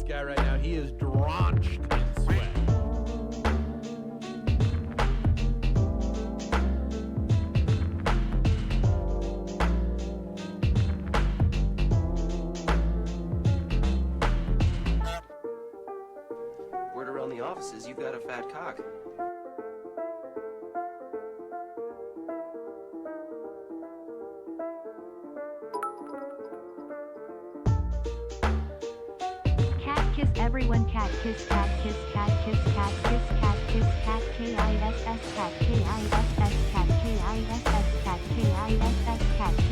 Right now, he is drenched in sweat. Word around the offices, you've got a fat cock. Everyone cat kiss cat kiss cat kiss cat kiss cat kiss cat kiss cat kiss cat kiss cat kiss cat cat kiss cat kiss.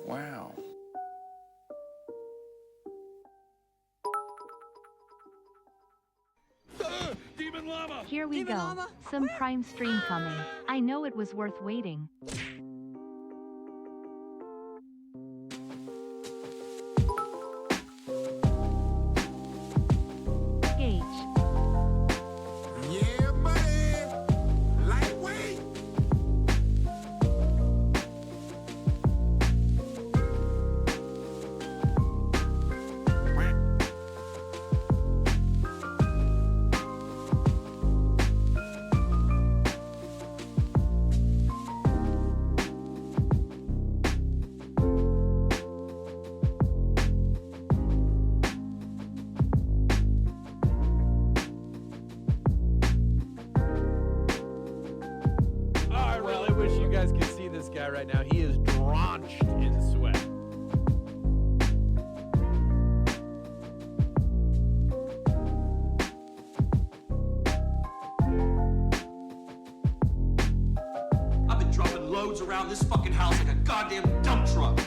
Wow. Here we go. Some prime stream coming. I know it was worth waiting. Gage. Yeah, buddy. Lightweight. Guy right now, he is drenched in sweat. I've been dropping loads around this fucking house like a goddamn dump truck.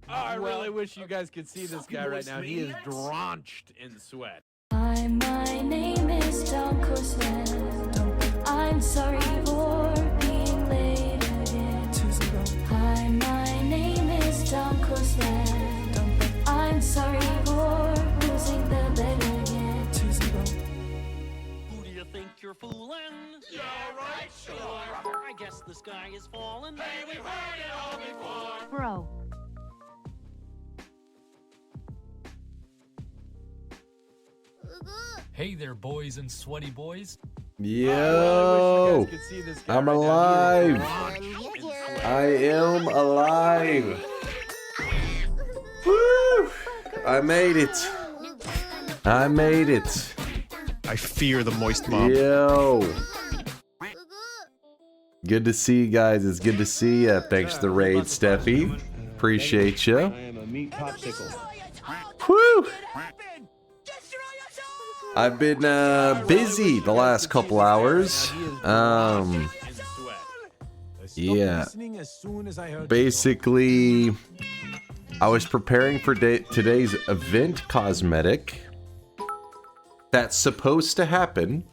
I really wish you guys could see this guy right now. He is drenched in sweat. Hi, my name is DunkOrSlam. I'm sorry for being late again. Hi, my name is DunkOrSlam. I'm sorry for losing the bet again. Who do you think you're fooling? Yeah, right, sure. I guess the sky is falling. Hey, we've heard it all before. Bro. Hey there, boys and sweaty boys. Yo, I'm alive. I am alive. Woo! I made it. I made it. I fear the moist mob. Yo. Good to see you guys. It's good to see you. Thanks for the raid, Steffi. Appreciate you. Whew. I've been busy the last couple hours. Yeah. Basically, I was preparing for today's event cosmetic that's supposed to happen.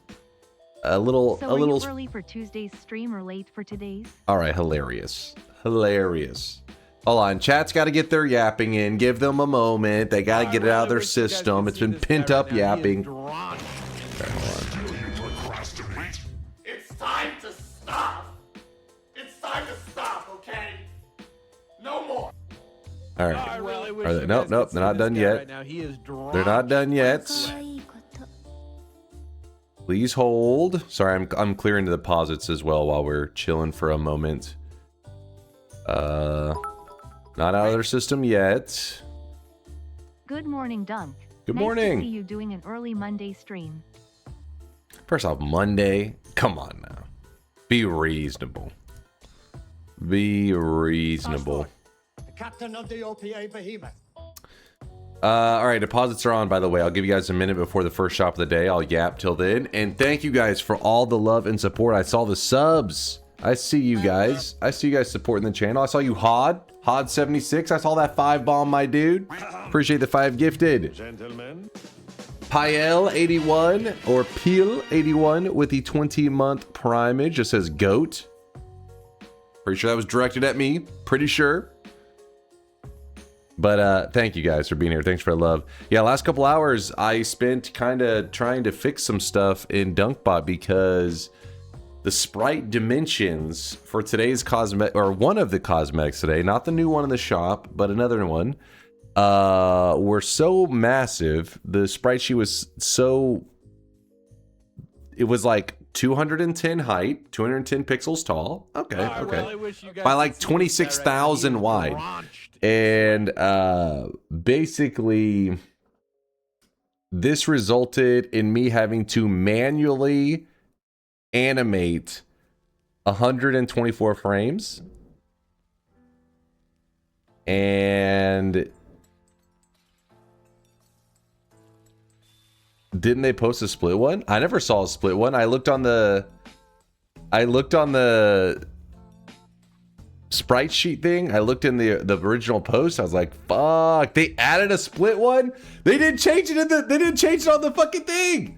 A little early for Tuesday's stream or late for today's? All right, hilarious. Hold on, chat's got to get their yapping in. Give them a moment. They got to get it out of their system. It's been pent up yapping. Okay, It's time to stop. It's time to stop, okay? No more. all right. Nope, they're not done yet. They're not done yet. Please hold. Sorry, I'm clearing the deposits as well while we're chilling for a moment. Not out of their system yet. Good morning, Dunk. Good nice morning. To see you doing an early Monday stream. First off, Monday. Come on now. Be reasonable. Be reasonable. Captain of the OPA Behemoth. All right, deposits are on, by the way. I'll give you guys a minute before the first shop of the day. I'll yap till then. And thank you guys for all the love and support. I saw the subs. I see you guys. I see you guys supporting the channel. I saw you, Hod76. I saw that 5 bomb, my dude. Appreciate the 5 gifted. Gentlemen. Piel81 or Peel81 with the 20-month primage. Just says GOAT. Pretty sure that was directed at me. Pretty sure. But thank you guys for being here. Thanks for the love. Yeah, last couple hours I spent kind of trying to fix some stuff in Dunkbot because the sprite dimensions for today's cosmetic, or one of the cosmetics today, not the new one in the shop, but another one, were so massive. The sprite sheet was so, it was like 210 height, 210 pixels tall. Okay, by like 26,000 wide. And basically, this resulted in me having to manually animate 124 frames. And didn't they post a split one? I never saw a split one. I looked on the sprite sheet thing. I looked in the original post. I was like, fuck, they added a split one? They didn't change it they didn't change it on the fucking thing.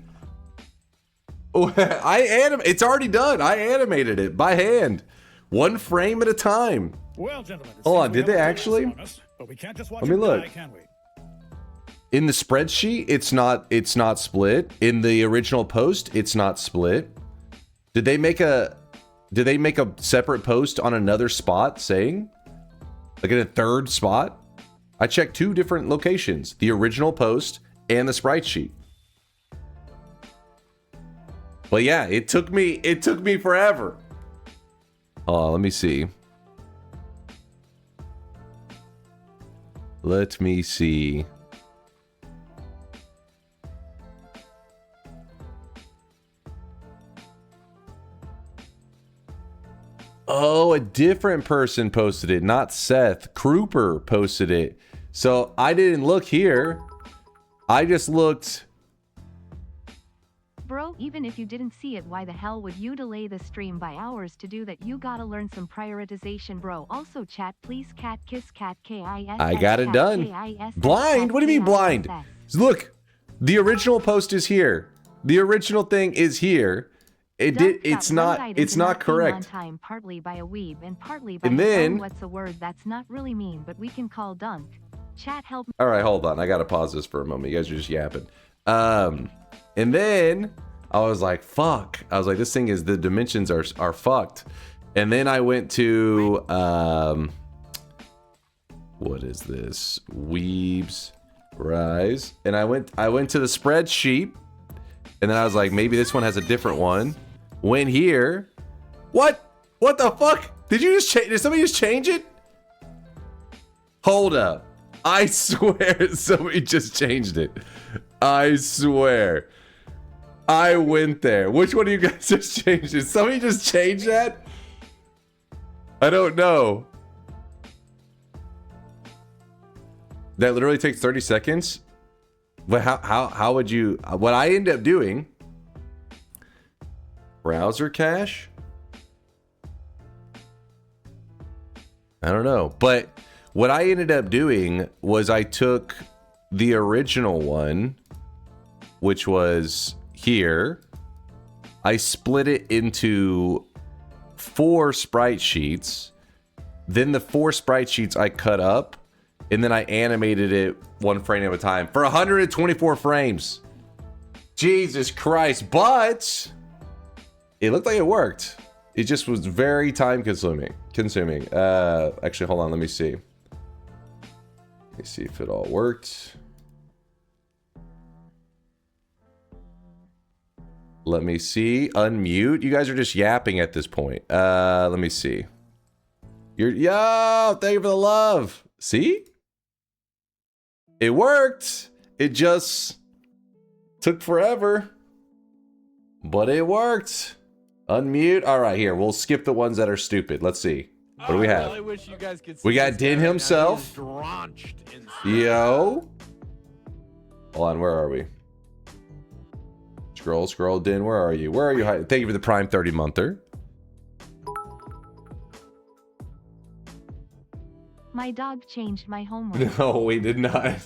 It's already done. I animated it by hand. 1 frame at a time. Well, gentlemen, hold on, did they actually? But we can't just watch Let me look. Die, can we? In the spreadsheet, it's not split. In the original post, it's not split. Did they make a separate post on another spot saying? Like in a third spot? I checked 2 different locations, the original post and the sprite sheet. But yeah, it took me forever. Let me see. Let me see. Oh, a different person posted it, not Seth. Kruper posted it. So I didn't look here. I just looked. Bro, even if you didn't see it, why the hell would you delay the stream by hours to do that? You gotta learn some prioritization, bro. Also, chat, please, cat kiss cat KIS. I got it done. Blind? What do you mean blind? Look, the original post is here. The original thing is here. It's not correct. On time, partly by a weeb and partly by and then, what's a word that's not really mean, but we can call Dunk. Chat, help. All right, hold on. I gotta pause this for a moment. You guys are just yapping. And then I was like, fuck. I was like, this thing is, the dimensions are fucked. And then I went to what is this? Weebs Rise. And I went to the spreadsheet. And then I was like, maybe this one has a different one. Went here. What? What the fuck? Did somebody just change it? Hold up. I swear somebody just changed it. I swear. I went there. Which one of you guys just changed it? Somebody just changed that? I don't know. That literally takes 30 seconds? But how would you... What I end up doing... Browser cache? I don't know. But what I ended up doing was I took the original one, which was here. I split it into 4 sprite sheets. Then the 4 sprite sheets I cut up. And then I animated it 1 frame at a time for 124 frames. Jesus Christ. But it looked like it worked. It just was very time consuming. Actually, hold on. Let me see. Let me see if it all worked. Let me see. Unmute. You guys are just yapping at this point. Let me see. Yo, thank you for the love. See? It worked. It just took forever. But it worked. Unmute. All right, here. We'll skip the ones that are stupid. Let's see. What do we have? I really wish you guys could see We got Din himself. Yo. Hold on, where are we? Scroll, Din, where are you? Where are you? Thank you for the Prime 30-monther. My dog changed my homework. No, we did not.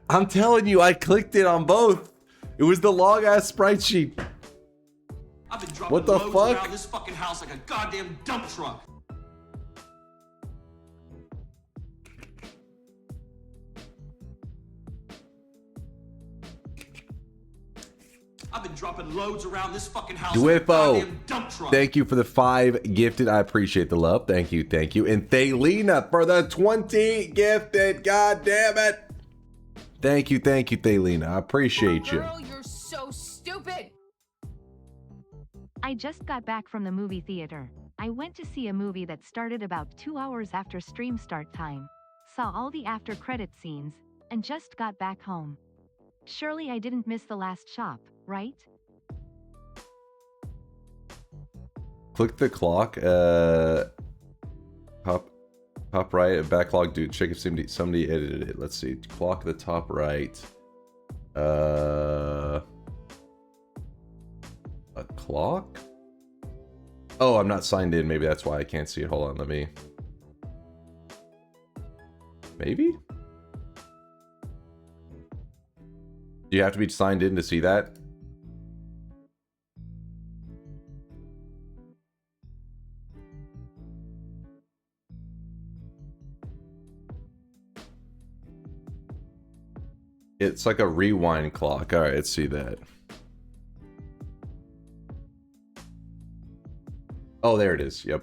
I'm telling you, I clicked it on both. It was the long-ass sprite sheet. I've been dropping What the loads fuck? around this fucking house like a goddamn dump truck. I've been dropping loads around this fucking house like a goddamn dump truck. Thank you for the 5 gifted. I appreciate the love. Thank you. And Thaylina for the 20 gifted. God damn it. Thank you, Thaylina. I appreciate you. Girl, you're so stupid. I just got back from the movie theater. I went to see a movie that started about 2 hours after stream start time. Saw all the after credit scenes, and just got back home. Surely I didn't miss the last shop, right? Click the clock. Top right. Backlog. Dude, check if somebody edited it. Let's see. Clock the top right. A clock? Oh, I'm not signed in. Maybe that's why I can't see it. Hold on. Let me... Maybe? Do you have to be signed in to see that? It's like a rewind clock. All right, let's see that. Oh, there it is. Yep.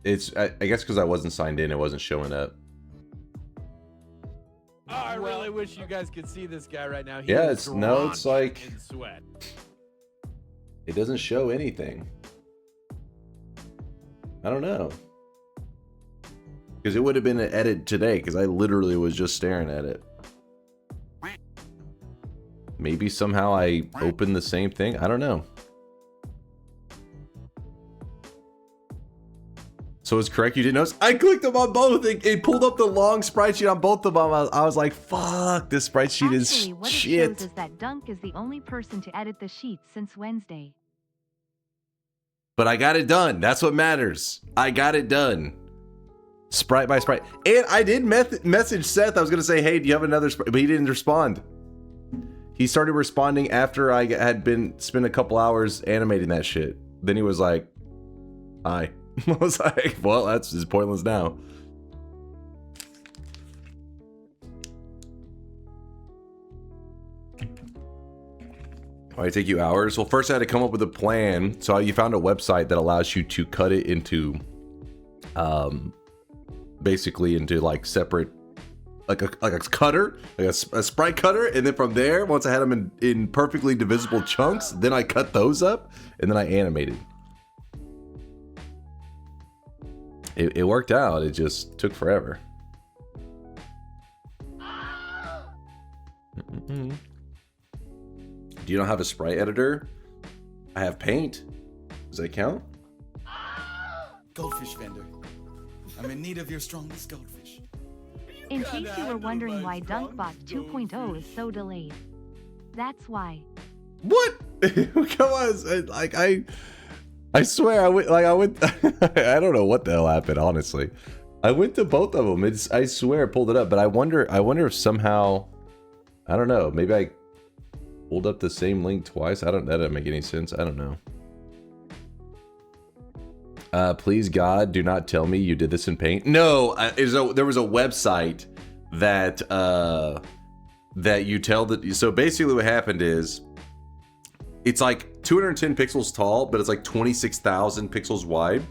It's, I guess because I wasn't signed in, it wasn't showing up. Oh, I really wish you guys could see this guy right now. Yeah, it's like in sweat. It doesn't show anything. I don't know. Because it would have been an edit today, because I literally was just staring at it. Maybe somehow I opened the same thing. I don't know. So it's correct, you didn't notice? I clicked them on both. It pulled up the long sprite sheet on both of them. I was like, fuck, this sprite sheet is Actually, what shit. it shows is that Dunk is the only person to edit the sheets since Wednesday. But I got it done. That's what matters. I got it done. Sprite by sprite. And I did message Seth. I was going to say, hey, do you have another sprite? But he didn't respond. He started responding after I had spent a couple hours animating that shit. Then he was like, hi. I was like, well, that's just pointless now. Why did it take you hours? Well, first I had to come up with a plan. So you found a website that allows you to cut it into, basically into like separate, like a cutter, like a sprite cutter. And then from there, once I had them in perfectly divisible chunks, then I cut those up and then I animated. It worked out. It just took forever. Do you not have a sprite editor? I have paint. Does that count? Goldfish vendor. I'm in need of your strongest goldfish. In case you were wondering why DunkBot 2.0 is so delayed. That's why. What? Come on, like I swear I went I don't know what the hell happened, honestly. I went to both of them. I swear I pulled it up, but I wonder if somehow, I don't know, maybe I pulled up the same link twice. That doesn't make any sense. I don't know. Please God, do not tell me you did this in paint. No, there was a website that that you tell that. So basically what happened is it's like 210 pixels tall, but it's like 26,000 pixels wide.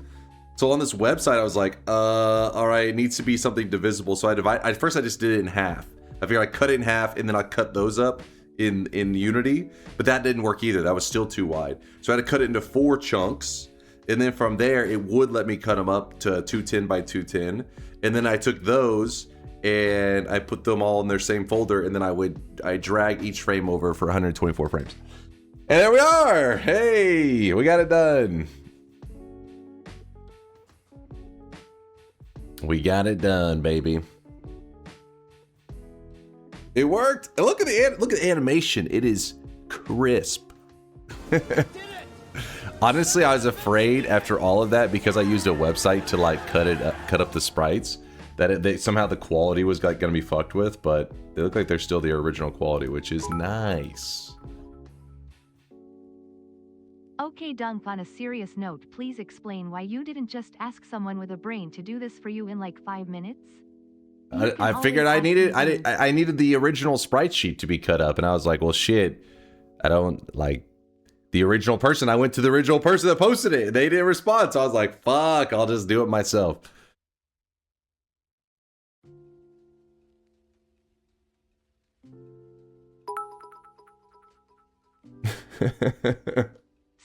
So on this website, I was like, all right, it needs to be something divisible. So at first I just did it in half. I figured I cut it in half and then I cut those up in Unity, but that didn't work either. That was still too wide. So I had to cut it into 4 chunks. And then from there, it would let me cut them up to 210 by 210. And then I took those and I put them all in their same folder. And then I drag each frame over for 124 frames. And there we are. Hey, we got it done. We got it done, baby. It worked. And look at the animation. It is crisp. Honestly, I was afraid after all of that, because I used a website to like cut up the sprites, that somehow the quality was like gonna be fucked with, but they look like they're still the original quality, which is nice. Okay, Dunk, on a serious note, please explain why you didn't just ask someone with a brain to do this for you in like 5 minutes? I figured I needed the original sprite sheet to be cut up, and I was like, well, shit, I don't like the original person. I went to the original person that posted it. They didn't respond, so I was like, fuck, I'll just do it myself.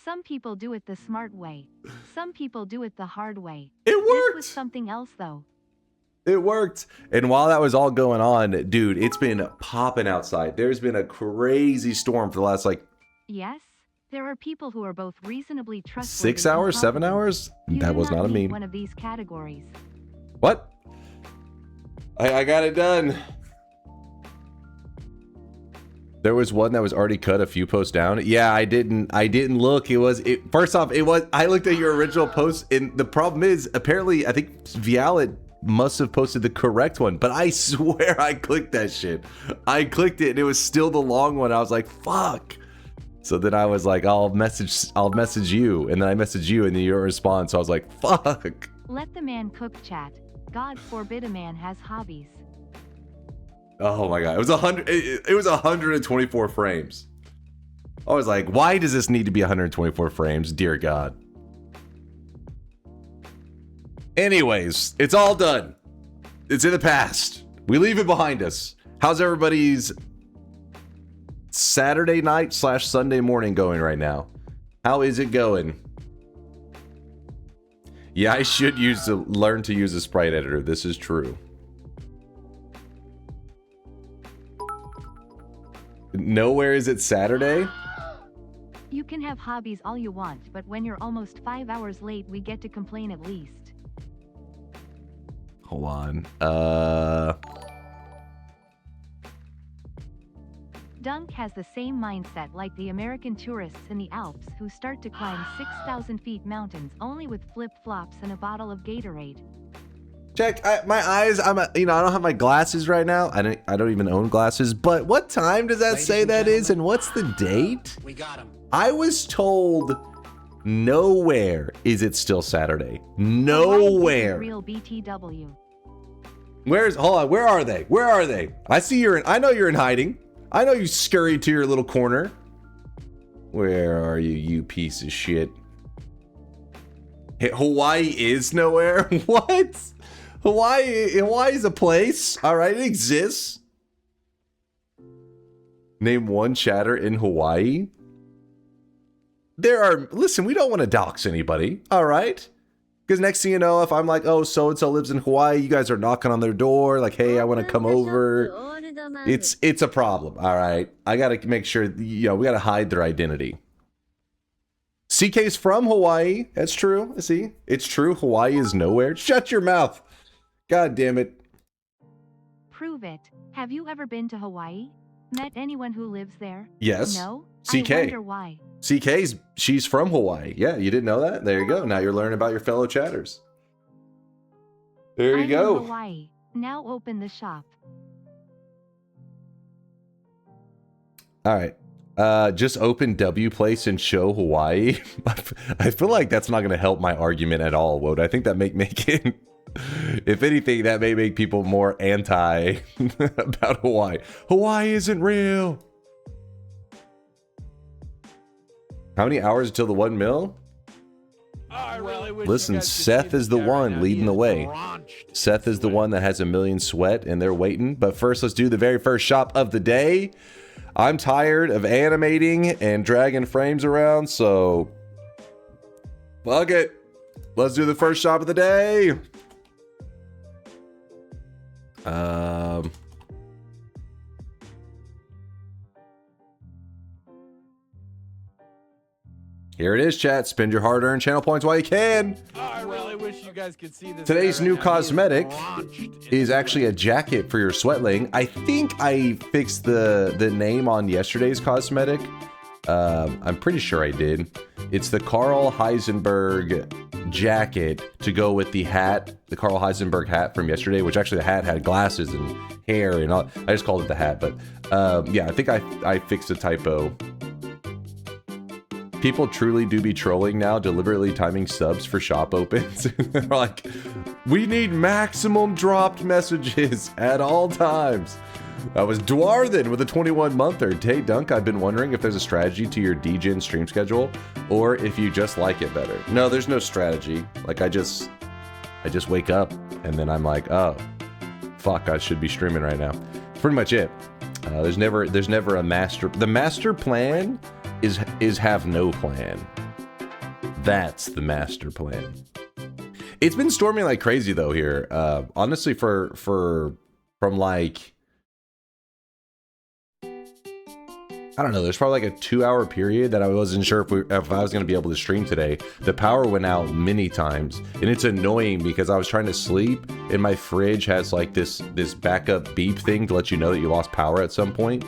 Some people do it the smart way. Some people do it the hard way. It worked! This was something else, though. It worked. And while that was all going on, dude, it's been popping outside. There's been a crazy storm for the last, like... Yes? There are people who are both reasonably trustworthy. 6 hours? 7 hours? That was not a meme. One of these categories. What? I got it done. There was one that was already cut a few posts down. Yeah, I didn't look. First off, I looked at your original post, and the problem is, apparently, I think Vialet must have posted the correct one, but I swear I clicked that shit. I clicked it and it was still the long one. I was like, fuck. So then I was like, I'll message you, and then I messaged you and then you don't respond. So I was like, fuck. Let the man cook, chat. God forbid a man has hobbies. Oh my god, it was 124 frames. I was like, why does this need to be 124 frames? Dear God. Anyways, it's all done. It's in the past. We leave it behind us. How's everybody's Saturday night / Sunday morning going right now? How is it going? Yeah, I should learn to use a sprite editor. This is true. Nowhere is it Saturday? You can have hobbies all you want, but when you're almost 5 hours late, we get to complain at least. Hold on. Dunk has the same mindset like the American tourists in the Alps who start to climb 6,000 feet mountains only with flip-flops and a bottle of Gatorade. Check my eyes. I don't have my glasses right now. I don't even own glasses. But what time does that say that is, and what's the date? We got him. I was told nowhere is it still Saturday. Nowhere. Real BTW. Hold on. Where are they? Where are they? I see I know you're in hiding. I know you scurried to your little corner. Where are you, you piece of shit? Hey, Hawaii is nowhere? What? Hawaii is a place. All right, it exists. Name one chatter in Hawaii. Listen, we don't want to dox anybody. All right. Because next thing you know, if I'm like, oh, so-and-so lives in Hawaii, you guys are knocking on their door, like, hey, I want to come over. It's a problem, all right? I got to make sure, you know, we got to hide their identity. CK's from Hawaii. That's true. See? It's true. Hawaii is nowhere. Shut your mouth. God damn it. Prove it. Have you ever been to Hawaii? Met anyone who lives there? Yes. No? CK. I wonder why. She's from Hawaii. Yeah, you didn't know that? There you go. Now you're learning about your fellow chatters. There you go. I'm in Hawaii. Now open the shop. All right. Just open W Place and show Hawaii. I feel like that's not going to help my argument at all, Woad. I think that make it... If anything, that may make people more anti about Hawaii. Hawaii isn't real. How many hours until the 1 mil? Listen, Seth is the one leading the way. Seth is the one that has 1 million sweat and they're waiting. But first, let's do the very first shop of the day. I'm tired of animating and dragging frames around, so fuck it. Let's do the first shop of the day. Here it is, chat. Spend your hard-earned channel points while you can. I really wish you guys could see this. Today's new cosmetic is actually a jacket for your sweatling. I think I fixed the name on yesterday's cosmetic. I'm pretty sure I did. It's the Carl Heisenberg jacket to go with the hat, the Carl Heisenberg hat from yesterday, which actually the hat had glasses and hair and all. I just called it the hat, but yeah, I think I fixed a typo. People truly do be trolling now, deliberately timing subs for shop opens. They're like, we need maximum dropped messages at all times. That was Dwarthen with a 21-monther. Hey, Dunk, I've been wondering if there's a strategy to your DGen stream schedule, or if you just like it better. No, there's no strategy. Like, I just wake up, and then I'm like, oh, fuck, I should be streaming right now. That's pretty much it. There's never a master. The master plan is have no plan. That's the master plan. It's been storming like crazy though here. Honestly, from like, I don't know, there's probably like a 2-hour period that I wasn't sure if I was going to be able to stream today. The power went out many times, and it's annoying because I was trying to sleep, and my fridge has like this backup beep thing to let you know that you lost power at some point.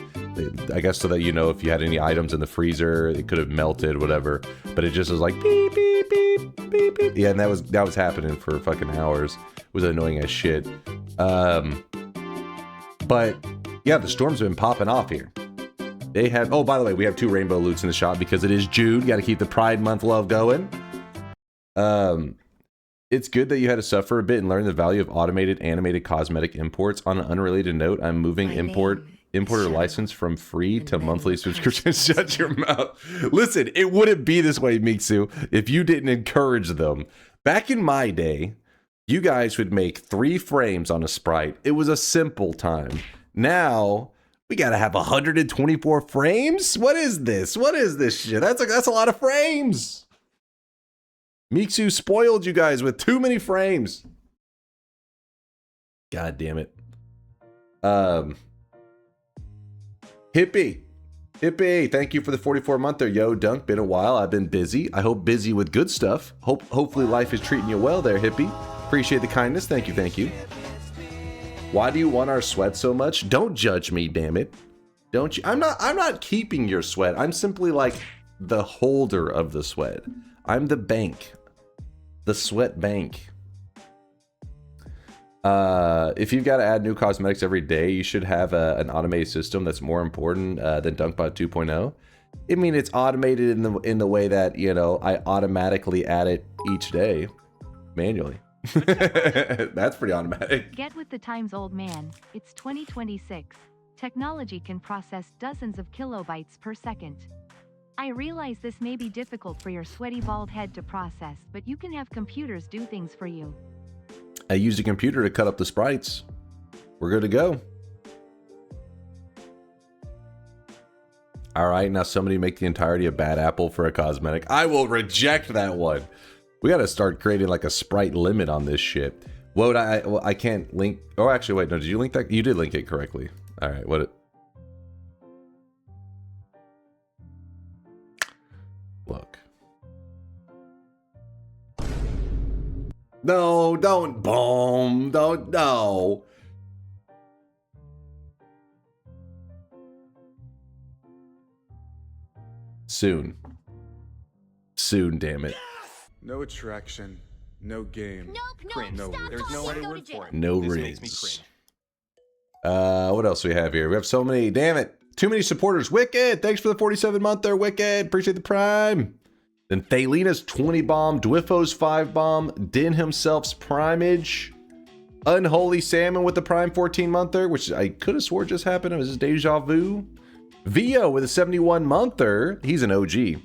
I guess so that you know if you had any items in the freezer, it could have melted, whatever. But it just was like beep beep beep beep beep. Yeah, and that was happening for fucking hours. It was annoying as shit. But yeah, the storm's been popping off here. They have, oh, by the way, we have 2 rainbow loots in the shop because it is June. Got to keep the Pride Month love going. It's good that you had to suffer a bit and learn the value of automated animated cosmetic imports. On an unrelated note, I'm moving importer license from free to monthly subscription. Shut your mouth. Listen, it wouldn't be this way, Miksu, if you didn't encourage them. Back in my day, you guys would make 3 frames on a sprite. It was a simple time. Now, we gotta have 124 frames? What is this? What is this shit? That's a lot of frames. Miksu spoiled you guys with too many frames. God damn it. Hippie, thank you for the 44-monther. Yo, Dunk, been a while. I've been busy. I hope busy with good stuff. Hopefully life is treating you well there, Hippie. Appreciate the kindness. Thank you. Why do you want our sweat so much? Don't judge me, damn it. Don't you? I'm not keeping your sweat. I'm simply like the holder of the sweat. I'm the bank. The sweat bank. If you've got to add new cosmetics every day, you should have an automated system that's more important than DunkBot 2.0. I mean, it's automated in the way that, you know, I automatically add it each day manually. That's pretty automatic. Get with the times, old man. It's 2026. Technology can process dozens of kilobytes per second. I realize this may be difficult for your sweaty bald head to process, but you can have computers do things for you. I used a computer to cut up the sprites. We're good to go. All right, now somebody make the entirety of Bad Apple for a cosmetic. I will reject that one. We gotta start creating like a sprite limit on this shit. What would I can't link. Oh, actually, wait, no, did you link that? You did link it correctly. All right, what? Look. No, don't boom. Don't, no. Soon. Soon, damn it. No attraction, no game. Nope, No, there's no other word for it. No rings. What else do we have here? We have so many. Damn it. Too many supporters. Wicked. Thanks for the 47 month there, Wicked. Appreciate the prime. Then Thalina's 20 bomb. Dwiffo's 5 bomb. Din himself's primage. Unholy Salmon with the prime 14 monther, which I could have swore just happened. It was just deja vu. Vio with a 71 monther. He's an OG.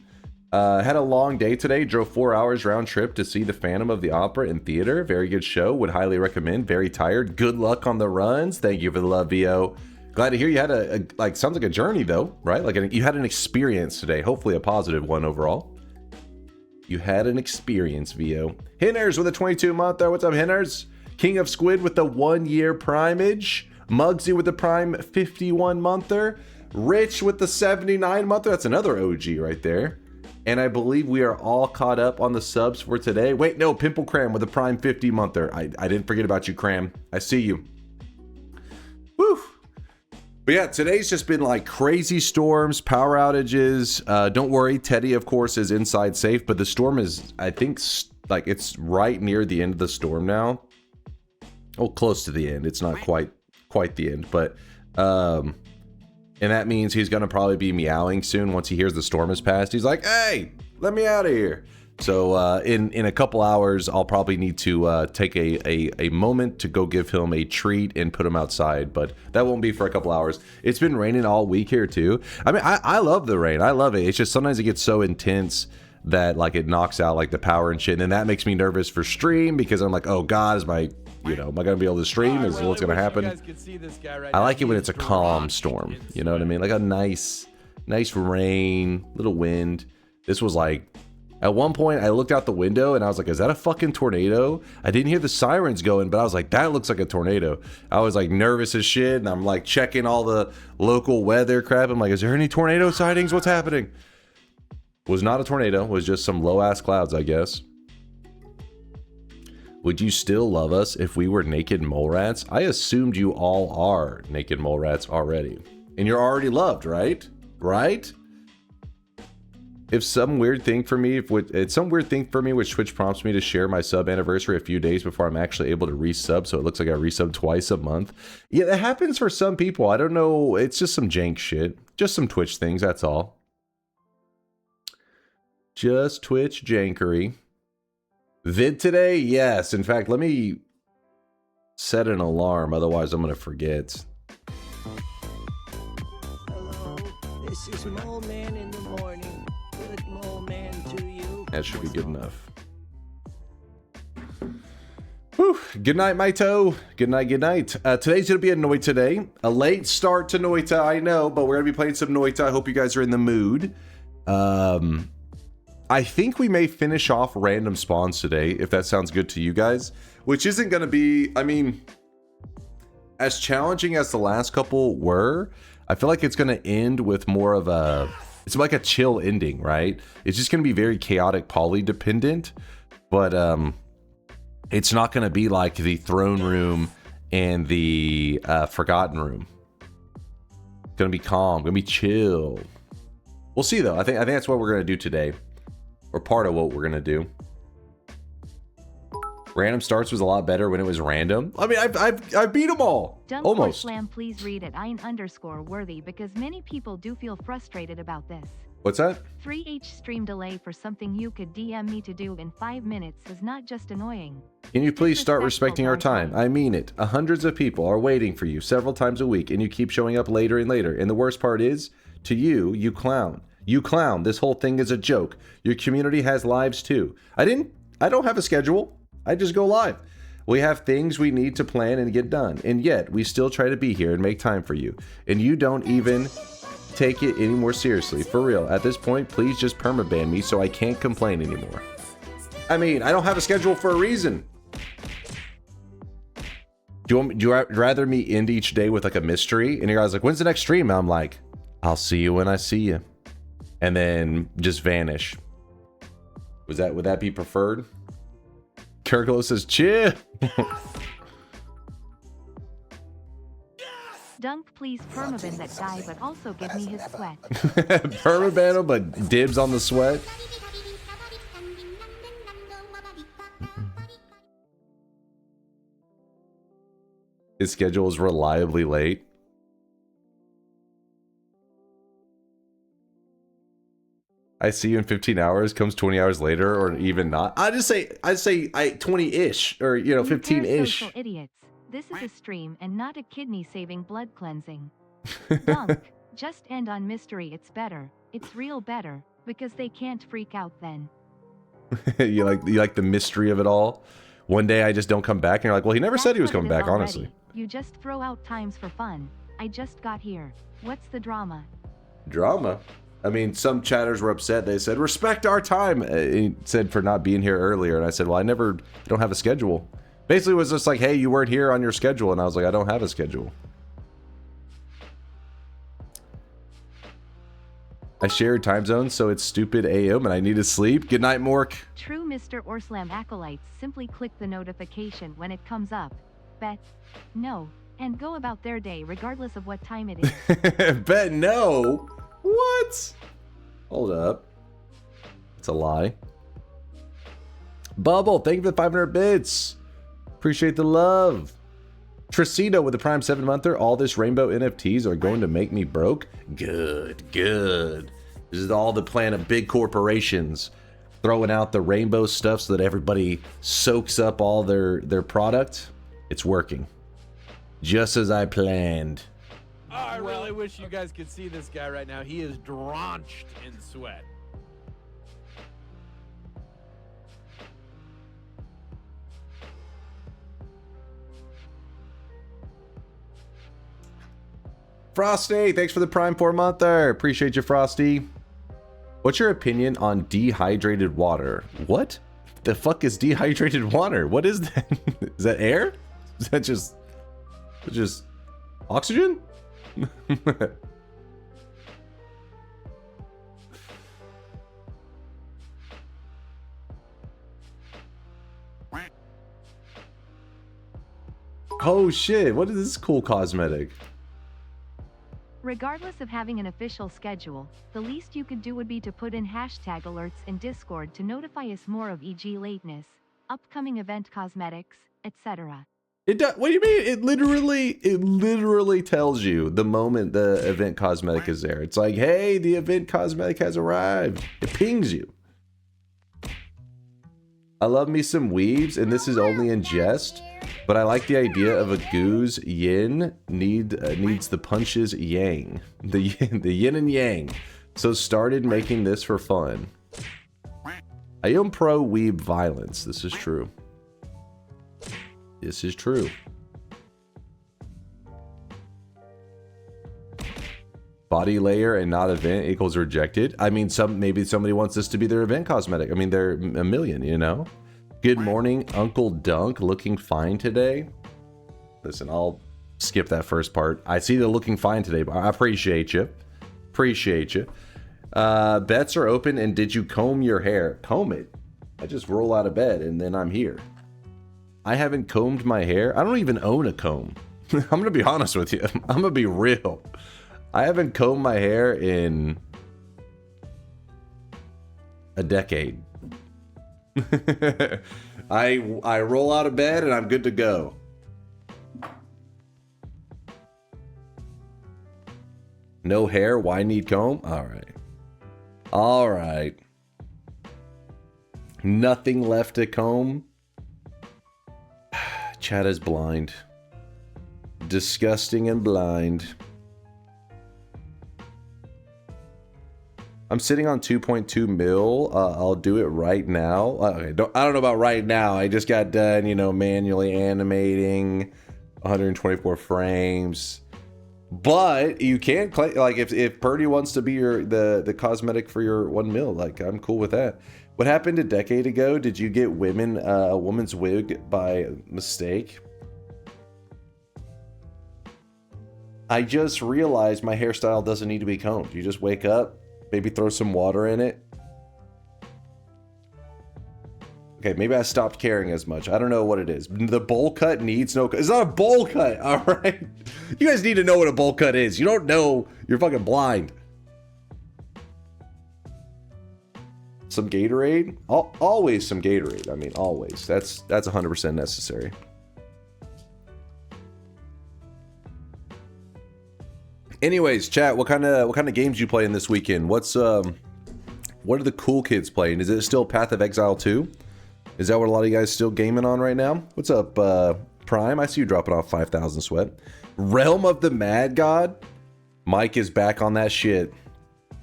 Had a long day today. Drove 4 hours round trip to see the Phantom of the Opera in theater. Very good show. Would highly recommend. Very tired. Good luck on the runs. Thank you for the love, Vio. Glad to hear you had a like, sounds like a journey though, right? Like you had an experience today. Hopefully a positive one overall. You had an experience, Vio. Hinners with a 22 month there. What's up, Hinners? King of Squid with the 1 year primage. Muggsy with the prime 51 monther. Rich with the 79 monther. That's another OG right there. And I believe we are all caught up on the subs for today. Wait, no, Pimple Cram with a prime 50 monther. I didn't forget about you, Cram. I see you. Woo. But yeah, today's just been like crazy storms, power outages. Don't worry, Teddy, of course, is inside safe. But the storm is, I think, like it's right near the end of the storm now. Oh, close to the end. It's not quite the end, but and that means he's gonna probably be meowing soon once he hears the storm has passed. He's like, "Hey, let me out of here." So in a couple hours, I'll probably need to take a moment to go give him a treat and put him outside, but that won't be for a couple hours. It's been raining all week here too. I mean, I love the rain. I love it. It's just sometimes it gets so intense that like it knocks out like the power and shit, and then that makes me nervous for stream because I'm like, oh God, is my, you know, am I gonna be able to stream? Is what's gonna happen? I like it when it's a calm storm. You know what I mean? Like a nice rain, little wind. This was like, at one point I looked out the window and I was like, is that a fucking tornado? I didn't hear the sirens going, but I was like, that looks like a tornado. I was like nervous as shit, and I'm like checking all the local weather crap. I'm like, is there any tornado sightings? What's happening? Was not a tornado, was just some low ass clouds, I guess. Would you still love us if we were naked mole rats? I assumed you all are naked mole rats already. And you're already loved, right? Right? If some weird thing for me, it's some weird thing for me which Twitch prompts me to share my sub anniversary a few days before I'm actually able to resub, so it looks like I resub twice a month. Yeah, that happens for some people. I don't know. It's just some jank shit. Just some Twitch things, that's all. Just Twitch jankery. Vid today? Yes. In fact, let me set an alarm. Otherwise, I'm going to forget. Hello, this is Mole Man in the morning. Good Mole Man to you. That should be good enough. Whew. Good night, Maito. Good night, good night. Today's going to be a Noita day. A late start to Noita, I know, but we're going to be playing some Noita. I hope you guys are in the mood. I think we may finish off random spawns today, if that sounds good to you guys. Which isn't going to be, I mean, as challenging as the last couple were, I feel like it's going to end with more of a, it's like a chill ending, right? It's just going to be very chaotic poly dependent, but it's not going to be like the throne room and the forgotten room. It's going to be calm, going to be chill. We'll see though. I think that's what we're going to do today. Or part of what we're gonna do. Random starts was a lot better when it was random. I mean, I've beat them all. Almost. DunkOrSlam, please read it _worthy because many people do feel frustrated about this. What's that? 3H stream delay for something you could DM me to do in 5 minutes is not just annoying. Can you please start respecting our time? I mean it. Hundreds of people are waiting for you several times a week, and you keep showing up later and later. And the worst part is, to you, you clown. You clown. This whole thing is a joke. Your community has lives too. I don't have a schedule. I just go live. We have things we need to plan and get done. And yet we still try to be here and make time for you. And you don't even take it any more seriously. For real. At this point, please just permaban me so I can't complain anymore. I mean, I don't have a schedule for a reason. Do you rather me end each day with like a mystery? And your guy's like, when's the next stream? And I'm like, I'll see you when I see you. And then just vanish. Would that be preferred? Kirklo says, chill. Dunk, please permaban that guy, but also give me his sweat. Permaban him, but dibs on the sweat. His schedule is reliably late. I see you in 15 hours, comes 20 hours later, or even not. I'd say 20-ish, or, you know, 15-ish. Idiots. This is a stream and not a kidney-saving blood cleansing. Dunk, just end on mystery, it's better. It's real better, because they can't freak out then. you like the mystery of it all? One day I just don't come back, and you're like, well, he never said he was coming back, honestly. You just throw out times for fun. I just got here. What's the drama? Drama? I mean, some chatters were upset. They said, respect our time. He said for not being here earlier. And I said, well, I don't have a schedule. Basically, it was just like, hey, you weren't here on your schedule. And I was like, I don't have a schedule. I shared time zones, so it's stupid AM and I need to sleep. Good night, Mork. True Mr. Orslam acolytes simply click the notification when it comes up. Bet no, and go about their day regardless of what time it is. Bet no? What? Hold up. It's a lie. Bubble, thank you for the 500 bits. Appreciate the love. Tricito with the Prime 7-monther. All this rainbow NFTs are going to make me broke? Good, good. This is all the plan of big corporations throwing out the rainbow stuff so that everybody soaks up all their product. It's working. Just as I planned. Oh, I really wish you guys could see this guy right now. He is drenched in sweat. Frosty, thanks for the Prime 4-monther. Appreciate you, Frosty. What's your opinion on dehydrated water? What the fuck is dehydrated water? What is that? Is that air? Is that just oxygen? Oh shit, what is this cool cosmetic? Regardless of having an official schedule, the least you could do would be to put in hashtag alerts in Discord to notify us more of e.g. lateness, upcoming event cosmetics, etc. It does. What do you mean? It literally tells you the moment the event cosmetic is there. It's like, hey, the event cosmetic has arrived. It pings you. I love me some weebs, and this is only in jest, but I like the idea of a goose yin needs the punches yang. The yin and yang. So started making this for fun. I am pro weeb violence. This is true. This is true. Body layer and not event equals rejected. I mean, maybe somebody wants this to be their event cosmetic. I mean, they're a million, you know? Good morning, Uncle Dunk. Looking fine today? Listen, I'll skip that first part. I see the looking fine today, but I appreciate you. Appreciate you. Bets are open, and did you comb your hair? Comb it? I just roll out of bed, and then I'm here. I haven't combed my hair. I don't even own a comb. I'm going to be honest with you. I'm going to be real. I haven't combed my hair in a decade. I roll out of bed and I'm good to go. No hair? Why need comb? All right. All right. Nothing left to comb. Chad is blind. Disgusting and blind. I'm sitting on 2.2 mil. I'll do it right now. Okay, I don't know about right now. I just got done, you know, manually animating 124 frames. But you can claim, like, if Purdy wants to be the cosmetic for your 1 mil, like, I'm cool with that. What happened a decade ago? Did you get a woman's wig by mistake? I just realized my hairstyle doesn't need to be combed. You just wake up, maybe throw some water in it. Okay, maybe I stopped caring as much. I don't know what it is. The bowl cut needs no... It's not a bowl cut, all right? You guys need to know what a bowl cut is. You don't know, you're fucking blind. Some Gatorade? Always some Gatorade. I mean, always. That's 100% necessary. Anyways, chat, what kind of games you playing this weekend? What are the cool kids playing? Is it still Path of Exile 2? Is that what a lot of you guys still gaming on right now? What's up, Prime? I see you dropping off 5,000 sweat. Realm of the Mad God? Mike is back on that shit.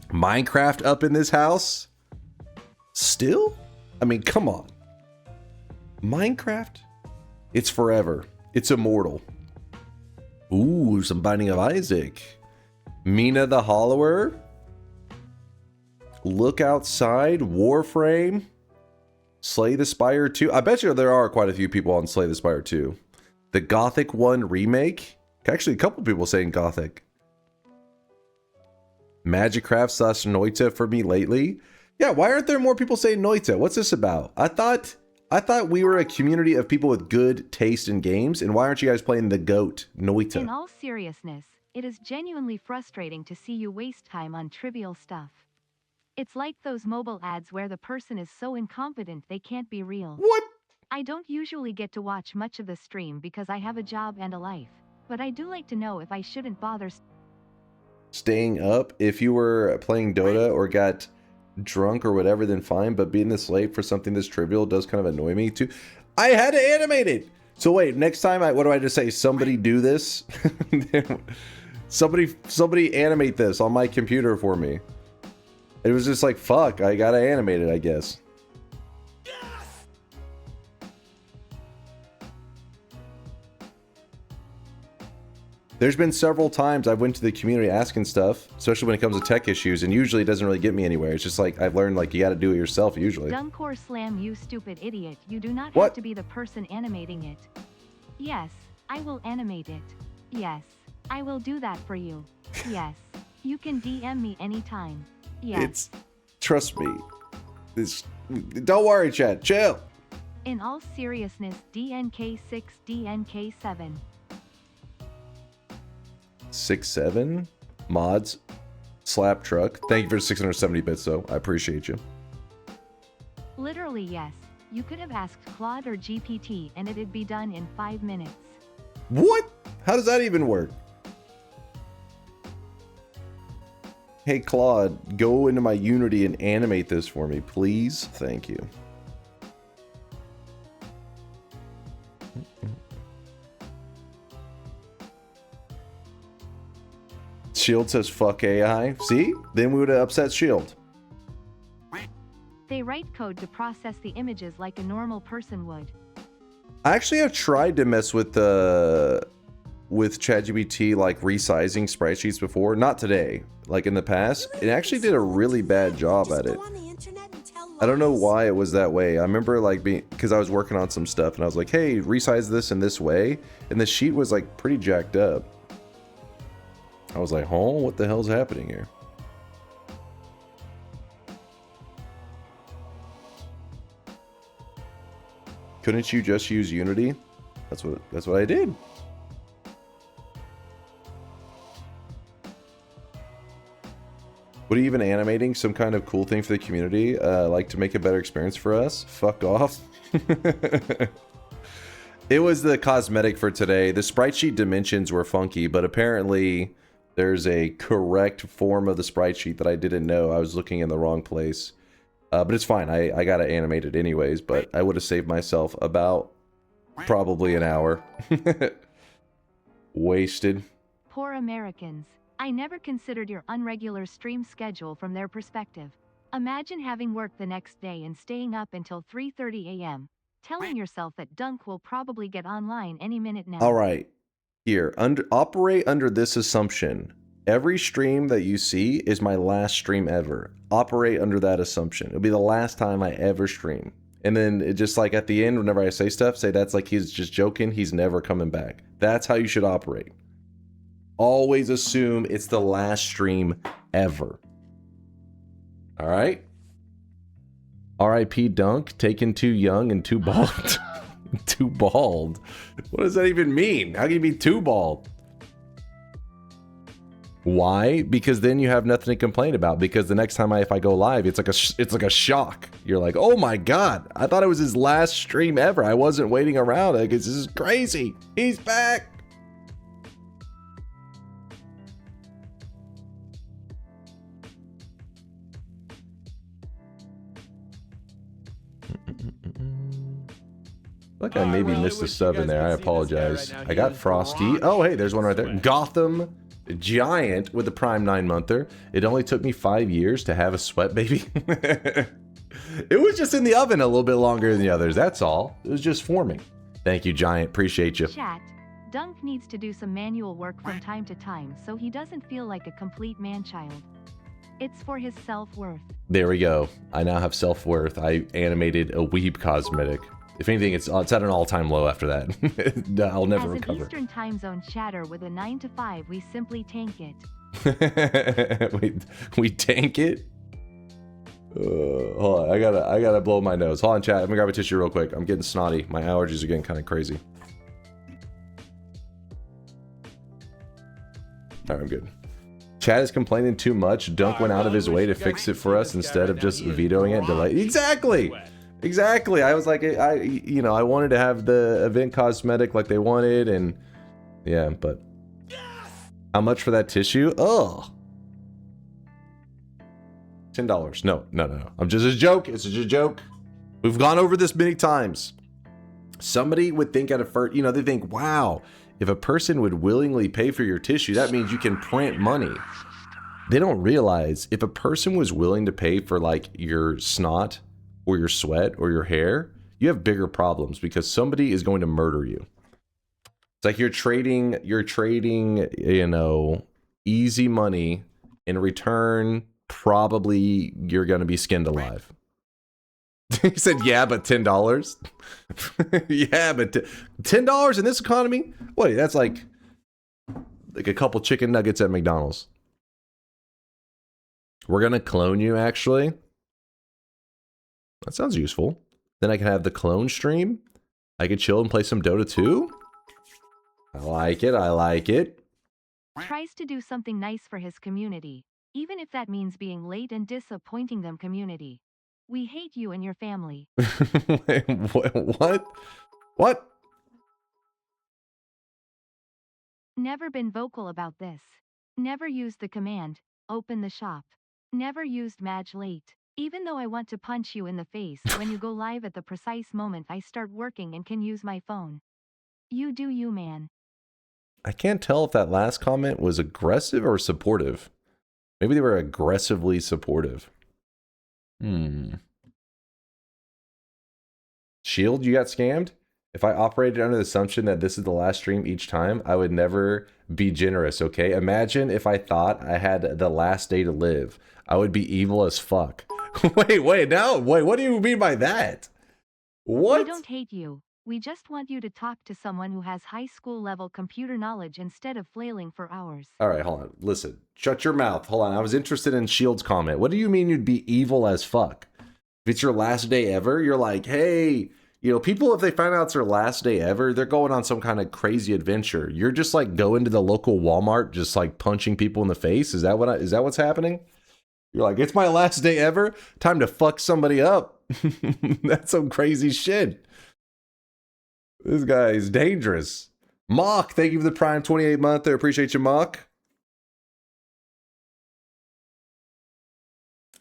Minecraft up in this house? Still? I mean, come on. Minecraft? It's forever. It's immortal. Ooh, some Binding of Isaac. Mina the Hollower? Look Outside? Warframe? Slay the Spire 2. I bet you there are quite a few people on Slay the Spire 2. The Gothic 1 remake. Actually, a couple people saying Gothic. Magicraft / Noita for me lately. Yeah, why aren't there more people saying Noita? What's this about? I thought we were a community of people with good taste in games, and why aren't you guys playing the GOAT, Noita? In all seriousness, it is genuinely frustrating to see you waste time on trivial stuff. It's like those mobile ads where the person is so incompetent they can't be real. What? I don't usually get to watch much of the stream because I have a job and a life, but I do like to know if I shouldn't bother staying up. If you were playing Dota or got drunk or whatever, then fine, but being this late for something this trivial does kind of annoy me too. I had to animate it. So wait, next time what do I just say? Somebody do this? somebody animate this on my computer for me. It was just like, fuck, I gotta animate it, I guess. There's been several times I've went to the community asking stuff, especially when it comes to tech issues, and usually it doesn't really get me anywhere. It's just like, I've learned, like, you gotta do it yourself, usually. DunkOrSlam, you stupid idiot. You do not What? have to be the person animating it. Yes, I will animate it. Yes, I will do that for you. Yes, you can DM me anytime. Yes. Trust me. Don't worry, chat. Chill. In all seriousness, DNK6, DNK7. 6-7 mods slap truck. Thank you for 670 bits though. I appreciate you. Literally, yes. You could have asked Claude or GPT and it'd be done in 5 minutes. What? How does that even work? Hey Claude, go into my Unity and animate this for me, please. Thank you. Shield says fuck AI. See? Then we would have upset Shield. They write code to process the images like a normal person would. I actually have tried to mess with ChatGPT, like resizing sprite sheets before. Not today, like in the past. It actually did a really bad job at it. I don't know why it was that way. I remember like because I was working on some stuff and I was like, hey, resize this in this way. And the sheet was like pretty jacked up. I was like, oh, what the hell's happening here? Couldn't you just use Unity? That's what I did. What are you even animating? Some kind of cool thing for the community? Like to make a better experience for us? Fuck off. It was the cosmetic for today. The sprite sheet dimensions were funky, but apparently there's a correct form of the sprite sheet that I didn't know. I was looking in the wrong place. But it's fine. I got to animate it anyways, but I would have saved myself about probably an hour. Wasted. Poor Americans. I never considered your unregular stream schedule from their perspective. Imagine having work the next day and staying up until 3:30 a.m., telling yourself that Dunk will probably get online any minute now. All right. Here, operate under this assumption. Every stream that you see is my last stream ever. Operate under that assumption. It'll be the last time I ever stream. And then it just like at the end, whenever I say stuff, say that's like he's just joking. He's never coming back. That's how you should operate. Always assume it's the last stream ever. All right? R.I.P. Dunk, taken too young and too bald. Too bald? What does that even mean? How can you be too bald? Why? Because then you have nothing to complain about. Because the next time if I go live, it's like a shock. You're like, oh my god! I thought it was his last stream ever. I wasn't waiting around. Like, this is crazy. He's back. Look, I maybe missed a sub in there. I apologize. I got Frosty. Oh, hey, there's one right there. Gotham Giant with the Prime 9-monther. It only took me 5 years to have a sweat baby. It was just in the oven a little bit longer than the others. That's all. It was just forming. Thank you, Giant. Appreciate you. Chat. Dunk needs to do some manual work from time to time so he doesn't feel like a complete man-child. It's for his self-worth. There we go. I now have self-worth. I animated a weeb cosmetic. If anything, it's at an all-time low after that. I'll never recover. As an Eastern time zone chatter with a 9 to 5, we simply tank it. we tank it? Hold on, I gotta blow my nose. Hold on, chat. Let me grab a tissue real quick. I'm getting snotty. My allergies are getting kind of crazy. Alright, I'm good. Chad is complaining too much. Dunk went out of his way to fix it for us instead of just vetoing it. Delay. Exactly! Exactly. I was like, I wanted to have the event cosmetic like they wanted, and yeah, but how much for that tissue? Oh, $10. No. I'm just a joke. It's just a joke. We've gone over this many times. Somebody would think at a first, they think, wow, if a person would willingly pay for your tissue, that means you can print money. They don't realize if a person was willing to pay for like your snot or your sweat or your hair, you have bigger problems because somebody is going to murder you. It's like you're trading, easy money. In return, probably you're going to be skinned alive. He said, yeah, but $10? Yeah, but $10 in this economy? What, that's like a couple chicken nuggets at McDonald's. We're going to clone you, actually. That sounds useful. Then I can have the clone stream. I could chill and play some Dota 2. I like it. Tries to do something nice for his community, even if that means being late and disappointing them. Community, we hate you and your family. Wait, what? What? Never been vocal about this. Never used the command, open the shop. Never used Madge late. Even though I want to punch you in the face when you go live at the precise moment I start working and can use my phone. You do you, man. I can't tell if that last comment was aggressive or supportive. Maybe they were aggressively supportive. Shield, you got scammed? If I operated under the assumption that this is the last stream each time, I would never be generous, okay? Imagine if I thought I had the last day to live. I would be evil as fuck. Wait, what do you mean by that? What? We don't hate you. We just want you to talk to someone who has high school level computer knowledge instead of flailing for hours. All right, hold on. Listen, shut your mouth. Hold on. I was interested in Shield's comment. What do you mean you'd be evil as fuck? If it's your last day ever, you're like, hey, people, if they find out it's their last day ever, they're going on some kind of crazy adventure. You're just like going to the local Walmart, just like punching people in the face. Is that what's happening? You're like, it's my last day ever. Time to fuck somebody up. That's some crazy shit. This guy is dangerous. Mock, thank you for the Prime 28-month. I appreciate you, Mock.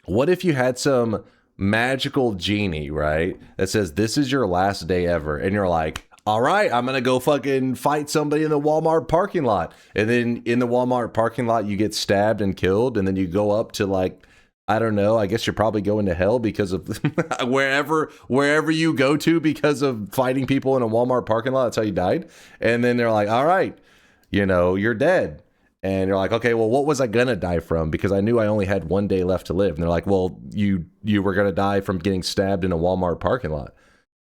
What if you had some magical genie, right? That says, this is your last day ever. And you're like, all right, I'm going to go fucking fight somebody in the Walmart parking lot. And then in the Walmart parking lot, you get stabbed and killed. And then you go up to like, I don't know. I guess you're probably going to hell because of wherever you go to because of fighting people in a Walmart parking lot. That's how you died. And then they're like, all right, you know, you're dead. And you're like, okay, well, what was I gonna die from? Because I knew I only had 1 day left to live. And they're like, well, you were gonna die from getting stabbed in a Walmart parking lot.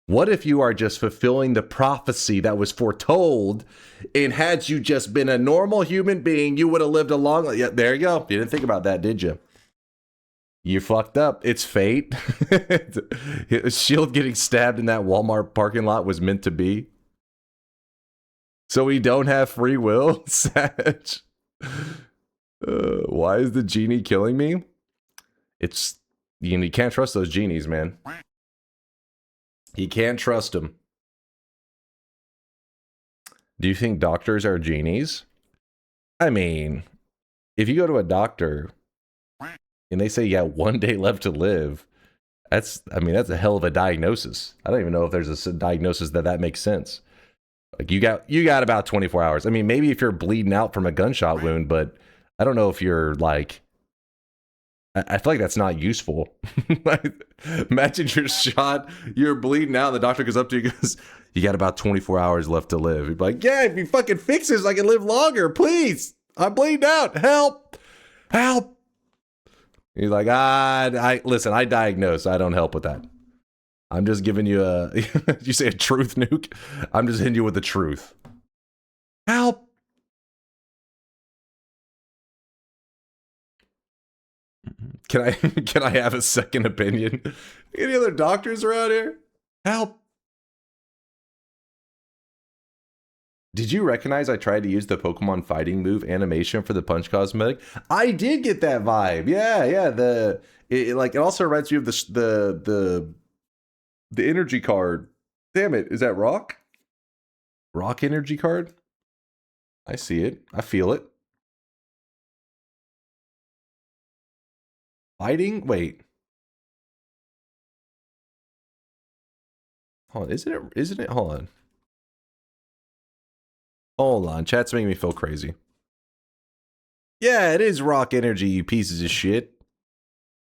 What if you are just fulfilling the prophecy that was foretold, and had you just been a normal human being, you would have lived a long... Yeah, there you go. You didn't think about that, did you? You fucked up. It's fate. Shield getting stabbed in that Walmart parking lot was meant to be. So we don't have free will? Sag. Why is the genie killing me? It's... You can't trust those genies, man. You can't trust them. Do you think doctors are genies? I mean, if you go to a doctor and they say, yeah, 1 day left to live, that's a hell of a diagnosis. I don't even know if there's a diagnosis that makes sense. Like, you got about 24 hours. I mean, maybe if you're bleeding out from a gunshot wound, but I don't know if you're like... I feel like that's not useful. Like, imagine you're shot, you're bleeding out, and the doctor goes up to you and goes, you got about 24 hours left to live. You'd be like, yeah, if you fucking fix this, I can live longer, please. I'm bleeding out. Help. Help. He's like, listen, I diagnose. I don't help with that. I'm just giving you a, you say a truth nuke? I'm just hitting you with the truth. Help. Can I have a second opinion? Any other doctors around here? Help. Did you recognize I tried to use the Pokemon fighting move animation for the punch cosmetic? I did get that vibe. Yeah. It also reminds me of the energy card. Damn it, is that Rock? Rock energy card? I see it. I feel it. Fighting? Wait. Hold on. Isn't it? Hold on. Hold on. Chat's making me feel crazy. Yeah, it is Rock Energy, you pieces of shit.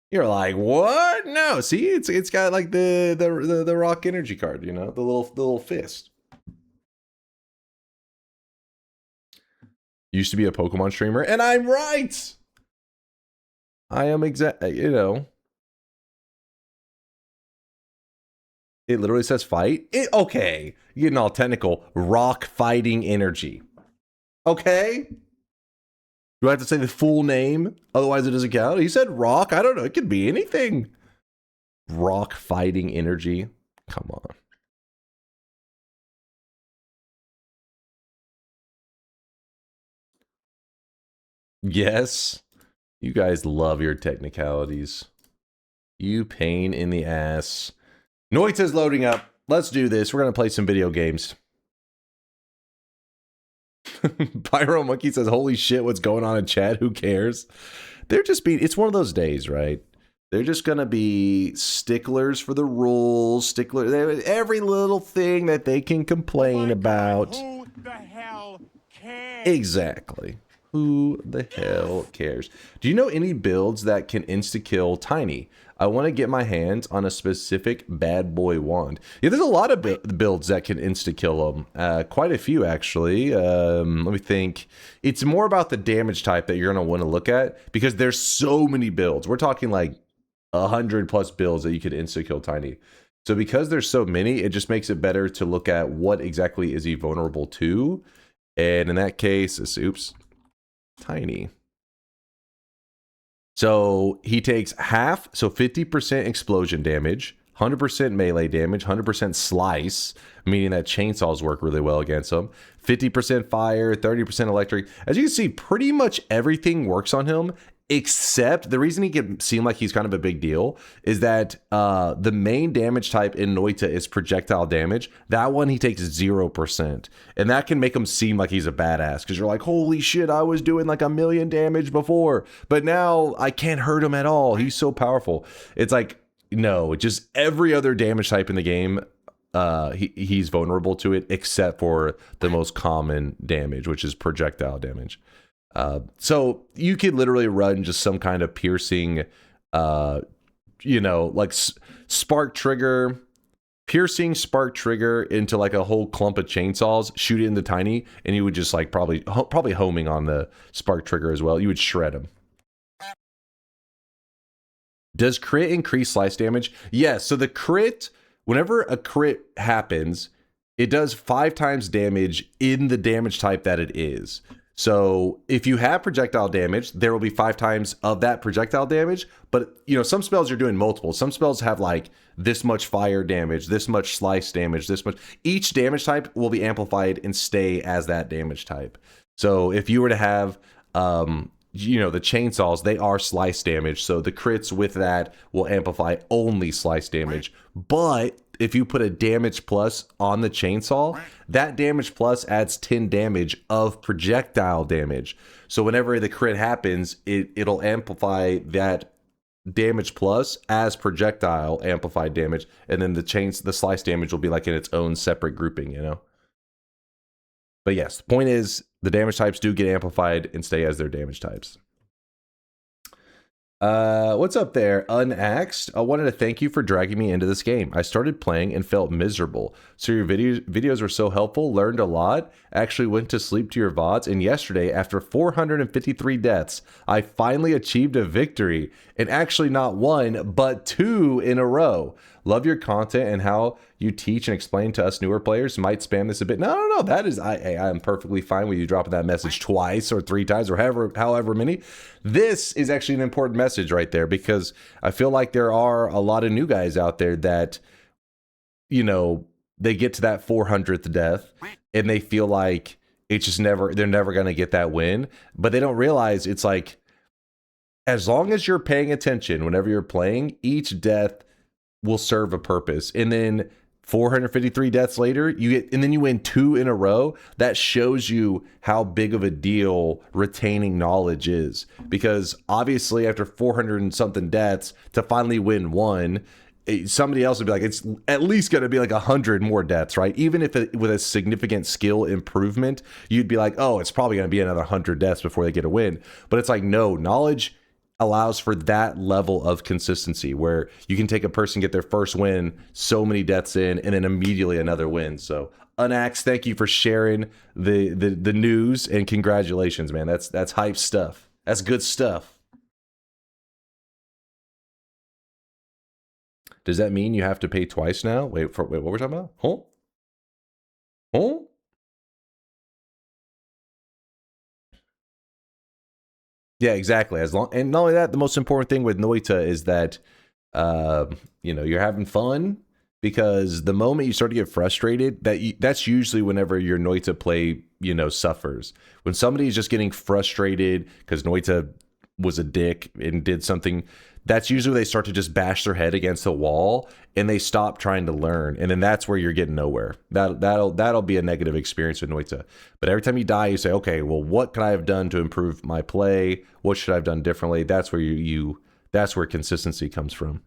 You're like, what? No, see, it's got like the Rock Energy card, you know, the little fist. Used to be a Pokemon streamer, and I'm right. I am you know. It literally says fight. Okay, you're getting all technical. Rock fighting energy. Okay. Do I have to say the full name? Otherwise it doesn't count. He said rock. I don't know. It could be anything. Rock fighting energy. Come on. Yes. You guys love your technicalities. You pain in the ass. Noita's loading up. Let's do this. We're going to play some video games. Pyro Monkey says, holy shit, what's going on in chat? Who cares? They're just being, it's one of those days, right? They're just going to be sticklers for the rules, every little thing that they can complain about. Who the hell cares? Exactly. Who the hell cares? Do you know any builds that can insta-kill Tiny? I want to get my hands on a specific bad boy wand. Yeah, there's a lot of builds that can insta-kill them. Quite a few, actually. Let me think. It's more about the damage type that you're going to want to look at, because there's so many builds. We're talking like 100+ builds that you could insta-kill Tiny. So because there's so many, it just makes it better to look at what exactly is he vulnerable to. And in that case, oops. Tiny. So he takes half, so 50% explosion damage, 100% melee damage, 100% slice, meaning that chainsaws work really well against him, 50% fire, 30% electric. As you can see, pretty much everything works on him, except the reason he can seem like he's kind of a big deal is that the main damage type in Noita is projectile damage. That one he takes 0%, and that can make him seem like he's a badass, because you're like, holy shit, I was doing like 1,000,000 damage before, but now I can't hurt him at all. He's so powerful. It's like, no, just every other damage type in the game, he's vulnerable to it, except for the most common damage, which is projectile damage. So you could literally run just some kind of piercing, you know, like spark trigger, piercing spark trigger into like a whole clump of chainsaws, shoot it into tiny, and you would just like probably homing on the spark trigger as well. You would shred them. Does crit increase slice damage? Yes. So the crit, whenever a crit happens, it does 5 times damage in the damage type that it is. So if you have projectile damage, there will be 5 times of that projectile damage. But you know, some spells you're doing multiple. Some spells have like this much fire damage, this much slice damage, this much. Each damage type will be amplified and stay as that damage type. So if you were to have, you know, the chainsaws, they are slice damage. So the crits with that will amplify only slice damage. But if you put a damage plus on the chainsaw, that damage plus adds 10 damage of projectile damage. So whenever the crit happens, it'll amplify that damage plus as projectile amplified damage, and then the slice damage will be like in its own separate grouping, you know. But yes, the point is the damage types do get amplified and stay as their damage types. What's up there, Unaxed? I wanted to thank you for dragging me into this game. I started playing and felt miserable. So your videos were so helpful, learned a lot, actually went to sleep to your VODs, and yesterday, after 453 deaths, I finally achieved a victory. And actually not 1, but 2 in a row. Love your content and how you teach and explain to us newer players. Might spam this a bit. No. That is, I'm perfectly fine with you dropping that message twice or 3 times or however many. This is actually an important message right there, because I feel like there are a lot of new guys out there that, you know, they get to that 400th death and they feel like it's just they're never going to get that win. But they don't realize it's like, as long as you're paying attention whenever you're playing, each death will serve a purpose. And then 453 deaths later, you win 2 in a row. That shows you how big of a deal retaining knowledge is. Because obviously after 400 and something deaths, to finally win 1, somebody else would be like, it's at least going to be like 100 more deaths, right? Even if with a significant skill improvement, you'd be like, oh, it's probably going to be another 100 deaths before they get a win. But it's like, no, knowledge allows for that level of consistency where you can take a person, get their first win, so many deaths in, and then immediately another win. So Unax, thank you for sharing the news, and congratulations, man. That's hype stuff. That's good stuff. Does that mean you have to pay twice now? Wait, what we're talking about? Huh? Yeah, exactly. And not only that, the most important thing with Noita is that you know, you're having fun, because the moment you start to get frustrated, that's usually whenever your Noita play, you know, suffers. When somebody's just getting frustrated because Noita was a dick and did something, that's usually when they start to just bash their head against the wall and they stop trying to learn, and then that's where you're getting nowhere. That'll be a negative experience with Noita. But every time you die, you say, okay, well, what could I have done to improve my play? What should I have done differently? That's where that's where consistency comes from.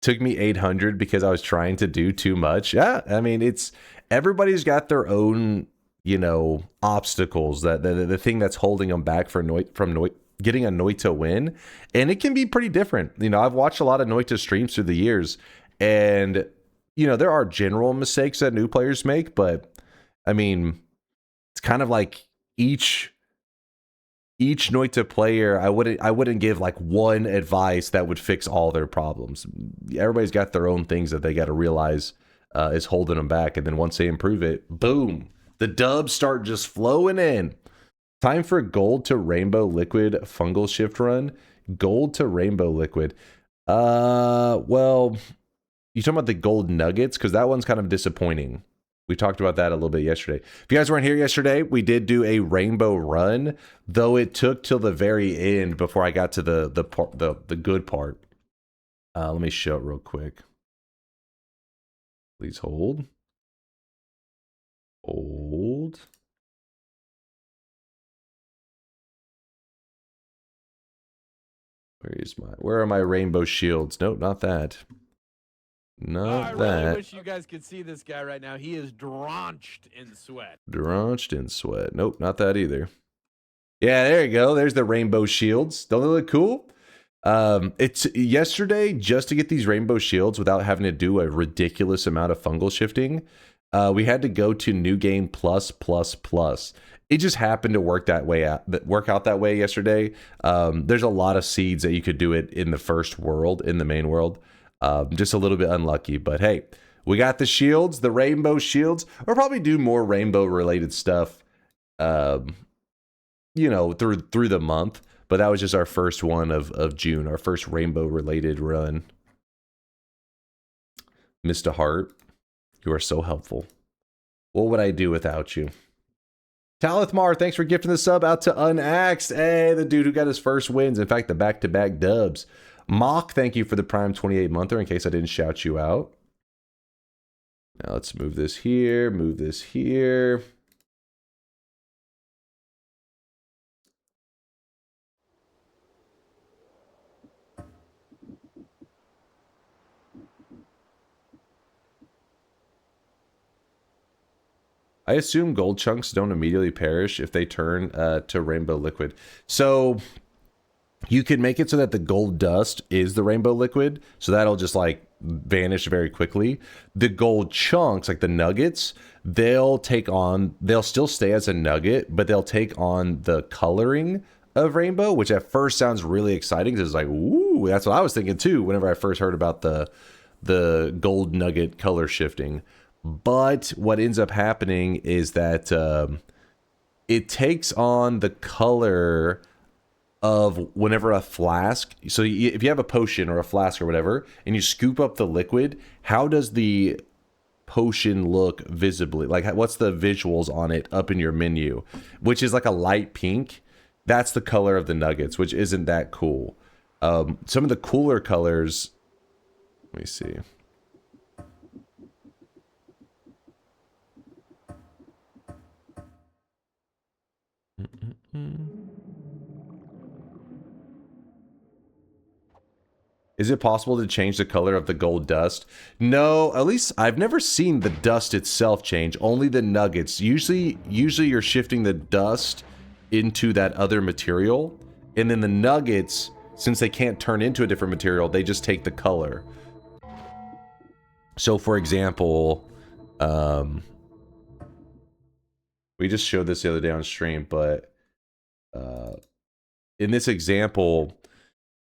Took me 800 because I was trying to do too much. Yeah, I mean, everybody's got their own, you know, obstacles, that the thing that's holding them back from getting a Noita win. And it can be pretty different. You know, I've watched a lot of Noita streams through the years, and, you know, there are general mistakes that new players make, but I mean, it's kind of like each Noita player, I wouldn't give like one advice that would fix all their problems. Everybody's got their own things that they got to realize is holding them back. And then once they improve it, boom, the dubs start just flowing in. Time for gold to rainbow liquid fungal shift run. Gold to rainbow liquid. Well, you talking about the gold nuggets? Because that one's kind of disappointing. We talked about that a little bit yesterday. If you guys weren't here yesterday, we did do a rainbow run, though it took till the very end before I got to the good part. Let me show it real quick. Please hold. Hold. Where are my rainbow shields? Nope, not that. Not that. I really wish you guys could see this guy right now. He is drenched in sweat. Drenched in sweat. Nope, not that either. Yeah, there you go. There's the rainbow shields. Don't they look cool? It's yesterday, just to get these rainbow shields without having to do a ridiculous amount of fungal shifting, we had to go to New Game Plus. It just happened to work out that way yesterday. There's a lot of seeds that you could do it in the first world, in the main world. Just a little bit unlucky, but hey, we got the shields, the rainbow shields. We'll probably do more rainbow related stuff, you know, through the month. But that was just our first one of June, our first rainbow related run. Mr. Hart, you are so helpful. What would I do without you? Talithmar, thanks for gifting the sub out to Unaxed. Hey, the dude who got his first wins. In fact, the back-to-back dubs. Mock, thank you for the Prime 28-monther in case I didn't shout you out. Now let's move this here, move this here. I assume gold chunks don't immediately perish if they turn to rainbow liquid. So you can make it so that the gold dust is the rainbow liquid. So that'll just like vanish very quickly. The gold chunks, like the nuggets, they'll still stay as a nugget, but they'll take on the coloring of rainbow, which at first sounds really exciting. Because it's like, ooh, that's what I was thinking too whenever I first heard about the gold nugget color shifting. But what ends up happening is that it takes on the color of whenever a flask. So if you have a potion or a flask or whatever, and you scoop up the liquid, how does the potion look visibly? Like, what's the visuals on it up in your menu? Which is like a light pink. That's the color of the nuggets, which isn't that cool. Some of the cooler colors, let me see. Is it possible to change the color of the gold dust? No, at least I've never seen the dust itself change, only the nuggets. Usually you're shifting the dust into that other material, and then the nuggets, since they can't turn into a different material, they just take the color. So for example, we just showed this the other day on stream, but in this example,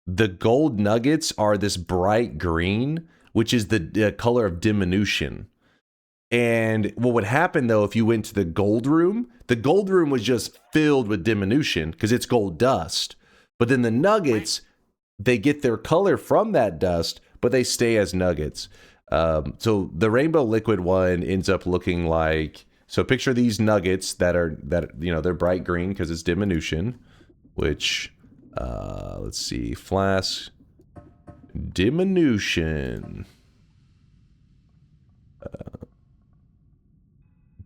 the gold nuggets are this bright green, which is the color of diminution. And what would happen though if you went to the gold room was just filled with diminution because it's gold dust. But then the nuggets, they get their color from that dust, but they stay as nuggets. So the rainbow liquid one ends up looking like, so picture these nuggets that you know, they're bright green because it's diminution, which let's see, flask diminution.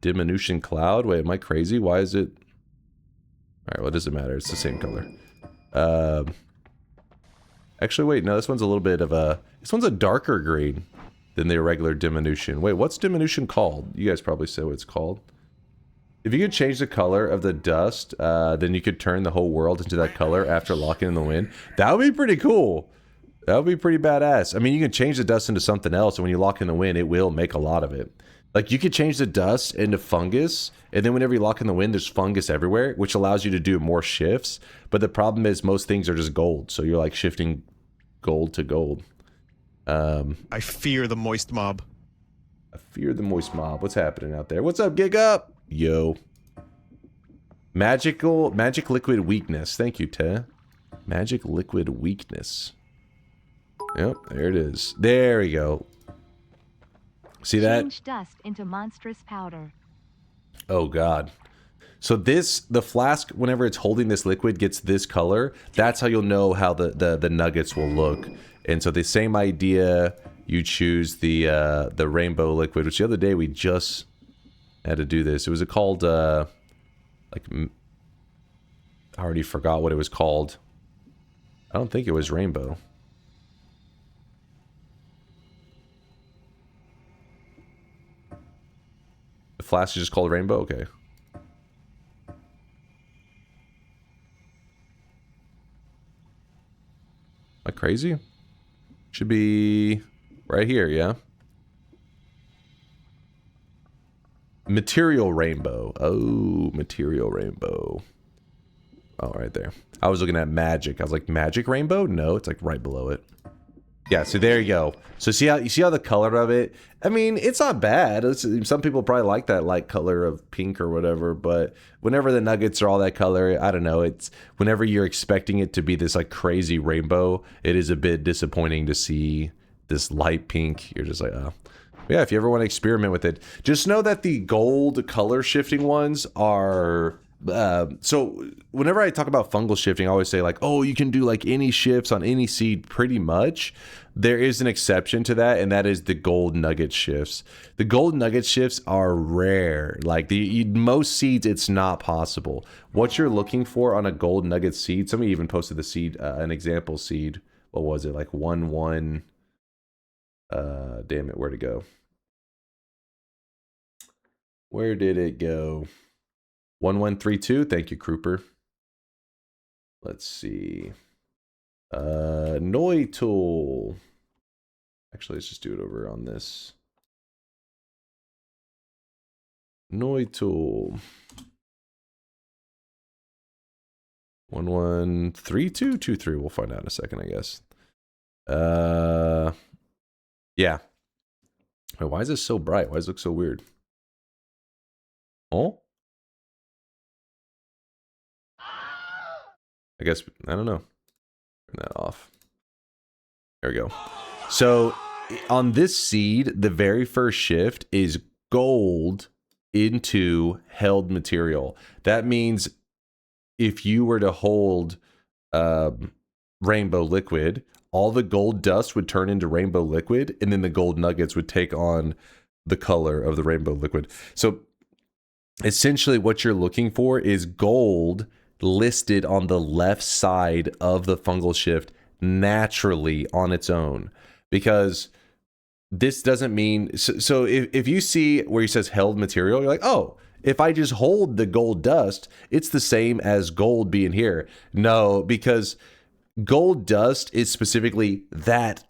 Diminution cloud. Wait, am I crazy? Why is it? All right, well, it doesn't matter. It's the same color. Actually, wait, no, this one's a little bit of a. This one's a darker green than the regular diminution. Wait, what's diminution called? You guys probably say what it's called. If you could change the color of the dust, then you could turn the whole world into that color after locking in the wind. That would be pretty cool. That would be pretty badass. I mean, you can change the dust into something else, and when you lock in the wind, it will make a lot of it. Like, you could change the dust into fungus, and then whenever you lock in the wind, there's fungus everywhere, which allows you to do more shifts. But the problem is most things are just gold, so you're like shifting gold to gold. I fear the moist mob. I fear the moist mob. What's happening out there? What's up, Gig Up? Yo. Magic liquid weakness. Thank you, Te. Magic liquid weakness. Yep, there it is. There we go. See that? Change dust into monstrous powder. Oh god. So the flask, whenever it's holding this liquid, gets this color. That's how you'll know how the nuggets will look. And so the same idea, you choose the rainbow liquid, which the other day we just had to do this. It was called like, I already forgot what it was called. I don't think it was rainbow. The flask is just called rainbow? Okay. I crazy? Should be right here, yeah? Material rainbow. Oh, material rainbow. Oh, right there. I was looking at magic. I was like, magic rainbow? No, it's like right below it. Yeah, so there you go. So you see how the color of it? I mean, it's not bad. Some people probably like that light color of pink or whatever, but whenever the nuggets are all that color, I don't know. It's whenever you're expecting it to be this like crazy rainbow, it is a bit disappointing to see this light pink. You're just like, oh. Yeah, if you ever want to experiment with it, just know that the gold color shifting ones are... so whenever I talk about fungal shifting, I always say like, oh, you can do like any shifts on any seed pretty much. There is an exception to that, and that is the gold nugget shifts. The gold nugget shifts are rare. Like most seeds, it's not possible. What you're looking for on a gold nugget seed, somebody even posted the seed, an example seed. What was it? Like 1-1. Damn it, where'd it go? Where did it go? 1132. Thank you, Crooper. Let's see. Noita. Actually, let's just do it over on this. Noita. 113223. We'll find out in a second, I guess. Yeah. Wait, why is this so bright? Why does it look so weird? Oh? I guess, I don't know. Turn that off. There we go. So on this seed, the very first shift is gold into held material. That means if you were to hold rainbow liquid, all the gold dust would turn into rainbow liquid, and then the gold nuggets would take on the color of the rainbow liquid. So essentially what you're looking for is gold listed on the left side of the fungal shift naturally on its own, because this doesn't mean so if you see where he says held material, you're like, oh, if I just hold the gold dust, it's the same as gold being here. No, because gold dust is specifically that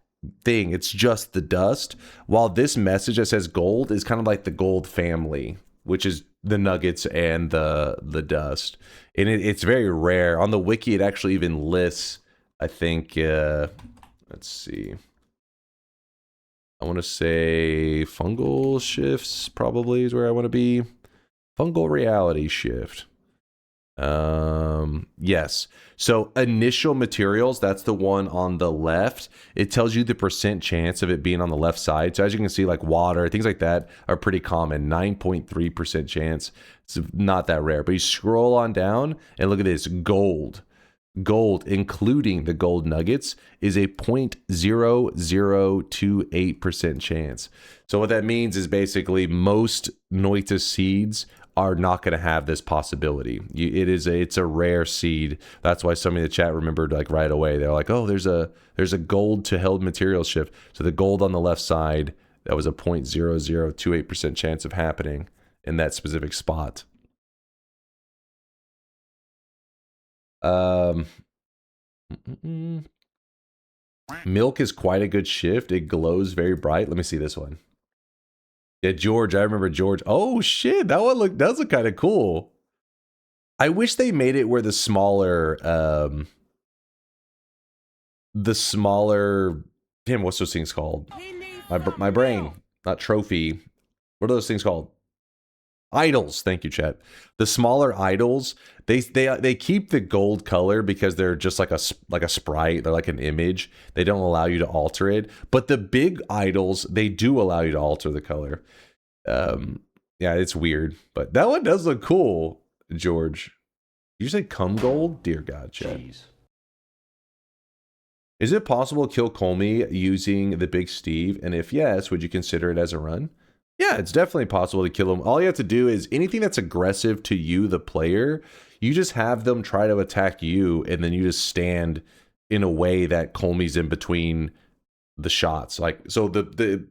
thing. It's just the dust, while this message that says gold is kind of like the gold family, which is the nuggets and the dust. And it's very rare. On the wiki, it actually even lists, I think, let's see. I want to say fungal shifts probably is where I want to be. Fungal reality shift. Yes. So initial materials, that's the one on the left. It tells you the % chance of it being on the left side. So as you can see, like water, things like that are pretty common. 9.3% chance. It's not that rare. But you scroll on down and look at this. Gold, including the gold nuggets, is a 0.0028% chance. So what that means is basically most Noita seeds are not going to have this possibility. It's a rare seed. That's why somebody in the chat remembered like right away. They're like, oh, there's a gold to held material shift. So the gold on the left side, that was a 0.0028% chance of happening in that specific spot. Milk is quite a good shift. It glows very bright. Let me see this one. Yeah, George. I remember George. Oh shit, that one does look kind of cool. I wish they made it where the smaller, Tim, what's those things called? My brain, not trophy. What are those things called? Idols. Thank you, chat. The smaller idols, they keep the gold color because they're just like a sprite. They're like an image. They don't allow you to alter it. But the big idols, they do allow you to alter the color. Yeah, it's weird, but that one does look cool. George, did you say cum gold? Dear God, chat. Jeez. Is it possible to kill Colmy using the Big Steve? And if yes, would you consider it as a run? Yeah, it's definitely possible to kill him. All you have to do is anything that's aggressive to you, the player, you just have them try to attack you, and then you just stand in a way that Colmy's in between the shots. Like, so the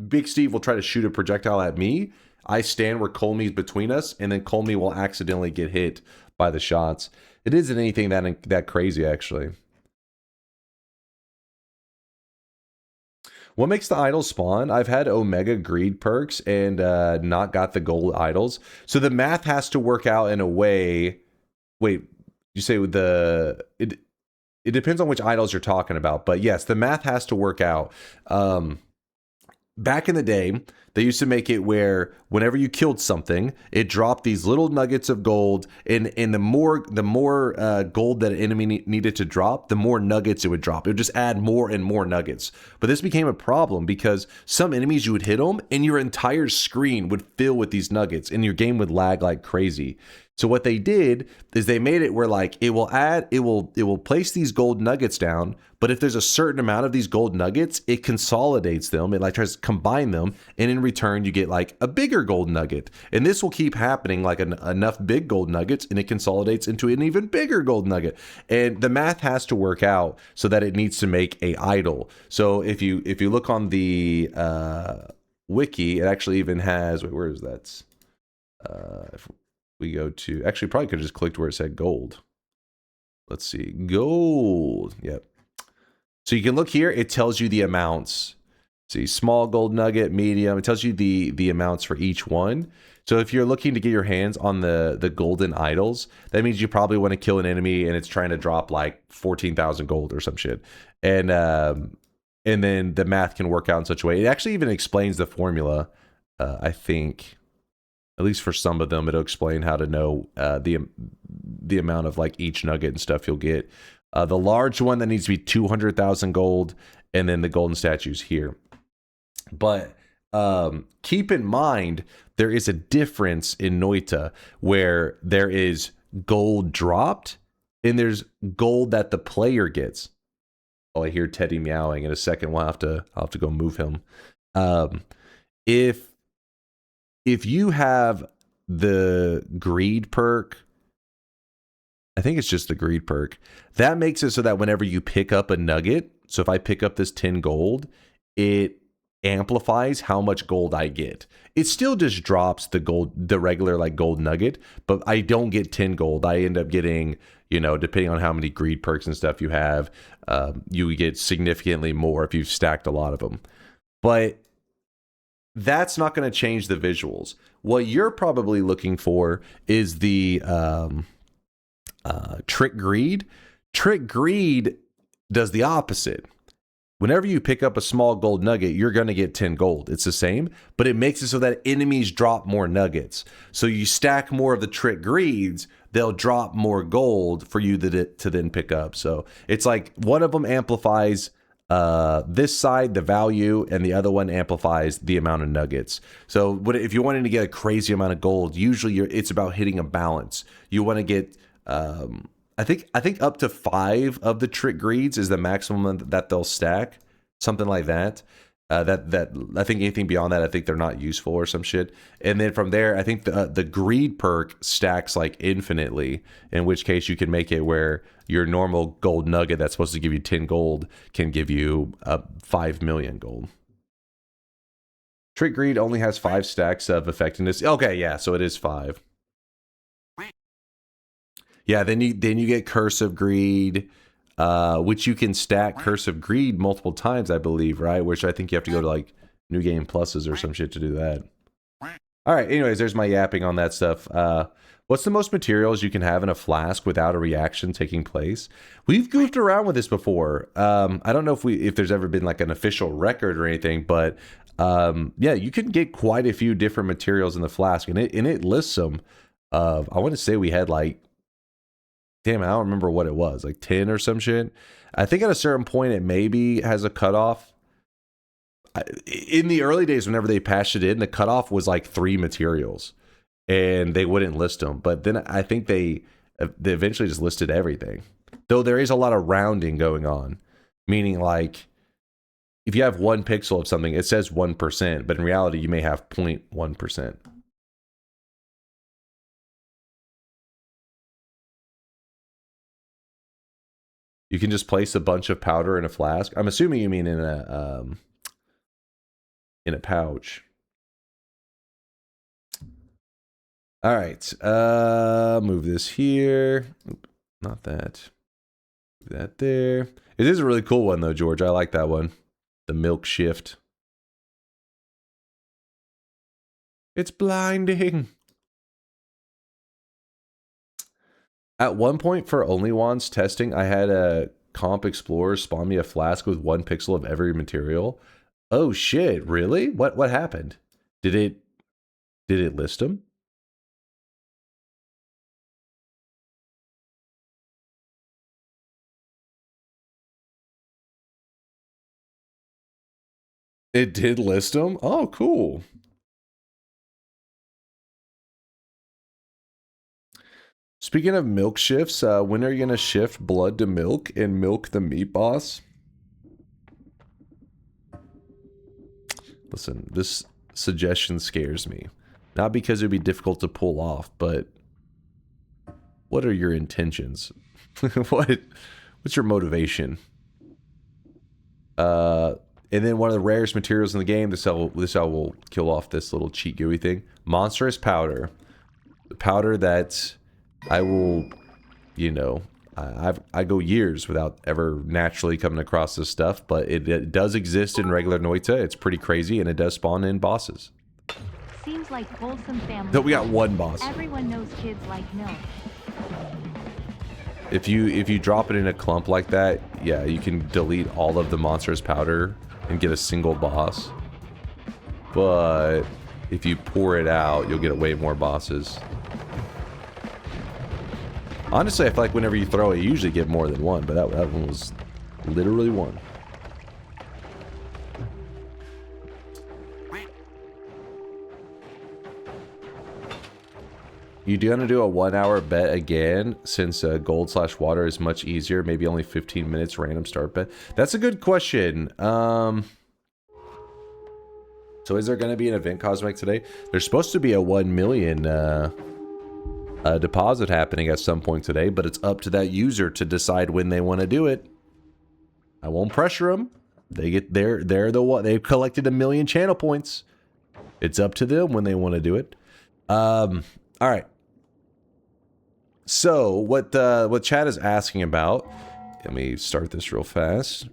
Big Steve will try to shoot a projectile at me. I stand where Colmy's between us, and then Colmy will accidentally get hit by the shots. It isn't anything that crazy, actually. What makes the idols spawn? I've had Omega Greed perks and not got the gold idols. So the math has to work out in a way. Wait, you say with the it depends on which idols you're talking about, but yes, the math has to work out. Back in the day, they used to make it where whenever you killed something, it dropped these little nuggets of gold, and the more gold that an enemy needed to drop, the more nuggets it would drop. It would just add more and more nuggets. But this became a problem because some enemies, you would hit them, and your entire screen would fill with these nuggets, and your game would lag like crazy. So what they did is they made it where like it will place these gold nuggets down, but if there's a certain amount of these gold nuggets, it consolidates them. It like tries to combine them, and in return you get like a bigger gold nugget. And this will keep happening, like enough big gold nuggets, and it consolidates into an even bigger gold nugget. And the math has to work out so that it needs to make a idol. So if you look on the wiki, it actually even has, wait, where is that? If we go to, actually probably could have just clicked where it said gold. Let's see, gold. Yep. So you can look here, it tells you the amounts. See, small gold nugget, medium, it tells you the amounts for each one. So if you're looking to get your hands on the golden idols, that means you probably want to kill an enemy and it's trying to drop like 14,000 gold or some shit. And then the math can work out in such a way. It actually even explains the formula, I think. At least for some of them, it'll explain how to know the amount of like each nugget and stuff you'll get. The large one that needs to be 200,000 gold, and then the golden statues here. But keep in mind, there is a difference in Noita where there is gold dropped and there's gold that the player gets. Oh, I hear Teddy meowing. In a second, I'll have to go move him. If you have the greed perk, I think it's just the greed perk, that makes it so that whenever you pick up a nugget, so if I pick up this 10 gold, it amplifies how much gold I get. It still just drops the regular like gold nugget, but I don't get 10 gold. I end up getting, depending on how many greed perks and stuff you have, you get significantly more if you've stacked a lot of them. But that's not going to change the visuals. What you're probably looking for is the trick greed. Trick greed does the opposite. Whenever you pick up a small gold nugget, you're going to get 10 gold. It's the same, but it makes it so that enemies drop more nuggets. So you stack more of the trick greeds, they'll drop more gold for you to then pick up. So it's like one of them amplifies this side, the value, and the other one amplifies the amount of nuggets. So if you're wanting to get a crazy amount of gold, usually it's about hitting a balance. You want to get, I think up to 5 of the trick greeds is the maximum that they'll stack, something like that. That I think anything beyond that, I think they're not useful or some shit. And then from there, I think the greed perk stacks like infinitely, in which case you can make it where your normal gold nugget that's supposed to give you 10 gold can give you 5 million gold. Trick greed only has 5 stacks of effectiveness. Okay, yeah, so it is 5. Yeah, then you get Curse of Greed, which you can stack Curse of Greed multiple times, I believe, right? Which I think you have to go to like New Game Pluses or some shit to do that. All right, anyways, there's my yapping on that stuff. What's the most materials you can have in a flask without a reaction taking place? We've goofed around with this before. I don't know if there's ever been like an official record or anything, but yeah, you can get quite a few different materials in the flask, and it lists them. I want to say we had like, damn, I don't remember what it was, like 10 or some shit. I think at a certain point it maybe has a cutoff. In the early days, whenever they patched it in, the cutoff was like 3 materials, and they wouldn't list them. But then I think they eventually just listed everything. Though there is a lot of rounding going on, meaning like if you have 1 pixel of something, it says 1%, but in reality you may have 0.1%. You can just place a bunch of powder in a flask. I'm assuming you mean in a pouch. All right, move this here. Oop, not that. Move that there. It is a really cool one though, George. I like that one. The milk shift. It's blinding. At one point for Only Wands testing, I had a comp explorer spawn me a flask with 1 pixel of every material. Oh shit, really? What happened? Did it list them? It did list them? Oh, cool. Speaking of milk shifts, when are you going to shift blood to milk and milk the meat boss? Listen, this suggestion scares me. Not because it would be difficult to pull off, but what are your intentions? What's your motivation? And then one of the rarest materials in the game, this how will kill off this little cheat gooey thing. Monstrous powder. The powder that I will, you know, I go years without ever naturally coming across this stuff, but it does exist in regular Noita. It's pretty crazy, and it does spawn in bosses. Seems like wholesome family. No, we got one boss. Everyone knows kids like milk. If you drop it in a clump like that, yeah, you can delete all of the monstrous powder and get a single boss. But if you pour it out, you'll get way more bosses. Honestly, I feel like whenever you throw it, you usually get more than one, but that one was literally one. You do want to do a 1 hour bet again, since gold/water is much easier, maybe only 15 minutes random start bet. That's a good question. So is there going to be an event cosmic today? There's supposed to be a 1 million deposit happening at some point today, but it's up to that user to decide when they want to do it. I won't pressure them. They're the one. They've collected 1 million channel points. It's up to them when they want to do it. All right. So what chat is asking about, let me start this real fast.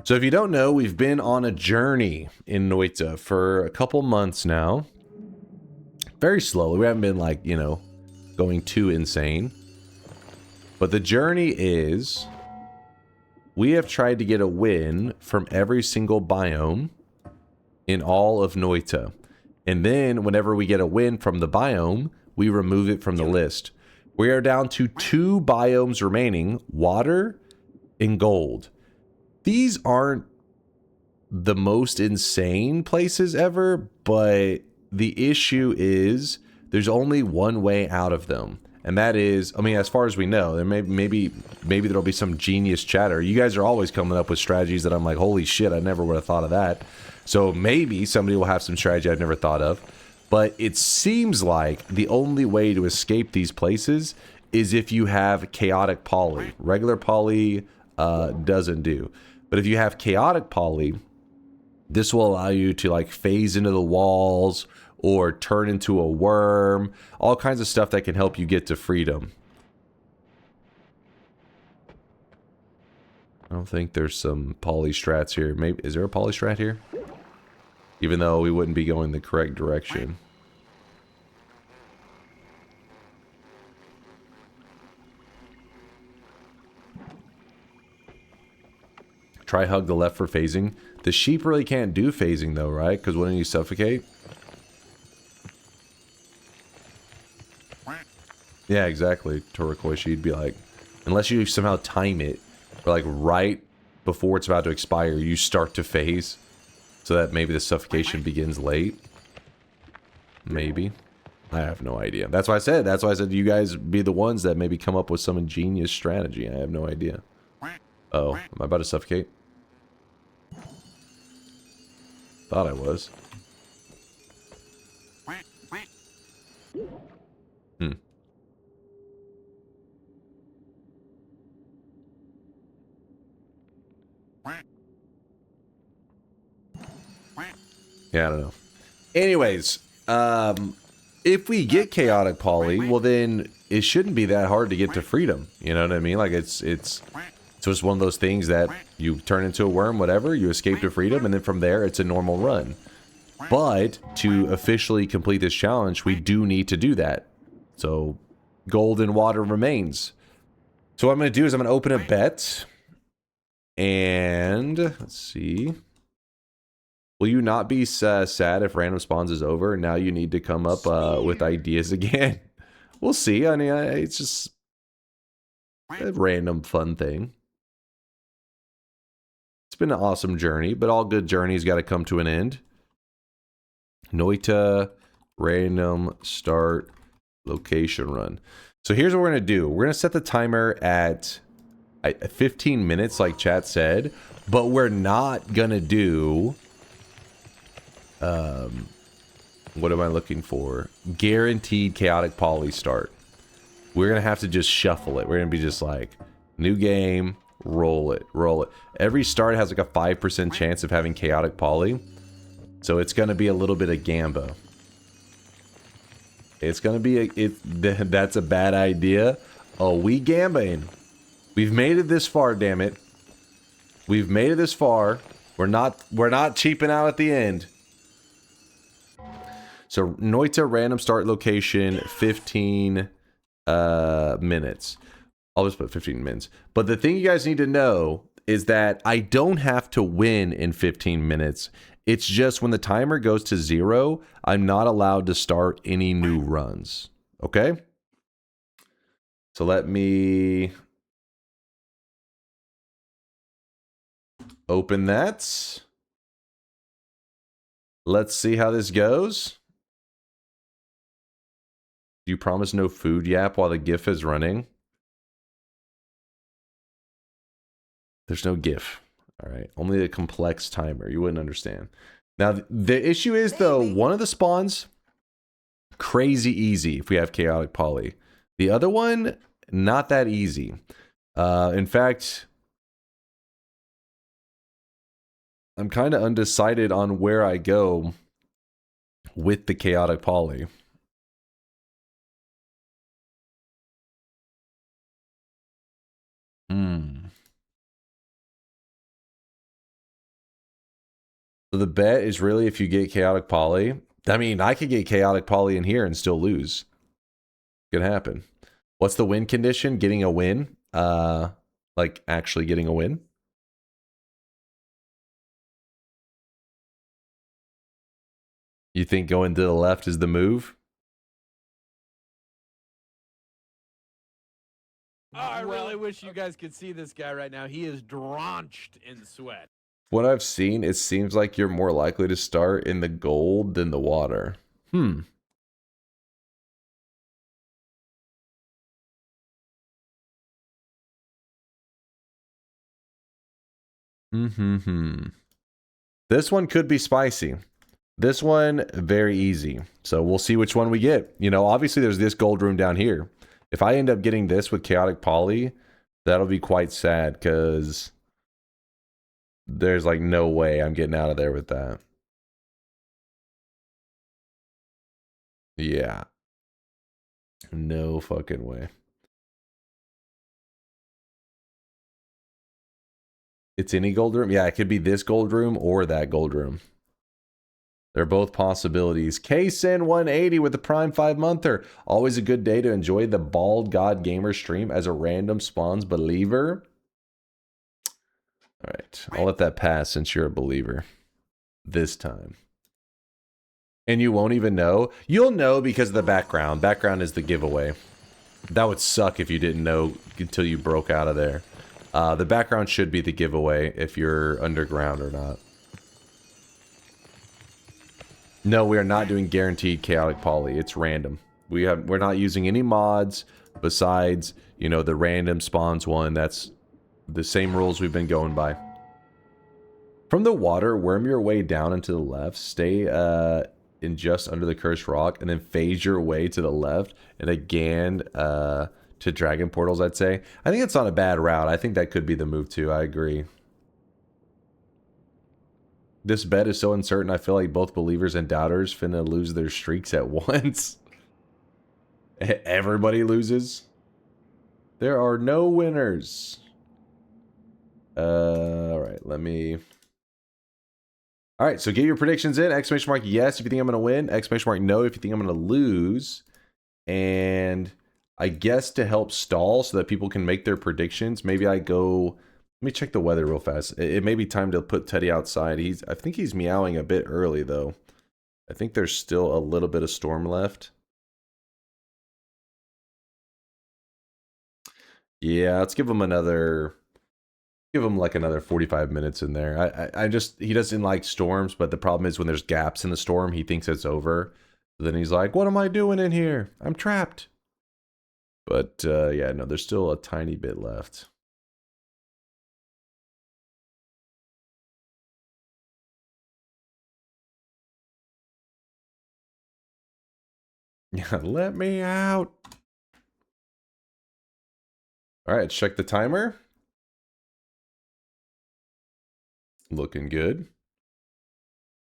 So if you don't know, we've been on a journey in Noita for a couple months now. Very slowly. We haven't been like, you know, going too insane. But the journey is, we have tried to get a win from every single biome in all of Noita. And then whenever we get a win from the biome, we remove it from the list. We are down to 2 biomes remaining, water and gold. These aren't the most insane places ever, but the issue is there's only one way out of them. And that is, I mean, as far as we know, there maybe there'll be some genius chatter. You guys are always coming up with strategies that I'm like, holy shit, I never would have thought of that. So maybe somebody will have some strategy I've never thought of. But it seems like the only way to escape these places is if you have chaotic poly. Regular poly doesn't do. But if you have chaotic poly, this will allow you to like phase into the walls or turn into a worm. All kinds of stuff that can help you get to freedom. I don't think there's some poly strats here. Maybe, is there a poly strat here? Even though we wouldn't be going the correct direction. Try hug the left for phasing. The sheep really can't do phasing though, right? Because wouldn't you suffocate? Yeah, exactly. Turquoise, you'd be like, unless you somehow time it, or like right before it's about to expire, you start to phase. So that maybe the suffocation begins late. Maybe. I have no idea. That's why I said you guys be the ones that maybe come up with some ingenious strategy. I have no idea. Oh, am I about to suffocate? Thought I was. Yeah, I don't know. Anyways, if we get chaotic poly, well then it shouldn't be that hard to get to freedom. You know what I mean? Like it's just one of those things that you turn into a worm, whatever, you escape to freedom, and then from there it's a normal run. But to officially complete this challenge, we do need to do that. So gold and water remains. So what I'm going to do is I'm going to open a bet. And let's see. Will you not be sad if random spawns is over? Now you need to come up with ideas again. We'll see. I mean, it's just a random fun thing. It's been an awesome journey, but all good journeys got to come to an end. Noita random start location run. So here's what we're going to do. We're going to set the timer at 15 minutes like chat said, but we're not going to do what am I looking for? Guaranteed chaotic poly start. We're going to have to just shuffle it. We're going to be just like new game, roll it, roll it. Every start has like a 5% chance of having chaotic poly. So it's going to be a little bit of gamba. It's going to be that's a bad idea. Oh, we gambaing. We've made it this far, damn it. We've made it this far. We're not cheaping out at the end. So Noita random start location 15 minutes. I'll just put 15 minutes. But the thing you guys need to know is that I don't have to win in 15 minutes. It's just when the timer goes to 0, I'm not allowed to start any new runs. Okay? So let me open that. Let's see how this goes. Do you promise no food yap while the GIF is running? There's no GIF. All right. Only a complex timer. You wouldn't understand. Now, the issue is, though, one of the spawns, crazy easy if we have chaotic poly. The other one, not that easy. In fact, I'm kind of undecided on where I go with the chaotic poly. So the bet is really if you get chaotic poly. I mean, I could get chaotic poly in here and still lose. Could happen. What's the win condition? Getting a win? Like actually getting a win? You think going to the left is the move? Oh, I really wish you guys could see this guy right now. He is drenched in sweat. What I've seen, it seems like you're more likely to start in the gold than the water. This one could be spicy. This one, very easy. So we'll see which one we get. You know, obviously there's this gold room down here. If I end up getting this with chaotic poly, that'll be quite sad because there's like no way I'm getting out of there with that. Yeah. No fucking way. It's any gold room? Yeah, it could be this gold room or that gold room. They're both possibilities. KSIN 180 with the Prime 5-monther. Always a good day to enjoy the Bald God Gamer stream as a random spawns believer. All right, I'll let that pass since you're a believer this time. And you won't even know. You'll know because of the background. Background is the giveaway. That would suck if you didn't know until you broke out of there. The background should be the giveaway if you're underground or not. No, we are not doing guaranteed chaotic poly. It's random. We're not using any mods besides, you know, the random spawns one. That's the same rules we've been going by. From the water, worm your way down and to the left. Stay in just under the cursed rock, and then phase your way to the left, and again to dragon portals, I'd say. I think it's on a bad route. I think that could be the move too. I agree. This bet is so uncertain. I feel like both believers and doubters finna lose their streaks at once. Everybody loses. There are no winners. All right, let me... All right, so get your predictions in. Exclamation mark yes if you think I'm going to win. Exclamation mark no if you think I'm going to lose. And I guess to help stall so that people can make their predictions, maybe I go... Let me check the weather real fast. It may be time to put Teddy outside. I think he's meowing a bit early, though. I think there's still a little bit of storm left. Yeah, let's give him another... Give him like another 45 minutes in there. I just... He doesn't like storms, but the problem is when there's gaps in the storm, he thinks it's over. Then he's like, what am I doing in here? I'm trapped. But, yeah, no, there's still a tiny bit left. Yeah, let me out. All right, check the timer. Looking good.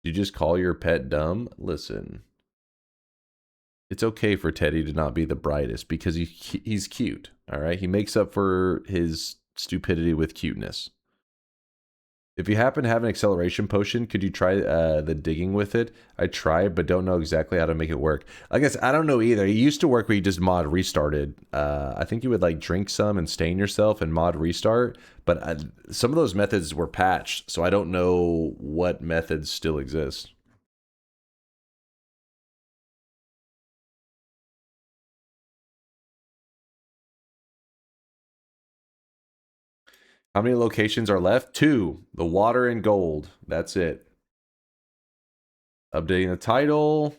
You just call your pet dumb? Listen. It's okay for Teddy to not be the brightest because he's cute, all right? He makes up for his stupidity with cuteness. If you happen to have an acceleration potion, could you try the digging with it? I tried, but don't know exactly how to make it work. I guess I don't know either. It used to work where you just mod restarted. I think you would like drink some and stain yourself and mod restart. But some of those methods were patched, so I don't know what methods still exist. How many locations are left? 2. The water and gold. That's it. Updating the title.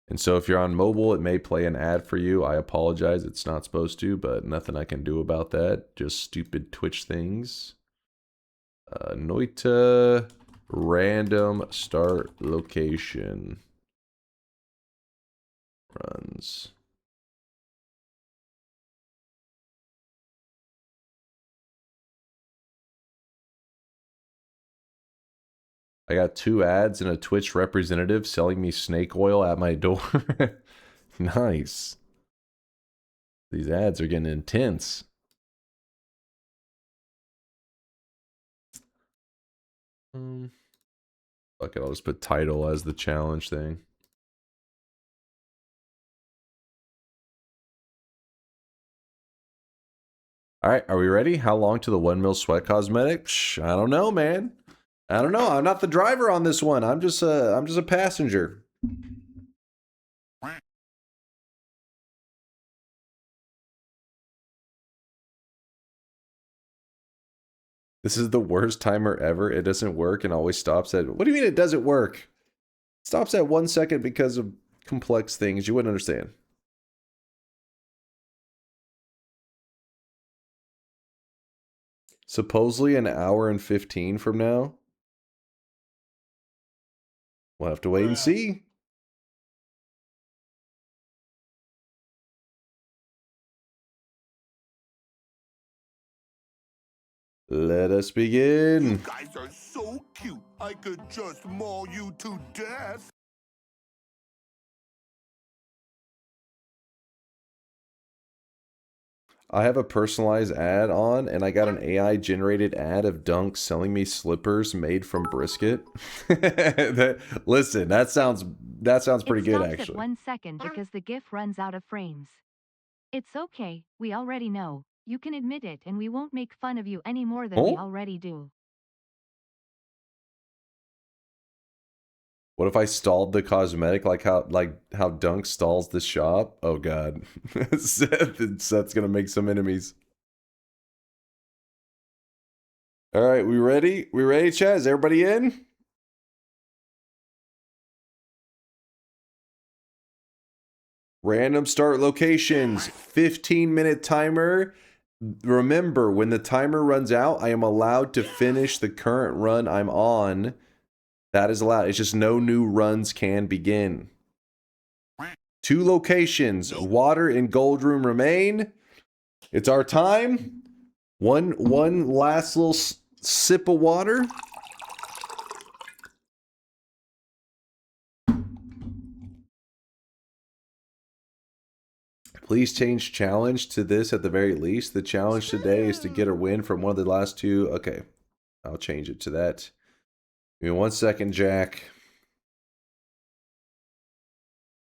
And so if you're on mobile, it may play an ad for you. I apologize. It's not supposed to, but nothing I can do about that. Just stupid Twitch things. Noita random start location. Runs. I got 2 ads and a Twitch representative selling me snake oil at my door. Nice. These ads are getting intense. Fuck it, I'll just put title as the challenge thing. All right, are we ready? How long to the 1 mil sweat cosmetic? Psh, I don't know, man. I don't know. I'm not the driver on this one. I'm just a passenger. This is the worst timer ever. It doesn't work and always stops at... What do you mean it doesn't work? It stops at 1 second because of complex things. You wouldn't understand. Supposedly an hour and 15 from now. We'll have to wait and see. Let us begin. You guys are so cute. I could just maul you to death. I have a personalized ad on, and I got an AI-generated ad of Dunk selling me slippers made from brisket. Listen, that sounds pretty good, actually. It stops at 1 second because the GIF runs out of frames. It's okay, we already know. You can admit it and we won't make fun of you any more than we already do. What if I stalled the cosmetic like how Dunk stalls the shop? Oh god. Seth's gonna make some enemies. Alright, we ready? We ready, chat? Is everybody in? Random start locations. 15-minute timer. Remember, when the timer runs out, I am allowed to finish the current run I'm on. That is allowed. It's just no new runs can begin. 2 locations. Water and gold room remain. It's our time. One last little sip of water. Please change challenge to this at the very least. The challenge today is to get a win from one of the last two. Okay, I'll change it to that. Give me 1 second, Jack.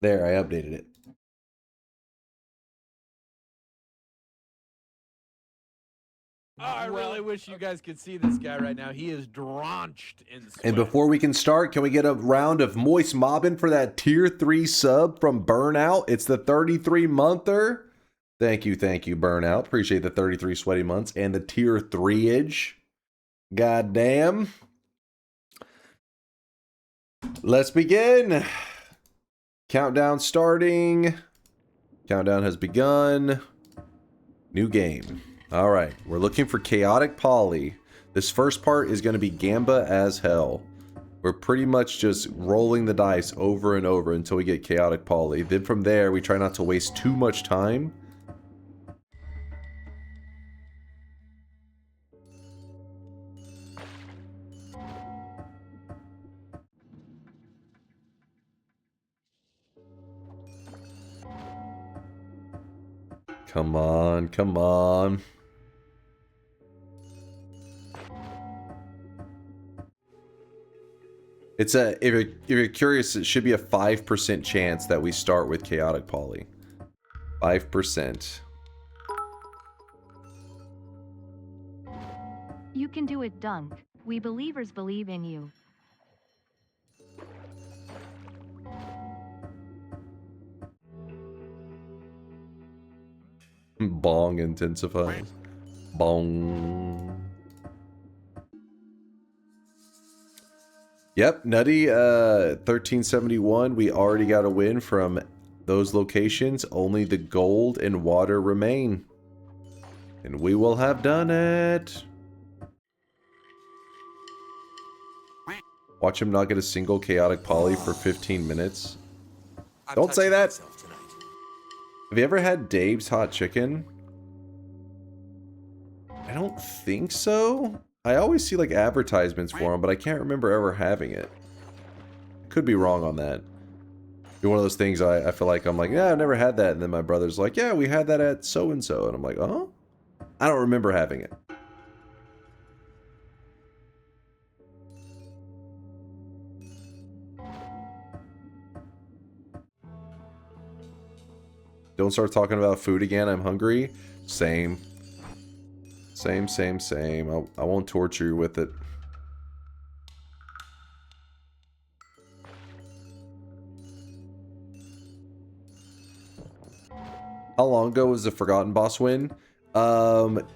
There, I updated it. Oh, I really wish you guys could see this guy right now. He is drenched in sweat. And before we can start, can we get a round of moist mobbing for that tier 3 sub from Burnout? It's the 33-monther. Thank you, Burnout. Appreciate the 33 sweaty months and the tier 3-age. God damn. Let's begin. Countdown starting. Countdown has begun. New game. All right, we're looking for Chaotic Poly. This first part is going to be Gamba as hell. We're pretty much just rolling the dice over and over until we get Chaotic Poly. Then from there, we try not to waste too much time. Come on, come on. It's a, if you're curious, it should be a 5% chance that we start with Chaotic Poly. 5%. You can do it, Dunk. We believers believe in you. Bong intensifies. Bong. Yep, Nutty 1371. We already got a win from those locations. Only the gold and water remain. And we will have done it. Watch him not get a single Chaotic Poly for 15 minutes. Don't say that. Have you ever had Dave's Hot Chicken? I don't think so. I always see like advertisements for them, but I can't remember ever having it. Could be wrong on that. Be one of those things I feel like I'm like, yeah, I've never had that. And then my brother's like, yeah, we had that at so-and-so. And I'm like, oh? I don't remember having it. Don't start talking about food again. I'm hungry. Same. Same. I won't torture you with it. How long ago was the Forgotten Boss win? So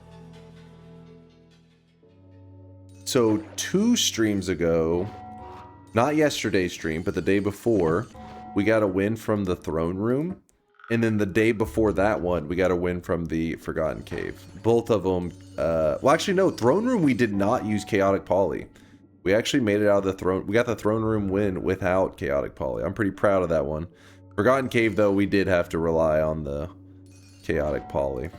2 streams ago, not yesterday's stream, but the day before, we got a win from the Throne Room. And then the day before that one, we got a win from the Forgotten Cave. Both of them, well actually no, Throne Room we did not use Chaotic Poly. We actually made it out of the Throne, we got the Throne Room win without Chaotic Poly. I'm pretty proud of that one. Forgotten Cave though, we did have to rely on the Chaotic Poly.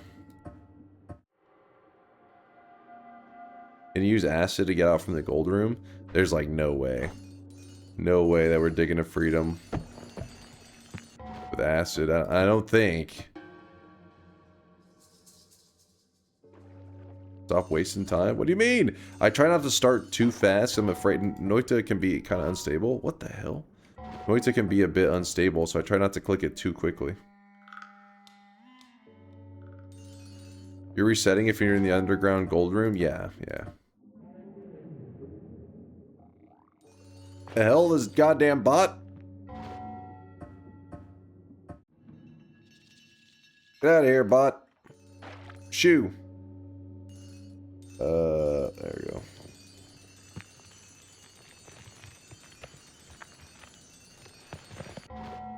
Can you use acid to get out from the gold room? There's like no way. No way that we're digging a freedom. With acid, I don't think. Stop wasting time? What do you mean? I try not to start too fast. I'm afraid Noita can be kind of unstable. What the hell? Noita can be a bit unstable, so I try not to click it too quickly. You're resetting if you're in the underground gold room? Yeah. The hell is goddamn bot? Get out of here, bot. Shoo. There we go.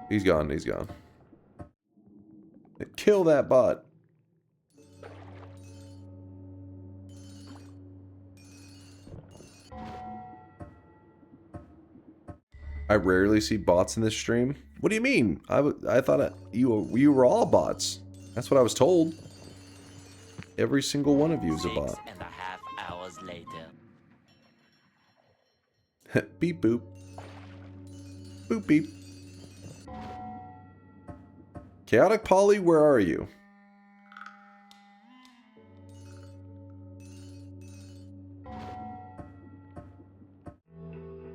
He's gone. Kill that bot. I rarely see bots in this stream. What do you mean? I thought you were all bots. That's what I was told. Every single one of you is a bot. 6.5 hours later. Beep boop. Boop beep. Chaotic Polly, where are you?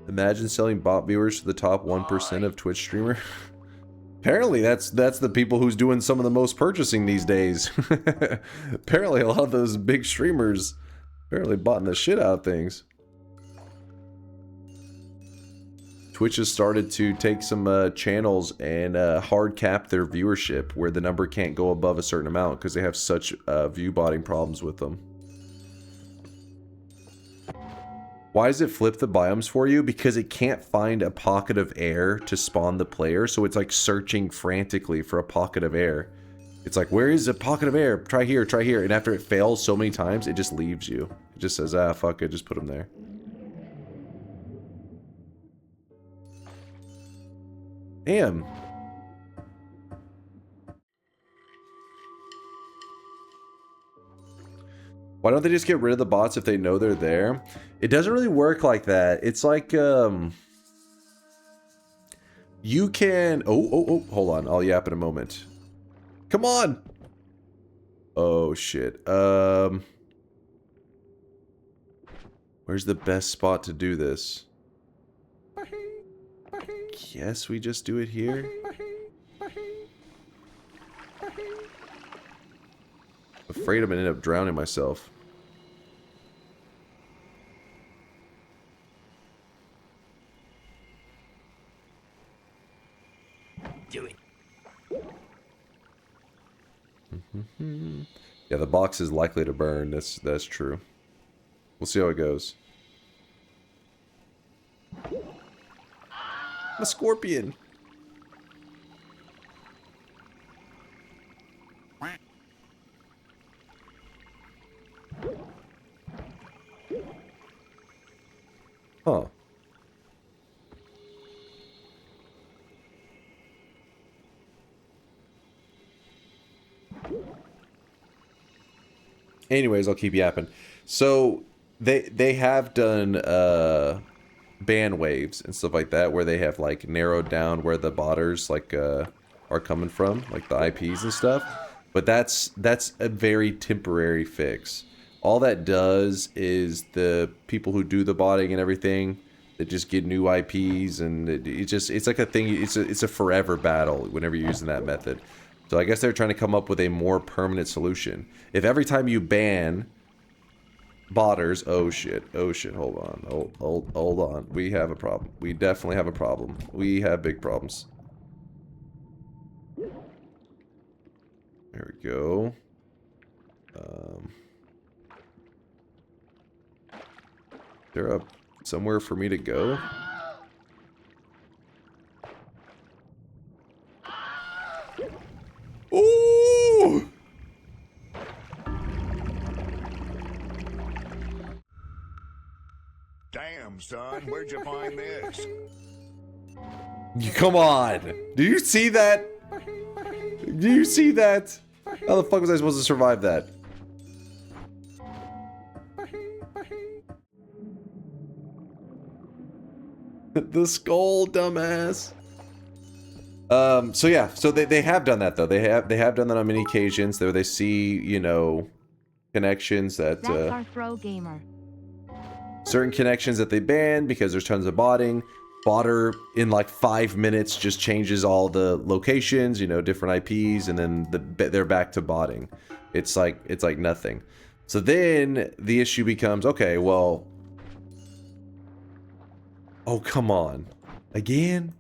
Imagine selling bot viewers to the top 1% of Twitch streamer. Apparently that's the people who's doing some of the most purchasing these days. Apparently a lot of those big streamers apparently botting the shit out of things. Twitch has started to take some channels and hard cap their viewership where the number can't go above a certain amount because they have such view botting problems with them. Why does it flip the biomes for you? Because it can't find a pocket of air to spawn the player, so it's like searching frantically for a pocket of air. It's like, where is a pocket of air? Try here, try here. And after it fails so many times, it just leaves you. It just says, ah, fuck it, just put them there. Damn. Why don't they just get rid of the bots if they know they're there? It doesn't really work like that. It's like, you can... Oh, hold on. I'll yap in a moment. Come on! Oh, shit. Where's the best spot to do this? Guess we just do it here? Afraid I'm gonna end up drowning myself. Do it. Yeah, the box is likely to burn. That's true. We'll see how it goes. A scorpion. Huh. Anyways, I'll keep yapping. So they have done ban waves and stuff like that where they have like narrowed down where the botters like are coming from, like the IPs and stuff. But that's a very temporary fix. All that does is the people who do the botting and everything, they just get new IPs, and it's like a thing. It's a forever battle whenever you're using that method. So I guess they're trying to come up with a more permanent solution. If every time you ban botters, oh shit, hold on, hold on, we have a problem. We definitely have a problem. We have big problems. There we go. There up somewhere for me to go? Ooh! Damn, son, where'd you find this? Come on! Do you see that? Do you see that? How the fuck was I supposed to survive that? The skull, dumbass. So yeah, so they have done that though. They have done that on many occasions. There they see, you know, connections that That's our throw gamer. Certain connections that they ban because there's tons of botting. Botter in like 5 minutes just changes all the locations, you know, different IPs, and then they're back to botting. It's like nothing. So then the issue becomes, okay, well, oh come on, again.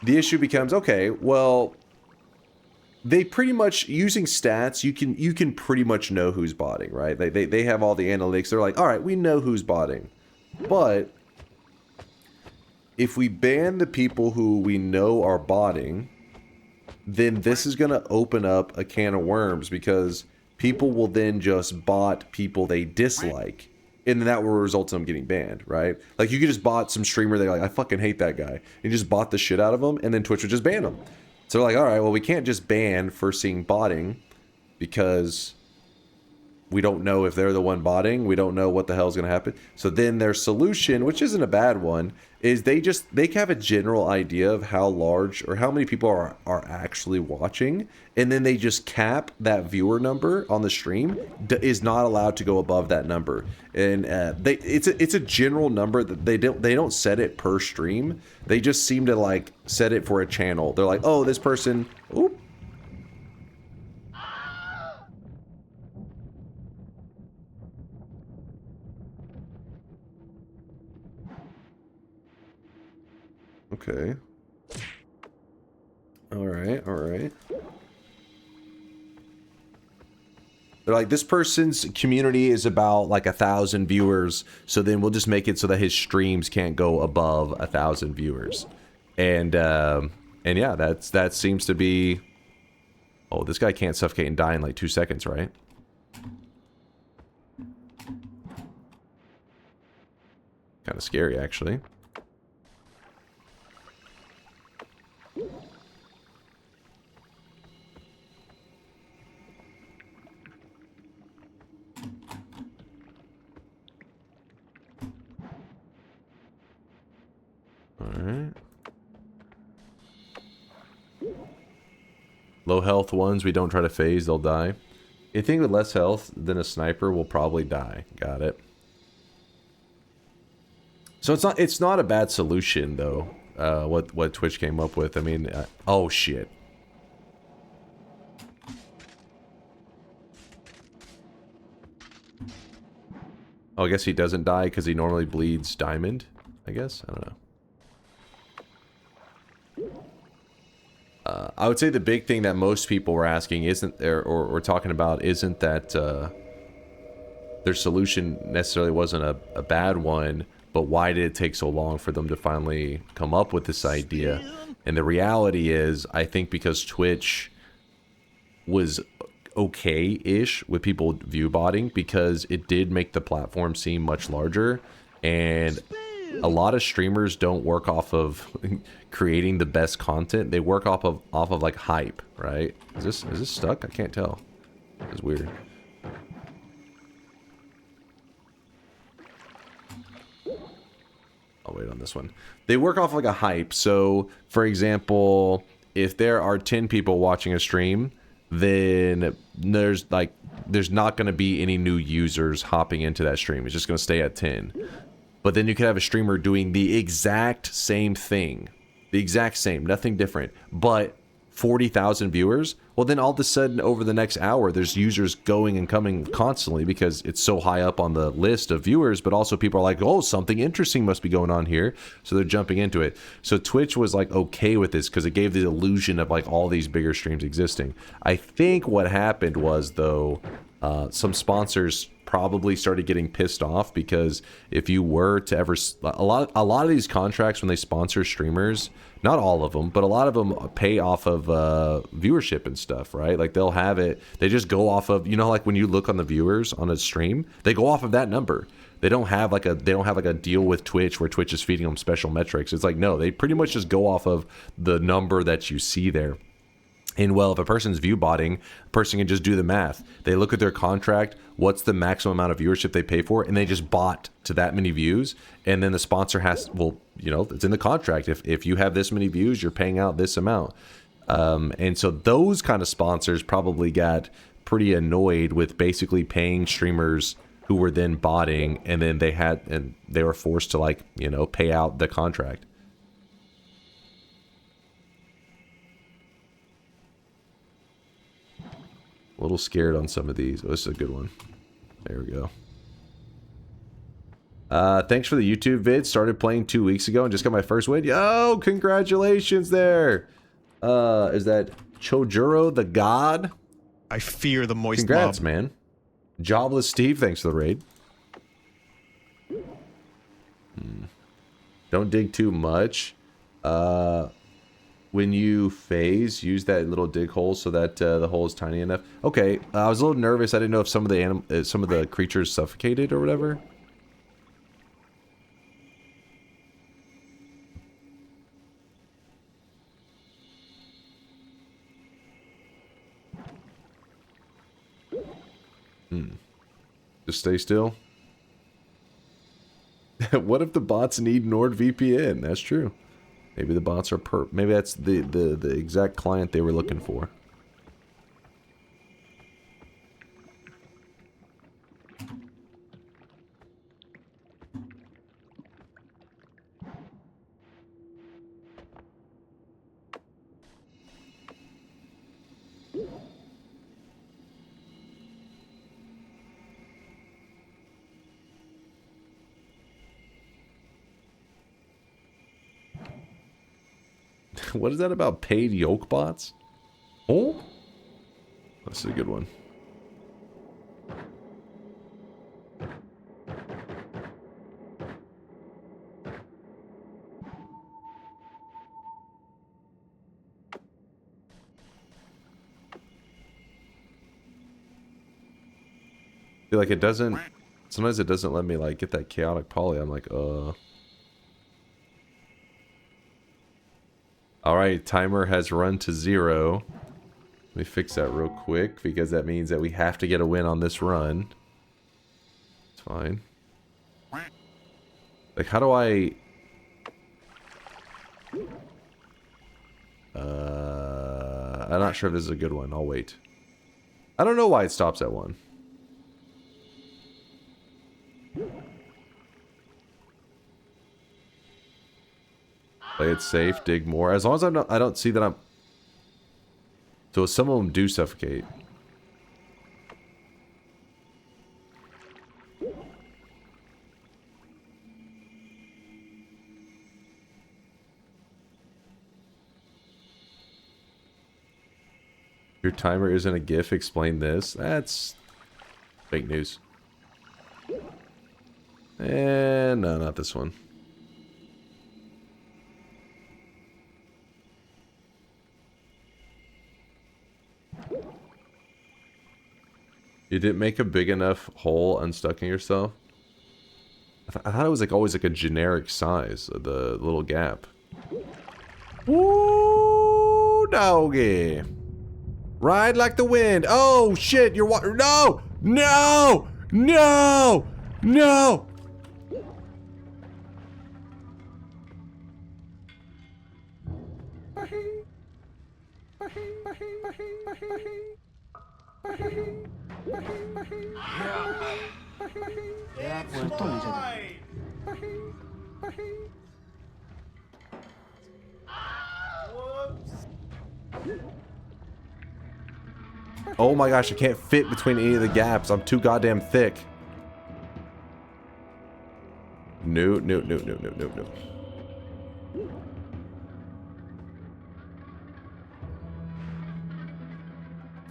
The issue becomes, okay, well, they pretty much, using stats, you can pretty much know who's botting, right? They have all the analytics. They're like, all right, we know who's botting. But if we ban the people who we know are botting, then this is going to open up a can of worms, because people will then just bot people they dislike. And then that will result in them getting banned, right? Like, you could just bot some streamer, they're like, I fucking hate that guy. And you just bot the shit out of them, and then Twitch would just ban them. So they're like, alright, well, we can't just ban for seeing botting, because we don't know if they're the one botting. We don't know what the hell is going to happen. So then their solution, which isn't a bad one, is they have a general idea of how large or how many people are actually watching, and then they just cap that viewer number on the stream is not allowed to go above that number. And it's a general number that they don't set it per stream. They just seem to like set it for a channel. They're like, oh, this person, oop. Okay. All right. They're like, this person's community is about like 1,000 viewers, so then we'll just make it so that his streams can't go above 1,000 viewers. And yeah, that seems to be. Oh, this guy can't suffocate and die in like 2 seconds, right? Kind of scary, actually. Alright. Low health ones, we don't try to phase, they'll die. Anything with less health than a sniper will probably die. Got it. So it's not a bad solution though. What Twitch came up with. I mean, oh shit. Oh, I guess he doesn't die because he normally bleeds diamond. I guess, I don't know. I would say the big thing that most people were asking isn't there, or talking about, isn't that their solution necessarily wasn't a bad one, but why did it take so long for them to finally come up with this idea? And the reality is, I think because Twitch was okay-ish with people view botting, because it did make the platform seem much larger, and a lot of streamers don't work off of creating the best content. They work off of like hype, right? Is this stuck? I can't tell. It's weird. I'll wait on this one. They work off like a hype. So, for example, if there are 10 people watching a stream, then there's not going to be any new users hopping into that stream. It's just going to stay at 10. But then you could have a streamer doing the exact same thing. The exact same, nothing different. But 40,000 viewers? Well, then all of a sudden, over the next hour, there's users going and coming constantly because it's so high up on the list of viewers, but also people are like, oh, something interesting must be going on here. So they're jumping into it. So Twitch was like okay with this because it gave the illusion of like all these bigger streams existing. I think what happened was, though, some sponsors probably started getting pissed off, because if you were to ever, a lot of these contracts, when they sponsor streamers, not all of them, but a lot of them pay off of viewership and stuff, right? Like they'll have it, they just go off of, you know, like when you look on the viewers on a stream, they go off of that number. They don't have like a deal with Twitch where Twitch is feeding them special metrics. It's like, no, they pretty much just go off of the number that you see there. And well, if a person's view botting, a person can just do the math. They look at their contract, what's the maximum amount of viewership they pay for, and they just bot to that many views. And then the sponsor has, well, you know, it's in the contract. If you have this many views, you're paying out this amount. And so those kind of sponsors probably got pretty annoyed with basically paying streamers who were then botting, and then they were forced to, like, you know, pay out the contract. A little scared on some of these. Oh, this is a good one. There we go. Thanks for the YouTube vid. Started playing 2 weeks ago and just got my first win. Yo, congratulations there. Is that Chojuro the God? I fear the moist Congrats, mob. man. Jobless Steve, thanks for the raid. Don't dig too much. When you phase, use that little dig hole so that the hole is tiny enough. Okay, I was a little nervous. I didn't know if some of the creatures suffocated or whatever. Just stay still. What if the bots need NordVPN? That's true. Maybe the bots are maybe that's the exact client they were looking for. What is that about paid yoke bots? Oh, that's a good one. Feel like it doesn't. Sometimes it doesn't let me like get that chaotic poly. I'm like, Alright, timer has run to 0. Let me fix that real quick, because that means that we have to get a win on this run. It's fine. Like, how do I... I'm not sure if this is a good one. I'll wait. I don't know why it stops at 1. Play it safe, dig more. As long as I don't see that I'm... So some of them do suffocate. Your timer isn't a GIF, explain this. That's fake news. And no, not this one. You didn't make a big enough hole unstucking yourself? I thought it was like always like a generic size of the little gap. Woo, doggy. Ride like the wind. Oh shit, you're water. No! No! No! No! Oh my gosh, I can't fit between any of the gaps. I'm too goddamn thick. No, no, no, no, no, no, no.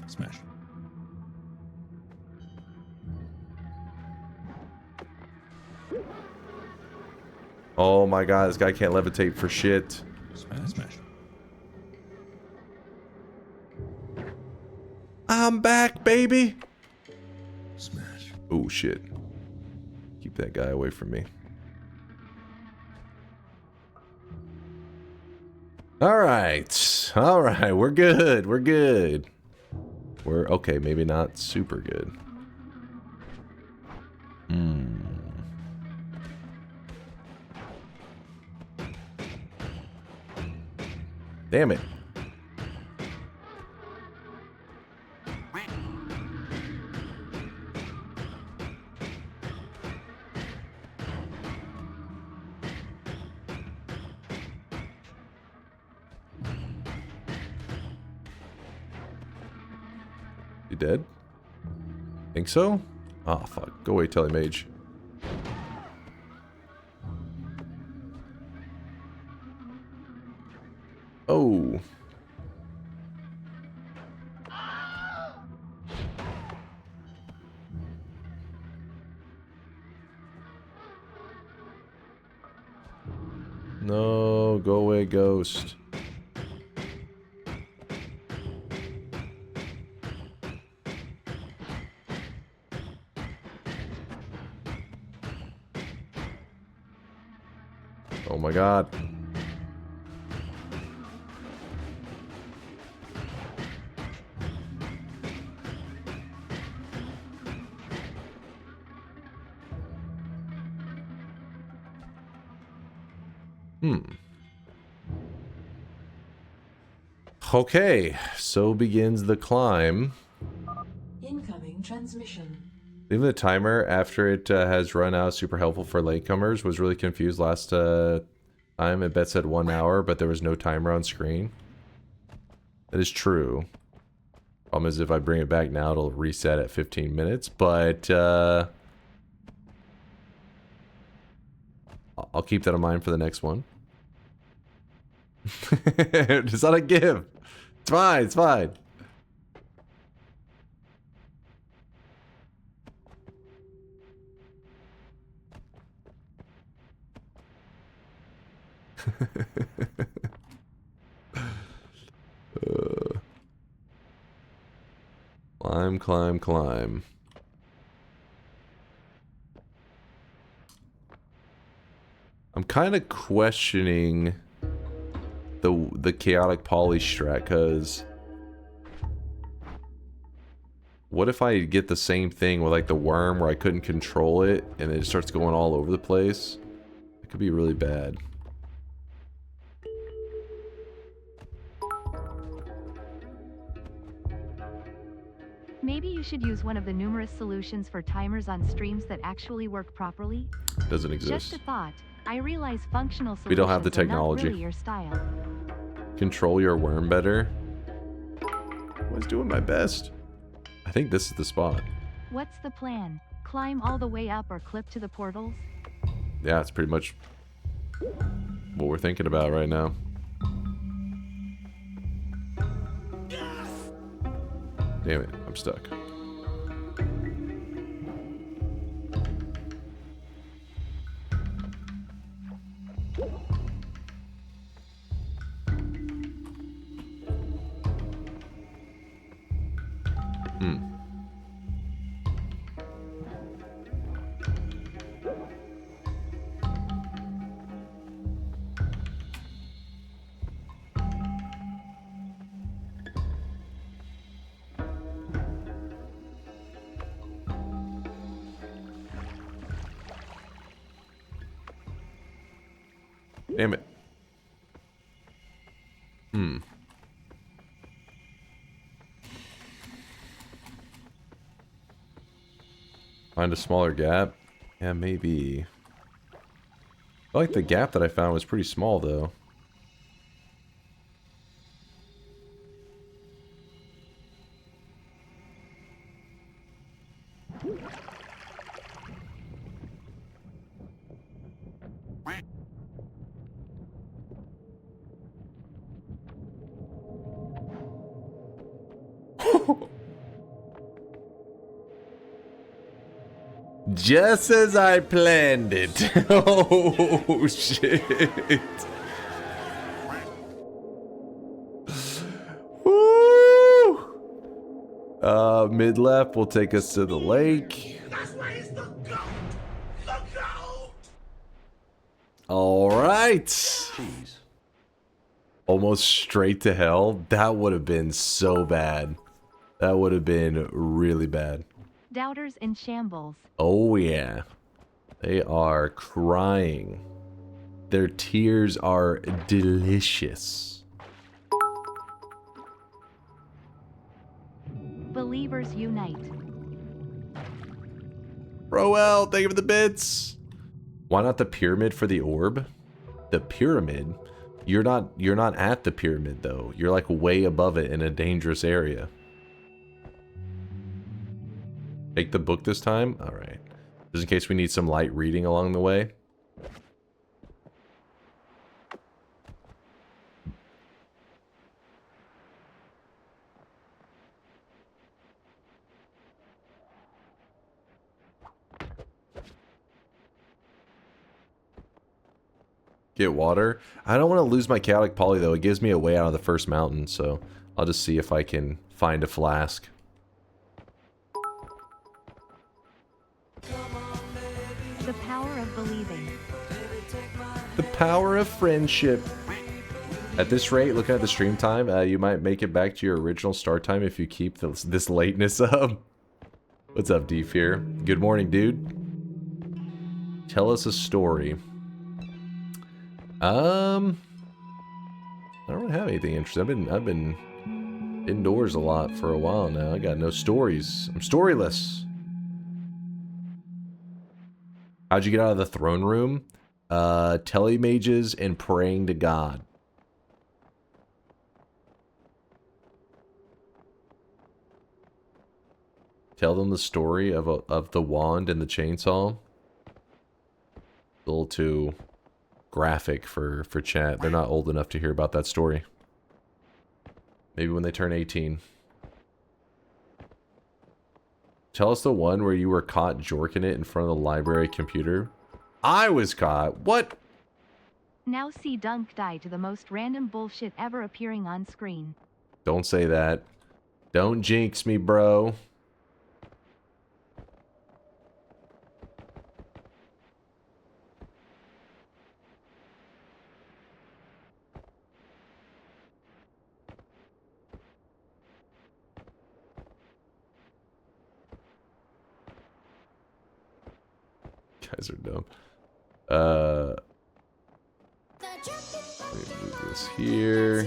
Smash. Oh my god, this guy can't levitate for shit. Smash, smash. I'm back, baby. Smash. Oh shit. Keep that guy away from me. Alright. Alright, we're good. We're good. We're okay, maybe not super good. Damn it. You dead? Think so? Oh fuck. Go away, Telemage. Oh. No, go away, ghost. Oh my god. Okay, so begins the climb. Incoming transmission. Leaving the timer after it has run out, super helpful for latecomers. Was really confused last time. I bet said 1 hour, but there was no timer on screen. That is true. Problem is, if I bring it back now, it'll reset at 15 minutes, but I'll keep that in mind for the next one. It's not a give. It's fine, it's fine. Climb, climb, climb. I'm kind of questioning the chaotic poly strat, because what if I get the same thing with like the worm where I couldn't control it and it starts going all over the place? It could be really bad. Maybe you should use one of the numerous solutions for timers on streams that actually work properly. Doesn't exist. Just a thought. I realize functional solutions We don't have the are technology. not really your style. Control your worm better. I was doing my best. I think this is the spot. What's the plan? Climb all the way up or clip to the portals? Yeah, it's pretty much what we're thinking about right now. Damn it, I'm stuck. Damn it. Find a smaller gap? Yeah, maybe. I like the gap that I found was pretty small, though. Just as I planned it. Oh, shit. Woo! Mid-left will take us to the lake. That's why he's the GOAT! The GOAT! All right. Jeez. Almost straight to hell. That would have been so bad. That would have been really bad. Doubters in shambles. Oh yeah. They are crying. Their tears are delicious. Believers unite. Roel, thank you for the bits. Why not the pyramid for the orb? The pyramid? You're not at the pyramid though. You're like way above it in a dangerous area. Take the book this time? Alright. Just in case we need some light reading along the way. Get water. I don't want to lose my chaotic poly though. It gives me a way out of the first mountain, so I'll just see if I can find a flask. The power of believing. The power of friendship. At this rate, looking at the stream time, you might make it back to your original start time if you keep this lateness up. What's up, D-Fear? Good morning, dude. Tell us a story. I don't really have anything interesting. I've been indoors a lot for a while now. I got no stories. I'm storyless. How'd you get out of the throne room? Telemages and praying to God. Tell them the story of the wand and the chainsaw. A little too graphic for chat. They're not old enough to hear about that story. Maybe when they turn 18. Tell us the one where you were caught jorking it in front of the library computer. I was caught. What? Now see Dunk die to the most random bullshit ever appearing on screen. Don't say that. Don't jinx me, bro. Guys are dumb. Let me move this here.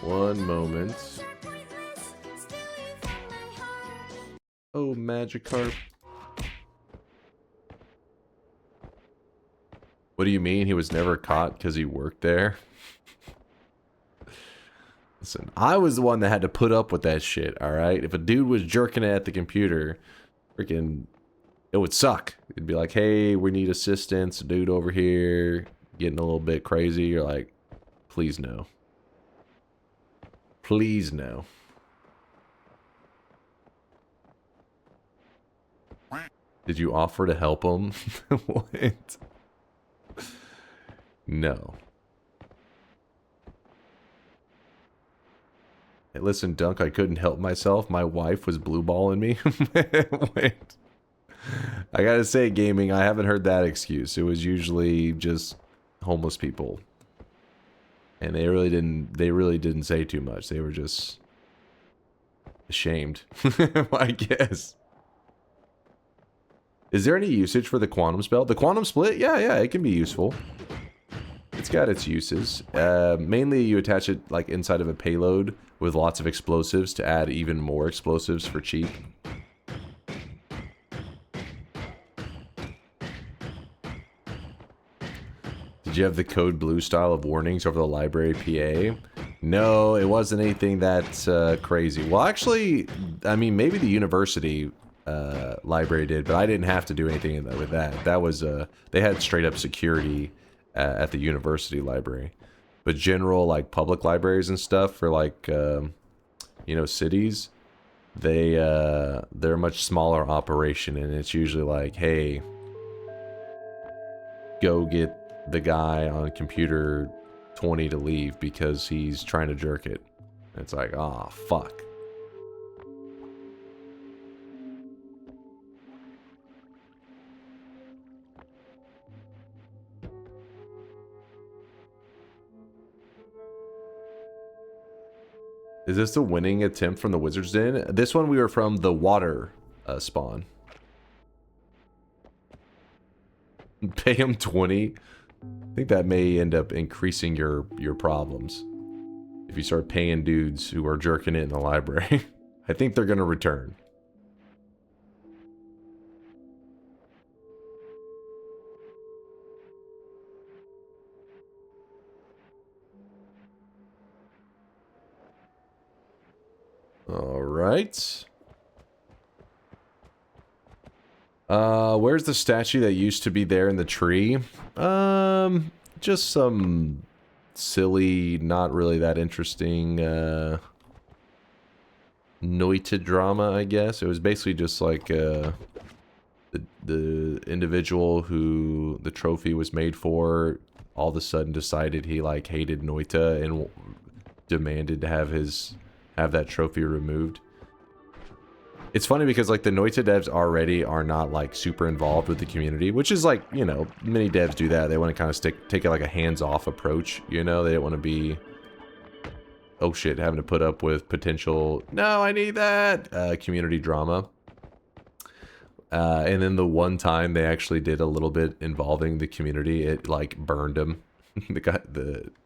One moment. Oh, Magikarp. What do you mean he was never caught because he worked there? Listen, I was the one that had to put up with that shit, alright? If a dude was jerking it at the computer, freaking... it would suck. It'd be like, hey, we need assistance. Dude over here getting a little bit crazy. You're like, please no. Please no. Did you offer to help him? What? No. Hey, listen, Dunk, I couldn't help myself. My wife was blue balling me. Wait. I gotta say, gaming, I haven't heard that excuse. It was usually just homeless people. And they really didn't say too much. They were just ashamed, I guess. Is there any usage for the quantum spell? The quantum split? Yeah, it can be useful. It's got its uses. Mainly you attach it like inside of a payload with lots of explosives to add even more explosives for cheap. Did you have the code blue style of warnings over the library PA? No, it wasn't anything that crazy. Well, actually, I mean, maybe the university library did, but I didn't have to do anything with that. That was, they had straight up security at the university library. But general, like, public libraries and stuff for, like, you know, cities, they're a much smaller operation, and it's usually like, hey, go get the guy on computer 20 to leave because he's trying to jerk it. It's like, ah, fuck. Is this the winning attempt from the Wizard's Den? This one we were from the water spawn. Pay him 20. I think that may end up increasing your problems. If you start paying dudes who are jerking it in the library. I think they're gonna return. Alright. Where's the statue that used to be there in the tree? Just some silly, not really that interesting, Noita drama, I guess. It was basically just like, the individual who the trophy was made for all of a sudden decided he, like, hated Noita and demanded to have that trophy removed. It's funny because, like, the Noita devs already are not, like, super involved with the community, which is, like, you know, many devs do that. They want to kind of take it like a hands-off approach, you know? They don't want to be, oh shit, having to put up with potential, no, I need that, community drama. And then the one time they actually did a little bit involving the community, it like burned him.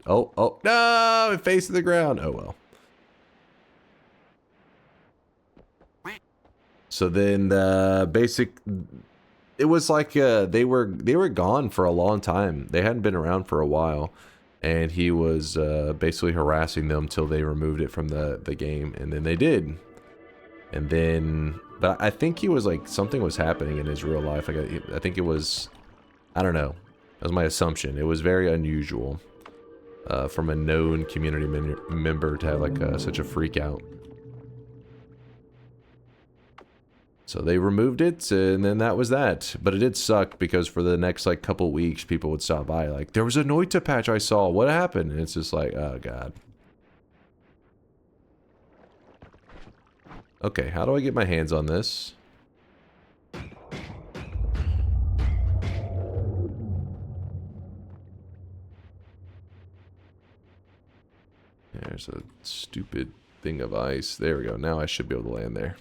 Oh no, it faced the ground. Oh well. So then it was like they were gone for a long time. They hadn't been around for a while, and he was basically harassing them till they removed it from the game, and then they did. And then, but I think he was like, something was happening in his real life. Like I think it was, I don't know. That was my assumption. It was very unusual from a known community member to have like such a freak out. So they removed it, and then that was that. But it did suck because for the next like couple weeks, people would stop by like, there was a Noita patch I saw. What happened? And it's just like, oh god. Okay, how do I get my hands on this? There's a stupid thing of ice. There we go. Now I should be able to land there.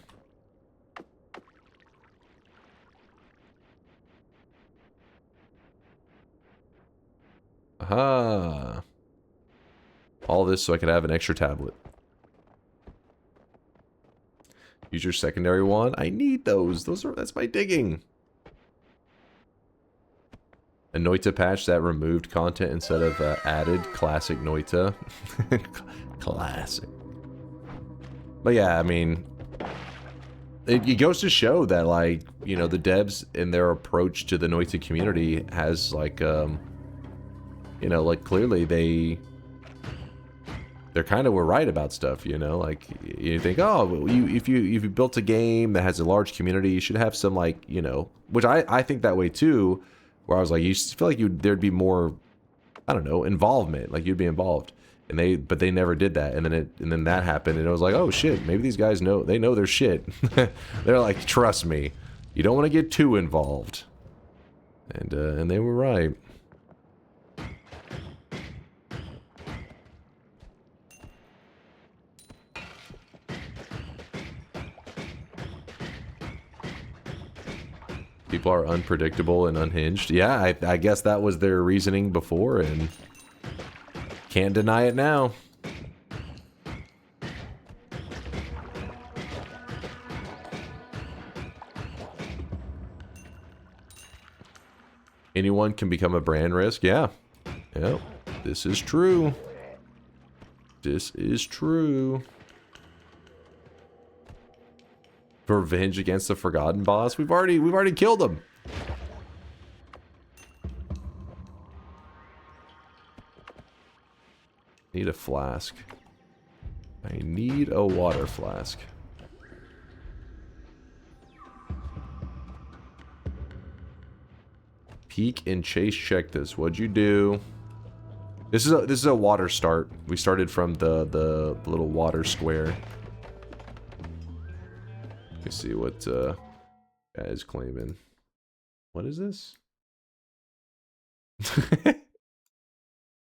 Aha! All this so I could have an extra tablet. Use your secondary one. I need those. That's my digging. A Noita patch that removed content instead of added. Classic Noita. Classic. But yeah, I mean, it goes to show that, like, you know, the devs in their approach to the Noita community has like, you know, like clearly they're kind of were right about stuff, you know, like you think, oh, if you built a game that has a large community, you should have some, like, you know, which I think that way too, where I was like, you feel like there'd be more, I don't know, involvement, like you'd be involved, but they never did that, and then that happened, and it was like, oh shit, maybe these guys know their shit. They're like, trust me, you don't want to get too involved, and they were right. People are unpredictable and unhinged. Yeah, I guess that was their reasoning before, and can't deny it now. Anyone can become a brand risk. Yeah. Yep. This is true. This is true. Revenge against the Forgotten boss. We've already killed him. Need a flask. I need a water flask. Peek and Chase check this. What'd you do? This is a water start. We started from the little water square. Let's see what guy is claiming. What is this?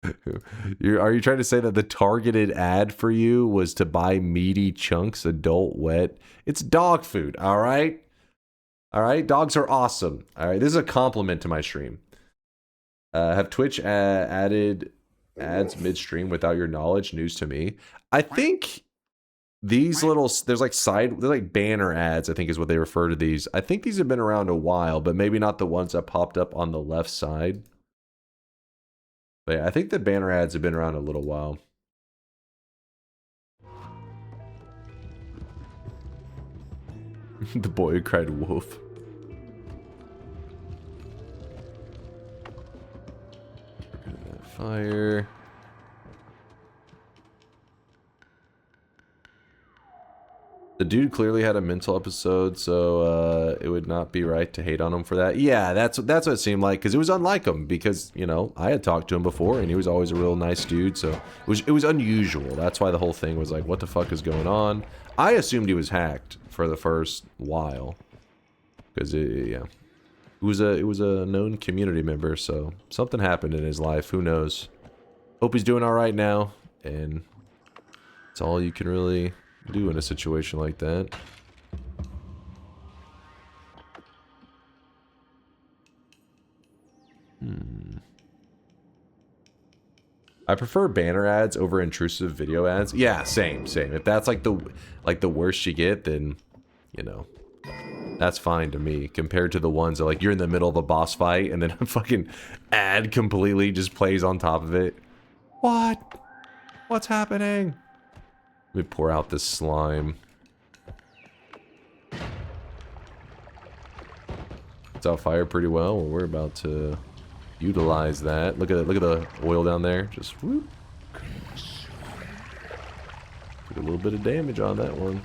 Are you trying to say that the targeted ad for you was to buy meaty chunks adult wet? It's dog food, all right? All right, dogs are awesome. All right, this is a compliment to my stream. Have Twitch added ads midstream without your knowledge? News to me. I think these little, there's like banner ads, I think is what they refer to these. I think these have been around a while, but maybe not the ones that popped up on the left side. But yeah, I think the banner ads have been around a little while. The boy who cried wolf. Fire. The dude clearly had a mental episode, so it would not be right to hate on him for that. Yeah, that's what it seemed like, because it was unlike him, because, you know, I had talked to him before, and he was always a real nice dude, so it was unusual. That's why the whole thing was like, what the fuck is going on? I assumed he was hacked for the first while, because yeah, it was a known community member, so something happened in his life. Who knows? Hope he's doing all right now, and it's all you can really do in a situation like that. I prefer banner ads over intrusive video ads. Yeah, same. If that's like the worst you get, then you know, that's fine to me. Compared to the ones that like you're in the middle of a boss fight and then a fucking ad completely just plays on top of it. What? What's happening? Let me pour out this slime. It's out fire pretty well. Well, we're about to utilize that. Look at the oil down there. Just whoop. Took a little bit of damage on that one.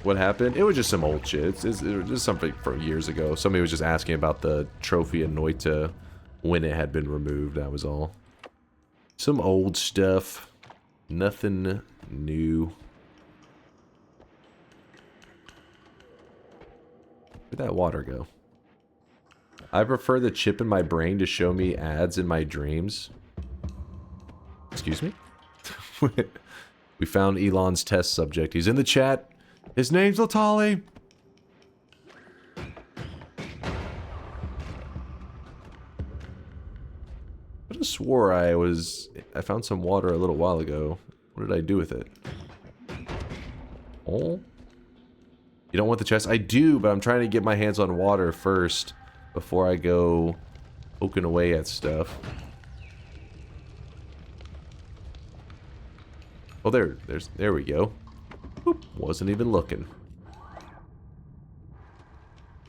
What happened? It was just some old shit. It was just something from years ago. Somebody was just asking about the trophy in Noita when it had been removed. That was all. Some old stuff. Nothing new. Where'd that water go? I prefer the chip in my brain to show me ads in my dreams. Excuse me? We found Elon's test subject. He's in the chat. His name's Latali. I just swore I found some water a little while ago. What did I do with it? Oh? You don't want the chest? I do, but I'm trying to get my hands on water first before I go poking away at stuff. Oh, there we go. Boop, wasn't even looking.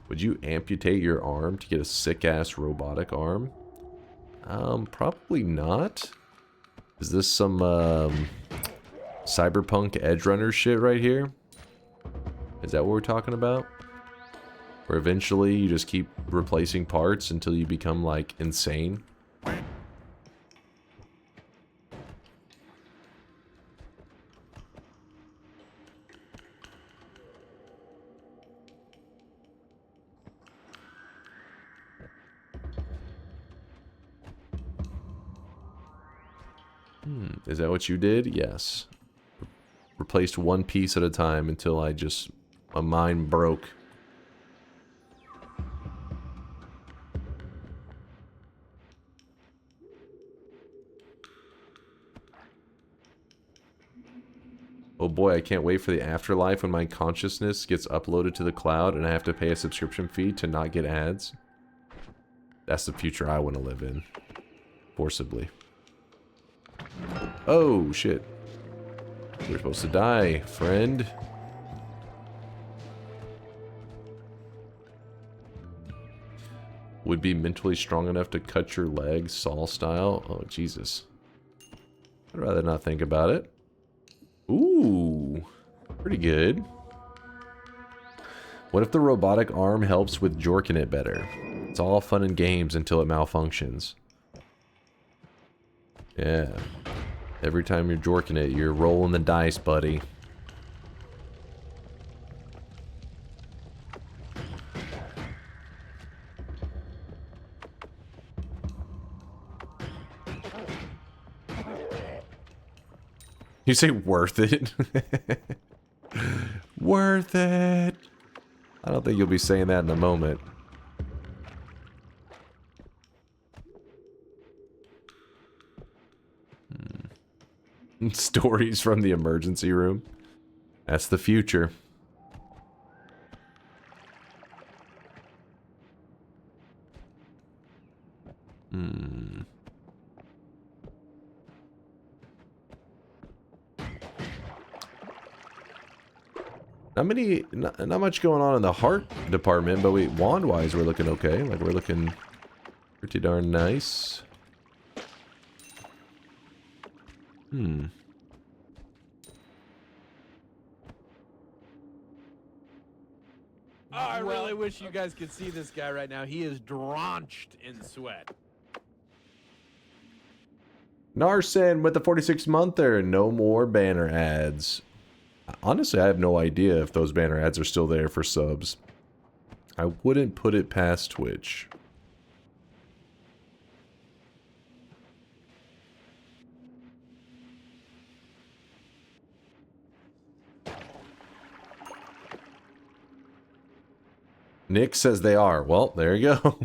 Would you amputate your arm to get a sick-ass robotic arm? Probably not. Is this some, cyberpunk edge runner shit right here? Is that what we're talking about? Where eventually you just keep replacing parts until you become, like, insane? Is that what you did? Yes. Replaced one piece at a time until my mind broke. Oh boy, I can't wait for the afterlife when my consciousness gets uploaded to the cloud and I have to pay a subscription fee to not get ads. That's the future I want to live in. Forcibly. Oh, shit. You're supposed to die, friend. Would be mentally strong enough to cut your leg, Saul style? Oh, Jesus. I'd rather not think about it. Ooh. Pretty good. What if the robotic arm helps with jorking it better? It's all fun and games until it malfunctions. Yeah. Every time you're jorking it, you're rolling the dice, buddy. You say worth it? Worth it! I don't think you'll be saying that in a moment. Stories from the emergency room. That's the future. Not much going on in the heart department, but wand-wise we're looking okay. Like we're looking pretty darn nice. Oh, I really wish you guys could see this guy right now. He is drenched in sweat. Narsen with the 46-monther. No more banner ads. Honestly, I have no idea if those banner ads are still there for subs. I wouldn't put it past Twitch. Nick says they are. Well, there you go.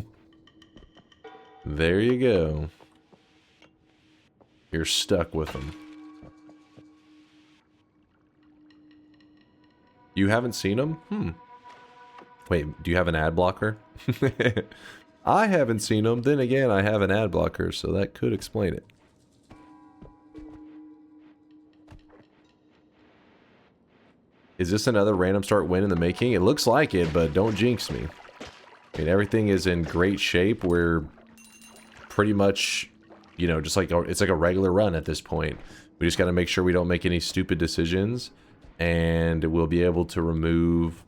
There you go. You're stuck with them. You haven't seen them? Wait, do you have an ad blocker? I haven't seen them. Then again, I have an ad blocker, so that could explain it. Is this another random start win in the making? It looks like it, but don't jinx me. I mean, everything is in great shape. We're pretty much, you know, just like it's like a regular run at this point. We just got to make sure we don't make any stupid decisions, and we'll be able to remove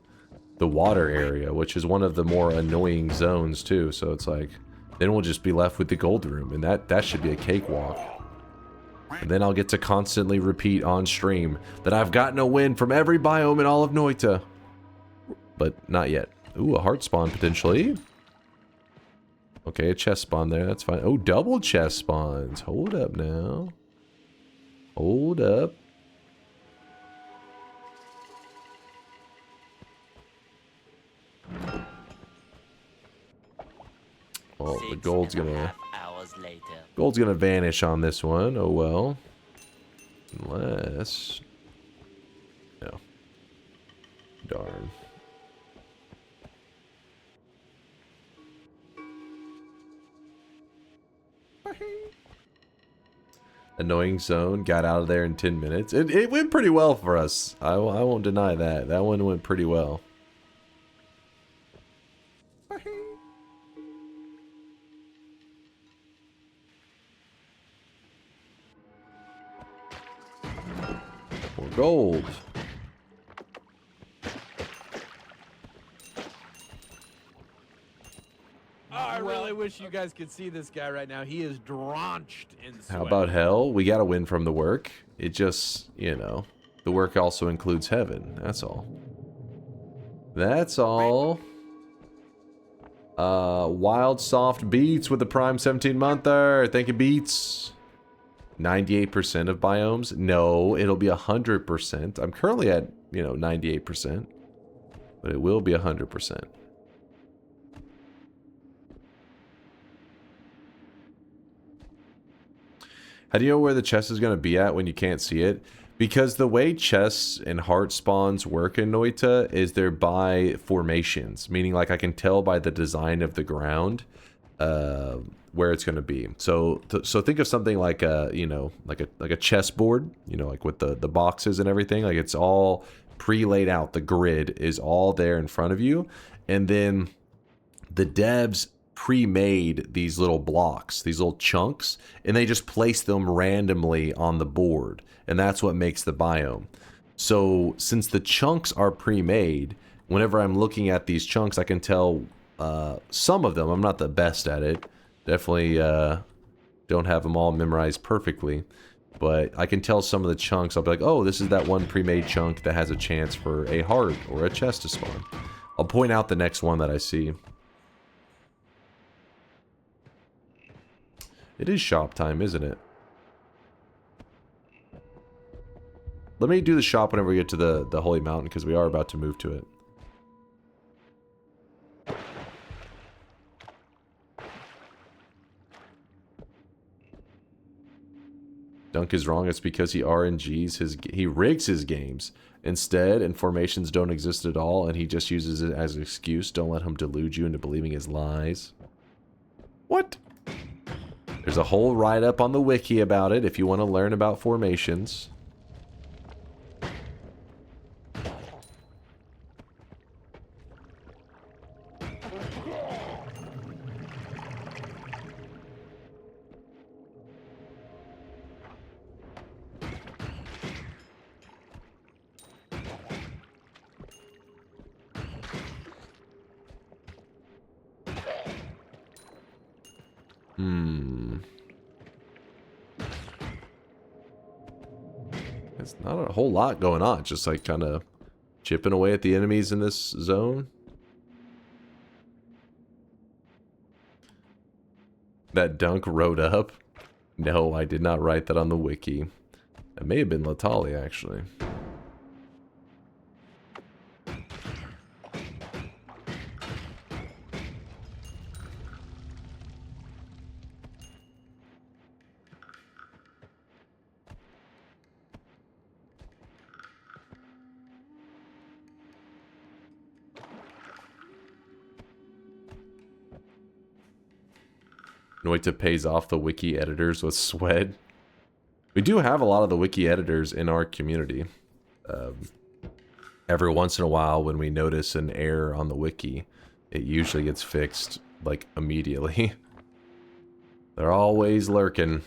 the water area, which is one of the more annoying zones too. So it's like, then we'll just be left with the gold room, and that should be a cakewalk. And then I'll get to constantly repeat on stream that I've gotten a win from every biome in all of Noita. But not yet. Ooh, a heart spawn potentially. Okay, a chest spawn there, that's fine. Oh, double chest spawns. Hold up now. Hold up. Well, the gold's gonna vanish on this one. Oh well. Unless, no. Darn. Annoying zone. Got out of there in 10 minutes. It went pretty well for us. I won't deny that. That one went pretty well. More gold. I really wish you guys could see this guy right now. He is drenched in sweat. How about hell? We gotta win from the work. It just, you know, the work also includes heaven. That's all. That's all. Wild Soft Beats with the Prime 17-monther. Thank you, Beats. 98% of biomes? No, it'll be 100%. I'm currently at, you know, 98%. But it will be 100%. How do you know where the chest is going to be at when you can't see it? Because the way chests and heart spawns work in Noita is they're by formations. Meaning, like, I can tell by the design of the ground where it's going to be. So think of something like a, you know, like a chessboard, you know, like with the boxes and everything. Like, it's all pre-laid out. The grid is all there in front of you. And then the devs pre-made these little blocks, these little chunks, and they just place them randomly on the board. And that's what makes the biome. So since the chunks are pre-made, whenever I'm looking at these chunks, I can tell some of them. I'm not the best at it. Definitely don't have them all memorized perfectly. But I can tell some of the chunks. I'll be like, oh, this is that one pre-made chunk that has a chance for a heart or a chest to spawn. I'll point out the next one that I see. It is shop time, isn't it? Let me do the shop whenever we get to the Holy Mountain, because we are about to move to it. Dunk is wrong. It's because he RNGs he rigs his games. Instead, informations don't exist at all, and he just uses it as an excuse. Don't let him delude you into believing his lies. What? There's a whole write-up on the wiki about it if you want to learn about formations. It's not a whole lot going on, just like kind of chipping away at the enemies in this zone. That Dunk wrote up. No, I did not write that on the wiki. It may have been Latali, actually. Noita pays off the wiki editors with sweat. We do have a lot of the wiki editors in our community. Every once in a while when we notice an error on the wiki, it usually gets fixed, like, immediately. They're always lurking.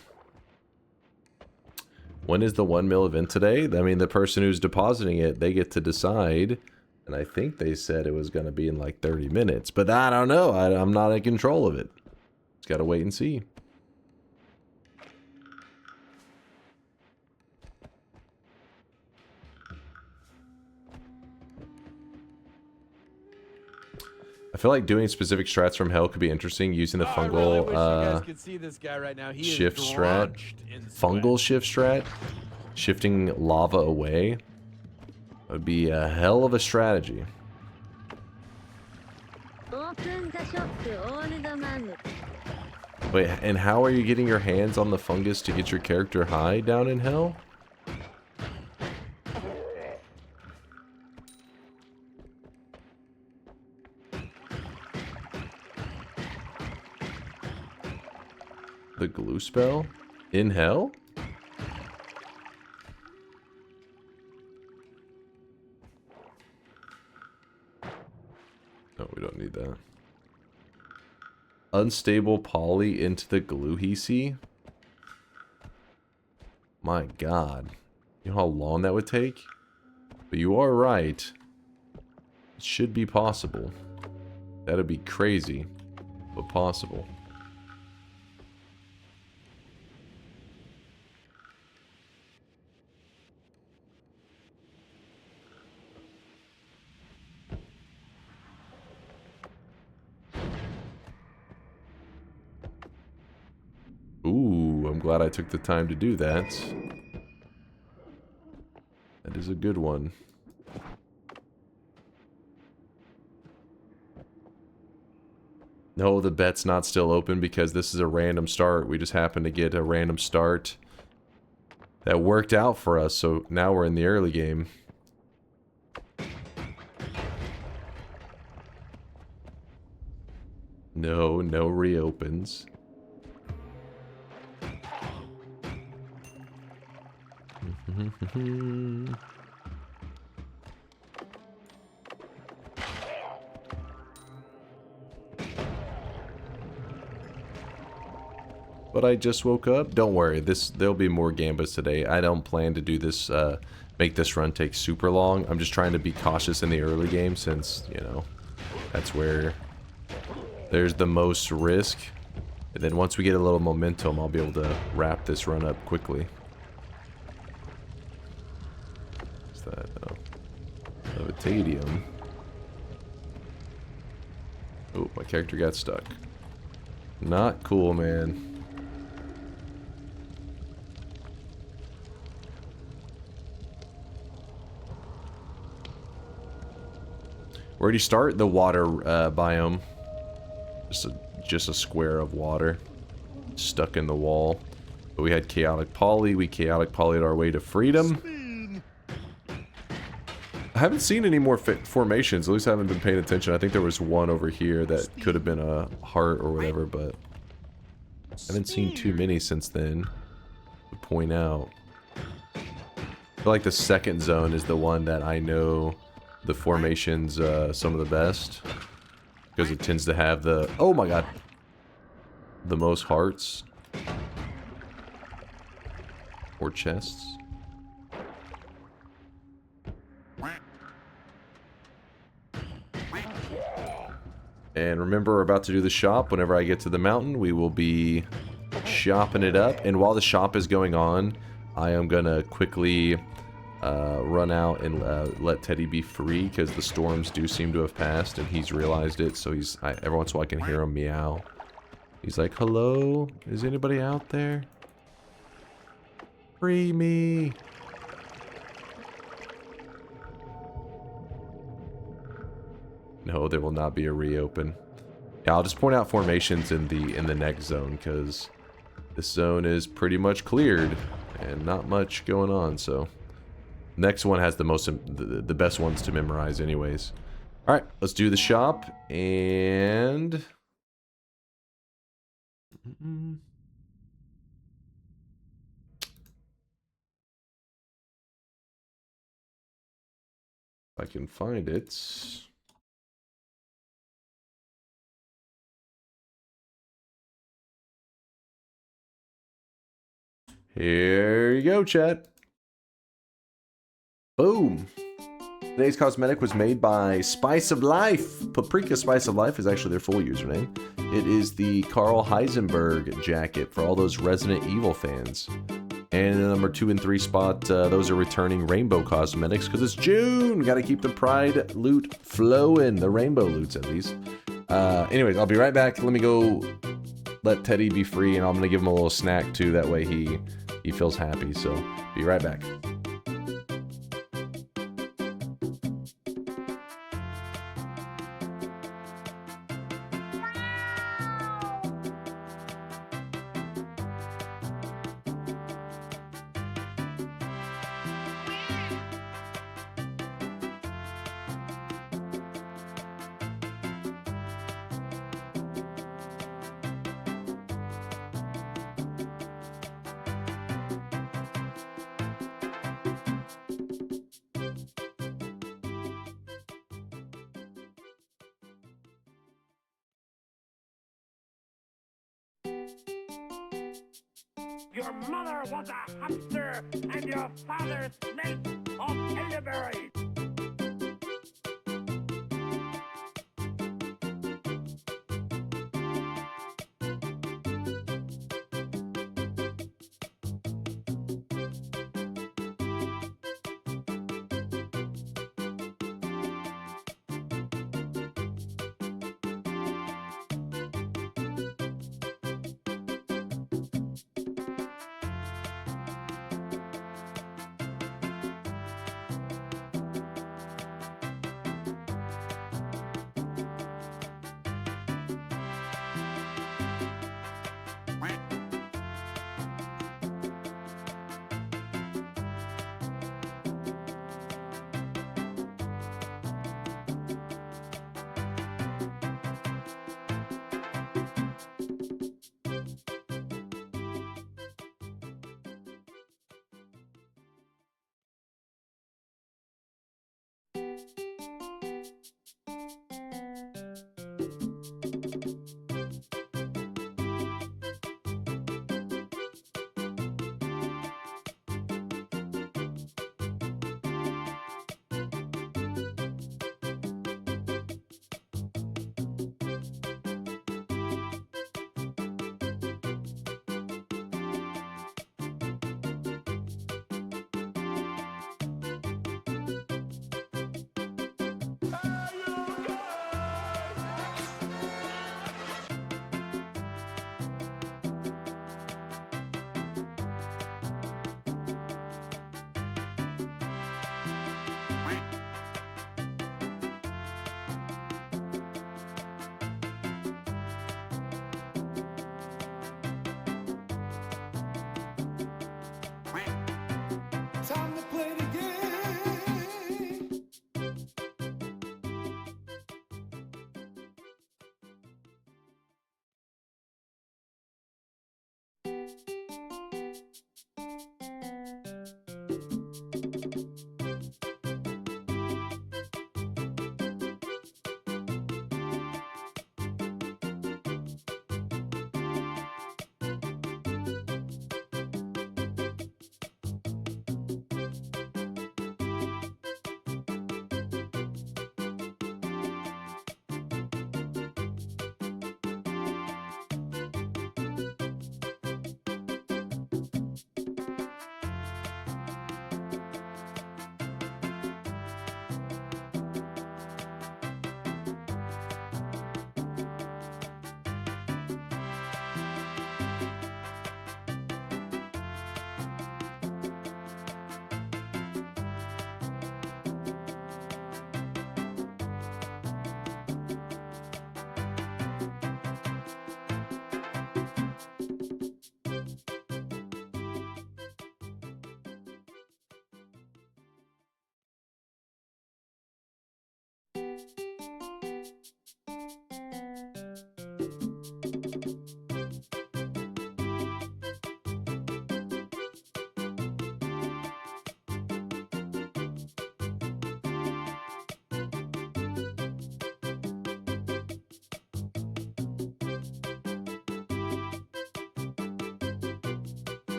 When is the 1 mil event today? I mean, the person who's depositing it, they get to decide. And I think they said it was going to be in like 30 minutes. But I don't know. I'm not in control of it. Just got to wait and see. I feel like doing specific strats from hell could be interesting using the fungal I really wish you guys could see this guy right now. He shift is strat. Fungal shift strat. Shifting lava away. That would be a hell of a strategy. Wait, and how are you getting your hands on the fungus to get your character high down in hell? The glue spell? In hell? No, we don't need that. Unstable poly into the glue he see? My god. You know how long that would take? But you are right. It should be possible. That'd be crazy, but possible. Ooh, I'm glad I took the time to do that. That is a good one. No, the bet's not still open because this is a random start. We just happened to get a random start that worked out for us, so now we're in the early game. No reopens. But I just woke up. Don't worry, there'll be more gambits today. I don't plan to do this, make this run take super long. I'm just trying to be cautious in the early game since, you know, that's where there's the most risk. And then once we get a little momentum, I'll be able to wrap this run up quickly. What's that? Oh, Levitadium. Oh, my character got stuck. Not cool, man. Where do you start? The water biome. Just a square of water stuck in the wall. But we had chaotic poly. We chaotic polyed our way to freedom. I haven't seen any more formations. At least I haven't been paying attention. I think there was one over here that could have been a heart or whatever, but I haven't seen too many since then to point out. I feel like the second zone is the one that I know the formations some of the best, because it tends to have the, oh my god, the most hearts or chests. And remember, we're about to do the shop. Whenever I get to the mountain, we will be shopping it up. And while the shop is going on, I am gonna quickly run out and let Teddy be free, because the storms do seem to have passed and he's realized it. So every once in a while I can hear him meow. He's like, hello, is anybody out there? Free me. No, there will not be a reopen. Yeah, I'll just point out formations in the next zone, because this zone is pretty much cleared and not much going on. So next one has the best ones to memorize anyways. All right, let's do the shop. And If I can find it. Here you go, chat. Boom. Today's cosmetic was made by Spice of Life. Paprika Spice of Life is actually their full username. It is the Carl Heisenberg jacket for all those Resident Evil fans. And in the number 2 and 3 spot, those are returning Rainbow Cosmetics because it's June. Got to keep the Pride loot flowing, the Rainbow loots at least. Anyways, I'll be right back. Let me go let Teddy be free, and I'm gonna give him a little snack too. That way he feels happy. So be right back. Your mother was a hamster, and your father snake of elderberry.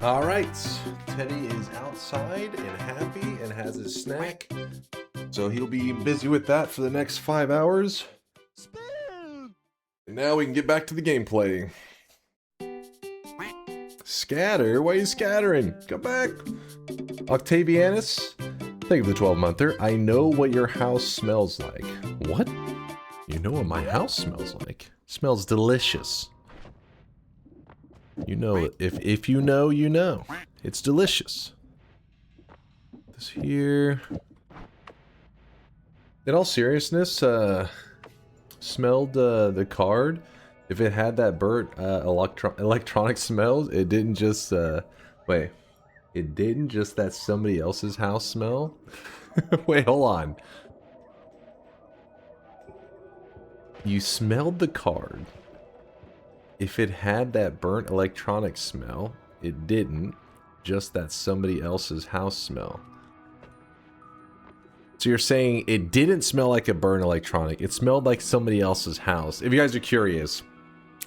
All right, Teddy is outside and happy and has his snack. So he'll be busy with that for the next 5 hours. And now we can get back to the gameplay. Scatter? Why are you scattering? Come back. Octavianus, thank you for the 12-monther. I know what your house smells like. What? You know what my house smells like? It smells delicious. You know, if you know, you know. It's delicious. This here. In all seriousness, smelled the card. If it had that burnt electronic smell, it didn't just wait. It didn't just that somebody else's house smell. Wait, hold on. You smelled the card. If it had that burnt electronic smell, it didn't just that somebody else's house smell. So you're saying it didn't smell like a burnt electronic. It smelled like somebody else's house. If you guys are curious,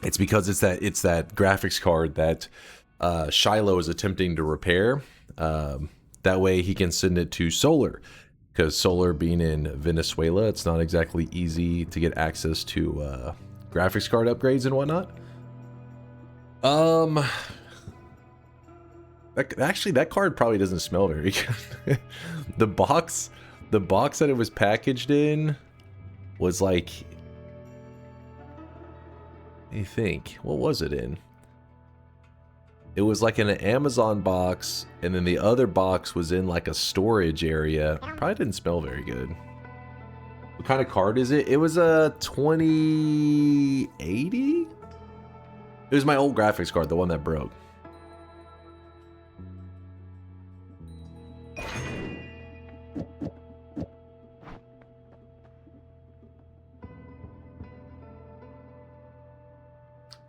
it's because it's that graphics card that Shiloh is attempting to repair. That way he can send it to Solar. Because Solar being in Venezuela, it's not exactly easy to get access to graphics card upgrades and whatnot. Actually, that card probably doesn't smell very good. The box that it was packaged in was like, I think, what was it in? It was like in an Amazon box, and then the other box was in like a storage area. Probably didn't smell very good. What kind of card is it? It was a 2080? It was my old graphics card, the one that broke.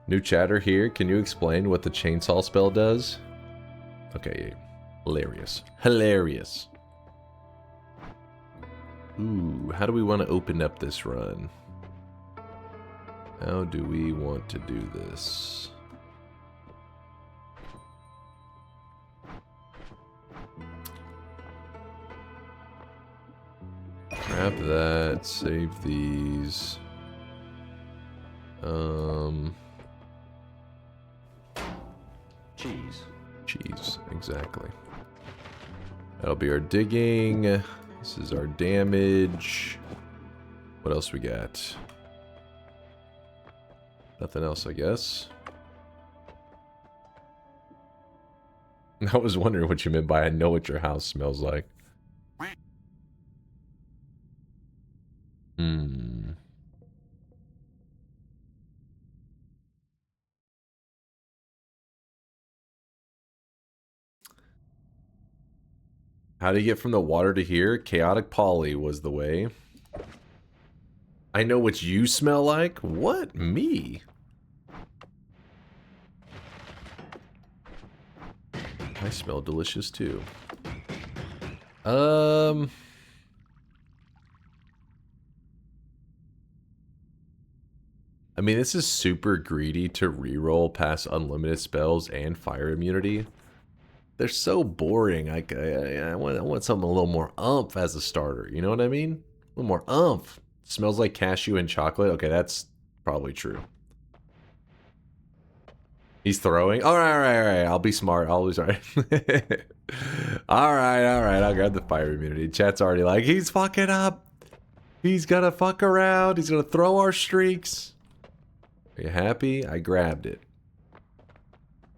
New chatter here. Can you explain what the chainsaw spell does? Okay, hilarious. Hilarious. Ooh, how do we want to open up this run? How do we want to do this? Grab that, save these. Cheese, exactly. That'll be our digging. This is our damage. What else we got? Nothing else, I guess. I was wondering what you meant by I know what your house smells like. How do you get from the water to here? Chaotic Poly was the way. I know what you smell like? What? Me? I smell delicious too. I mean, this is super greedy to reroll past unlimited spells and fire immunity. They're so boring. I want something a little more umph as a starter. You know what I mean? A little more umph. Smells like cashew and chocolate. Okay, that's probably true. He's throwing. All right. I'll be smart. I'll be sorry. All right. I'll grab the fire immunity. Chat's already like, he's fucking up. He's gonna fuck around. He's gonna throw our streaks. Are you happy? I grabbed it.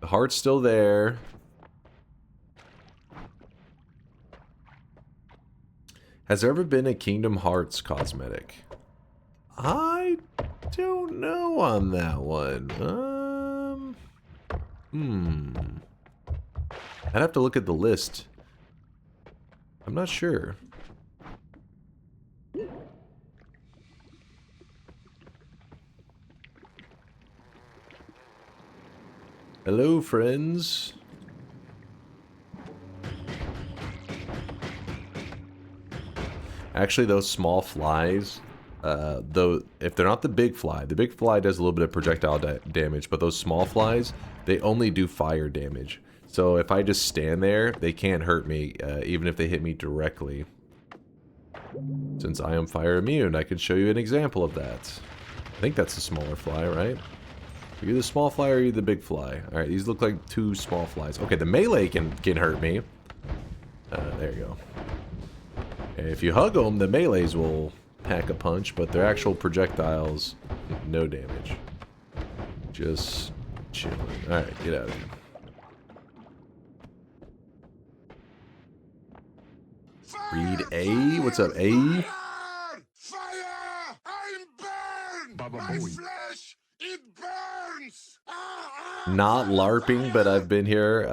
The heart's still there. Has there ever been a Kingdom Hearts cosmetic? I don't know on that one. I'd have to look at the list. I'm not sure. Hello, friends. Actually, those small flies, though, if they're not the big fly does a little bit of projectile damage, but those small flies, they only do fire damage. So if I just stand there, they can't hurt me, even if they hit me directly. Since I am fire immune, I can show you an example of that. I think that's a smaller fly, right? Are you the small fly or are you the big fly? Alright, these look like two small flies. Okay, the melee can hurt me. There you go. And if you hug them, the melees will pack a punch, but their actual projectiles, no damage. Just chilling. Alright, get out of here. Read A. What's up, A? Fire! I'm burned! My flesh, it burns! Not LARPing, but I've been here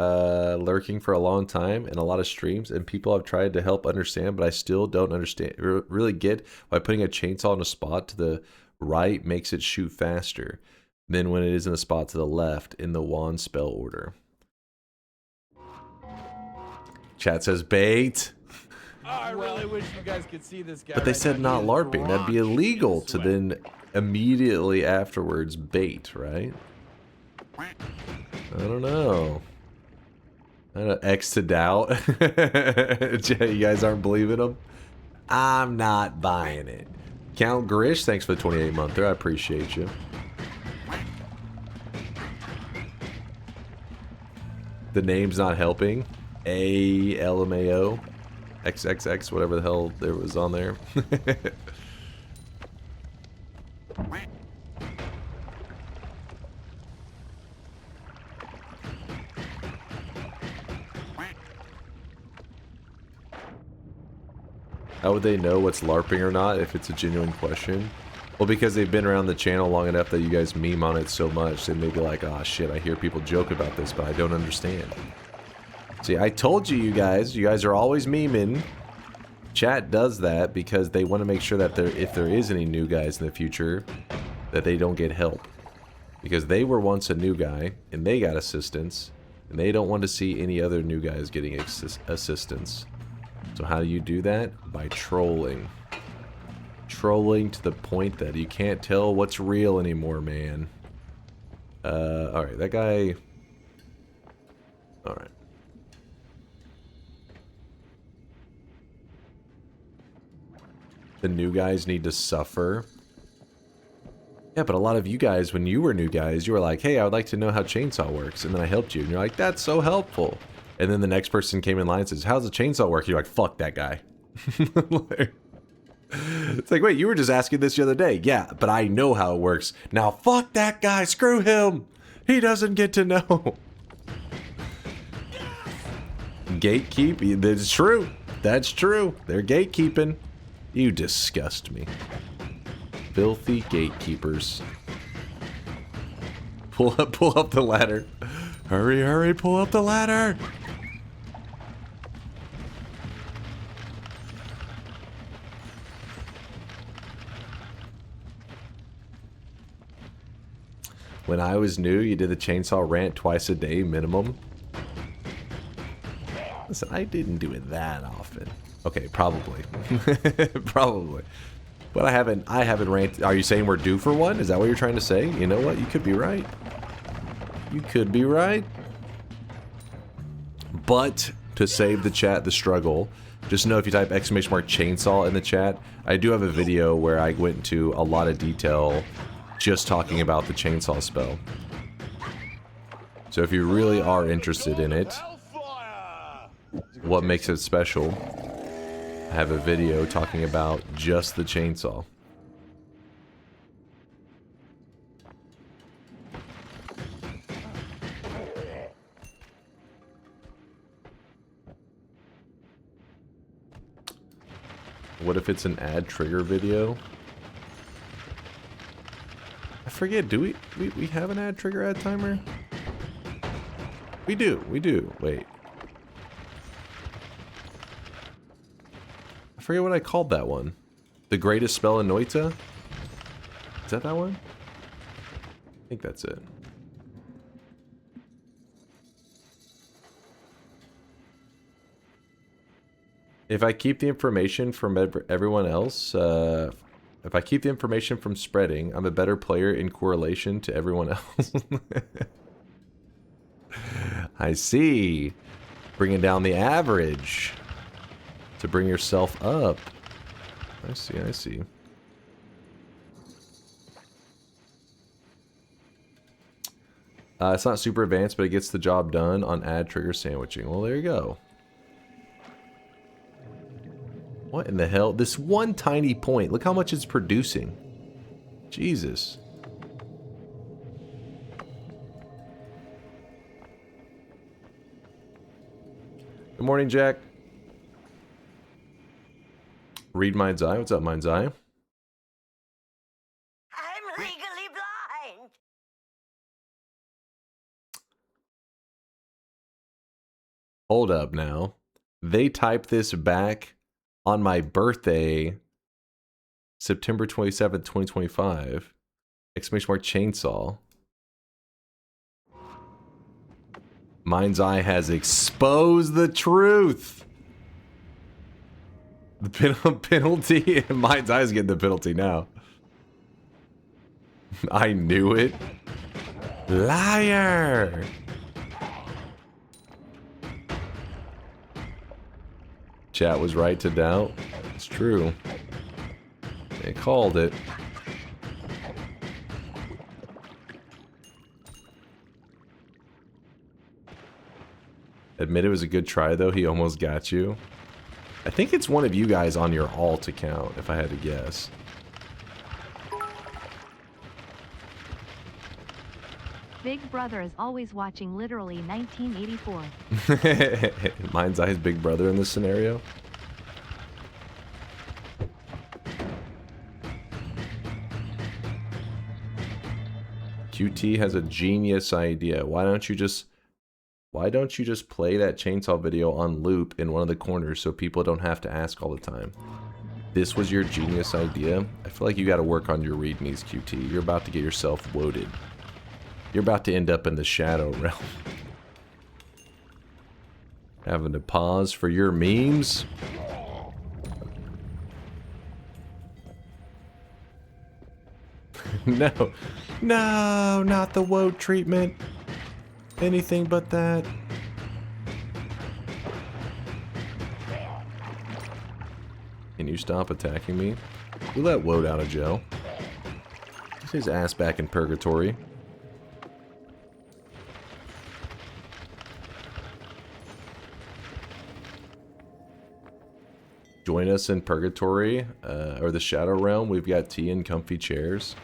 lurking for a long time and a lot of streams, and people have tried to help understand, but I still don't understand. Really get why putting a chainsaw in a spot to the right makes it shoot faster than when it is in a spot to the left in the wand spell order. Chat says bait. I really wish you guys could see this guy. But they right said now. not LARPing. That'd be illegal to then immediately afterwards bait, right? I don't know. I don't know. X to doubt. You guys aren't believing them? I'm not buying it. Count Grish, thanks for the 28-monther. I appreciate you. The name's not helping. A-L-M-A-O. XXX, whatever the hell there was on there. How would they know what's LARPing or not if it's a genuine question? Well, because they've been around the channel long enough that you guys meme on it so much, they may be like, ah, shit, I hear people joke about this, but I don't understand. See, I told you, you guys are always memeing. Chat does that because they want to make sure that if there is any new guys in the future, that they don't get help. Because they were once a new guy, and they got assistance, and they don't want to see any other new guys getting assistance. So how do you do that? By trolling. Trolling to the point that you can't tell what's real anymore, man. Alright, that guy... Alright. The new guys need to suffer. Yeah, but a lot of you guys, when you were new guys, you were like, hey, I would like to know how chainsaw works. And then I helped you. And you're like, that's so helpful. And then the next person came in line and says, how's the chainsaw work? You're like, fuck that guy. It's like, wait, you were just asking this the other day. Yeah, but I know how it works. Now, fuck that guy. Screw him. He doesn't get to know. Gatekeep. That's true. That's true. They're gatekeeping. You disgust me. Filthy gatekeepers. Pull up the ladder. Hurry, hurry, pull up the ladder. When I was new, you did the chainsaw rant twice a day minimum. Listen, I didn't do it that often. Okay, probably. Probably. But I haven't ranted. Are you saying we're due for one? Is that what you're trying to say? You know what? You could be right. You could be right. But to save the chat the struggle, just know if you type !chainsaw in the chat, I do have a video where I went into a lot of detail just talking about the chainsaw spell. So if you really are interested in it, what makes it special, I have a video talking about just the chainsaw. What if it's an ad trigger video? I forget, do we have an ad trigger ad timer? We do. Wait. I forget what I called that one. The greatest spell in Noita? Is that one? I think that's it. If I keep the information from everyone else, if I keep the information from spreading, I'm a better player in correlation to everyone else. I see. Bringing down the average to bring yourself up. I see, I see. It's not super advanced, but it gets the job done on add trigger sandwiching. Well, there you go. What in the hell? This one tiny point. Look how much it's producing. Jesus. Good morning, Jack. Read Mind's Eye. What's up, Mind's Eye? I'm legally blind. Hold up now. They typed this back on my birthday, September 27th, 2025. Exclamation mark chainsaw. Mind's Eye has exposed the truth. The penalty. Mind's Eye is getting the penalty now. I knew it. Liar. Chat was right to doubt. It's true. They called it. Admit it was a good try, though. He almost got you. I think it's one of you guys on your alt account, if I had to guess. Big Brother is always watching, literally 1984. Mind's Eye's big brother in this scenario. QT has a genius idea. Why don't you just play that chainsaw video on loop in one of the corners so people don't have to ask all the time? This was your genius idea? I feel like you got to work on your readmes, QT. You're about to get yourself woaded. You're about to end up in the shadow realm. Having to pause for your memes? No. No, not the woad treatment. Anything but that. Can you stop attacking me? We let Woad out of jail. Get his ass back in purgatory. Join us in purgatory, or the shadow realm. We've got tea and comfy chairs.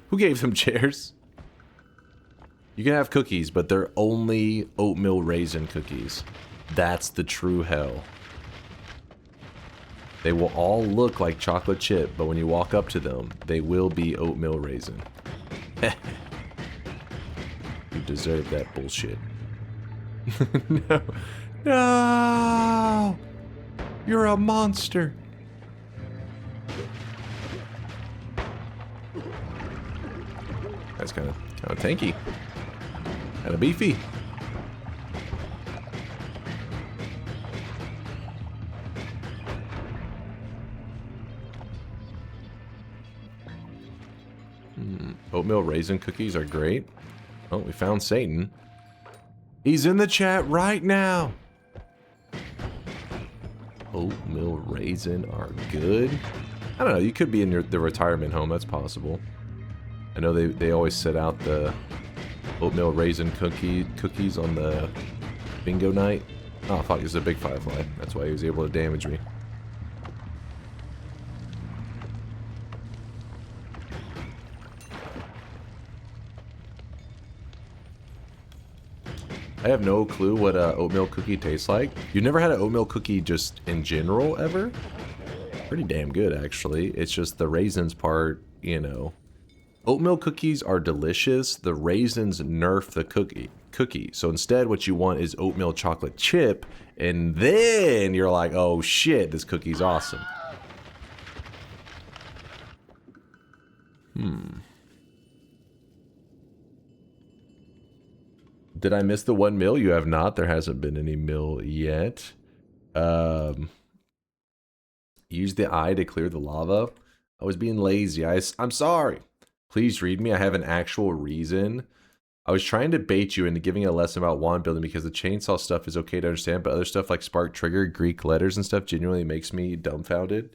Who gave them chairs? You can have cookies, but they're only oatmeal raisin cookies. That's the true hell. They will all look like chocolate chip, but when you walk up to them, they will be oatmeal raisin. You deserve that bullshit. No. No! You're a monster. That's kind of tanky. Kind of beefy. Oatmeal raisin cookies are great. Oh, we found Satan. He's in the chat right now. Oatmeal raisin are good. I don't know. You could be in the retirement home. That's possible. I know they always set out the oatmeal raisin cookies on the bingo night. Oh, fuck. It's a big firefly. That's why he was able to damage me. I have no clue what a oatmeal cookie tastes like. You've never had an oatmeal cookie just in general ever? Pretty damn good, actually. It's just the raisins part, you know. Oatmeal cookies are delicious. The raisins nerf the cookie. So instead, what you want is oatmeal chocolate chip, and then you're like, oh shit, this cookie's awesome. Did I miss the 1 mil? You have not. There hasn't been any mil yet. Use the eye to clear the lava. I was being lazy. I'm sorry. Please read me. I have an actual reason. I was trying to bait you into giving a lesson about wand building because the chainsaw stuff is okay to understand, but other stuff like spark trigger, Greek letters and stuff genuinely makes me dumbfounded.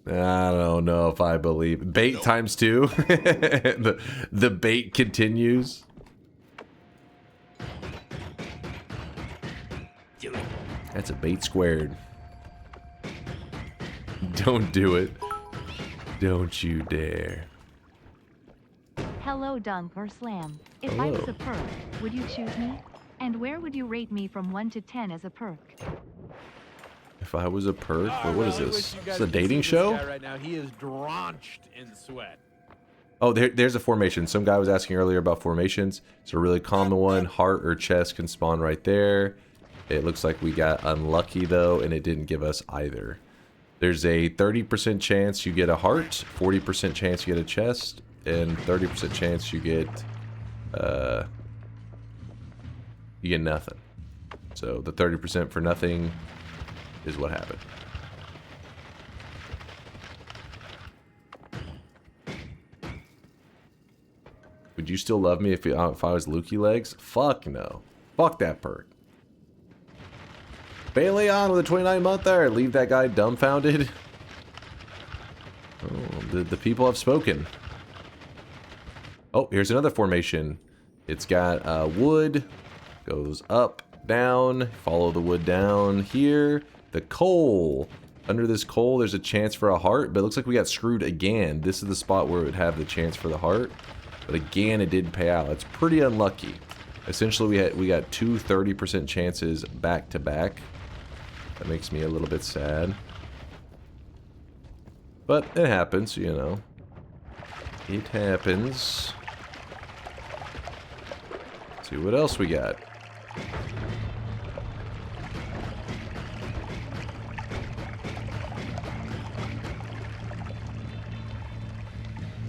I don't know if I believe bait times 2. the bait continues. That's a bait squared. Don't do it. Don't you dare. Hello, DunkOrSlam. If I was a perk, would you choose me? And where would you rate me from 1 to 10 as a perk? If I was a perk, what is this? It's a It's dating show? Right now, he is drenched in sweat. Oh, there's a formation. Some guy was asking earlier about formations. It's a really common one. Heart or chest can spawn right there. It looks like we got unlucky though, and it didn't give us either. There's a 30% chance you get a heart, 40% chance you get a chest, and 30% chance you get nothing. So the 30% for nothing is what happened. Would you still love me if I was Lukey Legs? Fuck no. Fuck that perk. Bailey on with a 29-month there. Leave that guy dumbfounded. Oh, the people have spoken. Oh, here's another formation. It's got wood. Goes up, down. Follow the wood down here. The coal. Under this coal, there's a chance for a heart, but it looks like we got screwed again. This is the spot where it would have the chance for the heart. But again, it didn't pay out. It's pretty unlucky. Essentially, we got two 30% chances back to back. That makes me a little bit sad. But it happens, you know. It happens. Let's see what else we got.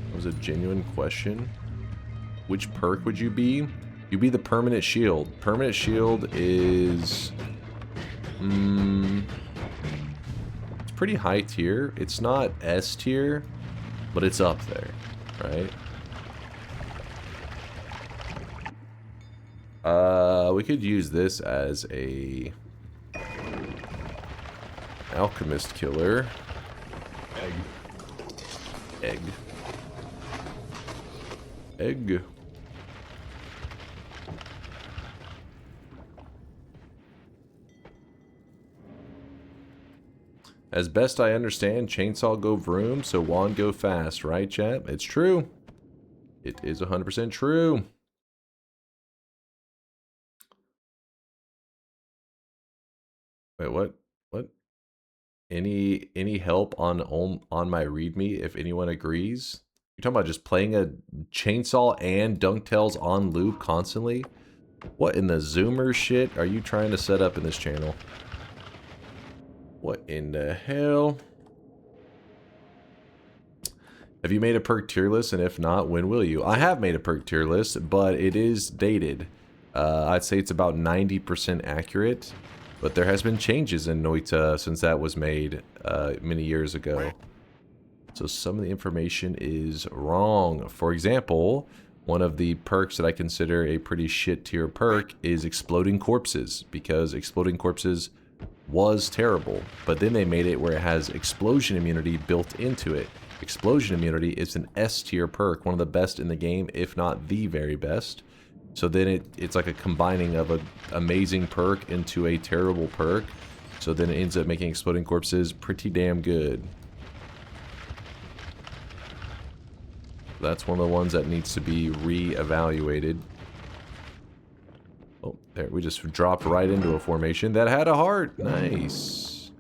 That was a genuine question. Which perk would you be? You'd be the permanent shield. Permanent shield is... it's pretty high tier. It's not S tier, but it's up there, right? We could use this as a alchemist killer. Egg. As best I understand, chainsaw go vroom, so wand go fast, right, chat? It's true. It is 100% true. Wait, what? What? Any help on my readme if anyone agrees? You're talking about just playing a chainsaw and Dunktails on loop constantly? What in the Zoomer shit are you trying to set up in this channel? What in the hell? Have you made a perk tier list? And if not, when will you? I have made a perk tier list, but it is dated. I'd say it's about 90% accurate. But there has been changes in Noita since that was made many years ago. So some of the information is wrong. For example, one of the perks that I consider a pretty shit tier perk is Exploding Corpses. Because Exploding Corpses was terrible, but then they made it where it has explosion immunity built into it. Explosion immunity is an S tier perk, one of the best in the game, if not the very best. So then it's like a combining of an amazing perk into a terrible perk. So then it ends up making Exploding Corpses pretty damn good. That's one of the ones that needs to be re-evaluated. Oh, there, we just dropped right into a formation that had a heart. Nice.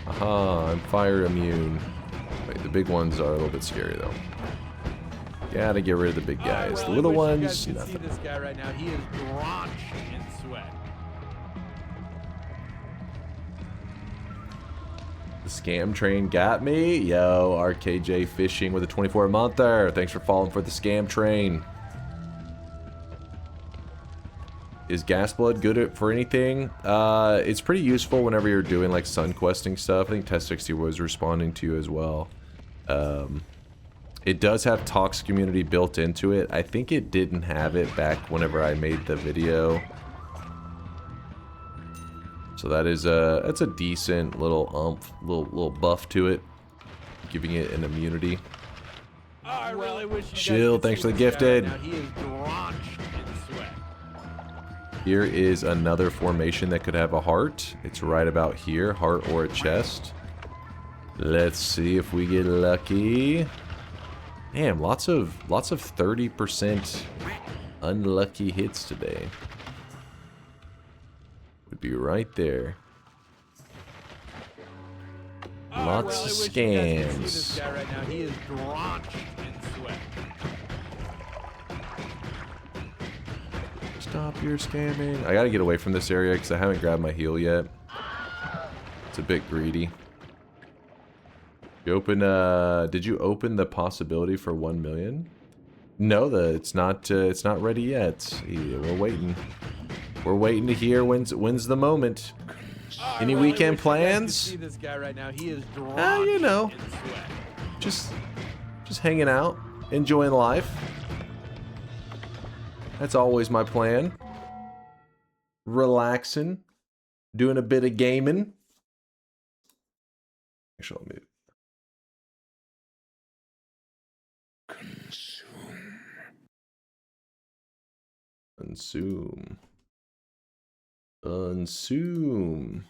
Aha, I'm fire immune. Wait, the big ones are a little bit scary though. Gotta get rid of the big guys. The little ones, you guys nothing. can see this guy right now. He is drenched in sweat. The scam train got me. Yo, RKJ Fishing with a 24-monther. Thanks for falling for the scam train. Is gas blood good for anything? It's pretty useful whenever you're doing like sun questing stuff. I think Test 60 was responding to you as well. It does have Tox community built into it. I think it didn't have it back whenever I made the video. So that is that's a decent little little buff to it, giving it an immunity. I really wish you Chill, thanks for the gifted. Now he is drenched in sweat. Here is another formation that could have a heart. It's right about here, heart or a chest. Let's see if we get lucky. Damn, lots of 30% unlucky hits today. Would be right there. Lots of scams. This guy right now, he is drenched in sweat. Stop your scamming. I gotta get away from this area because I haven't grabbed my heal yet. It's a bit greedy. You open, did you open the possibility for 1 million? No, it's not ready yet. Yeah, we're waiting. We're waiting to hear when's the moment. Any weekend plans? See this guy right now. He is You know, just hanging out, enjoying life. That's always my plan. Relaxing, doing a bit of gaming. Actually, I'll move. Consume. Consume.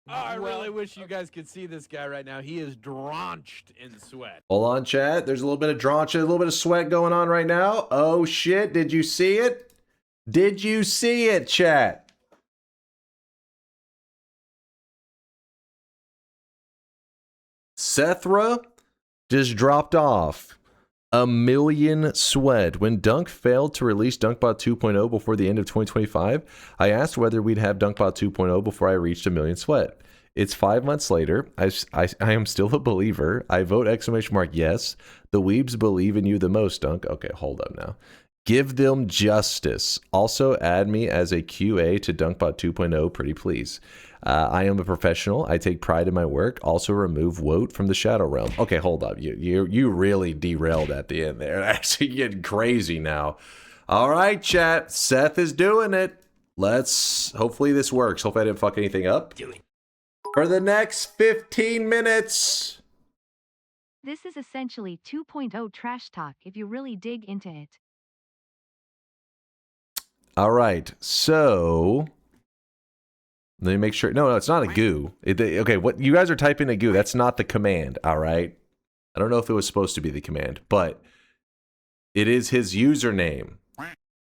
I really wish you guys could see this guy right now. He is drenched in sweat. Hold on, chat. There's a little bit of drench, a little bit of sweat going on right now. Oh shit! Did you see it? Did you see it, chat? Sethra just dropped off 1 million sweat. When Dunk failed to release DunkBot 2.0 before the end of 2025, I asked whether we'd have DunkBot 2.0 before I reached 1 million sweat. It's 5 months later. I am still a believer. I vote ! Yes. The weebs believe in you the most, Dunk. Okay, hold up now. Give them justice. Also add me as a QA to DunkBot 2.0, pretty please. I am a professional. I take pride in my work. Also remove Woat from the Shadow Realm. Okay, hold up. You really derailed at the end there. Actually getting crazy now. All right, chat. Seth is doing it. Hopefully this works. Hopefully I didn't fuck anything up. For the next 15 minutes. This is essentially 2.0 trash talk if you really dig into it. All right, so let me make sure. No, it's not a goo. Okay, what you guys are typing a goo. That's not the command. All right. I don't know if it was supposed to be the command, but it is his username.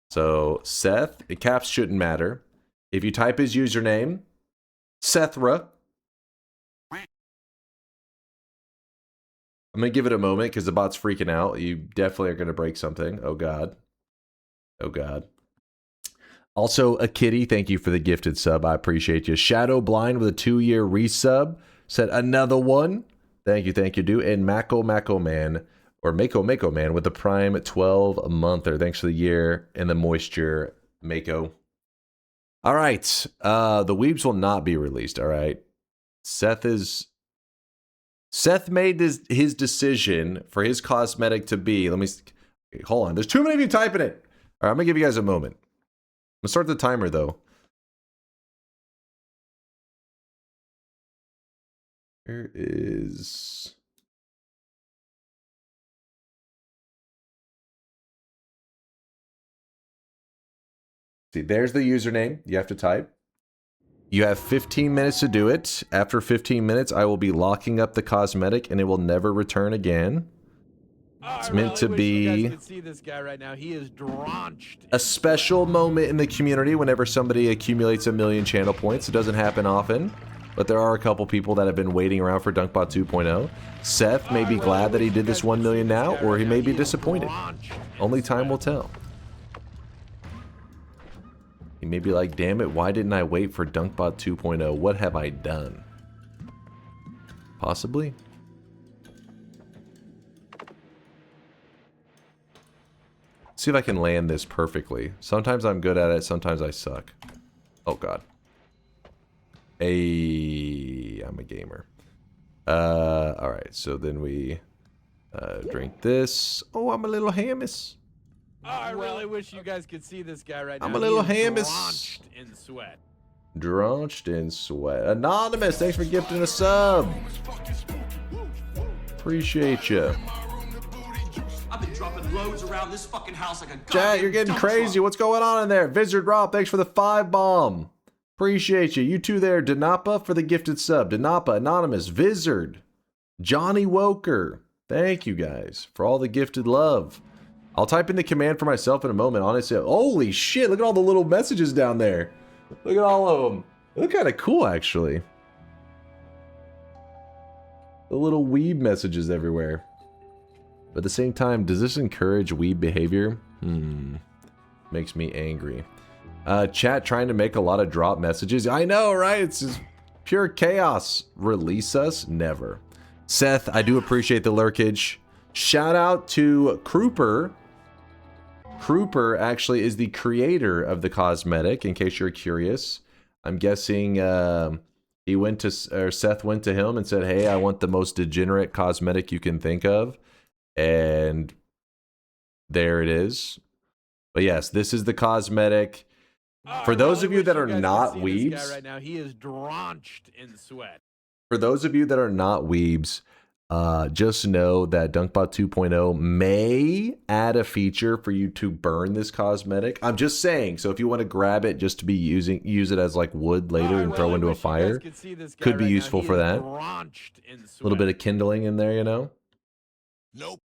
So Seth, caps shouldn't matter. If you type his username, Sethra. I'm gonna give it a moment because the bot's freaking out. You definitely are gonna break something. Oh god. Oh god. Also, a kitty, thank you for the gifted sub. I appreciate you. Shadow Blind with a 2-year resub. Said another one. Thank you, dude. And Mako Man, or Mako Man with the Prime 12-monther. Thanks for the year and the moisture, Mako. All right. The weebs will not be released, all right? Seth made his decision for his cosmetic to be, hold on. There's too many of you typing it. All right, I'm going to give you guys a moment. I'm gonna start the timer though. Here is. See, there's the username you have to type. You have 15 minutes to do it. After 15 minutes, I will be locking up the cosmetic and it will never return again. It's meant to be a special moment in the community whenever somebody accumulates 1 million channel points. It doesn't happen often, but there are a couple people that have been waiting around for DunkBot 2.0. Seth may be glad that he did this 1 million now, or he may be disappointed. Only time will tell. He may be like, damn it, why didn't I wait for DunkBot 2.0? What have I done? Possibly? See if I can land this perfectly. Sometimes I'm good at it, sometimes I suck. Oh god. Hey, I'm a gamer. Alright, so then we drink this. Oh, I'm a little hammus. Oh, I really wish you guys could see this guy right now. I'm a little He is hammus. Drenched in sweat. Drenched in sweat. Anonymous, thanks for gifting a sub. Appreciate you. I've been dropping loads around this fucking house like a goddamn Chat, you're getting dump crazy. truck. What's going on in there? Vizard Rob, thanks for the 5 bomb. Appreciate you. You two there. Denapa for the gifted sub. Denapa, Anonymous, Vizard, Johnny Woker. Thank you guys for all the gifted love. I'll type in the command for myself in a moment. Honestly, holy shit, look at all the little messages down there. Look at all of them. They look kind of cool, actually. The little weeb messages everywhere. But at the same time, does this encourage weeb behavior? Makes me angry. Chat trying to make a lot of drop messages. I know, right? It's just pure chaos. Release us? Never. Seth, I do appreciate the lurkage. Shout out to Kruper. Kruper actually is the creator of the cosmetic, in case you're curious. I'm guessing he went to, or Seth went to him and said, hey, I want the most degenerate cosmetic you can think of. And there it is. But yes, this is the cosmetic. For those of you that are not weebs, right now, he is drenched in sweat. For those of you that are not weebs, just know that DunkBot 2.0 may add a feature for you to burn this cosmetic. I'm just saying. So if you want to grab it just to be use it as like wood later and throw into a fire, could be useful for that. A little bit of kindling in there, you know. Nope.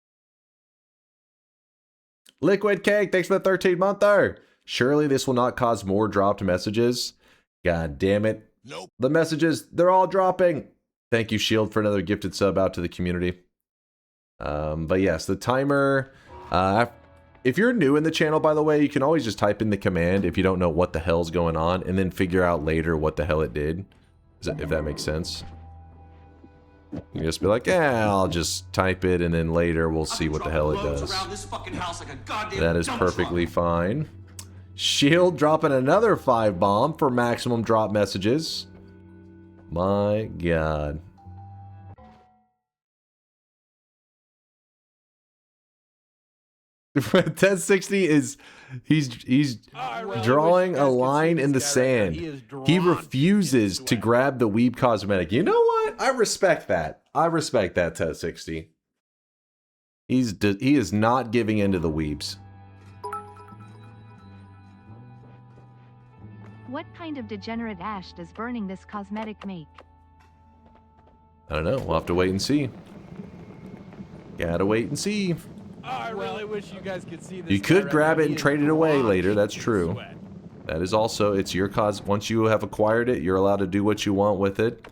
Liquid Cake, thanks for the 13-monther. Surely this will not cause more dropped messages. God damn it. Nope. The messages, they're all dropping. Thank you, Shield, for another gifted sub out to the community. But yes, the timer. If you're new in the channel, by the way, you can always just type in the command if you don't know what the hell's going on, and then figure out later what the hell it did. If that makes sense. You can just be like, yeah, I'll just type it, and then later we'll see what the hell it does. That is perfectly fine. Shield dropping another 5 bomb for maximum drop messages. My god. Ted 60 is he's drawing a line in the sand. He refuses to grab the weeb cosmetic. You know what? I respect that. I respect that, Ted 60. He is not giving in to the weebs. What kind of degenerate ash does burning this cosmetic make? I don't know. We'll have to wait and see. Gotta wait and see. Oh, I really wish you guys could see this. You could grab it and trade it away later. That's true. That is also, it's your cause. Once you have acquired it, you're allowed to do what you want with it.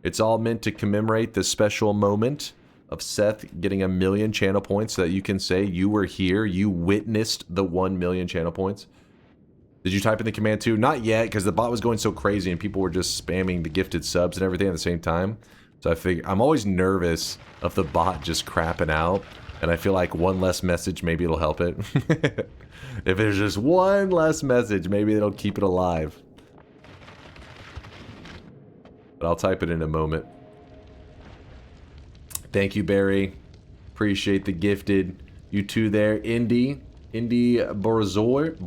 It's all meant to commemorate the special moment of Seth getting 1 million channel points so that you can say you were here, you witnessed the 1 million channel points. Did you type in the command too? Not yet, because the bot was going so crazy and people were just spamming the gifted subs and everything at the same time. So I figure, I'm always nervous of the bot just crapping out. And I feel like one less message, maybe it'll help it. If there's just one less message, maybe it'll keep it alive. But I'll type it in a moment. Thank you, Barry. Appreciate the gifted. You two there. Indy Borzoy?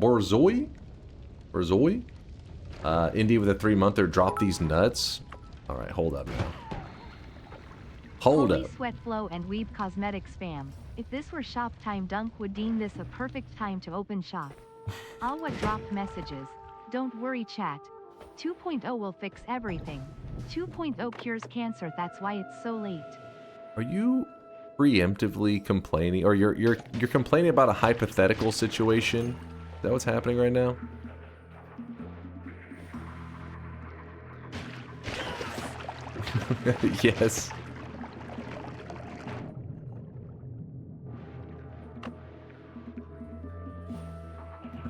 Indy with a 3-monther. Drop these nuts. Alright, hold up now. Hold Holy up. Sweat Flow and Weeb Cosmetic spam. If this were shop time, Dunk would deem this a perfect time to open shop. All what dropped messages. Don't worry, chat. 2.0 will fix everything. 2.0 cures cancer, that's why it's so late. Are you preemptively complaining, or you're complaining about a hypothetical situation? Is that what's happening right now? Yes.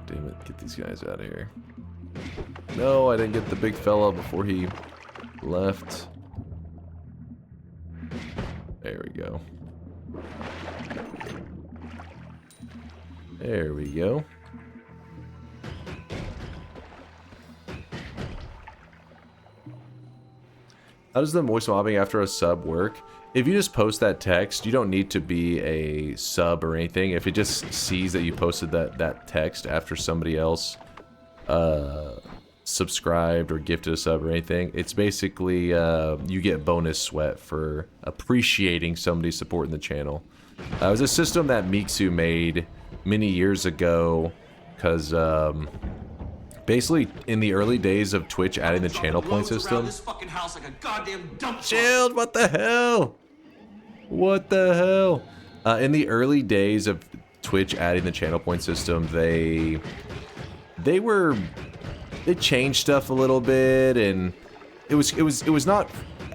Damn it, get these guys out of here. No, I didn't get the big fella before he left. There we go. There we go. How does the moist mobbing after a sub work? If you just post that text, you don't need to be a sub or anything. If it just sees that you posted that text after somebody else subscribed or gifted a sub or anything, it's basically you get bonus sweat for appreciating somebody supporting the channel. It was a system that Mixu made many years ago because basically in the early days of Twitch adding the channel point system. Shield, what the hell? What the hell? In the early days of Twitch adding the channel point system, they changed stuff a little bit, and it was not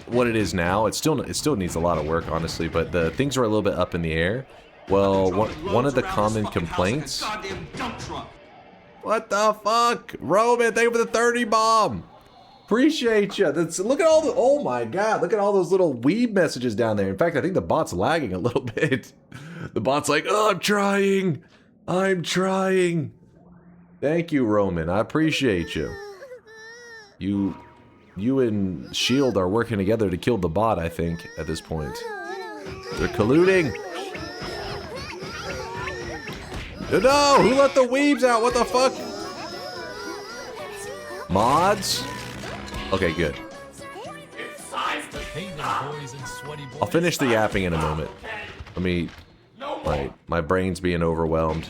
what it is now. It still needs a lot of work, honestly, but the things are a little bit up in the air. Well, one of the common complaints. What the fuck? Roman, thank you for the 30 bomb. Appreciate you. Look at all the, oh my god, look at all those little weeb messages down there. In fact, I think the bot's lagging a little bit. The bot's like, oh, I'm trying. Thank you, Roman. I appreciate you. You and S.H.I.E.L.D. are working together to kill the bot, I think, at this point. They're colluding. No! Who let the weebs out? What the fuck? Mods? Okay, good. I'll finish the yapping in a moment. Let me... My brain's being overwhelmed.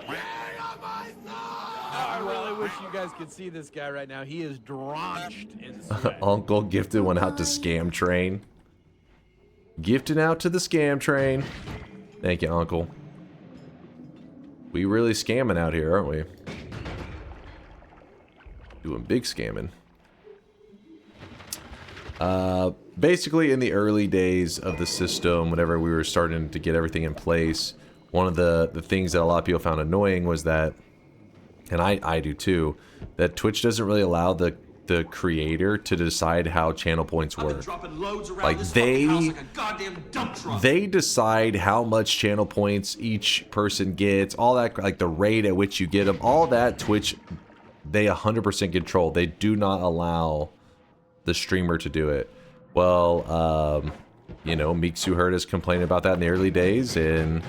I really wish you guys could see this guy right now. He is drenched in sweat. Uncle gifted one out to Scam Train. Gifting out to the Scam Train. Thank you, Uncle. We really scamming out here, aren't we? Doing big scamming. Basically, in the early days of the system, whenever we were starting to get everything in place, one of the things that a lot of people found annoying was that, and I do too, that Twitch doesn't really allow the creator to decide how channel points work. Like they decide how much channel points each person gets, all that, like the rate at which you get them, all that Twitch, they 100% control. They do not allow the streamer to do it. Well, you know, Mixu heard us complain about that in the early days, and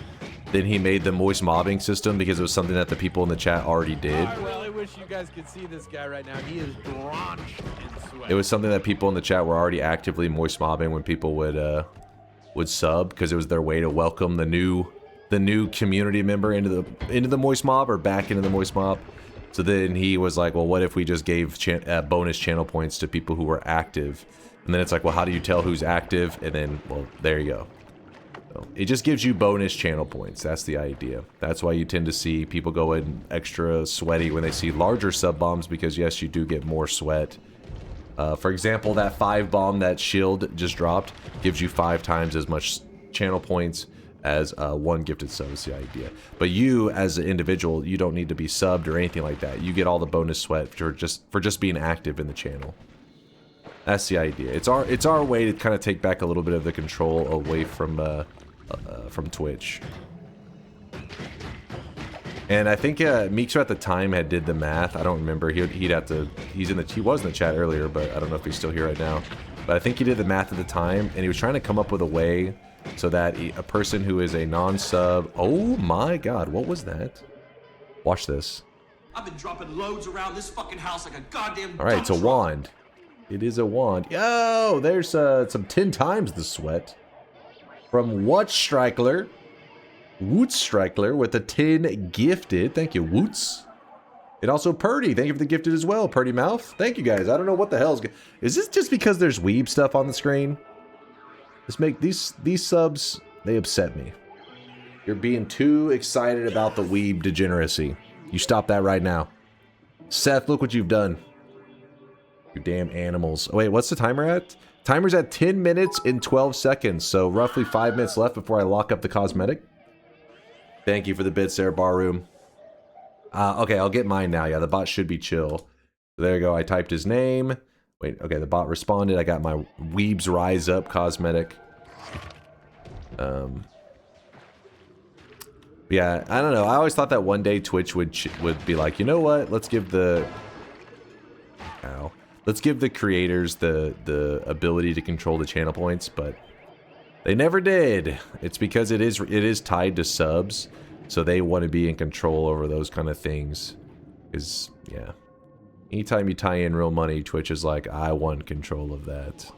then he made the moist mobbing system because it was something that the people in the chat already did. I really wish you guys could see this guy right now. He is drenched in sweat. It was something that people in the chat were already actively moist mobbing when people would sub, because it was their way to welcome the new community member into the moist mob, or back into the moist mob. So then he was like, well, what if we just gave bonus channel points to people who were active? And then it's like, well, how do you tell who's active? And then, well, there you go. So it just gives you bonus channel points. That's the idea. That's why you tend to see people go in extra sweaty when they see larger sub bombs, because yes, you do get more sweat. For example, that 5 bomb that S.H.I.E.L.D. just dropped gives you 5 times as much channel points as 1 gifted sub, is the idea. But you, as an individual, you don't need to be subbed or anything like that. You get all the bonus sweat for just being active in the channel. That's the idea. It's our way to kind of take back a little bit of the control away from Twitch. And I think Mixer at the time did the math. I don't remember. He'd have to. He was in the chat earlier, but I don't know if he's still here right now. But I think he did the math at the time, and he was trying to come up with a way so that a person who is a non-sub. Oh my God! What was that? Watch this. I've been dropping loads around this fucking house like a goddamn. All right, it's a wand. It is a wand. Yo, there's some 10 times the sweat from Wootstrikler. Wootstrikler with a 10 gifted. Thank you, Woots. And also Purdy. Thank you for the gifted as well, Purdy Mouth. Thank you guys. I don't know what the hell is this just because there's weeb stuff on the screen? Let's make these subs, they upset me. You're being too excited about the weeb degeneracy. You stop that right now. Seth, look what you've done. You damn animals. Oh, wait, what's the timer at? Timer's at 10 minutes and 12 seconds, so roughly 5 minutes left before I lock up the cosmetic. Thank you for the bits there, Barroom. Okay, I'll get mine now. Yeah, the bot should be chill. There you go. I typed his name. Wait, okay, the bot responded. I got my Weebs Rise Up cosmetic. Yeah, I don't know. I always thought that one day Twitch would be like, you know what? Let's give the creators the ability to control the channel points, but they never did. It's because it is tied to subs, so they want to be in control over those kind of things. Because yeah, anytime you tie in real money, Twitch is like, I want control of that.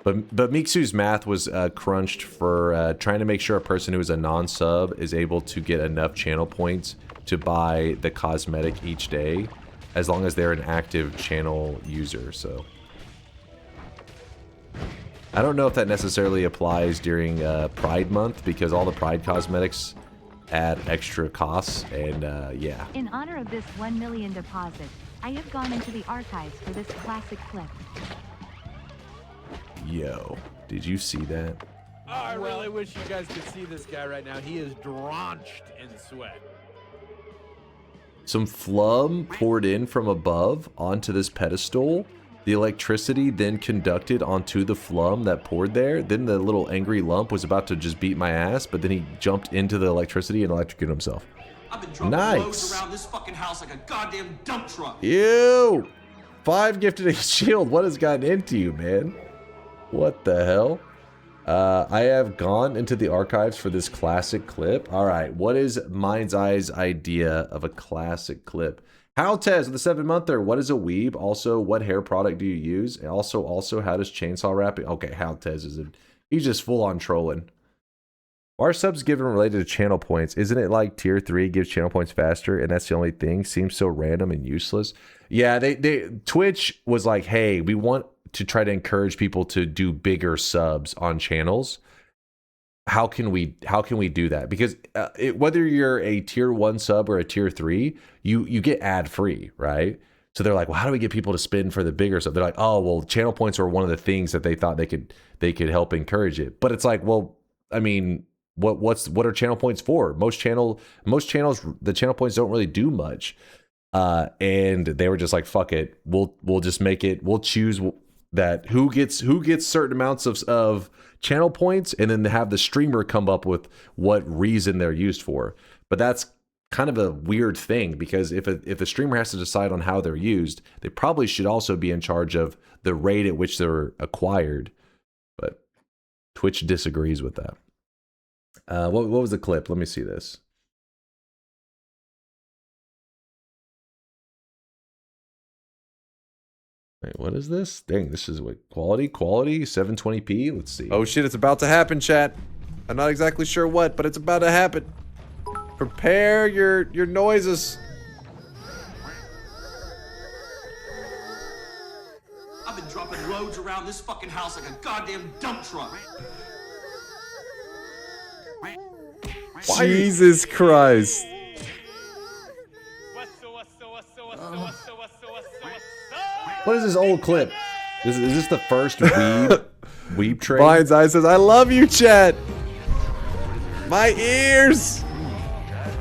But Miksu's math was crunched for trying to make sure a person who is a non-sub is able to get enough channel points to buy the cosmetic each day, as long as they're an active channel user. So I don't know if that necessarily applies during Pride Month, because all the Pride cosmetics add extra costs, and yeah. In honor of this 1 million deposit, I have gone into the archives for this classic clip. Yo, did you see that? Oh, I really wish you guys could see this guy right now. He is drenched in sweat. Some flum poured in from above onto this pedestal. The electricity then conducted onto the flum that poured there. Then the little angry lump was about to just beat my ass, but then he jumped into the electricity and electrocuted himself. I've been dropping loads around this fucking house like a goddamn dump truck. Ew! 5 gifted a shield. What has gotten into you, man? What the hell? I have gone into the archives for this classic clip. All right, what is Mind's Eye's idea of a classic clip? How Tez, the 7-monther, what is a weeb? Also, what hair product do you use? And also, how does chainsaw wrapping? Okay, How Tez is he's just full on trolling. Are subs given related to channel points? Isn't it like tier 3 gives channel points faster, and that's the only thing? Seems so random and useless. Yeah, Twitch was like, hey, we want to try to encourage people to do bigger subs on channels. How can we do that? Because whether you're a tier 1 sub or a tier 3, you get ad free, right? So they're like, well, how do we get people to spend for the bigger sub? They're like, oh, well, channel points are one of the things that they thought they could help encourage it. But it's like, well, I mean, what are channel points for? Most channels, the channel points don't really do much. And they were just like, fuck it, we'll just make it. We'll choose that who gets certain amounts of channel points, and then have the streamer come up with what reason they're used for. But that's kind of a weird thing, because if the streamer has to decide on how they're used, they probably should also be in charge of the rate at which they're acquired. But Twitch disagrees with that. What was the clip? Let me see this. Wait, what is this? Dang, this is what quality 720p. Let's see. Oh shit, it's about to happen, chat. I'm not exactly sure what, but it's about to happen. Prepare your noises. I've been dropping loads around this fucking house like a goddamn dump truck. Jesus Christ. What is this old clip? Is this the first weeb train? Mind's Eye says, I love you, chat. My ears. I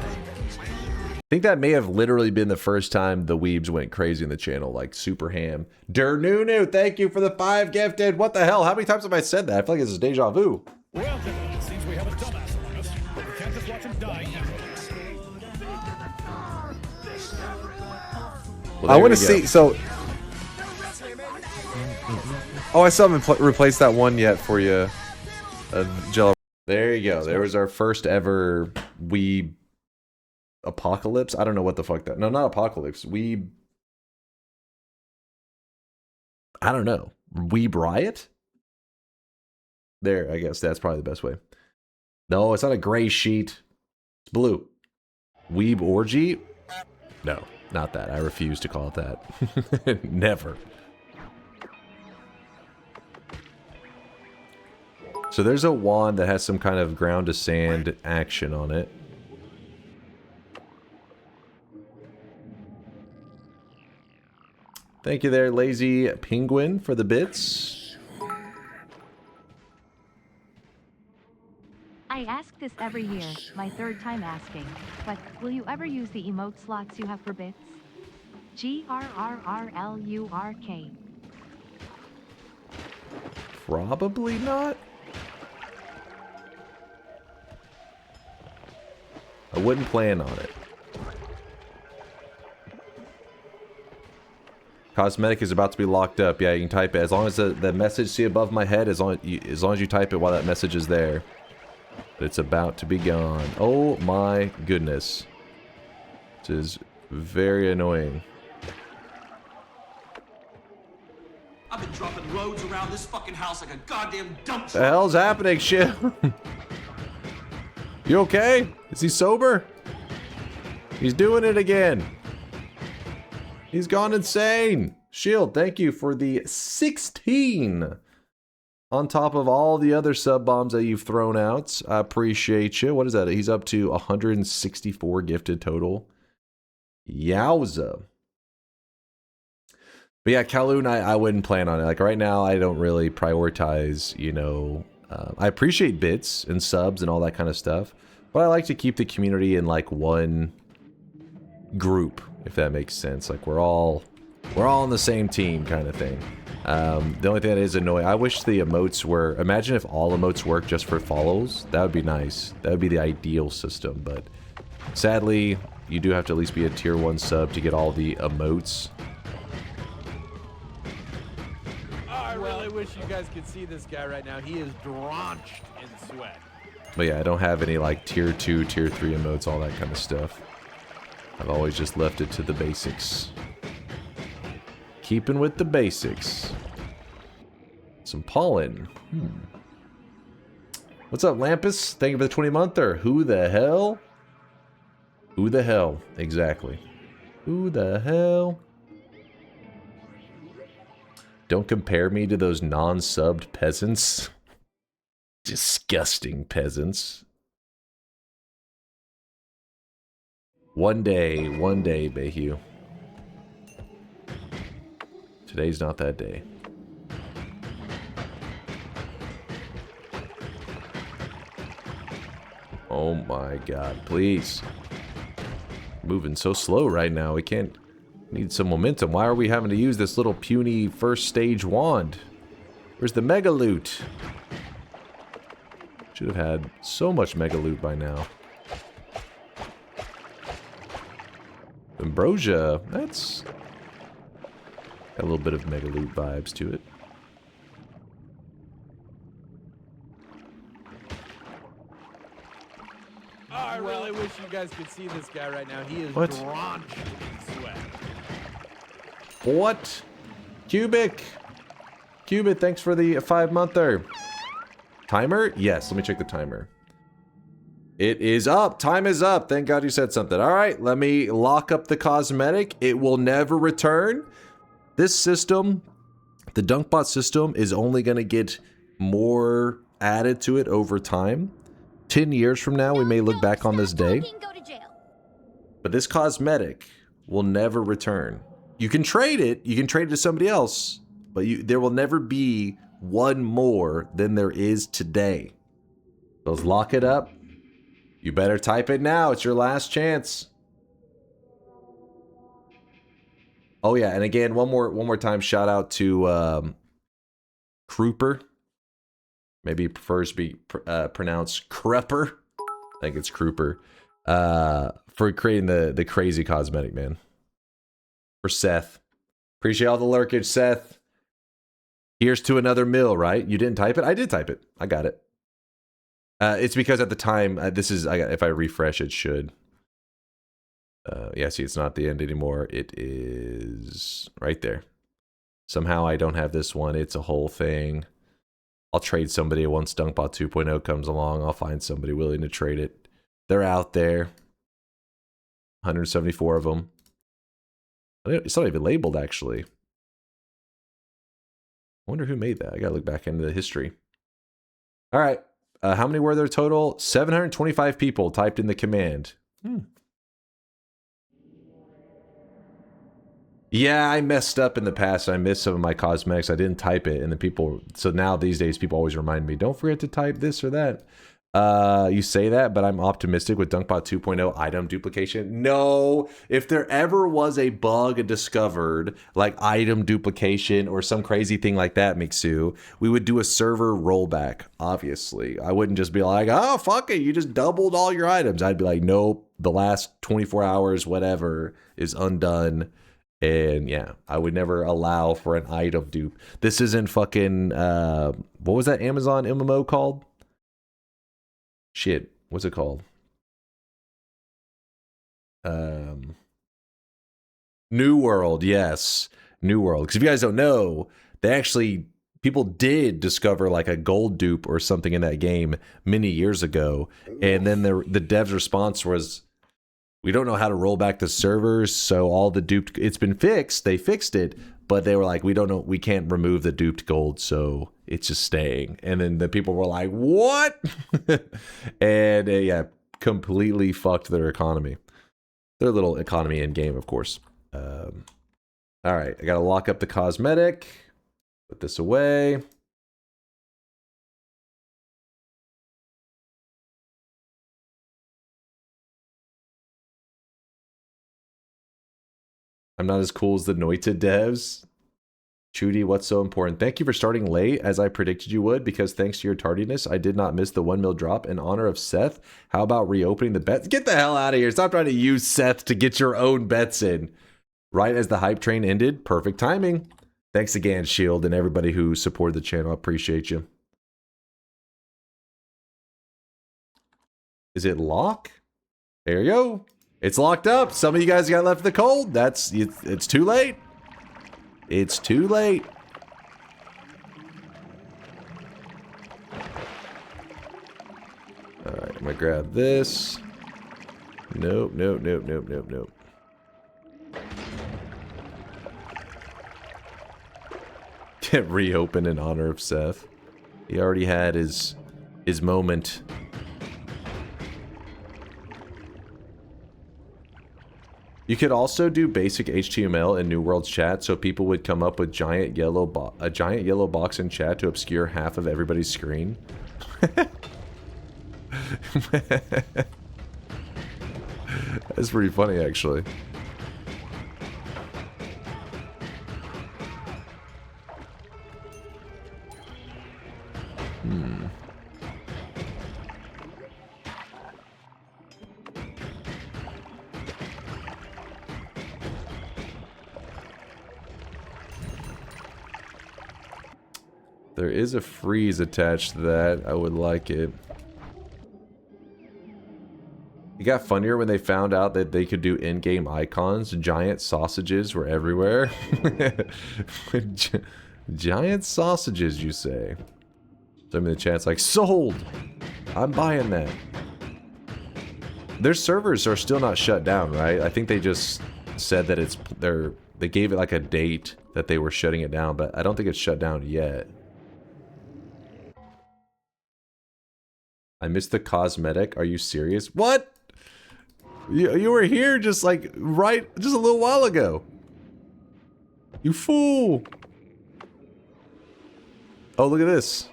think that may have literally been the first time the weebs went crazy in the channel, like super ham. Nunu, thank you for the 5 gifted. What the hell? How many times have I said that? I feel like this is deja vu. Well, it seems we have a dumbass among us, but we can't just watch him die now. Well, I want to see, so... Oh, I still haven't replaced that one yet for you, Jello. There you go. There was our first ever weeb apocalypse. I don't know what the fuck that... No, not apocalypse. Weeb... I don't know. Weeb riot? There, I guess that's probably the best way. No, it's not a gray sheet. It's blue. Weeb orgy? No, not that. I refuse to call it that. Never. So there's a wand that has some kind of ground to sand action on it. Thank you there, Lazy Penguin, for the bits. I I ask this every year, my third time asking, but will you ever use the emote slots you have for bits? GRRRLURK. Probably not. I wouldn't plan on it. Cosmetic is about to be locked up. Yeah, you can type it. As long as the message see above my head, as long as you type it while that message is there. But it's about to be gone. Oh my goodness. This is very annoying. I've been dropping loads around this fucking house like a goddamn dump truck. The hell's happening, shit? You okay? Is he sober? He's doing it again. He's gone insane. Shield, thank you for the 16. On top of all the other sub bombs that you've thrown out. I appreciate you. What is that? He's up to 164 gifted total. Yowza. But yeah, Kowloon, I wouldn't plan on it. Like right now, I don't really prioritize, you know, I appreciate bits and subs and all that kind of stuff. But I like to keep the community in like one group, if that makes sense. Like we're all on the same team kind of thing. The only thing that is annoying, I wish the emotes were, imagine if all emotes work just for follows. That would be nice. That would be the ideal system, but sadly, you do have to at least be a tier 1 sub to get all the emotes. I really wish you guys could see this guy right now. He is drenched in sweat. But yeah, I don't have any like tier 2, tier 3 emotes, all that kind of stuff. I've always just left it to the basics. Keeping with the basics. Some pollen. What's up, Lampus? Thank you for the 20-monther. Who the hell? Who the hell? Exactly. Who the hell? Don't compare me to those non-subbed peasants. Disgusting peasants. One day, Bayhue. Today's not that day. Oh my god, please. Moving so slow right now, we can't... Need some momentum. Why are we having to use this little puny first stage wand? Where's the mega loot? Should have had so much mega loot by now. Ambrosia, that's got a little bit of mega loot vibes to it. I really wish you guys could see this guy right now. He is What? drenched in sweat. What? Cubic, thanks for the 5-monther. Timer? Yes, let me check the timer. It is up. Time is up. Thank God you said something. All right, let me lock up the cosmetic. It will never return. This system, the DunkBot system, is only going to get more added to it over time. 10 years from now, we may look back on this day. But this cosmetic will never return. You can trade it. You can trade it to somebody else. But there will never be one more than there is today. So let's lock it up. You better type it now. It's your last chance. Oh yeah, and again, one more time, shout out to Kruper. Maybe he prefers to be pronounced Krupper. I think it's Kruper. For creating the crazy cosmetic, man. For Seth. Appreciate all the lurkage, Seth. Here's to another mill, right? You didn't type it? I did type it. I got it. It's because at the time, if I refresh, it should. Yeah, see, it's not the end anymore. It is right there. Somehow I don't have this one. It's a whole thing. I'll trade somebody once DunkBot 2.0 comes along. I'll find somebody willing to trade it. They're out there. 174 of them. It's not even labeled, actually. I wonder who made that. I gotta look back into the history. All right. How many were there total? 725 people typed in the command. Yeah, I messed up in the past. I missed some of my cosmetics. I didn't type it, and the people... So now, these days, people always remind me, don't forget to type this or that. You say that, but I'm optimistic with DunkBot 2.0 item duplication. No, if there ever was a bug discovered, like item duplication or some crazy thing like that, Mixu, we would do a server rollback, obviously. I wouldn't just be like, oh, fuck it, you just doubled all your items. I'd be like, nope, the last 24 hours, whatever, is undone. And yeah, I would never allow for an item dupe. This isn't fucking, what was that Amazon MMO called? Shit, what's it called? New World, yes. New World. Because if you guys don't know, they actually, people did discover like a gold dupe or something in that game many years ago. And then the dev's response was, we don't know how to roll back the servers, so all the duped, it's been fixed, they fixed it, but they were like, we don't know, we can't remove the duped gold, so it's just staying. And then the people were like, what? And yeah, completely fucked their economy. Their little economy in game, of course. All right, I gotta lock up the cosmetic, put this away. I'm not as cool as the Noita devs. Chudy, what's so important? Thank you for starting late, as I predicted you would, because thanks to your tardiness, I did not miss the 1 mil drop in honor of Seth. How about reopening the bets? Get the hell out of here. Stop trying to use Seth to get your own bets in. Right as the hype train ended. Perfect timing. Thanks again, Shield, and everybody who supported the channel. I appreciate you. Is it lock? There you go. It's locked up. Some of you guys got left in the cold. It's too late. It's too late. All right, I'm gonna grab this. Nope, nope, nope, nope, nope, nope. Get reopened in honor of Seth. He already had his moment. You could also do basic HTML in New World's chat, so people would come up with a giant yellow box in chat to obscure half of everybody's screen. That's pretty funny, actually. There is a freeze attached to that. I would like it. It got funnier when they found out that they could do in-game icons. Giant sausages were everywhere. Giant sausages, you say? Some in the chat's like, sold! I'm buying that. Their servers are still not shut down, right? I think they just said that they gave it like a date that they were shutting it down, but I don't think it's shut down yet. I missed the cosmetic. Are you serious? What? You were here just like just a little while ago. You fool. Oh, look at this.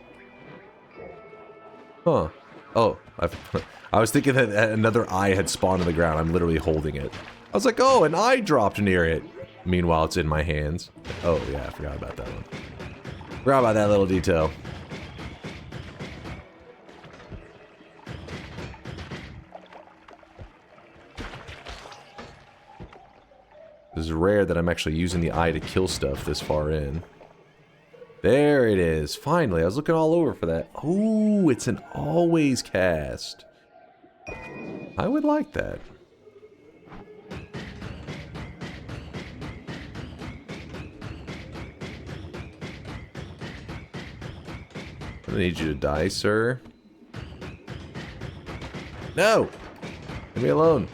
Huh. Oh, I was thinking that another eye had spawned on the ground. I'm literally holding it. I was like, oh, an eye dropped near it. Meanwhile, it's in my hands. Oh, yeah, I forgot about that one. Forgot about that little detail. This is rare that I'm actually using the eye to kill stuff this far in. There it is. Finally, I was looking all over for that. Oh, it's an always cast. I would like that. I need you to die, sir. No! Leave me alone.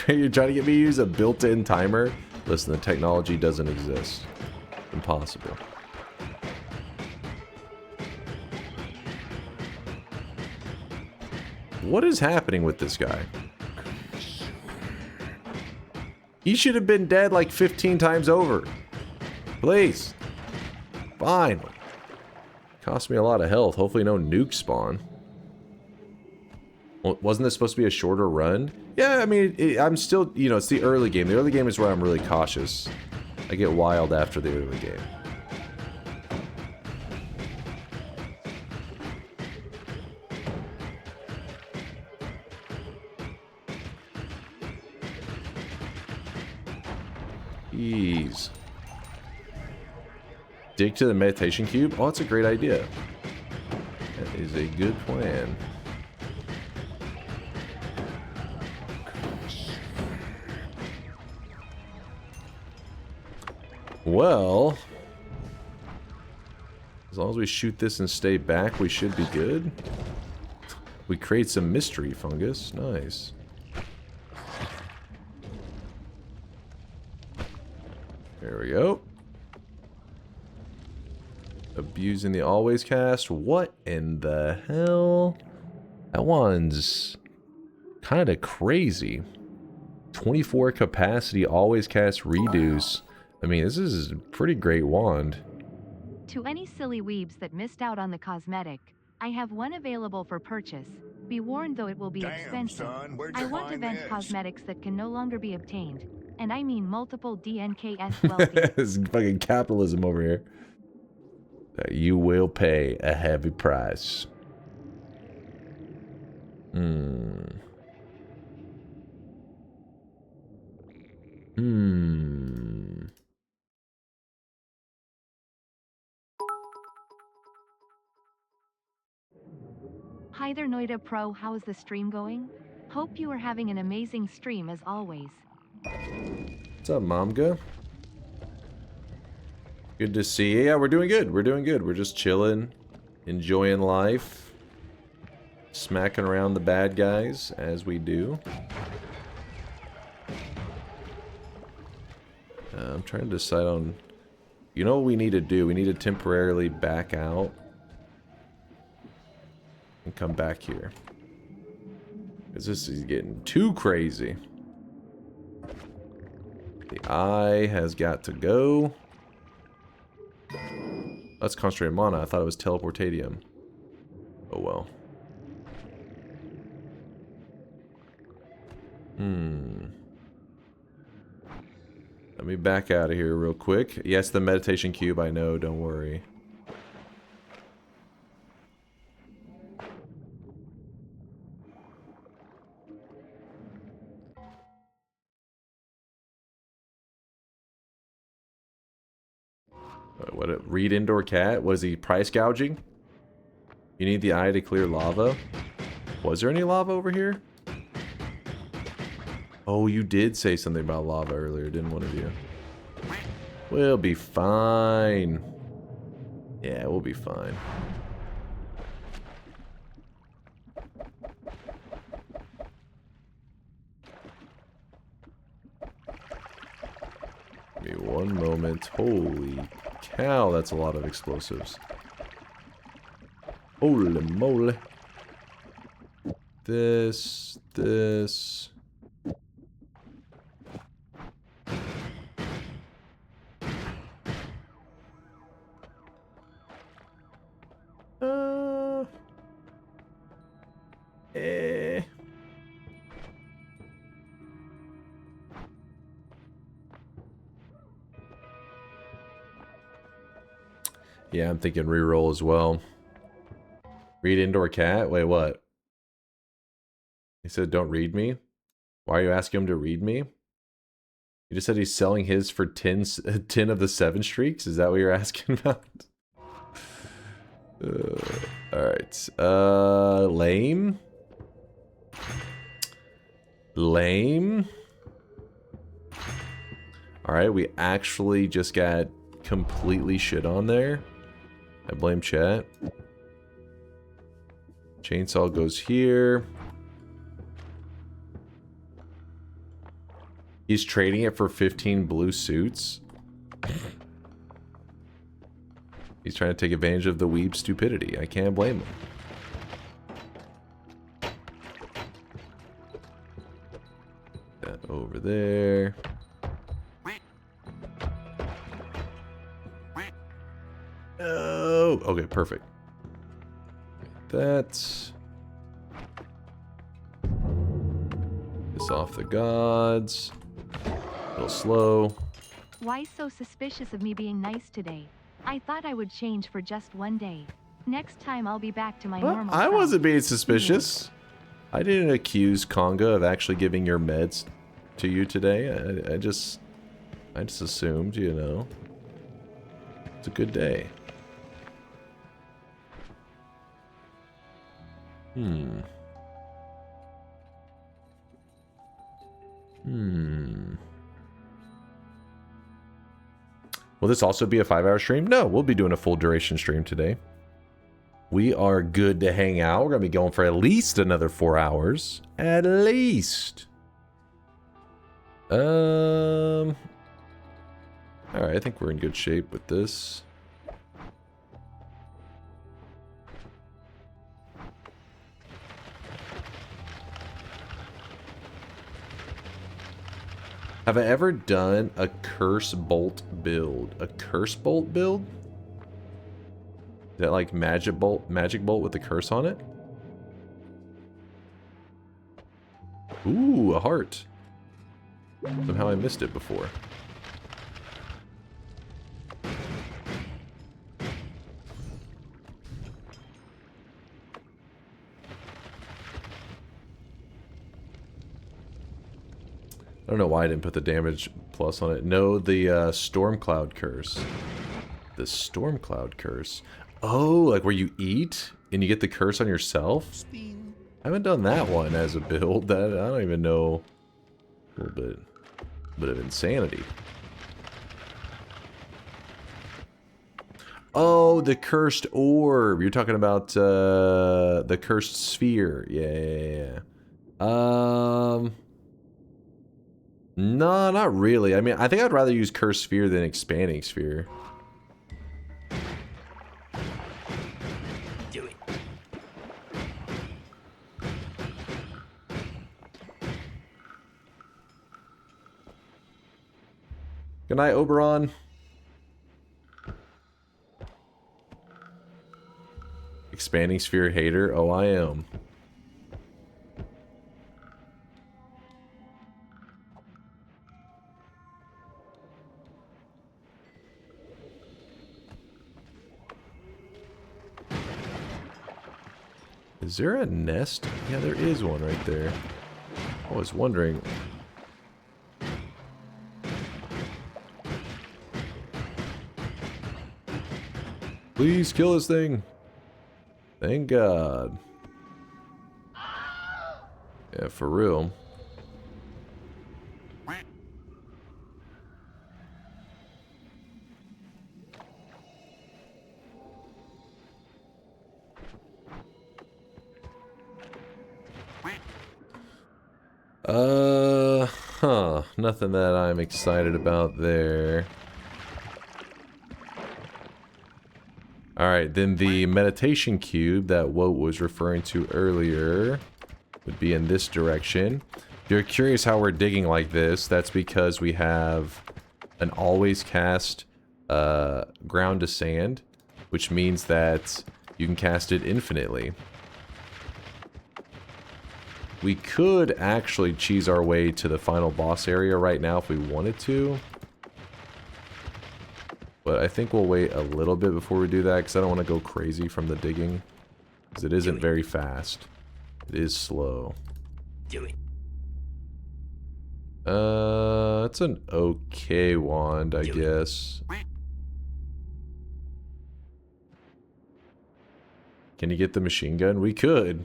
You're trying to get me to use a built-in timer? Listen, the technology doesn't exist. Impossible. What is happening with this guy? He should have been dead like 15 times over. Please. Finally. Cost me a lot of health. Hopefully no nuke spawn. Well, wasn't this supposed to be a shorter run? Yeah, I mean, I'm still, you know, it's the early game. The early game is where I'm really cautious. I get wild after the early game. Jeez. Dig to the meditation cube? Oh, that's a great idea. That is a good plan. Well, as long as we shoot this and stay back, we should be good. We create some mystery fungus. Nice. There we go. Abusing the always cast. What in the hell? That one's kind of crazy. 24 capacity always cast reduce. I mean, this is a pretty great wand. To any silly weebs that missed out on the cosmetic, I have one available for purchase. Be warned though it will be expensive. Son, where'd I you want find event this? cosmetics that can no longer be obtained. And I mean multiple DNKS wealthy. This is fucking capitalism over here. That you will pay a heavy price. Hi there Noita Pro, how's the stream going? Hope you are having an amazing stream as always. What's up, Momga? Good to see you. Yeah, we're doing good. We're doing good. We're just chilling, enjoying life, smacking around the bad guys as we do. I'm trying to decide on... You know what we need to do? We need to temporarily back out and come back here. Because this is getting too crazy. The eye has got to go. That's concentrated mana. I thought it was teleportadium. Oh well. Let me back out of here real quick. Yes, the meditation cube, I know, don't worry. What? Read indoor cat? Was he price gouging? You need the eye to clear lava? Was there any lava over here? Oh, you did say something about lava earlier, didn't one of you? We'll be fine. Yeah, we'll be fine. Give me one moment. Holy cow, that's a lot of explosives. Holy moly. This. Yeah, I'm thinking reroll as well. Read indoor cat? Wait, what? He said don't read me? Why are you asking him to read me? You just said he's selling his for 10 of the 7 streaks? Is that what you're asking about? Alright. Lame? Lame? Alright, we actually just got completely shit on there. I blame chat. Chainsaw goes here. He's trading it for 15 blue suits. He's trying to take advantage of the weeb stupidity. I can't blame him. That over there. No. Okay, perfect. That's this off the gods. A little slow. Why so suspicious of me being nice today? I thought I would change for just one day. Next time I'll be back to my normal I self. wasn't being suspicious. I didn't accuse Conga of actually giving your meds to you today. I just assumed, you know. It's a good day. Will this also be a 5-hour stream? No, we'll be doing a full duration stream today. We are good to hang out. We're going to be going for at least another 4 hours. At least. Alright, I think we're in good shape with this. Have I ever done a curse bolt build? A curse bolt build? Is that like magic bolt with a curse on it? Ooh, a heart. Somehow I missed it before. I don't know why I didn't put the damage plus on it. No, the storm cloud curse. The storm cloud curse. Oh, like where you eat and you get the curse on yourself? I haven't done that one as a build. That I don't even know. A little bit of insanity. Oh, the cursed orb. You're talking about the cursed sphere. Yeah. No, not really. I mean, I think I'd rather use cursed sphere than expanding sphere. Do it. Good night, Oberon. Expanding sphere hater? Oh, I am. Is there a nest? Yeah, there is one right there. I was wondering. Please kill this thing. Thank God. Yeah, for real. Nothing that I'm excited about there. Alright, then the meditation cube that Woat was referring to earlier would be in this direction. If you're curious how we're digging like this, that's because we have an always cast ground to sand, which means that you can cast it infinitely. We could actually cheese our way to the final boss area right now if we wanted to. But I think we'll wait a little bit before we do that because I don't want to go crazy from the digging. Because it isn't very fast. It is slow. Do it. It's an okay wand, I guess. Can you get the machine gun? We could.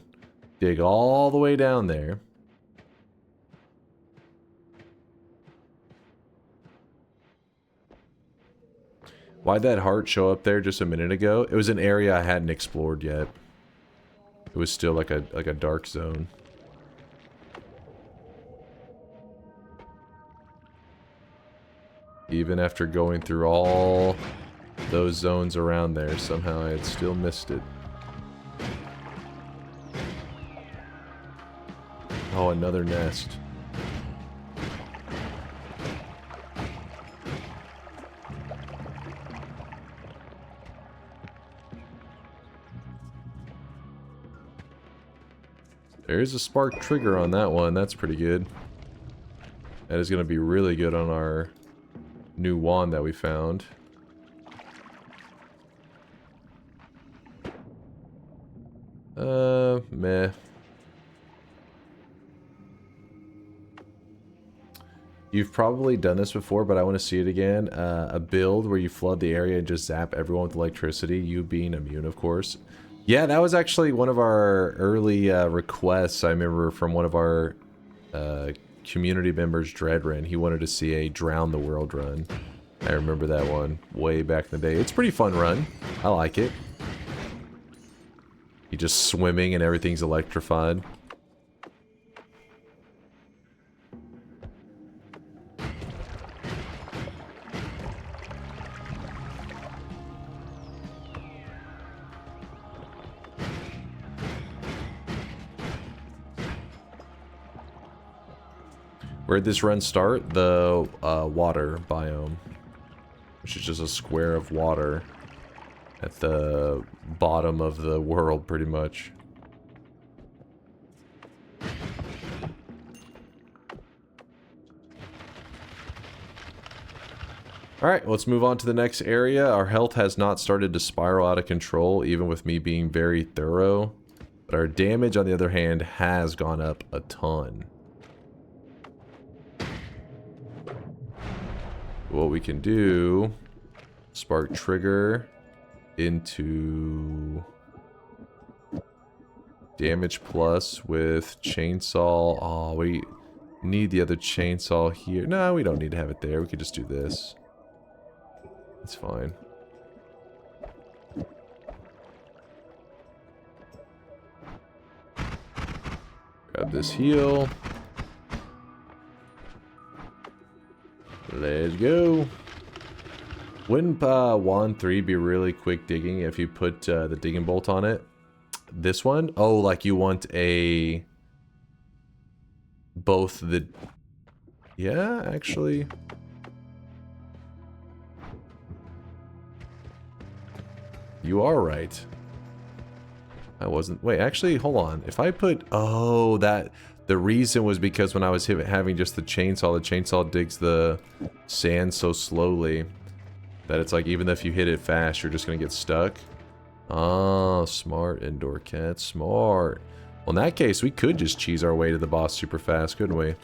Dig all the way down there. Why'd that heart show up there just a minute ago? It was an area I hadn't explored yet. It was still like a dark zone. Even after going through all those zones around there, somehow I had still missed it. Oh, another nest. There's a spark trigger on that one. That's pretty good. That is going to be really good on our new wand that we found. Meh. You've probably done this before, but I want to see it again. A build where you flood the area and just zap everyone with electricity, you being immune, of course. Yeah, that was actually one of our early requests, I remember, from one of our community members, Dreadrin. He wanted to see a Drown the World run. I remember that one way back in the day. It's a pretty fun run. I like it. You're just swimming and everything's electrified. Where'd this run start? The water biome, which is just a square of water at the bottom of the world, pretty much. Alright, let's move on to the next area. Our health has not started to spiral out of control, even with me being very thorough. But our damage, on the other hand, has gone up a ton. What we can do, spark trigger into damage plus with chainsaw. Oh, we need the other chainsaw here. No, we don't need to have it there. We could just do this. It's fine. Grab this heal. Let's go. Wouldn't wand 3 be really quick digging if you put the digging bolt on it? This one? Oh, like you want a... both the... Yeah, actually... You are right. I wasn't... Wait, actually, hold on. If I put... Oh, that... The reason was because when I was having just the chainsaw digs the sand so slowly that it's like even if you hit it fast, you're just going to get stuck. Oh, smart, indoor cat, smart. Well, in that case, we could just cheese our way to the boss super fast, couldn't we?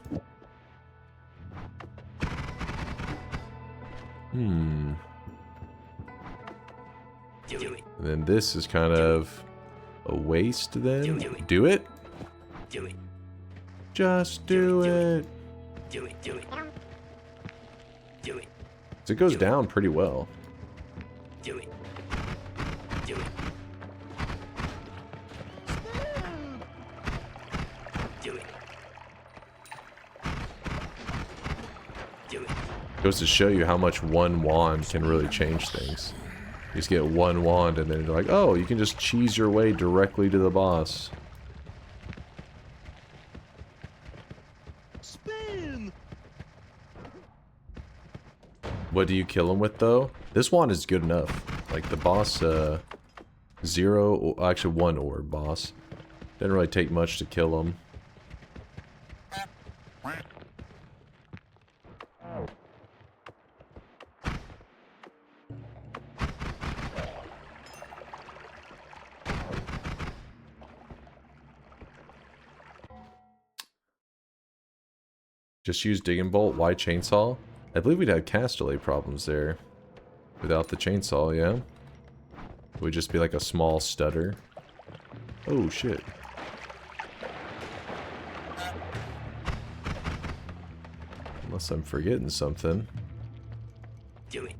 And then this is kind of a waste then. Do it? Do it. Just do it. Do it. Do it. Do it. So it goes down pretty well. Do it. Do it. Do it. Do it. Goes to show you how much one wand can really change things. You just get one wand and then you're like, oh, you can just cheese your way directly to the boss. What do you kill him with, though? This wand is good enough. Like, the boss, 0, actually 1 orb boss. Didn't really take much to kill him. Just use digging bolt, why chainsaw? I believe we'd have cast delay problems there without the chainsaw, yeah? It would just be like a small stutter. Oh, shit. Unless I'm forgetting something. Do it.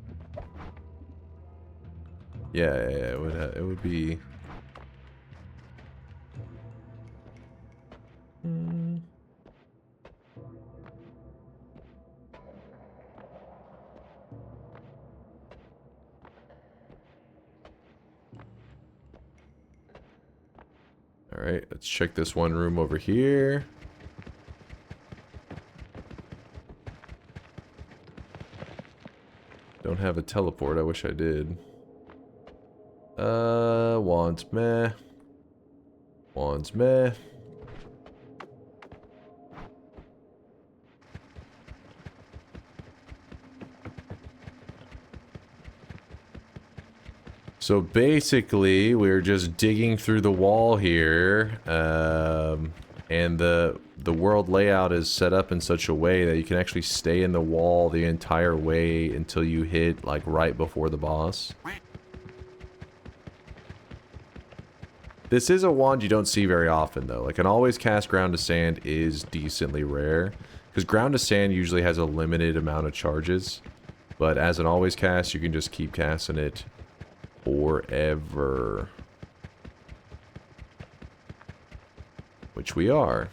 Yeah, it would be... Alright, let's check this one room over here. Don't have a teleport, I wish I did. Wands meh. Wands meh. So basically, we're just digging through the wall here, and the world layout is set up in such a way that you can actually stay in the wall the entire way until you hit, like, right before the boss. This is a wand you don't see very often, though. Like, an always cast ground to sand is decently rare, because ground to sand usually has a limited amount of charges, but as an always cast, you can just keep casting it forever. Which we are.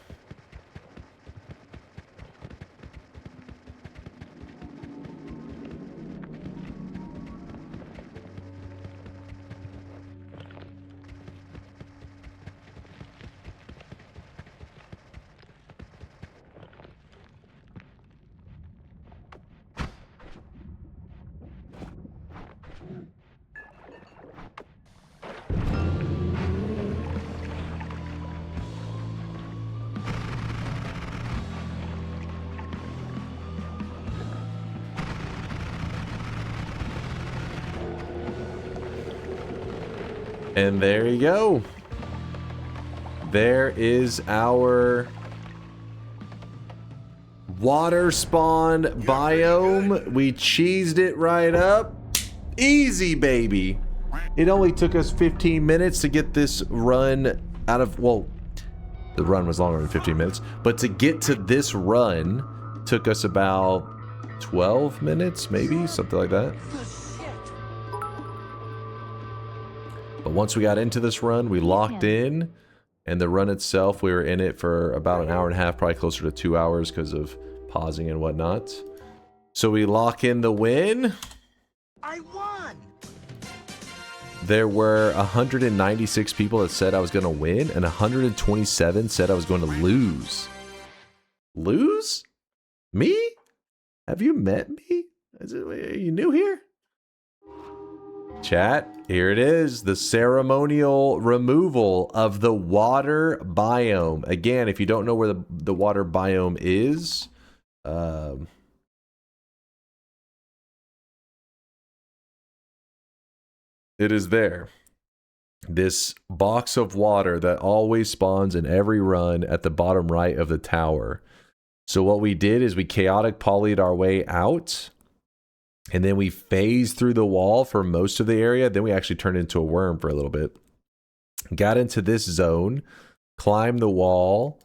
And there you go. There is our water spawn biome. We cheesed it right up. Easy, baby. It only took us 15 minutes to get this run out of, well, the run was longer than 15 minutes, but to get to this run took us about 12 minutes, maybe, something like that. But once we got into this run, we locked in, and the run itself, we were in it for about an hour and a half, probably closer to 2 hours because of pausing and whatnot. So we lock in the win. I won! There were 196 people that said I was going to win, and 127 said I was going to lose. Lose? Me? Have you met me? Are you new here? Chat, here it is, the ceremonial removal of the water biome. Again, if you don't know where the water biome is, it is there. This box of water that always spawns in every run at the bottom right of the tower. So what we did is we chaotic poly'd our way out. And then we phased through the wall for most of the area. Then we actually turned into a worm for a little bit. Got into this zone, climbed the wall,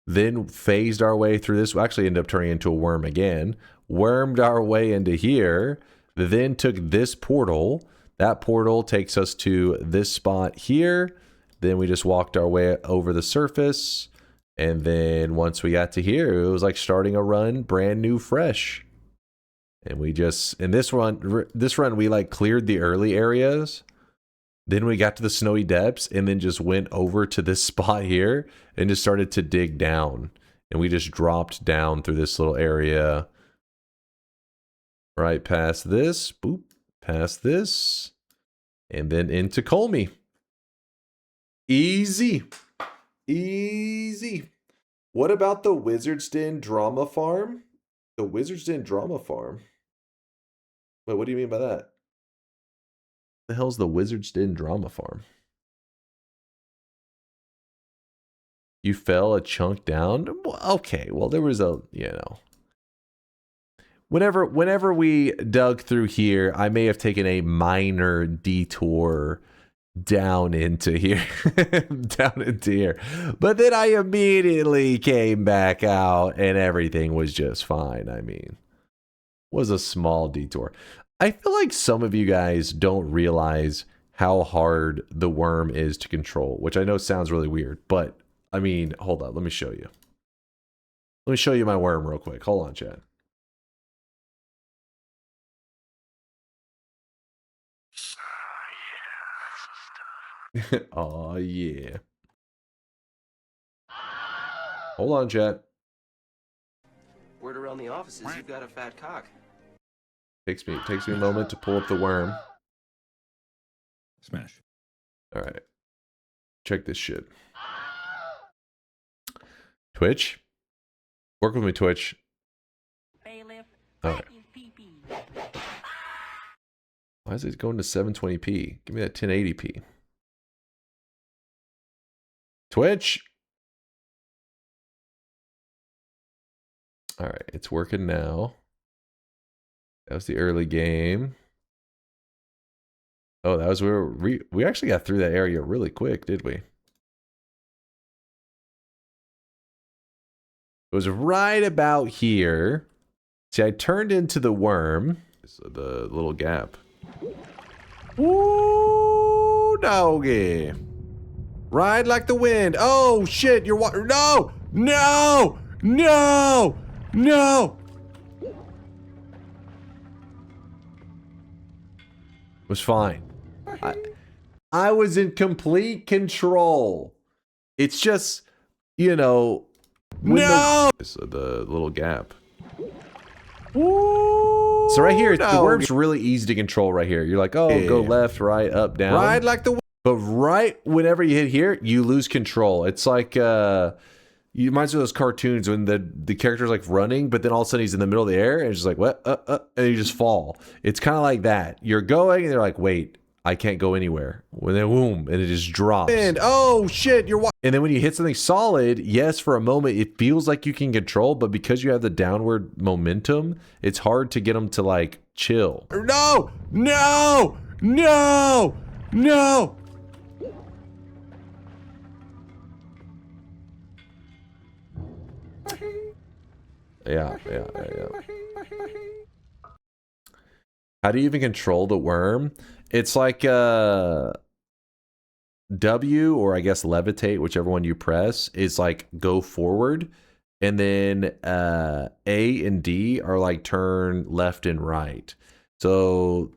then phased our way through this. We actually ended up turning into a worm again. Wormed our way into here, then took this portal. That portal takes us to this spot here. Then we just walked our way over the surface. And then once we got to here, it was like starting a run, brand new, fresh. And we just, in this run, we like cleared the early areas. Then we got to the snowy depths and then just went over to this spot here and just started to dig down. And we just dropped down through this little area. Right past this, boop, past this, and then into Colmy. Easy. Easy. What about the Wizard's Den Drama Farm? The Wizard's Den Drama Farm? Wait, what do you mean by that? The hell's the Wizard's Den Drama Farm? You fell a chunk down? Okay, well, there was a, you know. Whenever we dug through here, I may have taken a minor detour down into here. Down into here. But then I immediately came back out and everything was just fine. I mean, was a small detour. I feel like some of you guys don't realize how hard the worm is to control, which I know sounds really weird, but I mean, hold on, let me show you. Let me show you my worm real quick. Hold on, chat. Oh yeah. Hold on, chat. Word around the offices, you've got a fat cock. Takes me a moment to pull up the worm. Smash. All right. Check this shit. Twitch. Work with me, Twitch. All right. Why is it going to 720p? Give me that 1080p. Twitch. All right, it's working now. That was the early game. Oh, that was where we actually got through that area really quick, did we? It was right about here. See, I turned into the worm. So the little gap. Ooh, doggy. Ride like the wind. Oh, shit, you're no! No! No! No! It was fine. I was in complete control. It's just, you know, no. The little gap. Ooh, so right here, the worm's really easy to control. Right here, you're like, oh, go left, right, up, down. Ride like the. But right whenever you hit here, you lose control. It's like you reminds me of those cartoons when the character's like running, but then all of a sudden he's in the middle of the air and it's just like what, and you just fall. It's kind of like that. You're going and they're like, wait, I can't go anywhere. When then boom, and it just drops. And oh shit, you're. And then when you hit something solid, yes, for a moment it feels like you can control, but because you have the downward momentum, it's hard to get them to like chill. No, no, no, no. Yeah. How do you even control the worm? It's like W, or I guess levitate, whichever one you press, is like go forward. And then A and D are like turn left and right. So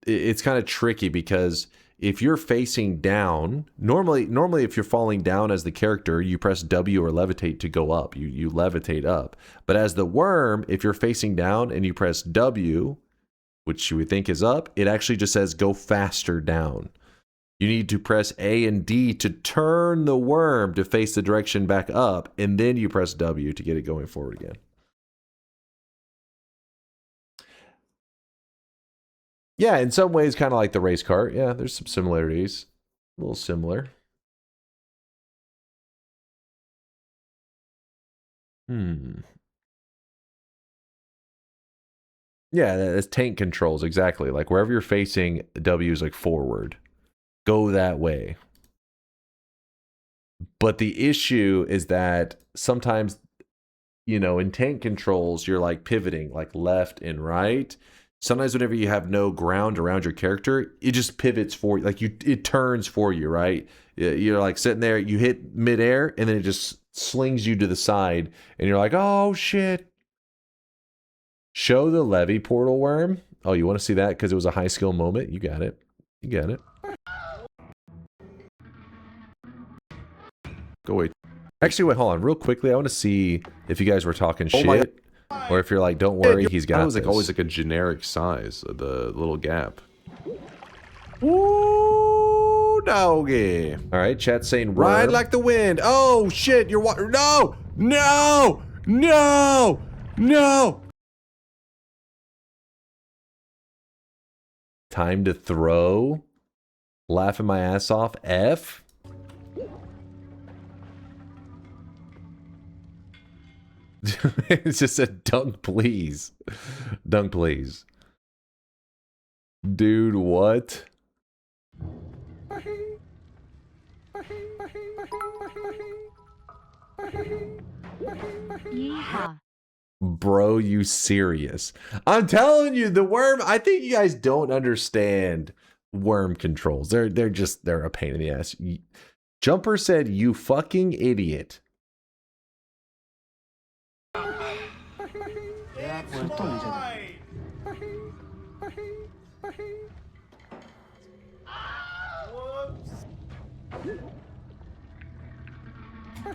it's kind of tricky because if you're facing down, normally if you're falling down as the character, you press W or levitate to go up. You levitate up. But as the worm, if you're facing down and you press W, which you would think is up, it actually just says go faster down. You need to press A and D to turn the worm to face the direction back up, and then you press W to get it going forward again. Yeah, in some ways, kind of like the race cart. Yeah, there's some similarities. A little similar. Yeah, that's tank controls, exactly. Like wherever you're facing, W is like forward. Go that way. But the issue is that sometimes, you know, in tank controls, you're like pivoting like left and right. Sometimes whenever you have no ground around your character, it just pivots for you. Like it turns for you, right? You're like sitting there, you hit midair, and then it just slings you to the side, and you're like, oh shit. Show the levy portal worm. Oh, you want to see that because it was a high skill moment? You got it. You got it. Go away. Actually, wait, hold on. Real quickly, I want to see if you guys were talking shit. Or if you're like, don't worry, he's got. It was like always like a generic size of the little gap. Ooh, doggy. All right, chat saying ride like the wind. Oh shit, you're no, no, no, no. Time to throw. Laughing my ass off. F. It's just a dunk, please. Dunk, please. Dude, what? Yeehaw. Bro, you serious? I'm telling you, the worm, I think you guys don't understand worm controls. They're a pain in the ass. Jumper said, you fucking idiot.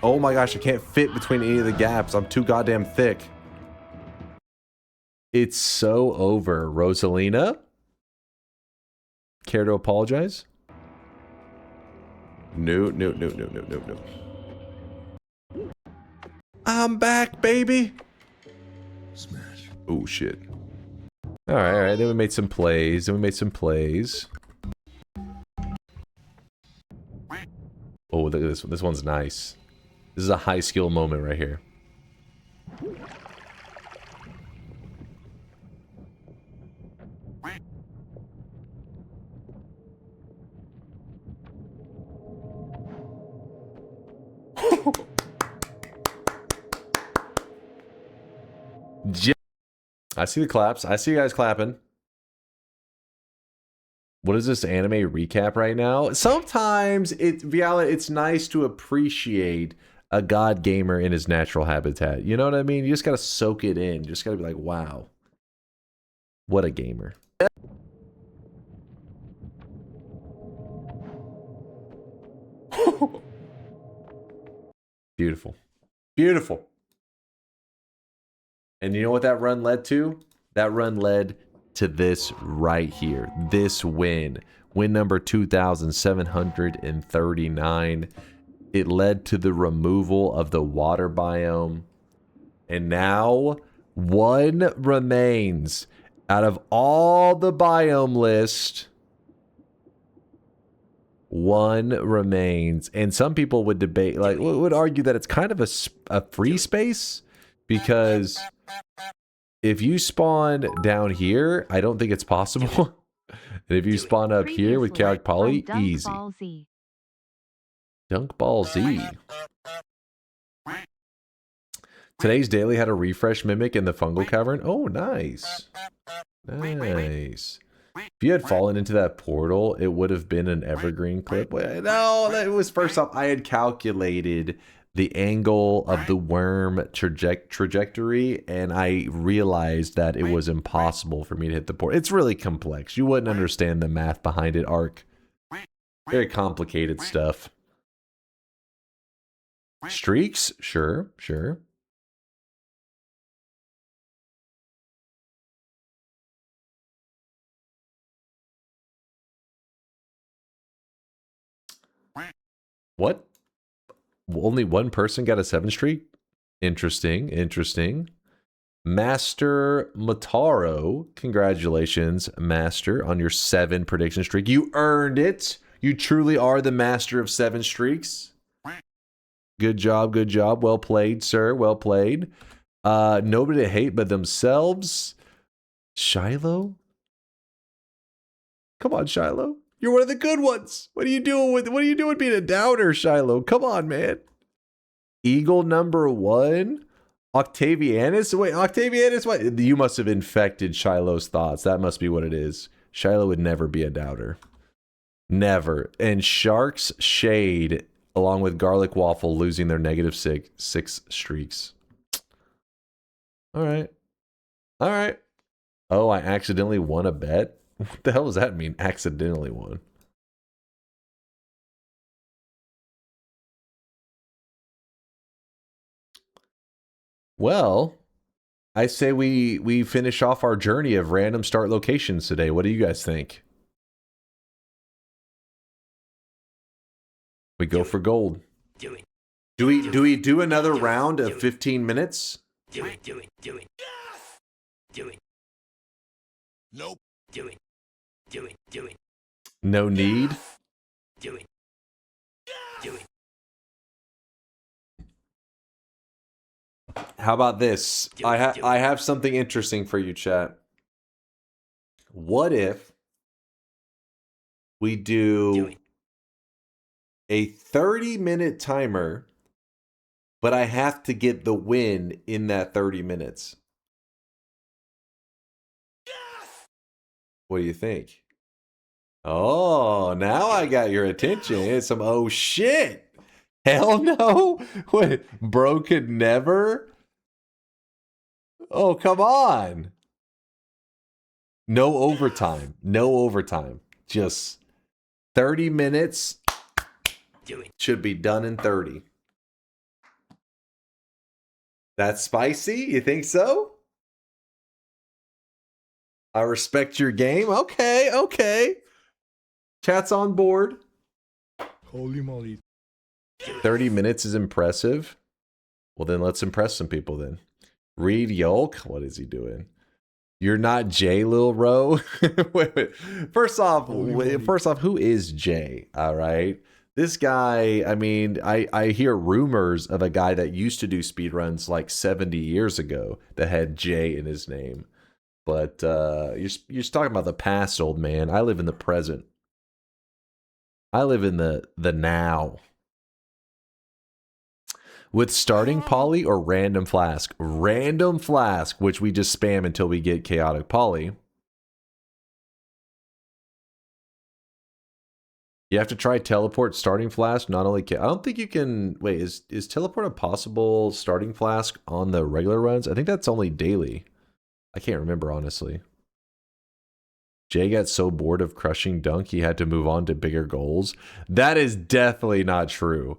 Oh my gosh, I can't fit between any of the gaps. I'm too goddamn thick. It's so over. Rosalina? Care to apologize? No. I'm back, baby. Smash. Oh shit. All right. Then we made some plays. Oh, look at this one. This one's nice. This is a high skill moment right here. I see the claps. I see you guys clapping. What is this anime recap right now? Sometimes it's nice to appreciate a god gamer in his natural habitat. You know what I mean? You just gotta soak it in. You just gotta be like, wow, what a gamer. Beautiful. Beautiful. And you know what that run led to? That run led to this right here. This win. Win number 2,739. It led to the removal of the water biome. And now, one remains. Out of all the biome list, one remains. And some people would debate, like, would argue that it's kind of a free space. Because if you spawn down here, I don't think it's possible. And if you spawn up here with Calc Poly, easy. Dunk Ball Z. Today's daily had a refresh mimic in the fungal cavern. Oh, nice. Nice. If you had fallen into that portal, it would have been an evergreen clip. No, it was first off, I had calculated the angle of the worm trajectory, and I realized that it was impossible for me to hit the portal. It's really complex. You wouldn't understand the math behind it, Ark. Very complicated stuff. Streaks? Sure, sure. What? Only one person got a 7 streak? Interesting, interesting. Master Mataro, congratulations, Master, on your 7 prediction streak. You earned it. You truly are the master of 7 streaks. Good job, good job. Well played, sir. Well played. Nobody to hate but themselves. Shiloh? Come on, Shiloh. You're one of the good ones. What are you doing being a doubter, Shiloh? Come on, man. Eagle number 1. Octavianus? Wait, Octavianus? What? You must have infected Shiloh's thoughts. That must be what it is. Shiloh would never be a doubter. Never. And Shark's Shade, along with Garlic Waffle, losing their -6 streaks. All right. All right. Oh, I accidentally won a bet? What the hell does that mean, accidentally won? Well, I say we finish off our journey of random start locations today. What do you guys think? We go for gold. Do it. Do we do another round of 15 minutes? Do it. Do it. Do it. Yes! Do it. Nope. Do it. Do it. Do it. No need. Do it. Do it. How about this? I have something interesting for you, chat. What if we do a 30-minute timer, but I have to get the win in that 30 minutes? What do you think? Oh, now I got your attention. It's some oh shit. Hell no. What? Bro could never? Oh, come on. No overtime. No overtime. Just 30 minutes. Do it. Should be done in 30. That's spicy? You think so? I respect your game. Okay, okay. Chat's on board. Holy moly. 30 minutes is impressive. Well, then let's impress some people then. Reed Yolk. What is he doing? You're not Jay, Lil Ro. Wait. First off, who is Jay? All right. This guy, I mean, I hear rumors of a guy that used to do speedruns like 70 years ago that had Jay in his name. But you're just talking about the past, old man. I live in the present. I live in the now. With starting poly or random flask? Random flask, which we just spam until we get chaotic poly. You have to try teleport starting flask, not only I don't think you can... Wait, is teleport a possible starting flask on the regular runs? I think that's only daily. I can't remember, honestly. Jay got so bored of crushing Dunk, he had to move on to bigger goals. That is definitely not true.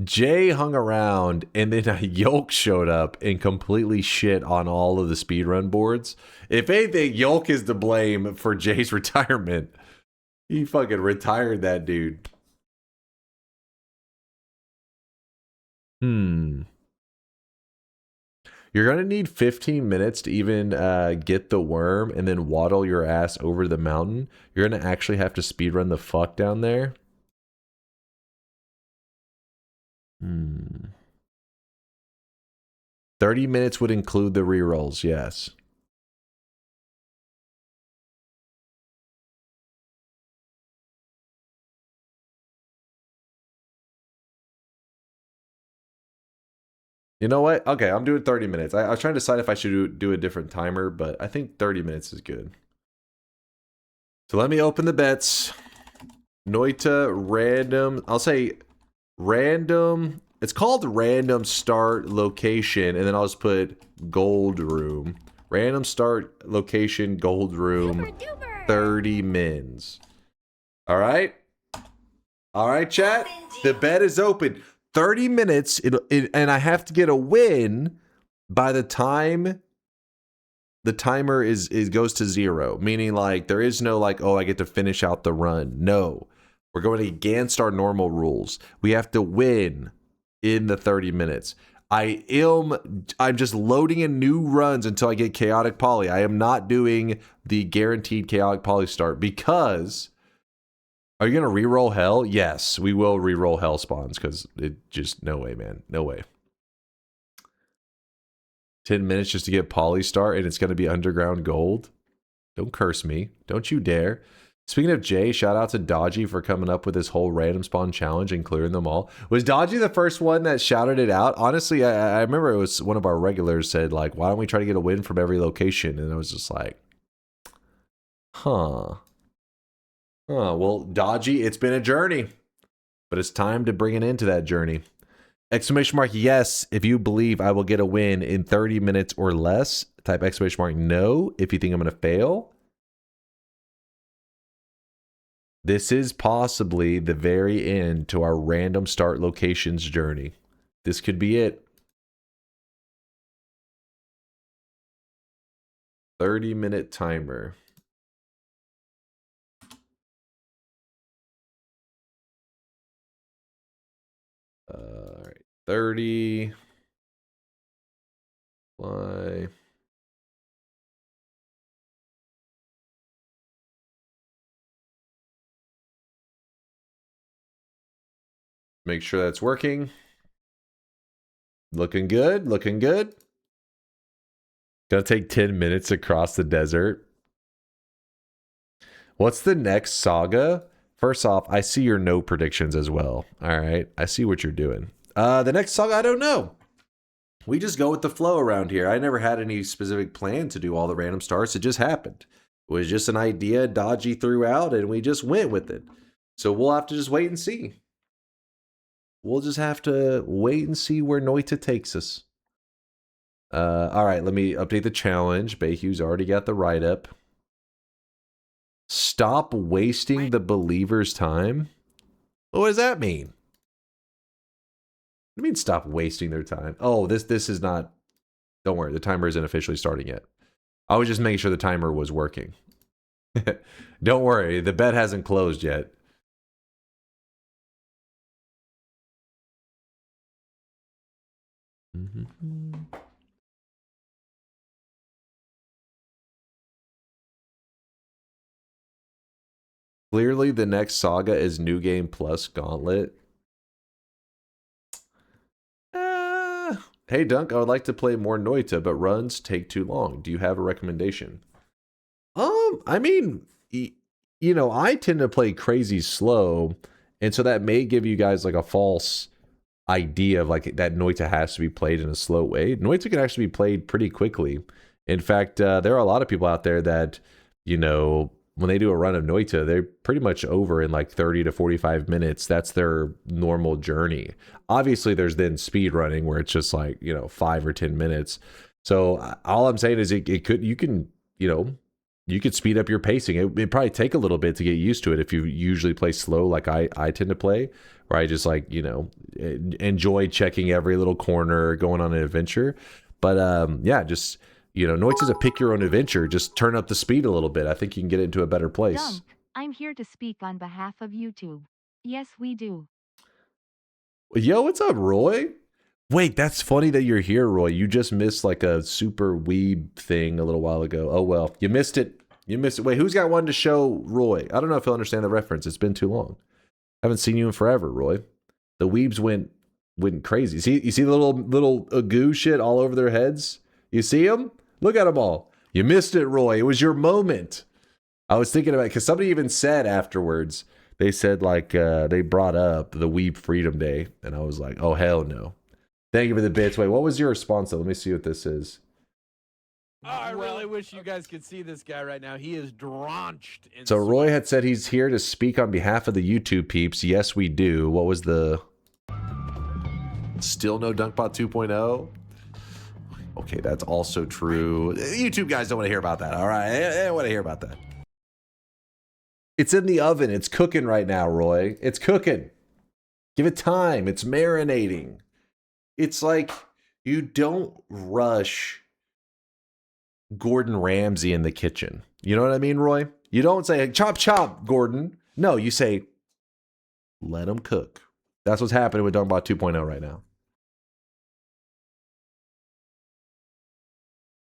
Jay hung around, and then Yolk showed up and completely shit on all of the speedrun boards. If anything, Yolk is to blame for Jay's retirement. He fucking retired that dude. You're going to need 15 minutes to even get the worm and then waddle your ass over the mountain. You're going to actually have to speedrun the fuck down there. 30 minutes would include the rerolls, yes. You know what? Okay, I'm doing 30 minutes. I was trying to decide if I should do a different timer, but I think 30 minutes is good. So let me open the bets. Noita random. I'll say random. It's called random start location, and then I'll just put gold room. Random start location, gold room, 30 mins. All right? All right, chat? The bet is open. 30 minutes, and I have to get a win by the time the timer goes to 0. Meaning, like, there is no, like, oh, I get to finish out the run. No. We're going against our normal rules. We have to win in the 30 minutes. I'm just loading in new runs until I get chaotic poly. I am not doing the guaranteed chaotic poly start because... Are you going to reroll hell? Yes, we will reroll hell spawns because it just... No way, man. No way. 10 minutes just to get poly start and it's going to be underground gold? Don't curse me. Don't you dare. Speaking of Jay, shout out to Dodgy for coming up with this whole random spawn challenge and clearing them all. Was Dodgy the first one that shouted it out? Honestly, I remember it was one of our regulars said, like, why don't we try to get a win from every location? And I was just like, huh. Well, Dodgy, it's been a journey. But it's time to bring an end to that journey. Exclamation mark, yes, if you believe I will get a win in 30 minutes or less. Type exclamation mark, no, if you think I'm going to fail. This is possibly the very end to our random start locations journey. This could be it. 30-minute timer. All right, 30. Fly. Make sure that's working. Looking good, looking good. Gonna take 10 minutes across the desert. What's the next saga? First off, I see your no predictions as well. All right, I see what you're doing. The next saga, I don't know. We just go with the flow around here. I never had any specific plan to do all the random starts. It just happened. It was just an idea Dodgy threw out, and we just went with it. So we'll have to just wait and see. We'll just have to wait and see where Noita takes us. All right, let me update the challenge. Bayhu's already got the write-up. Stop wasting the believer's time? What does that mean? What do you mean stop wasting their time? Oh, this is not... Don't worry, the timer isn't officially starting yet. I was just making sure the timer was working. Don't worry, the bet hasn't closed yet. Clearly, the next saga is New Game Plus Gauntlet. Hey, Dunk, I would like to play more Noita, but runs take too long. Do you have a recommendation? I mean, you know, I tend to play crazy slow, and so that may give you guys like a false idea of like that Noita has to be played in a slow way. Noita can actually be played pretty quickly. In fact, there are a lot of people out there that, you know, when they do a run of Noita, they're pretty much over in like 30 to 45 minutes. That's their normal journey. Obviously, there's then speed running where it's just like, you know, 5 or 10 minutes. So all I'm saying is you could speed up your pacing. It'd probably take a little bit to get used to it if you usually play slow like I tend to play, where I just like, you know, enjoy checking every little corner, going on an adventure. But yeah, just, you know, Noita's a pick your own adventure. Just turn up the speed a little bit. I think you can get it into a better place. Dunk, I'm here to speak on behalf of YouTube. Yes, we do. Yo, what's up, Roy? Wait, that's funny that you're here, Roy. You just missed like a super weeb thing a little while ago. Oh, well, you missed it. You missed it. Wait, who's got one to show Roy? I don't know if he'll understand the reference. It's been too long. I haven't seen you in forever, Roy. The weebs went crazy. You see the little goo shit all over their heads? You see them? Look at them all. You missed it, Roy. It was your moment. I was thinking about it because somebody even said afterwards, they said like they brought up the Weeb Freedom Day, and I was like, oh, hell no. Thank you for the bits. Wait, what was your response though? Let me see what this is. Oh, I really wish you guys could see this guy right now. He is drenched in So Roy had said he's here to speak on behalf of the YouTube peeps. Yes, we do. What was the... Still no Dunkbot 2.0? Okay, that's also true. YouTube guys don't want to hear about that, all right? They don't want to hear about that. It's in the oven. It's cooking right now, Roy. It's cooking. Give it time. It's marinating. It's like you don't rush Gordon Ramsay in the kitchen. You know what I mean, Roy? You don't say, chop, chop, Gordon. No, you say, let him cook. That's what's happening with Dunkbot 2.0 right now.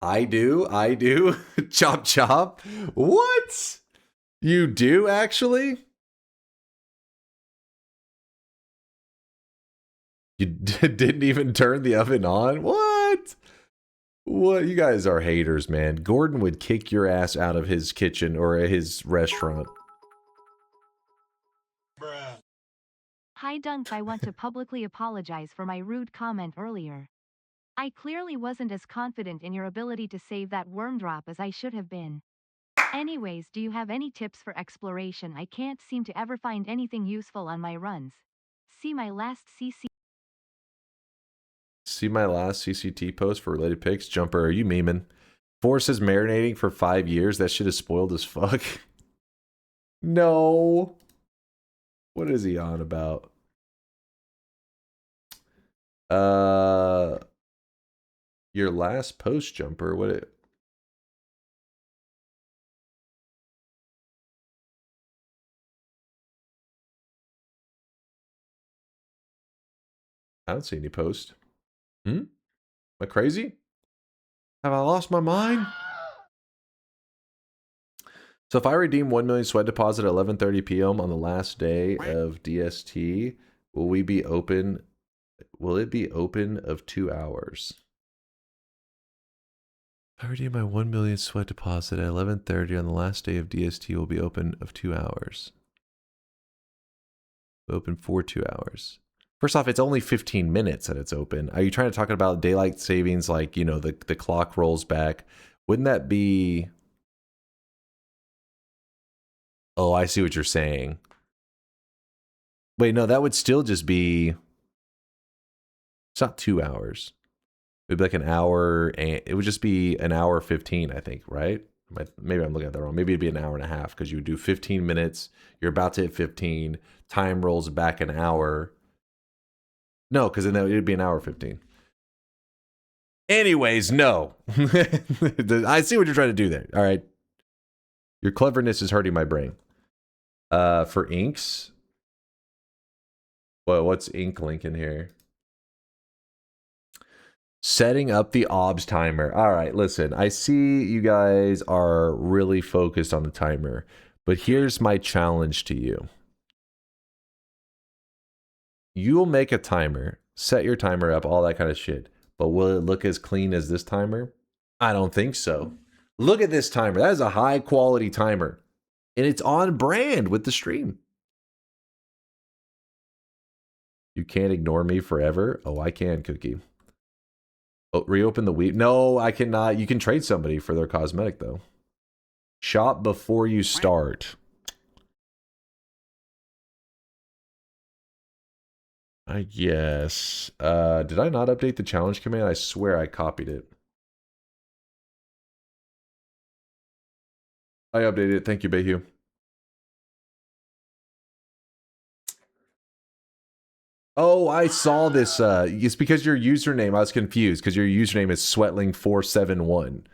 I do. Chop, chop. What? You do, actually? You didn't even turn the oven on? What? What? You guys are haters, man. Gordon would kick your ass out of his kitchen or his restaurant. Hi Dunk, I want to publicly apologize for my rude comment earlier. I clearly wasn't as confident in your ability to save that worm drop as I should have been. Anyways, do you have any tips for exploration? I can't seem to ever find anything useful on my runs. See my last CCT post for related pics. Jumper, are you memeing? Force is marinating for 5 years. That shit is spoiled as fuck. No. What is he on about? Your last post, Jumper. What it? I don't see any post. Am I crazy? Have I lost my mind? So if I redeem 1 million sweat deposit at 11:30 p.m. on the last day of DST, will we be open? Will it be open of 2 hours? If I redeem my 1 million sweat deposit at 11:30 on the last day of DST, will be open of 2 hours. Open for 2 hours. First off, it's only 15 minutes that it's open. Are you trying to talk about daylight savings, like, you know, the clock rolls back? Wouldn't that be... Oh, I see what you're saying. Wait, no, that would still just be... It's not 2 hours. It'd be like an hour, and it would just be an hour 15, I think, right? Maybe I'm looking at that wrong. Maybe it'd be an hour and a half, because you would do 15 minutes. You're about to hit 15. Time rolls back an hour. No, because then it'd be an hour 15. Anyways, no. I see what you're trying to do there. All right. Your cleverness is hurting my brain. For inks. What's ink link in here? Setting up the OBS timer. All right, listen. I see you guys are really focused on the timer. But here's my challenge to you. You'll make a timer, set your timer up, all that kind of shit. But will it look as clean as this timer? I don't think so. Look at this timer. That is a high quality timer. And it's on brand with the stream. You can't ignore me forever. Oh, I can, Cookie. Oh, reopen the week. No, I cannot. You can trade somebody for their cosmetic, though. Shop before you start. I guess. Did I not update the challenge command? I swear I copied it. I updated it. Thank you, Bayhu. Oh, I saw this. It's because your username, I was confused because your username is Sweatling471.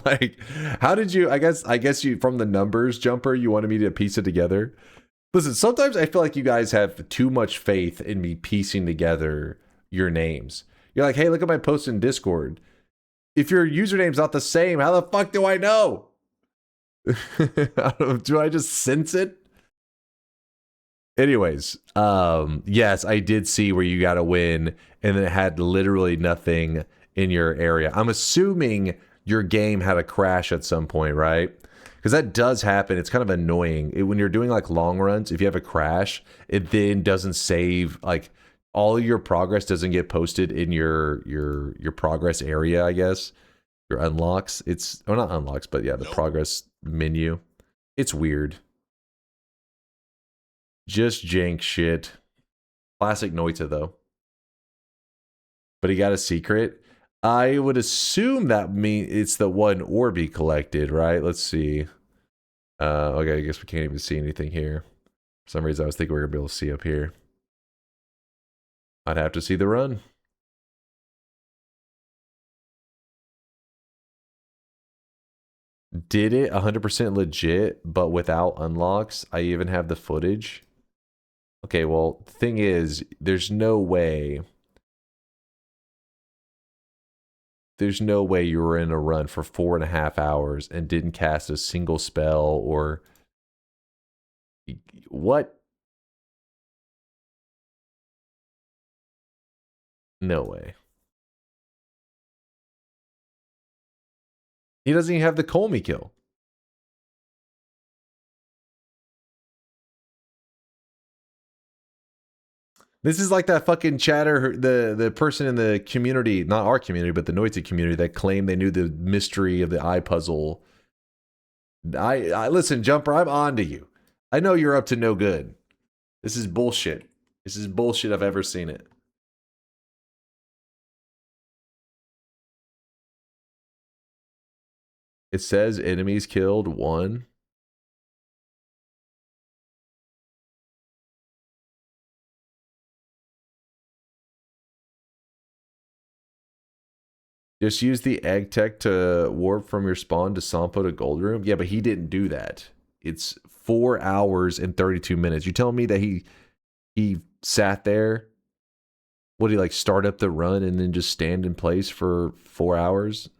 Like, how did you, I guess you, from the numbers, Jumper, you wanted me to piece it together. Listen, sometimes I feel like you guys have too much faith in me piecing together your names. You're like, hey, look at my post in Discord. If your username's not the same, how the fuck do I know? Do I just sense it? Anyways, yes, I did see where you got a win and it had literally nothing in your area. I'm assuming your game had a crash at some point, right? Because that does happen. It's kind of annoying. When you're doing like long runs, if you have a crash, it then doesn't save, like all of your progress doesn't get posted in your progress area, I guess. Your unlocks. It's, or not unlocks, but yeah, the progress menu. It's weird. Just jank shit. Classic Noita, though. But he got a secret. I would assume that means it's the one Orby collected, right? Let's see. Okay, I guess we can't even see anything here. For some reason, I was thinking we were going to be able to see up here. I'd have to see the run. Did it 100% legit, but without unlocks? I even have the footage. Okay, well, the thing is, there's no way. There's no way you were in a run for 4.5 hours and didn't cast a single spell or... What? No way. He doesn't even have the Colmy kill. This is like that fucking chatter, the person in the community, not our community, but the Noita community that claimed they knew the mystery of the eye puzzle. I listen, Jumper, I'm on to you. I know you're up to no good. This is bullshit. This is bullshit. I've ever seen it. It says enemies killed 1. Just use the egg tech to warp from your spawn to Sampo to Gold Room. Yeah, but he didn't do that. It's 4 hours and 32 minutes. You telling me that he sat there? Would he like start up the run and then just stand in place for 4 hours?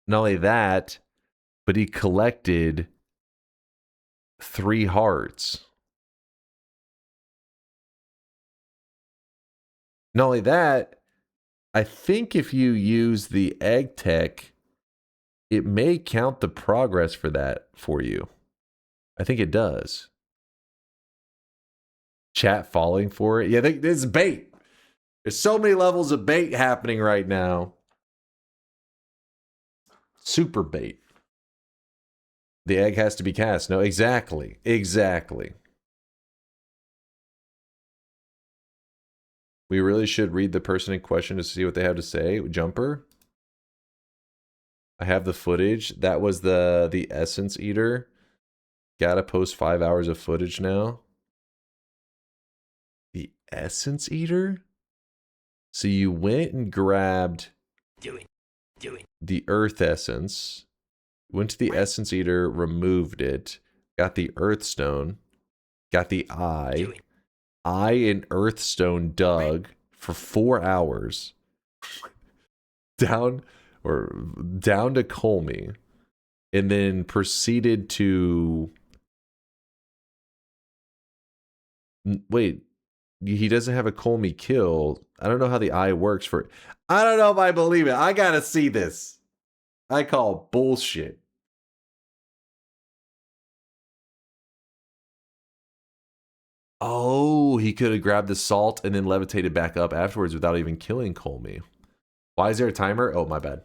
Not only that, but he collected 3 hearts. Not only that, I think if you use the egg tech, it may count the progress for that for you. I think it does. Chat falling for it. Yeah, this is bait. There's so many levels of bait happening right now. Super bait. The egg has to be cast. No, exactly. Exactly. We really should read the person in question to see what they have to say. Jumper. I have the footage. That was the Essence Eater. Gotta post 5 hours of footage now. The Essence Eater? So you went and grabbed the Earth Essence. Went to the Essence Eater, removed it. Got the Earth Stone. Got the Eye. Eye and Earthstone dug for 4 hours. down to Colmy, and then proceeded to wait. He doesn't have a Colmy kill. I don't know how the eye works for. I don't know if I believe it. I gotta see this. I call bullshit. Oh, he could have grabbed the salt and then levitated back up afterwards without even killing Colmy. Why is there a timer? Oh, my bad.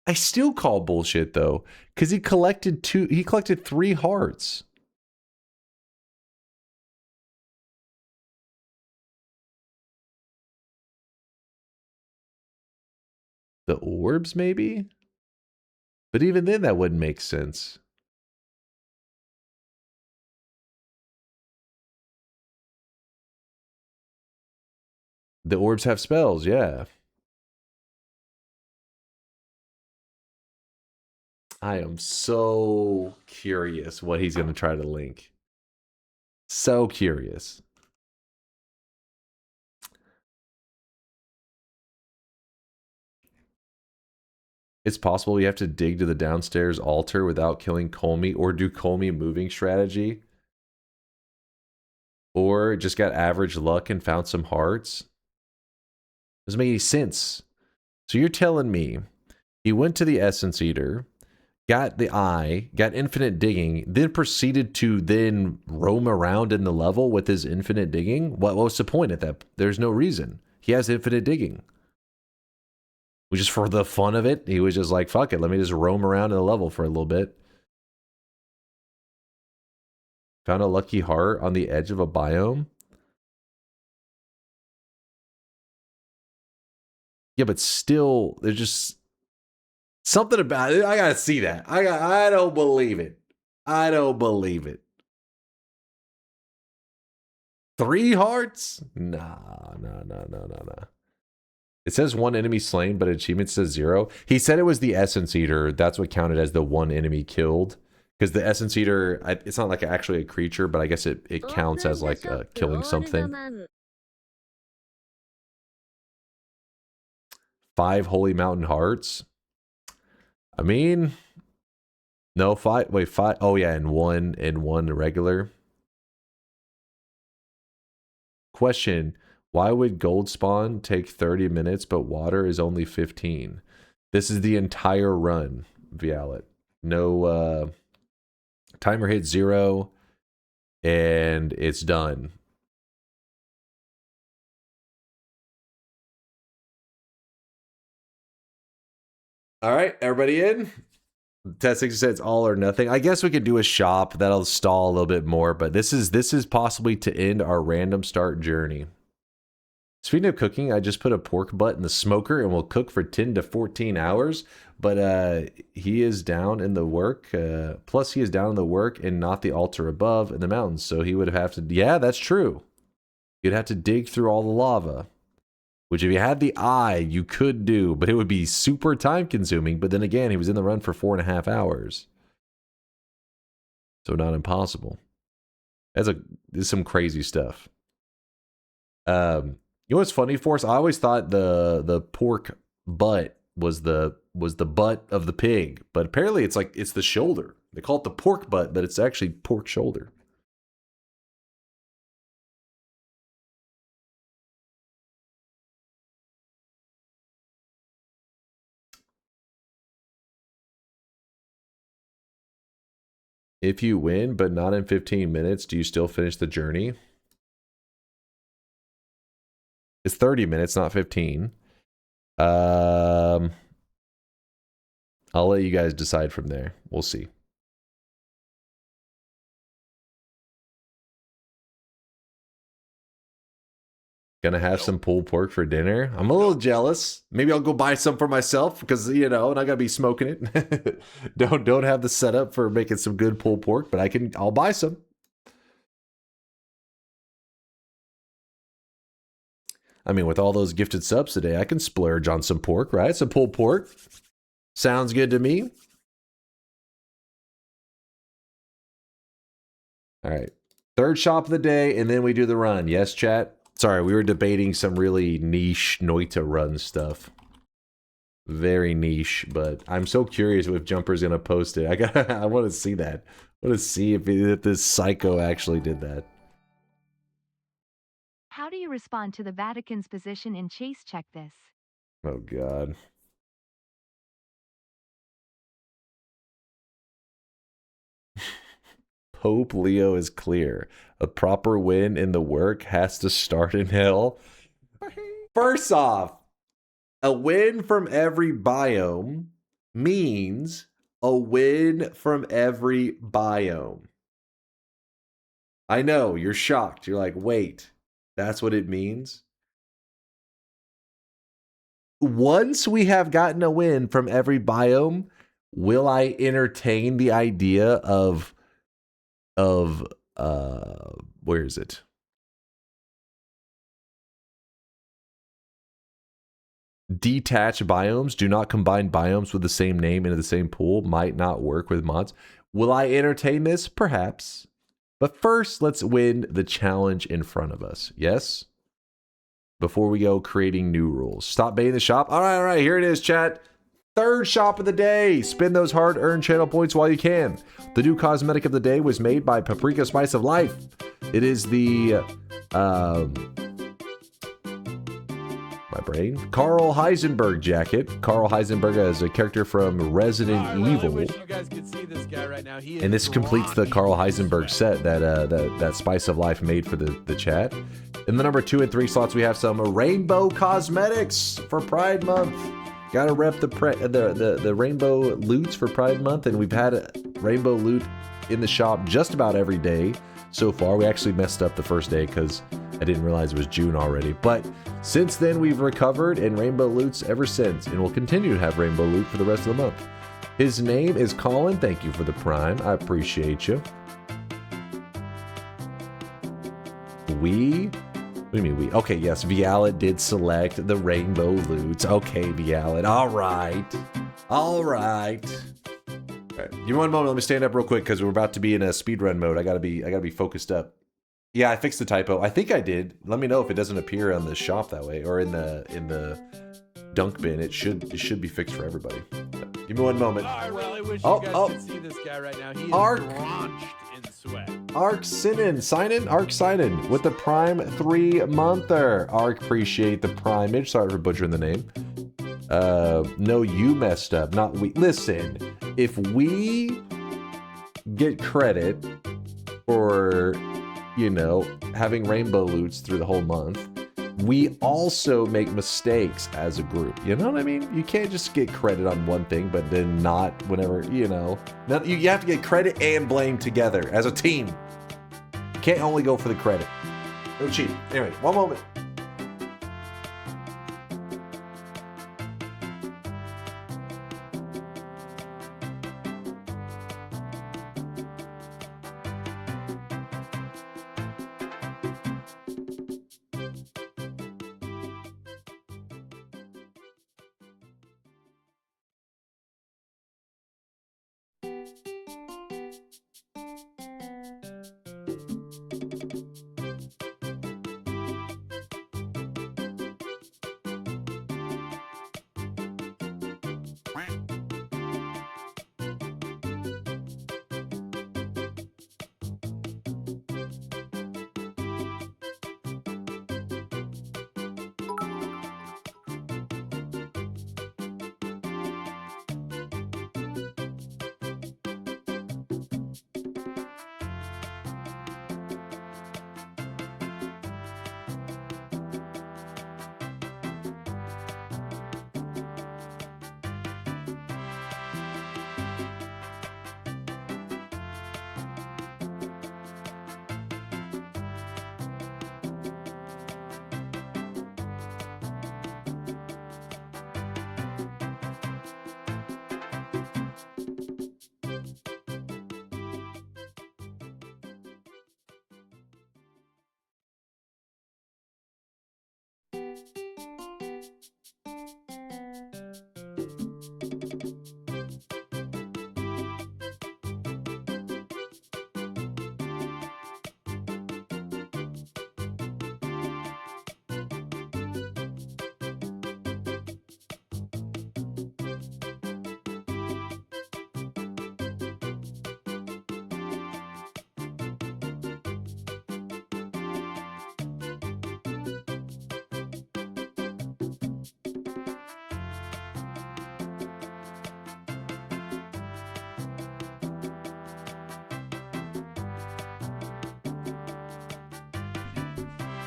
I still call bullshit though, because he collected 3 hearts. The orbs, maybe? But even then, that wouldn't make sense. The orbs have spells, yeah. I am so curious what he's going to try to link. So curious. It's possible you have to dig to the downstairs altar without killing Colmy, or do Colmy moving strategy. Or just got average luck and found some hearts. Doesn't make any sense. So you're telling me he went to the Essence Eater, got the eye, got infinite digging, then proceeded to then roam around in the level with his infinite digging? What was the point at that? There's no reason. He has infinite digging. Just for the fun of it, he was just like, fuck it, let me just roam around in the level for a little bit. Found a lucky heart on the edge of a biome. Yeah, but still, there's just something about it. I gotta see that. I don't believe it. I don't believe it. 3 hearts? Nah. It says 1 enemy slain, but achievement says 0. He said it was the Essence Eater. That's what counted as the 1 enemy killed. Because the Essence Eater, it's not like actually a creature, but I guess it counts as like killing something. 5 Holy Mountain Hearts. I mean, no, 5. Wait, 5. Oh yeah, and one regular. Question. Why would gold spawn take 30 minutes, but water is only 15? This is the entire run, Vialet. No, timer hit 0, and it's done. All right, everybody in? Testing says all or nothing. I guess we could do a shop. That'll stall a little bit more, but this is possibly to end our random start journey. Speaking of cooking, I just put a pork butt in the smoker and we'll cook for 10 to 14 hours. But he is down in the work. Plus, he is down in the work and not the altar above in the mountains. So he would have to... Yeah, that's true. You'd have to dig through all the lava. Which if you had the eye, you could do. But it would be super time consuming. But then again, he was in the run for 4.5 hours. So not impossible. That's some crazy stuff. You know what's funny, Force? I always thought the pork butt was the butt of the pig, but apparently it's the shoulder. They call it the pork butt, but it's actually pork shoulder. If you win, but not in 15 minutes, do you still finish the journey? It's 30 minutes, not 15. I'll let you guys decide from there. We'll see. Gonna have some pulled pork for dinner. I'm a little jealous. Maybe I'll go buy some for myself because, you know, and I gotta be smoking it. don't have the setup for making some good pulled pork, but I'll buy some. I mean, with all those gifted subs today, I can splurge on some pork, right? Some pulled pork. Sounds good to me. All right. 3rd shop of the day, and then we do the run. Yes, chat? Sorry, we were debating some really niche Noita run stuff. Very niche, but I'm so curious if Jumper's gonna post it. I want to see that. I want to see if this psycho actually did that. How do you respond to the Vatican's position in Chase? Check this. Oh God. Pope Leo is clear. A proper win in the work has to start in hell. First off, a win from every biome means a win from every biome. I know, you're shocked. You're like, wait, that's what it means? Once we have gotten a win from every biome, will I entertain the idea of where is it? Detach biomes. Do not combine biomes with the same name into the same pool. Might not work with mods. Will I entertain this? Perhaps. But first, let's win the challenge in front of us. Yes? Before we go creating new rules. Stop baiting the shop. All right. Here it is, chat. Third shop of the day. Spend those hard-earned channel points while you can. The new cosmetic of the day was made by Paprika Spice of Life. It is the my brain. Carl Heisenberg jacket. Carl Heisenberg is a character from Resident Evil. I wish you guys could see this guy right now. He is And this completes the Carl Heisenberg set that Spice of Life made for the chat. In the number 2 and 3 slots, we have some rainbow cosmetics for Pride Month. Gotta rep the rainbow loots for Pride Month, and we've had a rainbow loot in the shop just about every day so far. We actually messed up the first day because I didn't realize it was June already. But since then, we've recovered and rainbow loots ever since, and we'll continue to have rainbow loot for the rest of the month. His name is Colin. Thank you for the prime. I appreciate you. What do you mean we? Okay, yes, Vialet did select the rainbow loots. Okay, Vialet. All right. All right. Give me one moment. Let me stand up real quick because we're about to be in a speedrun mode. I gotta be focused up. Yeah, I fixed the typo. I think I did. Let me know if it doesn't appear on the shop that way or in the dunk bin. It should be fixed for everybody. Give me one moment. I really wish you guys could see this guy right now. He is drenched in sweat. Arc Sign-In with the Prime 3-monther. Arc, appreciate the primage. Sorry for butchering the name. No, you messed up, not we. Listen, if we get credit for, you know, having rainbow loots through the whole month, we also make mistakes as a group. You know what I mean? You can't just get credit on one thing, but then not whenever, you know. You have to get credit and blame together as a team. You can't only go for the credit. No cheating. Anyway, one moment.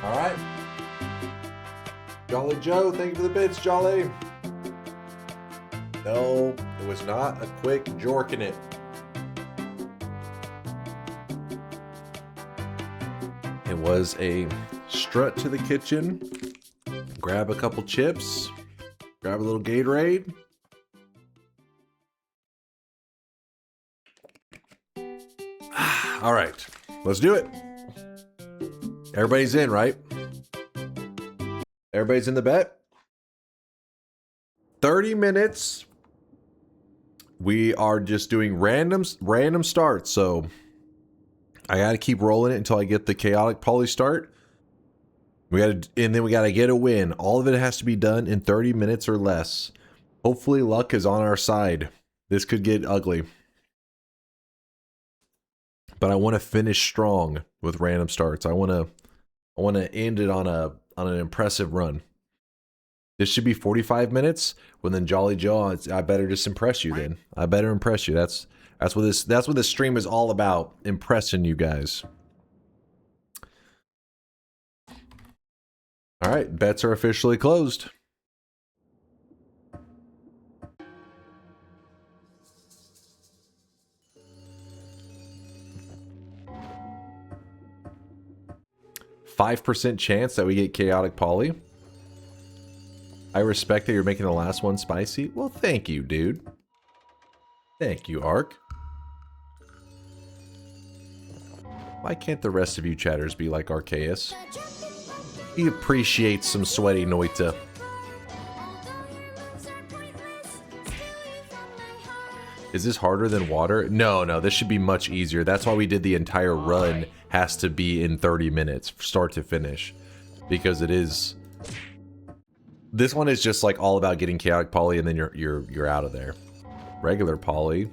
All right. Jolly Joe, thank you for the bits, Jolly. No, it was not a quick jorking it. It was a strut to the kitchen, grab a couple chips, grab a little Gatorade. All right, let's do it. Everybody's in, right? Everybody's in the bet. 30 minutes. We are just doing random starts, so I gotta keep rolling it until I get the chaotic poly start. And then we gotta get a win. All of it has to be done in 30 minutes or less. Hopefully luck is on our side. This could get ugly. But I want to finish strong with random starts. I want to end it on an impressive run. This should be 45 minutes. Well, then Jolly Joe, I better just impress you then. I better impress you. That's what this stream is all about, impressing you guys. All right, bets are officially closed. %5 chance that we get chaotic poly. I respect that you're making the last one spicy. Well, thank you, dude. Thank you, Ark. Why can't the rest of you chatters be like Arceus? He appreciates some sweaty Noita. Is this harder than water? No, this should be much easier. That's why we did the entire run has to be in 30 minutes, start to finish. Because it is... This one is just like all about getting chaotic poly and then you're out of there. Regular poly.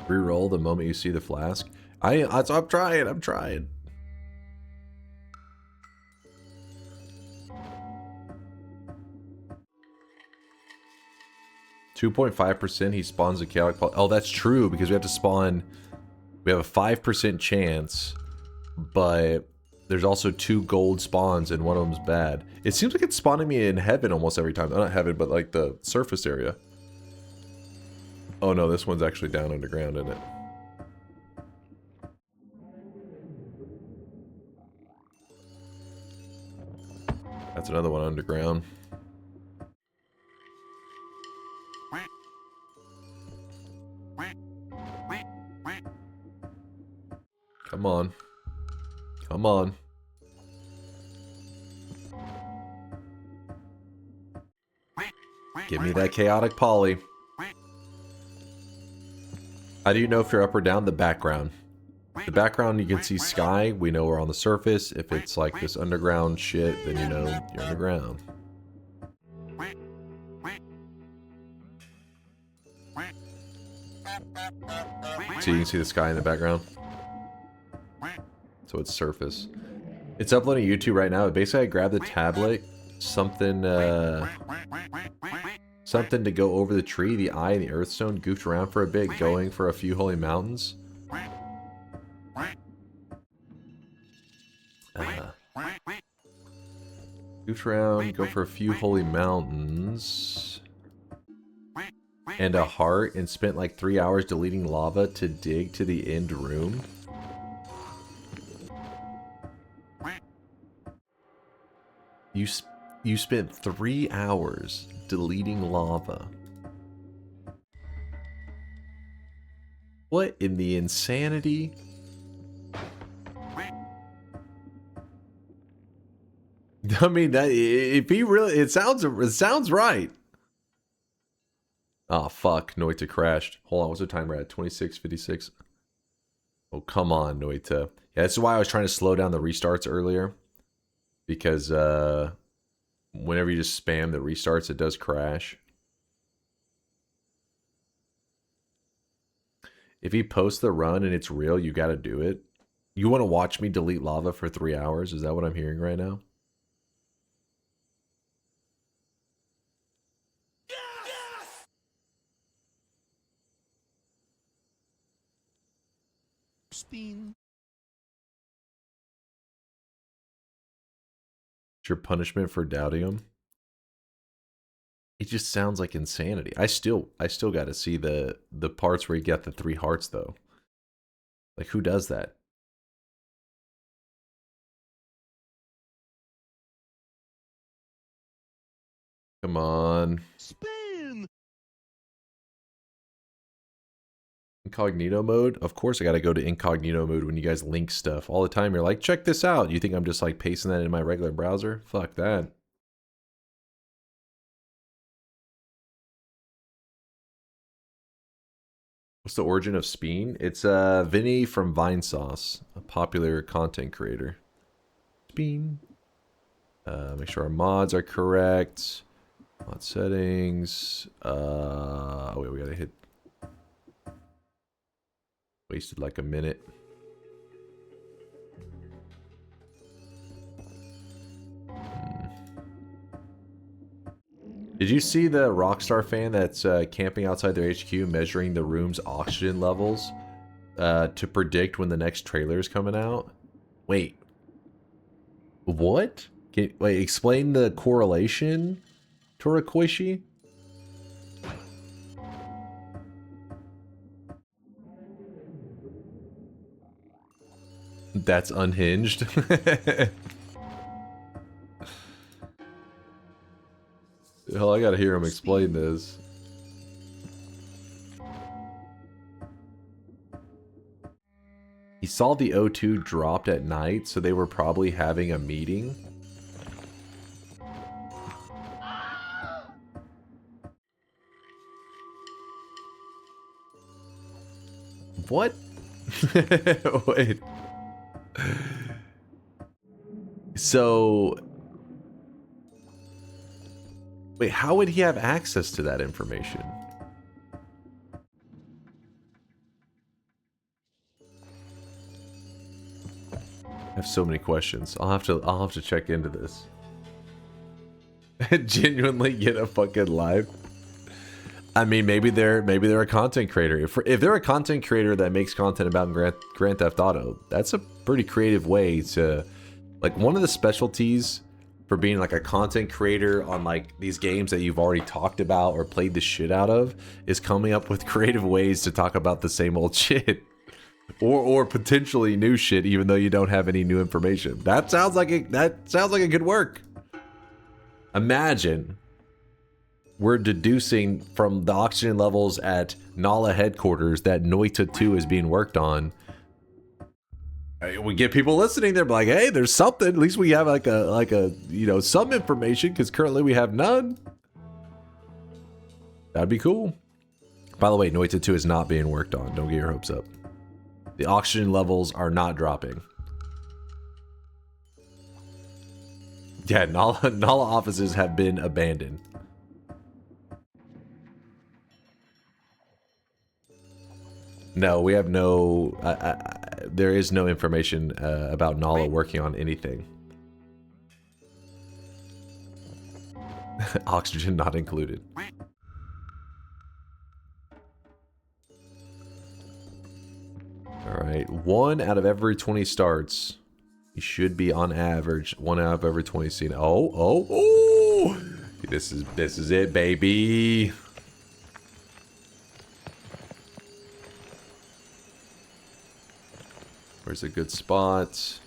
Reroll the moment you see the flask. I'm trying. 2.5% he spawns a chaotic poly. Oh, that's true because we have to spawn. We have a 5% chance, but there's also 2 gold spawns and one of them's bad. It seems like it's spawning me in heaven almost every time. Not heaven, but like the surface area. Oh no, this one's actually down underground, isn't it? That's another one underground. Come on. Come on. Give me that chaotic poly. How do you know if you're up or down? The background. The background, you can see sky. We know we're on the surface. If it's like this underground shit, then you know you're underground. So you can see the sky in the background. So it's surface. It's uploading YouTube right now. Basically, I grabbed the tablet, something to go over the tree, the eye, and the earthstone. Goofed around for a bit, going for a few holy mountains. Goofed around, go for a few holy mountains. And a heart, and spent like 3 hours deleting lava to dig to the end room. You spent 3 hours deleting lava. What in the insanity? I mean, that if he really, it sounds right. Oh fuck, Noita crashed. Hold on, what's the timer at? 26:56. Oh come on, Noita. Yeah, that's why I was trying to slow down the restarts earlier. Because whenever you just spam the restarts, it does crash. If he posts the run and it's real, you gotta do it. You want to watch me delete lava for 3 hours? Is that what I'm hearing right now? Spin. It's your punishment for doubting him. It just sounds like insanity. I still got to see the parts where you get the 3 hearts though. Like, who does that? Come on. Spin. Incognito mode? Of course I gotta go to incognito mode when you guys link stuff. All the time you're like, check this out. You think I'm just like pasting that in my regular browser? Fuck that. What's the origin of Speen? It's Vinny from Vinesauce, a popular content creator. Speen. Make sure our mods are correct. Mod settings. Oh wait, we gotta hit. Wasted like a minute. Did you see the Rockstar fan that's camping outside their HQ measuring the room's oxygen levels to predict when the next trailer is coming out? Wait. What? Wait, explain the correlation, Torakoishi? That's unhinged. Hell, I gotta hear him explain this. He saw the O2 dropped at night, so they were probably having a meeting. What? Wait. So... Wait, how would he have access to that information? I have so many questions. I'll have to check into this. Genuinely get a fucking live. I mean, maybe they're a content creator. If they're a content creator that makes content about Grand Theft Auto, that's a pretty creative way to, like, one of the specialties for being like a content creator on like these games that you've already talked about or played the shit out of is coming up with creative ways to talk about the same old shit. Or potentially new shit, even though you don't have any new information. That sounds like it could work. Imagine we're deducing from the oxygen levels at Nala headquarters that Noita 2 is being worked on. We get people listening. They're like, "Hey, there's something. At least we have like a you know, some information, because currently we have none." That'd be cool. By the way, Noita 2 is not being worked on. Don't get your hopes up. The oxygen levels are not dropping. Yeah, Nala offices have been abandoned. No, we have no... there is no information about Nala working on anything. Oxygen not included. Alright, 1 out of every 20 starts. You should be on average 1 out of every 20 seen. Oh! This is it, baby. Where's a good spot?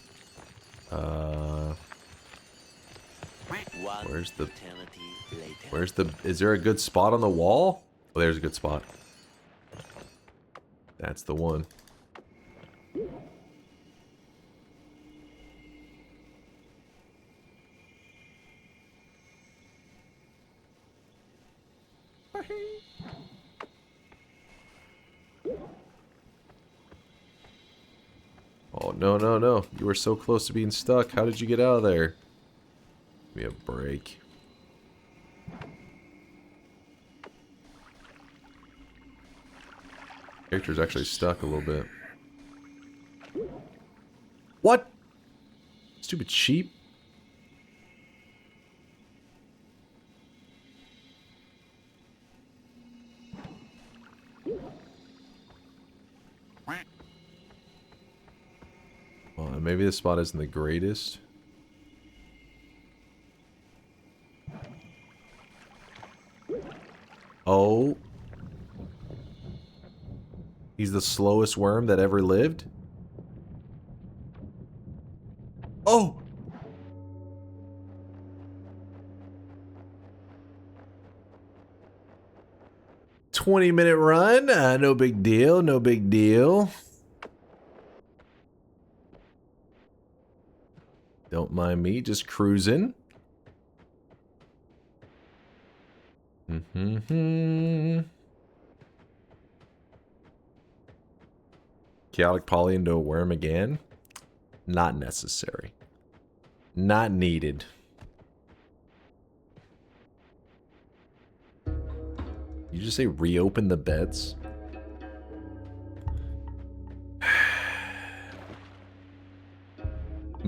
Where's the is there a good spot on the wall? Oh, there's a good spot. That's the one. Oh, no, no, no. You were so close to being stuck. How did you get out of there? Give me a break. Character's actually stuck a little bit. What? Stupid sheep. maybe this spot isn't the greatest. Oh. He's the slowest worm that ever lived? Oh! "20-minute run? No big deal, no big deal. Don't mind me, just cruising. Chaotic poly into a worm again? Not necessary. Not needed. You just say reopen the beds?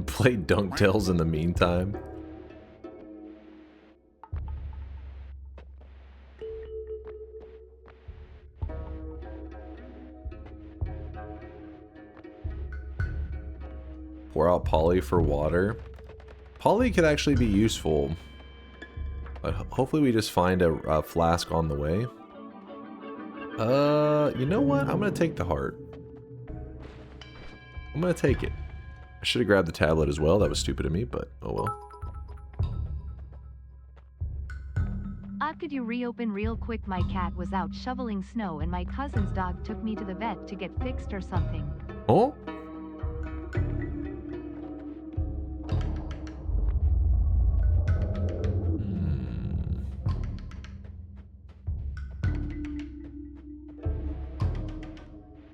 Play DunkTales in the meantime. Pour out poly for water. Poly could actually be useful. But hopefully we just find a flask on the way. You know what? I'm gonna take the heart. I'm gonna take it. I should have grabbed the tablet as well. That was stupid of me, but oh well. Could you reopen real quick? My cat was out shoveling snow and my cousin's dog took me to the vet to get fixed or something. Oh?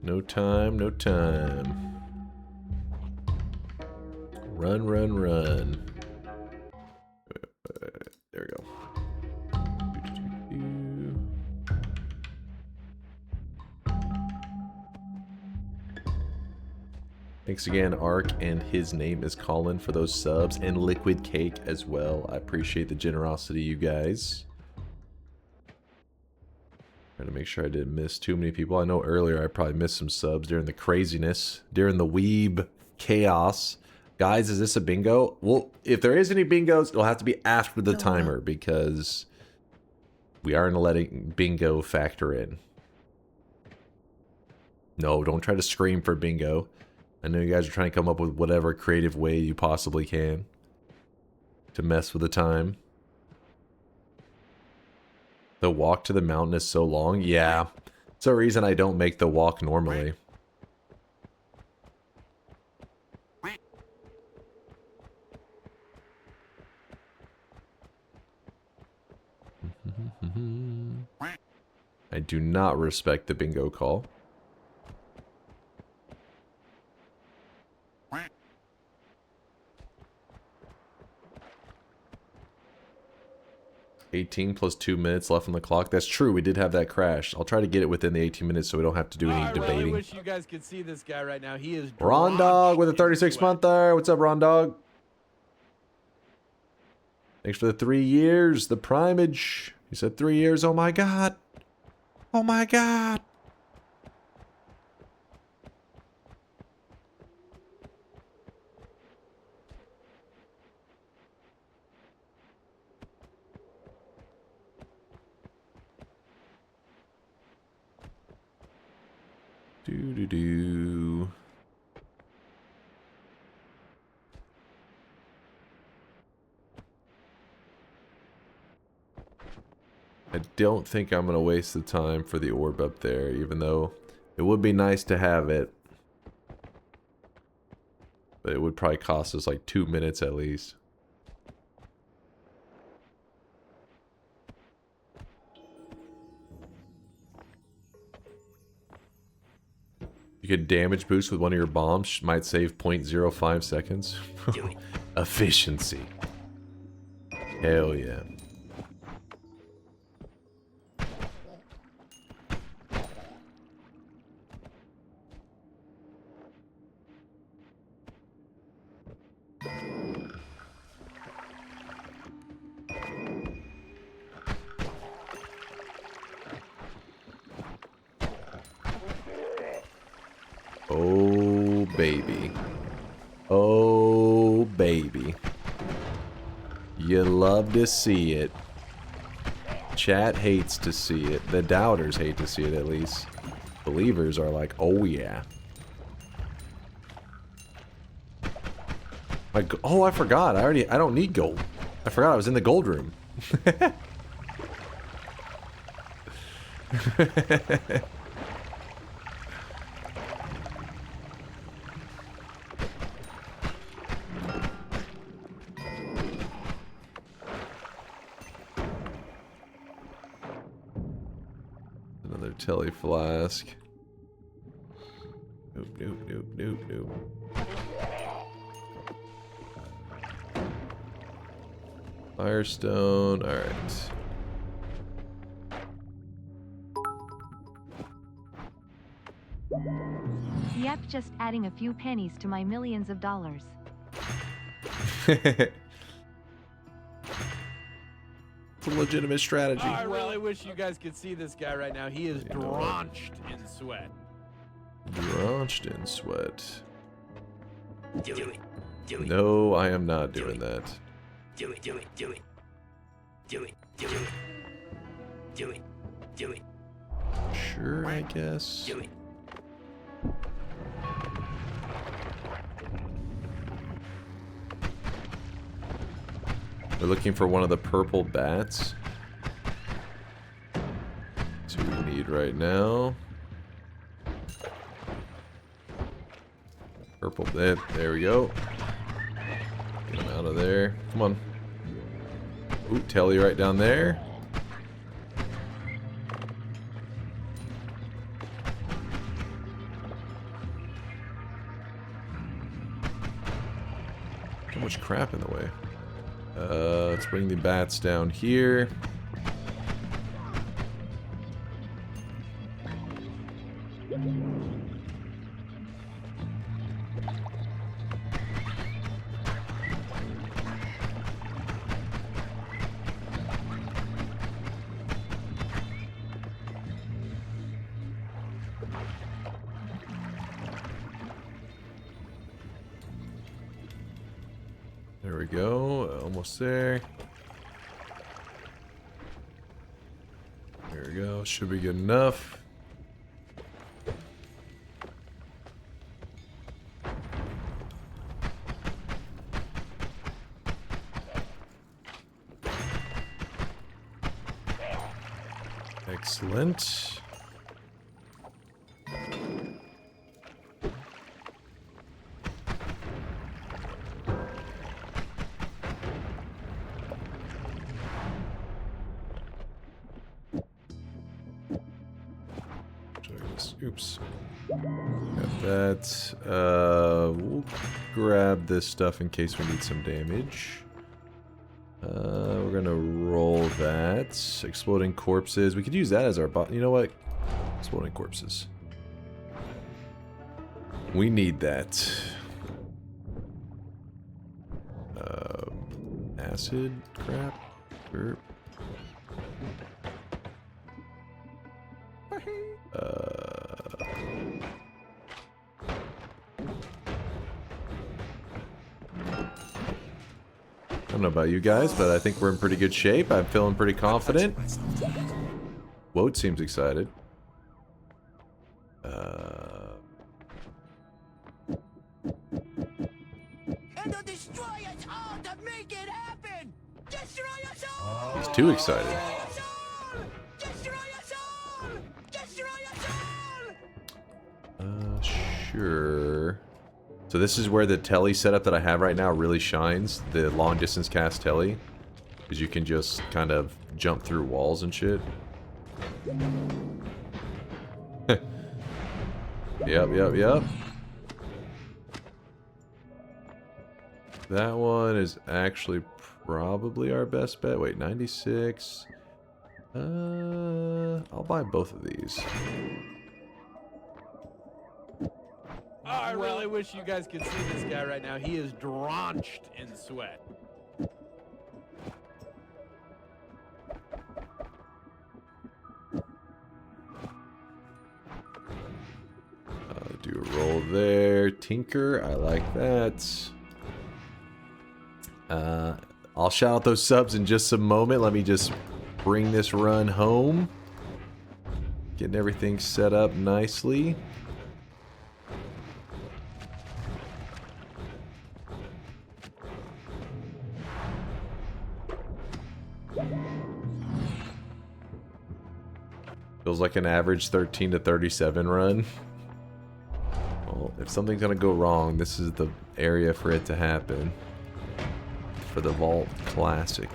No time, no time. Run, run, run. There we go. Thanks again, Ark, and his name is Colin for those subs, and Liquid Cake as well. I appreciate the generosity, you guys. Trying to make sure I didn't miss too many people. I know earlier I probably missed some subs during the craziness, during the weeb chaos. Guys, is this a bingo? Well, if there is any bingos, it'll have to be after the timer because we aren't letting bingo factor in. No, don't try to scream for bingo. I know you guys are trying to come up with whatever creative way you possibly can to mess with the time. The walk to the mountain is so long. Yeah, it's a reason I don't make the walk normally. I do not respect the bingo call. $18 plus 2 minutes left on the clock. That's true. We did have that crash. I'll try to get it within the 18 minutes so we don't have to do any debating. I really wish you guys could see this guy right now. He is Ron Dog with a 36-month there. What's up, Ron Dog? Thanks for the 3 years. The primage. He said 3 years. Oh my god. Oh my god. Do. I don't think I'm going to waste the time for the orb up there, even though it would be nice to have it. But it would probably cost us like 2 minutes at least. You could damage boost with one of your bombs, might save 0.05 seconds. Efficiency. Hell yeah. Oh, baby. Oh, baby. You love to see it. Chat hates to see it. The doubters hate to see it, at least. Believers are like, oh yeah. Oh, I forgot. I don't need gold. I forgot I was in the gold room. Another telly flask. Nope, nope, nope, nope, nope. Firestone, alright. Yep, just adding a few pennies to my millions of dollars. It's a legitimate strategy. I really wish you guys could see this guy right now. He is drenched in sweat. Drenched in sweat. Do it. Do it. No, I am not doing that. Do it. Do it. Do it. Do it. Do it. Do it. Do it. Sure, I guess. Do it. We're looking for one of the purple bats. That's what we need right now. Purple bit. There we go. Get him out of there. Come on. Ooh, telly right down there. So much crap in the way. Let's bring the bats down here. There we go, almost there. There we go, should be good enough. Excellent. Oops. Got that. We'll grab this stuff in case we need some damage. We're gonna roll that. Exploding corpses. We could use that as our bot. You know what? Exploding corpses. We need that. Acid crap. Burp. I don't know about you guys, but I think we're in pretty good shape. I'm feeling pretty confident. Woat seems excited. And they'll destroy us all to make it happen! Destroy us all! He's too excited. Destroy us all! Destroy us all! Sure. So this is where the telly setup that I have right now really shines. The long distance cast telly. Because you can just kind of jump through walls and shit. Yep. That one is actually probably our best bet. Wait, 96. I'll buy both of these. Oh, I really wish you guys could see this guy right now. He is drenched in sweat. Do a roll there. there, Tinker. I like that. I'll shout out those subs in just a moment. Let me just bring this run home. Getting everything set up nicely. Feels like an average 13 to 37 run. Well, if something's gonna go wrong, this is the area for it to happen. For the Vault Classic.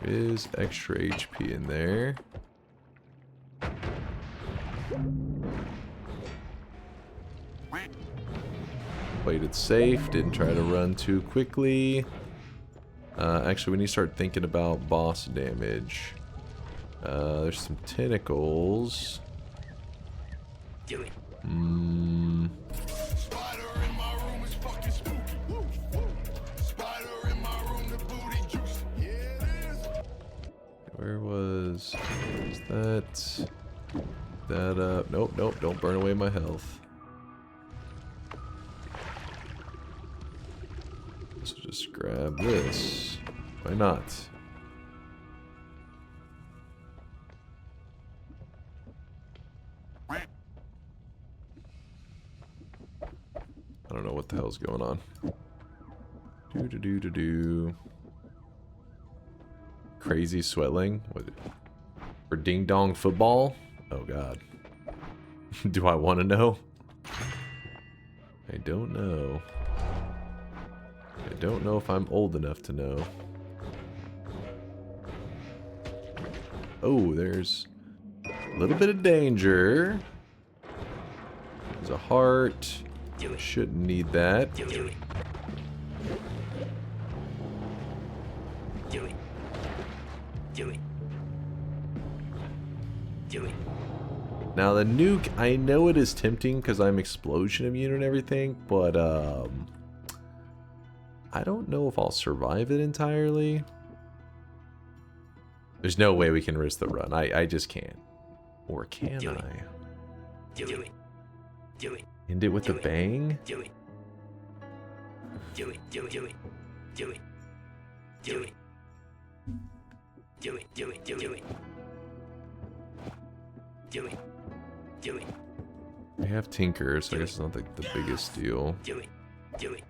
There is extra HP in there. Played it safe, didn't try to run too quickly. Actually, we need to start thinking about boss damage. There's some tentacles. Do it. Spider in my room is fucking spooky. Spider in my room, the booty juice. Yeah, it is. Where was that? That up. Nope, nope, don't burn away my health. So just grab this. Why not? I don't know what the hell's going on. Do. Crazy swelling? What? For ding dong football? Oh god. Do I want to know? I don't know. I don't know if I'm old enough to know. Oh, there's a little bit of danger. There's a heart. Shouldn't need that. Do it. Do it. Do it. Do it. Now the nuke, I know it is tempting because I'm explosion immune and everything, but I don't know if I'll survive it entirely. There's no way we can risk the run. I just can't. Or can Do it. I? Do it. Do it. End it with Do a it. bang? Do it. Do it. Do it. Do it. Do it. Do it. Do it. Do it. Do it. Do it. Do it. Do it. We have Tinker, so I guess it's not like the biggest deal. Do it. Do it.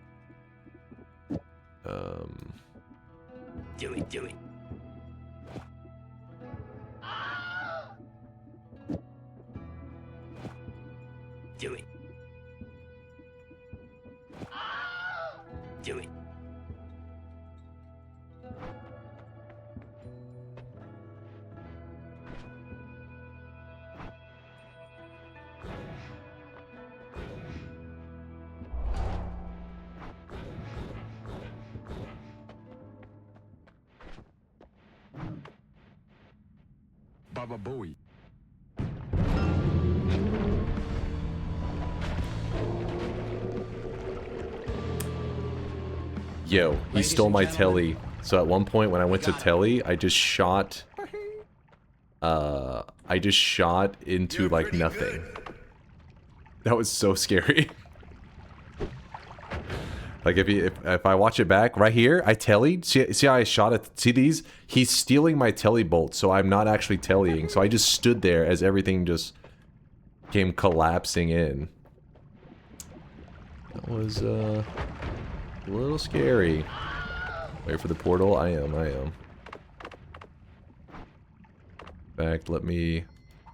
Do it. Do it. Do it. Do it. Baba Booey. Yo, he stole my telly. So at one point when I went to telly, I just shot into like nothing. That was so scary. Like if I watch it back right here, I tellied. See how I shot it? See these? He's stealing my telly bolt, so I'm not actually tellying. So I just stood there as everything just came collapsing in. That was a little scary. Wait for the portal. I am. In fact, let me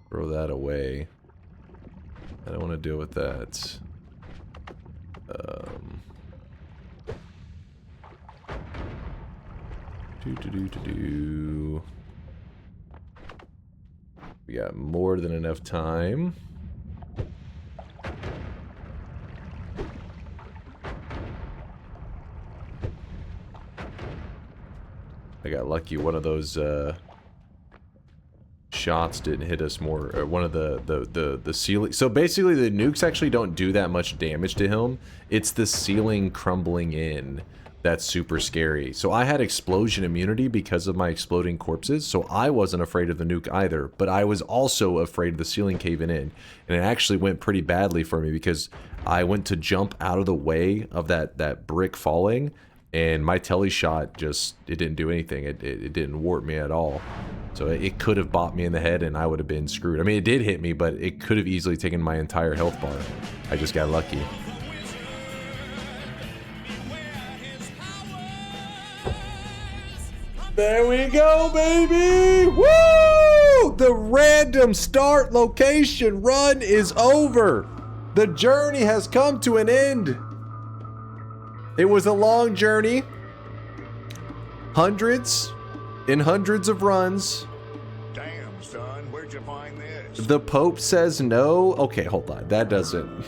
throw that away. I don't want to deal with that. We got more than enough time. I got lucky. One of those shots didn't hit us more. Or one of the ceiling. So basically, the nukes actually don't do that much damage to him. It's the ceiling crumbling in that's super scary. So I had explosion immunity because of my exploding corpses. So I wasn't afraid of the nuke either. But I was also afraid of the ceiling caving in, and it actually went pretty badly for me because I went to jump out of the way of that brick falling. And my telly shot just, it didn't do anything. It didn't warp me at all. So it could have bopped me in the head and I would have been screwed. I mean, it did hit me, but it could have easily taken my entire health bar. I just got lucky. There we go, baby! Woo! The random start location run is over. The journey has come to an end. It was a long journey. Hundreds and hundreds of runs. Damn, son, where'd you find this? The Pope says no. Okay, hold on. That doesn't.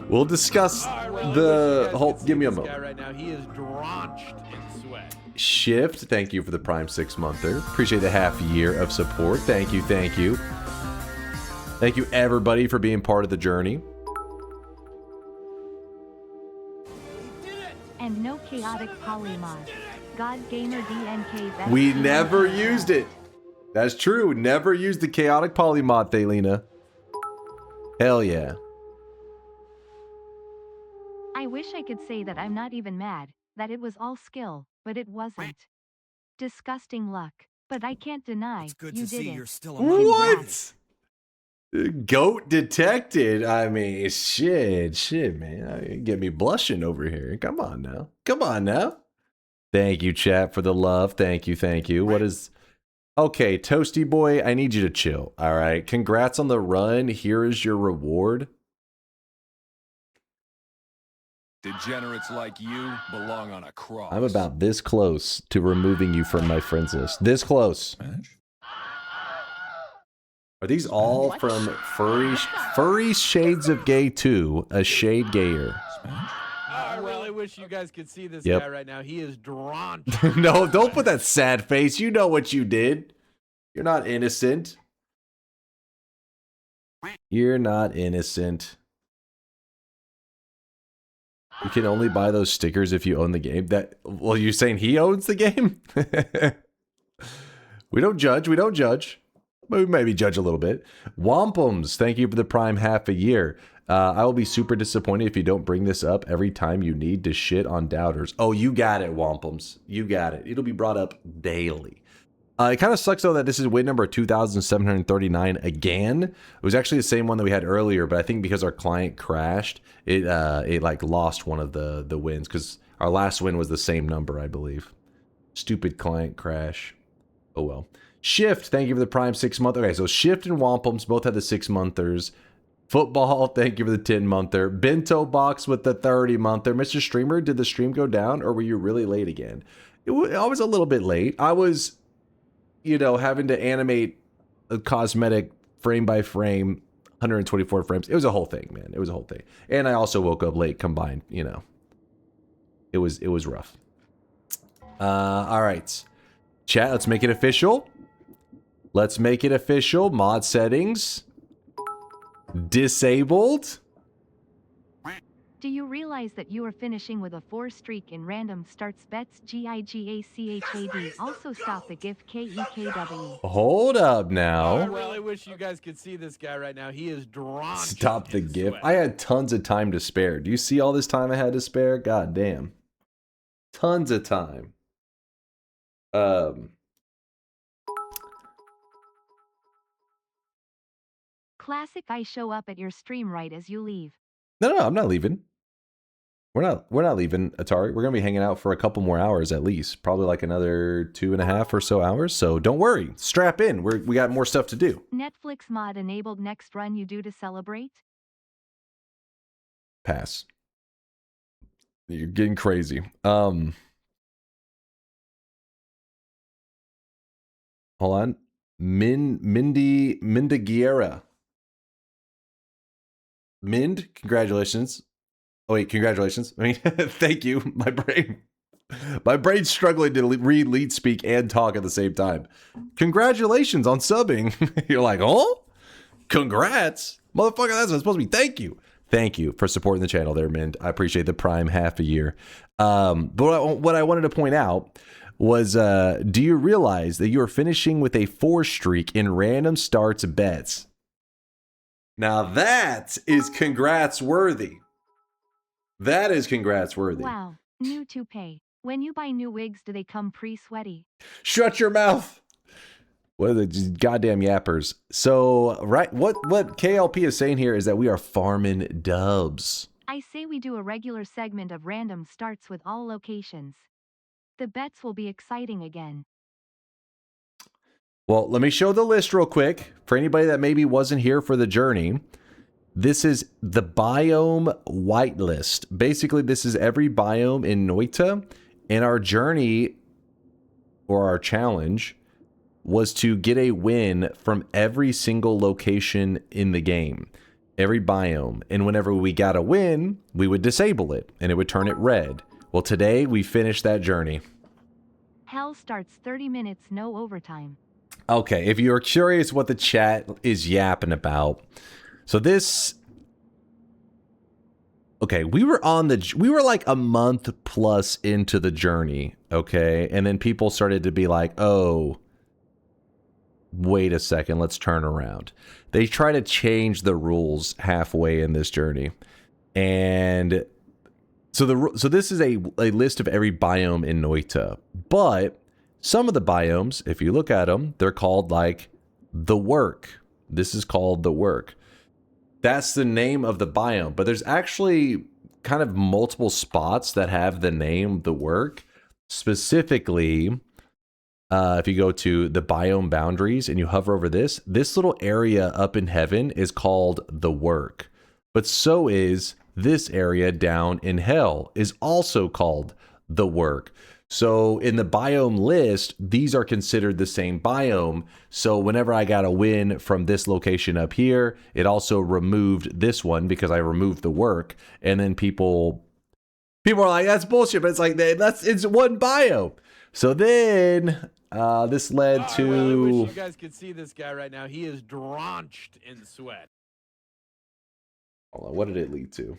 We'll discuss the whole. Give me a moment. Right now, he is drenched in sweat. Shift, thank you for the Prime 6-monther. Appreciate the half year of support. Thank you, thank you. Thank you, everybody, for being part of the journey. And no chaotic polymod. God Gamer DNK best. We never used it. That's true. Never used the chaotic polymod, Thalina. Hell yeah. I wish I could say that I'm not even mad, that it was all skill, but it wasn't. Disgusting luck. But I can't deny It's good you to did see it. you're still What? Goat detected. I mean, shit, man. Get me blushing over here. Come on now. Come on now. Thank you, chat, for the love. Thank you, thank you. What is... Okay, Toasty Boy, I need you to chill, all right? Congrats on the run. Here is your reward. Degenerates like you belong on a cross. I'm about this close to removing you from my friends list. This close. Are these all from Furry Shades of Gay 2, a shade gayer? I really wish you guys could see this Yep. guy right now. He is drenched. No, don't put that sad face. You know what you did. You're not innocent. You're not innocent. You can only buy those stickers if you own the game. Well, you're saying he owns the game? We don't judge. We don't judge. But we maybe judge a little bit. Wampums, thank you for the Prime half a year. I will be super disappointed if you don't bring this up every time you need to shit on doubters. Oh, you got it, Wampums. You got it. It'll be brought up daily. It kind of sucks, though, that this is win number 2,739 again. It was actually the same one that we had earlier, but I think because our client crashed, it like lost one of the wins, because our last win was the same number, I believe. Stupid client crash. Oh, well. Shift, thank you for the Prime 6-month. Okay, so Shift and Wampums both had the 6-monthers. Football, thank you for the 10-monther. Bento Box with the 30-monther. Mr. Streamer, did the stream go down, or were you really late again? I was a little bit late. I was, having to animate a cosmetic frame by frame, 124 frames. It was a whole thing, man. It was a whole thing. And I also woke up late combined, It was rough. All right. Chat, let's make it official. Let's make it official. Mod settings. Disabled. Do you realize that you are finishing with a 4 streak in random starts bets GIGACHAD? Also stop the GIF KEKW. Hold up I now. really wish you guys could see this guy right now. He is drenched. Stop the in GIF. sweat. I had tons of time to spare. Do you see all this time I had to spare? God damn. Tons of time. Classic. I show up at your stream right as you leave. No, I'm not leaving. We're not leaving, Atari. We're gonna be hanging out for a couple more hours at least, probably like another 2.5 or so hours. So don't worry, strap in. We got more stuff to do. Netflix mod enabled next run you do to celebrate? Pass. You're getting crazy. Hold on. Mindagiera. Mind, congratulations. Oh wait, congratulations. I mean, thank you, my brain. My brain's struggling to read, lead, speak, and talk at the same time. Congratulations on subbing. You're like, oh? Congrats. Motherfucker, that's supposed to be thank you. Thank you for supporting the channel there, Mint. I appreciate the prime half a year. But what I wanted to point out was, do you realize that you are finishing with a 4 streak in random starts bets? Now that is congrats worthy. That is congrats worthy. Wow, new toupee. When you buy new wigs, do they come pre-sweaty? Shut your mouth. What are the goddamn yappers? So, right, what KLP is saying here is that we are farming dubs. I say we do a regular segment of random starts with all locations. The bets will be exciting again. Well, let me show the list real quick for anybody that maybe wasn't here for the journey. This is the biome whitelist. Basically, this is every biome in Noita, and our journey or our challenge was to get a win from every single location in the game, every biome. And whenever we got a win, we would disable it and it would turn it red. Well, today we finished that journey. Hell starts 30 minutes, no overtime. Okay, if you're curious what the chat is yapping about, so this, okay, we were like a month plus into the journey, okay, and then people started to be like, oh, wait a second, let's turn around. They try to change the rules halfway in this journey, and so this is a list of every biome in Noita, but some of the biomes, if you look at them, they're called like the work. This is called the work. That's the name of the biome, but there's actually kind of multiple spots that have the name the work. Specifically, if you go to the biome boundaries and you hover over this little area up in heaven is called the work. But so is this area down in hell is also called the work. So in the biome list, these are considered the same biome. So whenever I got a win from this location up here, it also removed this one because I removed the work. And then people are like, that's bullshit. But it's like, it's one biome. So then this led to... I really wish you guys could see this guy right now. He is drenched in sweat. Hold on, what did it lead to?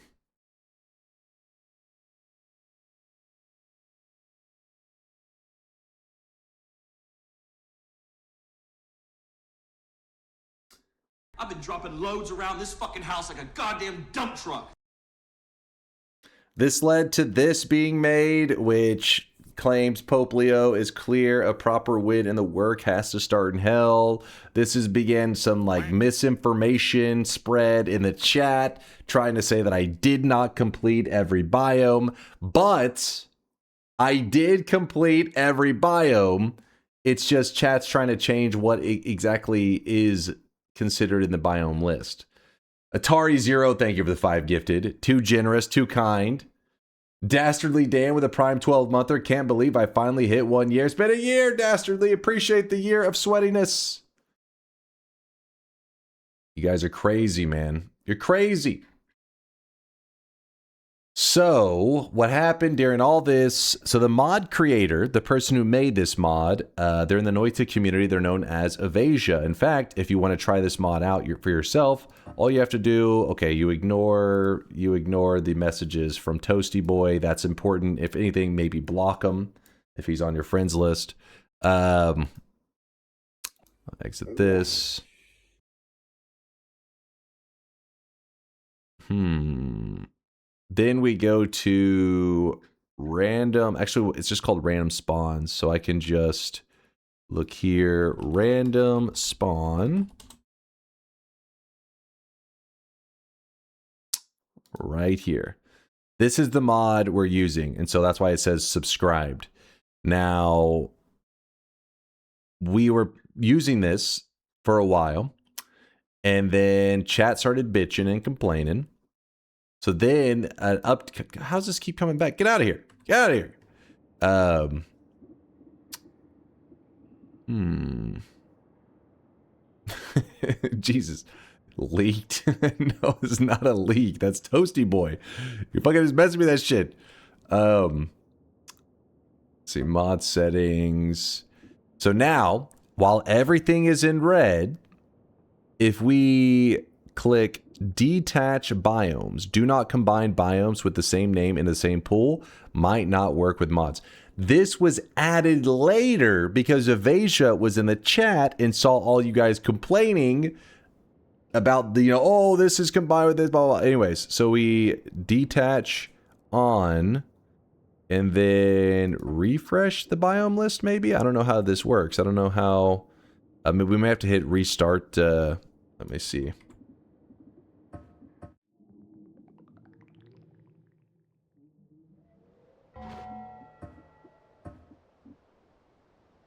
I've been dropping loads around this fucking house like a goddamn dump truck. This led to this being made, which claims Pope Leo is clear. A proper win in the work has to start in hell. This has began some like misinformation spread in the chat, trying to say that I did not complete every biome, but I did complete every biome. It's just chat's trying to change what exactly is considered in the biome list. Atari Zero, thank you for the 5 gifted. Too generous, too kind. Dastardly Dan with a prime 12-monther. Can't believe I finally hit 1 year. It's been a year, Dastardly. Appreciate the year of sweatiness. You guys are crazy, man. You're crazy. So, what happened during all this? So, the mod creator, the person who made this mod, they're in the Noita community. They're known as Evasia. In fact, if you want to try this mod out for yourself, all you have to do, okay, you ignore the messages from Toasty Boy. That's important. If anything, maybe block him if he's on your friends list. I'll exit this. Then we go to random. Actually, it's just called random spawns. So I can just look here. Random spawn. Right here. This is the mod we're using. And so that's why it says subscribed. Now, we were using this for a while. And then chat started bitching and complaining. So then, how's this keep coming back? Get out of here. Get out of here. Jesus. Leaked? No, it's not a leak. That's Toasty Boy. You're fucking just messing with that shit. Let's see, mod settings. So now, while everything is in red, if we click detach biomes, do not combine biomes with the same name in the same pool, might not work with mods. This was added later because Evasia was in the chat and saw all you guys complaining about the, oh, this is combined with this, blah, blah, blah. Anyways, so we detach on and then refresh the biome list, maybe? I don't know how this works. I don't know how... I mean, we may have to hit restart. Let me see.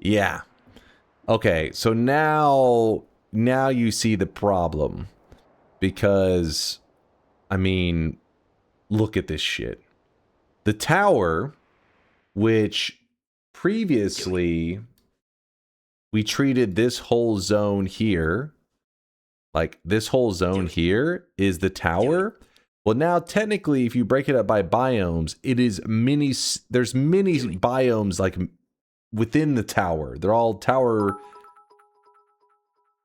Yeah. Okay, so now you see the problem. Because, I mean, look at this shit. The tower, which previously we treated this whole zone here, like this whole zone here is the tower. Well, now technically, if you break it up by biomes, it is mini. There's mini biomes like within the tower. They're all mirror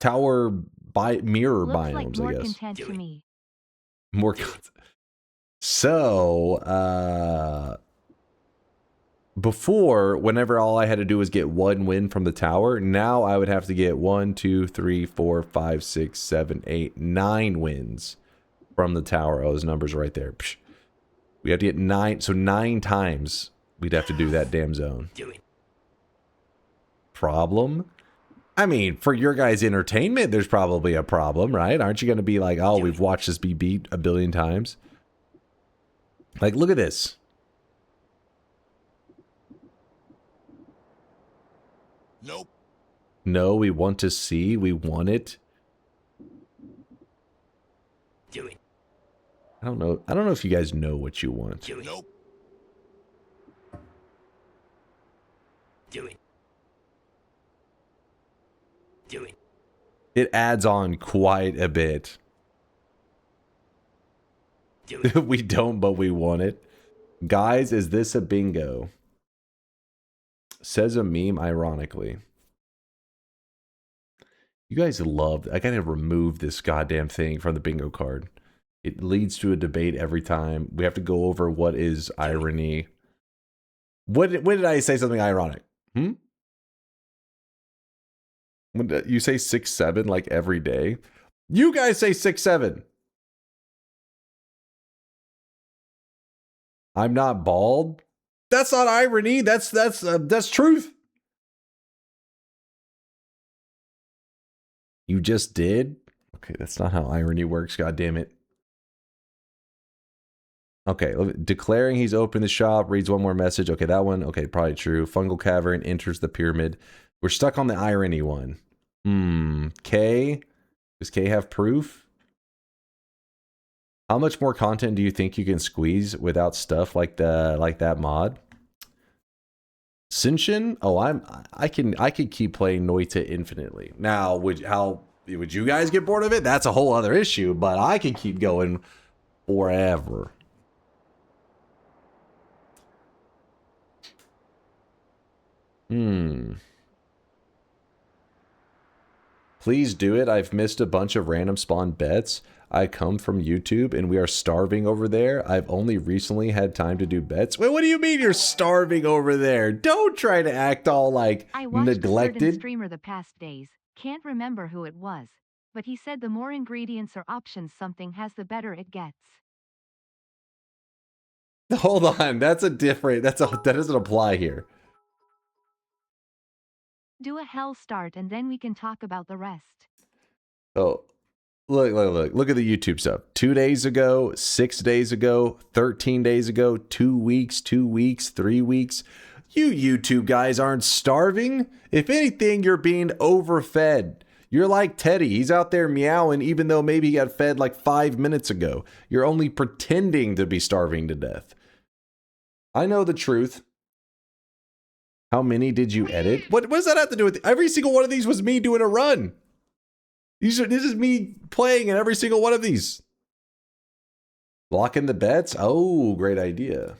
Looks biomes, like more I guess. content to me. More content. So, before, whenever all I had to do was get one win from the tower, now I would have to get 1, 2, 3, 4, 5, 6, 7, 8, 9 wins from the tower. Oh, those numbers right there. Psh. We have to get 9, so 9 times we'd have to do that damn zone. Problem? I mean, for your guys' entertainment, there's probably a problem, right? Aren't you going to be like, oh, we've watched this be beat a billion times? Like, look at this. Nope. No, we want to see. We want it. Do it. I don't know. I don't know if you guys know what you want. Do it. Nope. Do it. Do it. It adds on quite a bit. Do it. We don't, but we want it. Guys, is this a bingo? Says a meme, ironically. You guys love... I gotta remove this goddamn thing from the bingo card. It leads to a debate every time. We have to go over what is irony. When did I say something ironic? When you say 6-7 like every day? You guys say 6-7. I'm not bald. That's not irony. That's truth. You just did? Okay, that's not how irony works. God damn it. Okay, declaring he's opened the shop, reads one more message. Okay, that one. Okay, probably true. Fungal cavern enters the pyramid. We're stuck on the irony one. K? Does K have proof? How much more content do you think you can squeeze without stuff like that mod? Sinshin? Oh, I could keep playing Noita infinitely. Now, would you guys get bored of it? That's a whole other issue, but I could keep going forever. Please do it. I've missed a bunch of random spawn bets. I come from YouTube and we are starving over there. I've only recently had time to do bets. Wait, what do you mean you're starving over there? Don't try to act all like I watched neglected. a certain streamer the past days. Can't remember who it was, but he said the more ingredients or options something has, the better it gets. Hold on, that doesn't apply here. Do a hell start and then we can talk about the rest. Oh, look at the YouTube stuff. 2 days ago, 6 days ago, 13 days ago, 2 weeks, 3 weeks. You YouTube guys aren't starving. If anything, you're being overfed. You're like Teddy. He's out there meowing even though maybe he got fed like 5 minutes ago. You're only pretending to be starving to death. I know the truth. How many did you edit? What does that have to do with it? Every single one of these was me doing a run. This is me playing in every single one of these. Lock in the bets? Oh, great idea.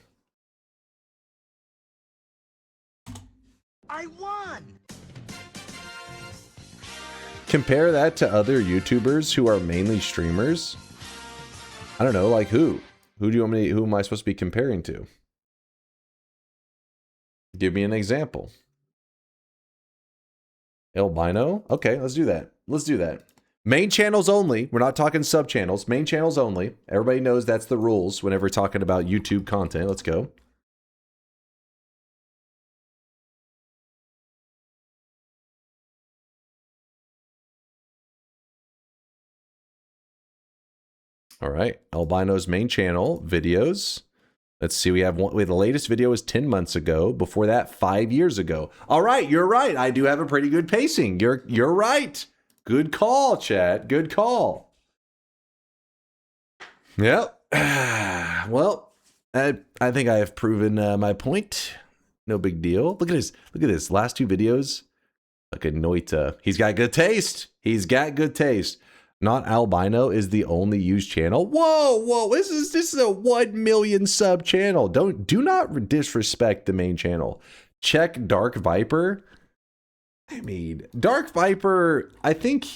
I won. Compare that to other YouTubers who are mainly streamers. I don't know, like who? Who do you want me? Who am I supposed to be comparing to? Give me an example. Albino? Okay, let's do that. Let's do that. Main channels only. We're not talking sub channels. Main channels only. Everybody knows that's the rules whenever we're talking about YouTube content. Let's go. All right, Albino's main channel videos. Let's see. We have the latest video is 10 months ago. Before that, 5 years ago. All right, you're right. I do have a pretty good pacing. You're right. Good call, chat. Good call. Yep. Well, I think I have proven my point. No big deal. Look at this. Look at this. Last 2 videos. Look at Noita. He's got good taste. He's got good taste. Not Albino is the only used channel. Whoa. This is a 1 million sub channel. Do not disrespect the main channel. Check Dark Viper. I mean, Dark Viper, I think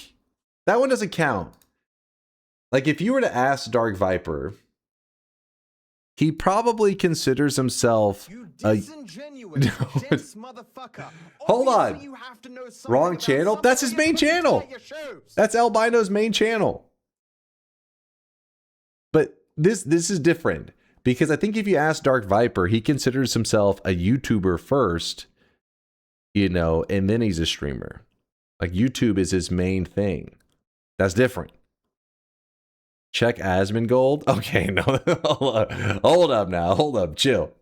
that one doesn't count. Like, if you were to ask Dark Viper, he probably considers himself a disingenuous, dense motherfucker. Hold on. You have to know wrong channel. That's his main channel. That's Albino's main channel. But this is different because I think if you ask Dark Viper, he considers himself a YouTuber first, you know, and then he's a streamer. Like, YouTube is his main thing. That's different. Check Asmongold. Okay, no. Hold up now. Hold up. Chill.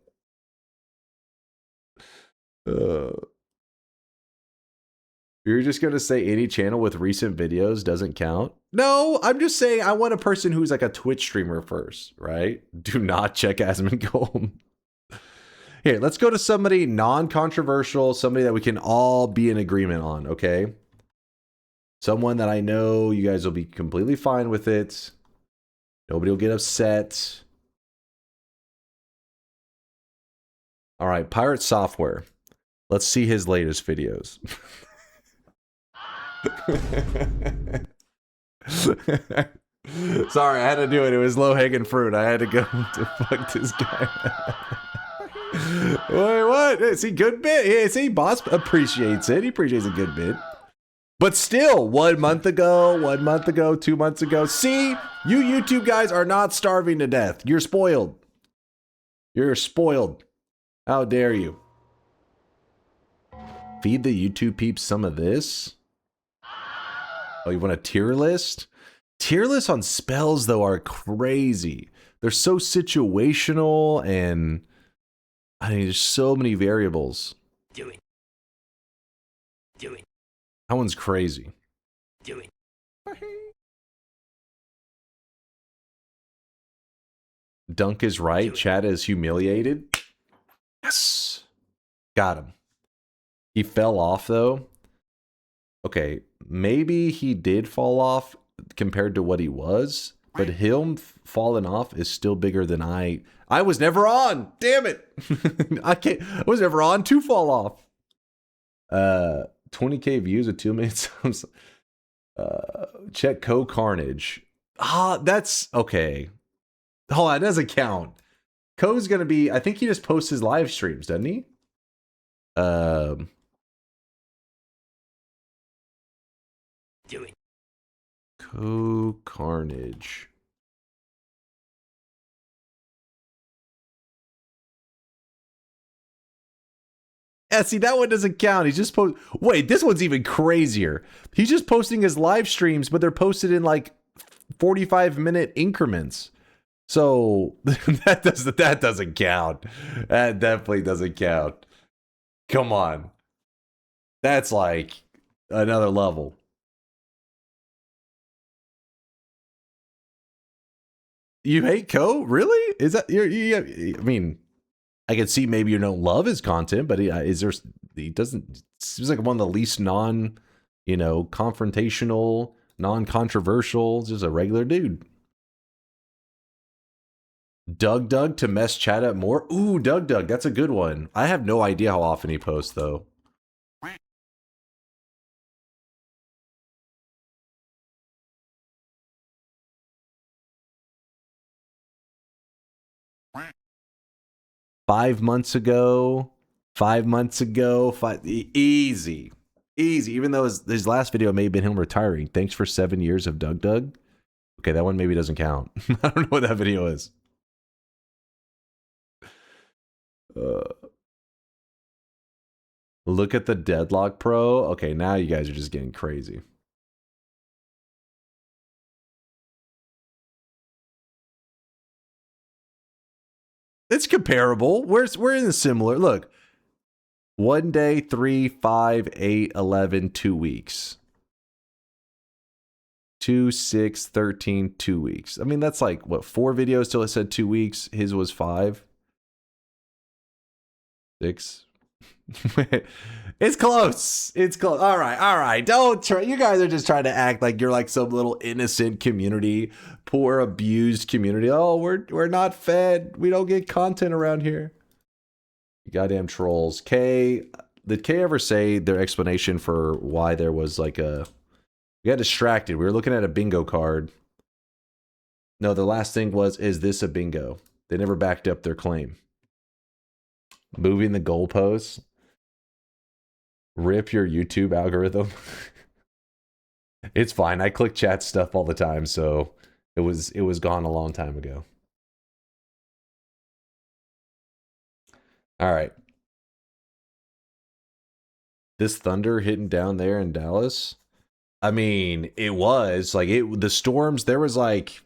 You're just going to say any channel with recent videos doesn't count? No, I'm just saying I want a person who's like a Twitch streamer first, right? Do not check Asmongold. Here, let's go to somebody non-controversial, somebody that we can all be in agreement on, okay? Someone that I know you guys will be completely fine with it. Nobody will get upset. All right, Pirate Software. Let's see his latest videos. Sorry, I had to do it. It was low-hanging fruit. I had to go to fuck this guy. Wait, what? Is he good bit? Yeah, see, boss appreciates it. He appreciates a good bit. But still, 1 month ago, 1 month ago, 2 months ago. See, you YouTube guys are not starving to death. You're spoiled. You're spoiled. How dare you? Feed the YouTube peeps some of this. Oh, you want a tier list? Tier lists on spells, though, are crazy. They're so situational, and I mean, there's so many variables. Do it. Do it. That one's crazy. Do it. Dunk is right. Chat is humiliated. Yes. Got him. He fell off, though. Okay, maybe he did fall off compared to what he was, but him falling off is still bigger than I was never on. Damn it. I was never on to fall off. 20k views with 2 minutes. Check Carnage. That's okay. Hold on, that doesn't count. Co's gonna be, I think he just posts his live streams, doesn't he? Do it. Carnage. Yeah, see, that one doesn't count. He's just wait, this one's even crazier. He's just posting his live streams, but they're posted in like 45-minute increments. So that doesn't count. That definitely doesn't count. Come on. That's like another level. You hate Co? Really? Is that I mean, I can see maybe you don't love his content, but he doesn't seems like one of the least confrontational, non-controversial, just a regular dude. Doug to mess chat up more. Ooh, Doug, that's a good one. I have no idea how often he posts though. 5 months ago. 5 months ago. Easy. Easy. Even though his last video may have been him retiring. Thanks for 7 years of Doug Doug. Okay, that one maybe doesn't count. I don't know what that video is. Look at the Deadlock Pro. Okay, now you guys are just getting crazy. It's comparable. We're in a similar. Look. 1 day, 3, 5, 8, 11, 2 weeks. 2, 6, 13, 2 weeks. I mean, that's like, what, 4 videos till it said 2 weeks? His was 5. 6. It's close. It's close. All right. Don't try. You guys are just trying to act like you're like some little innocent community, poor abused community. Oh, we're not fed. We don't get content around here. You goddamn trolls. Did K ever say their explanation for why there was like a... We got distracted. We were looking at a bingo card. No, the last thing was, is this a bingo? They never backed up their claim. Moving the goalposts. Rip your YouTube algorithm. It's fine. I click chat stuff all the time, so it was gone a long time ago. All right. This thunder hitting down there in Dallas. I mean, it was like the storms. There was like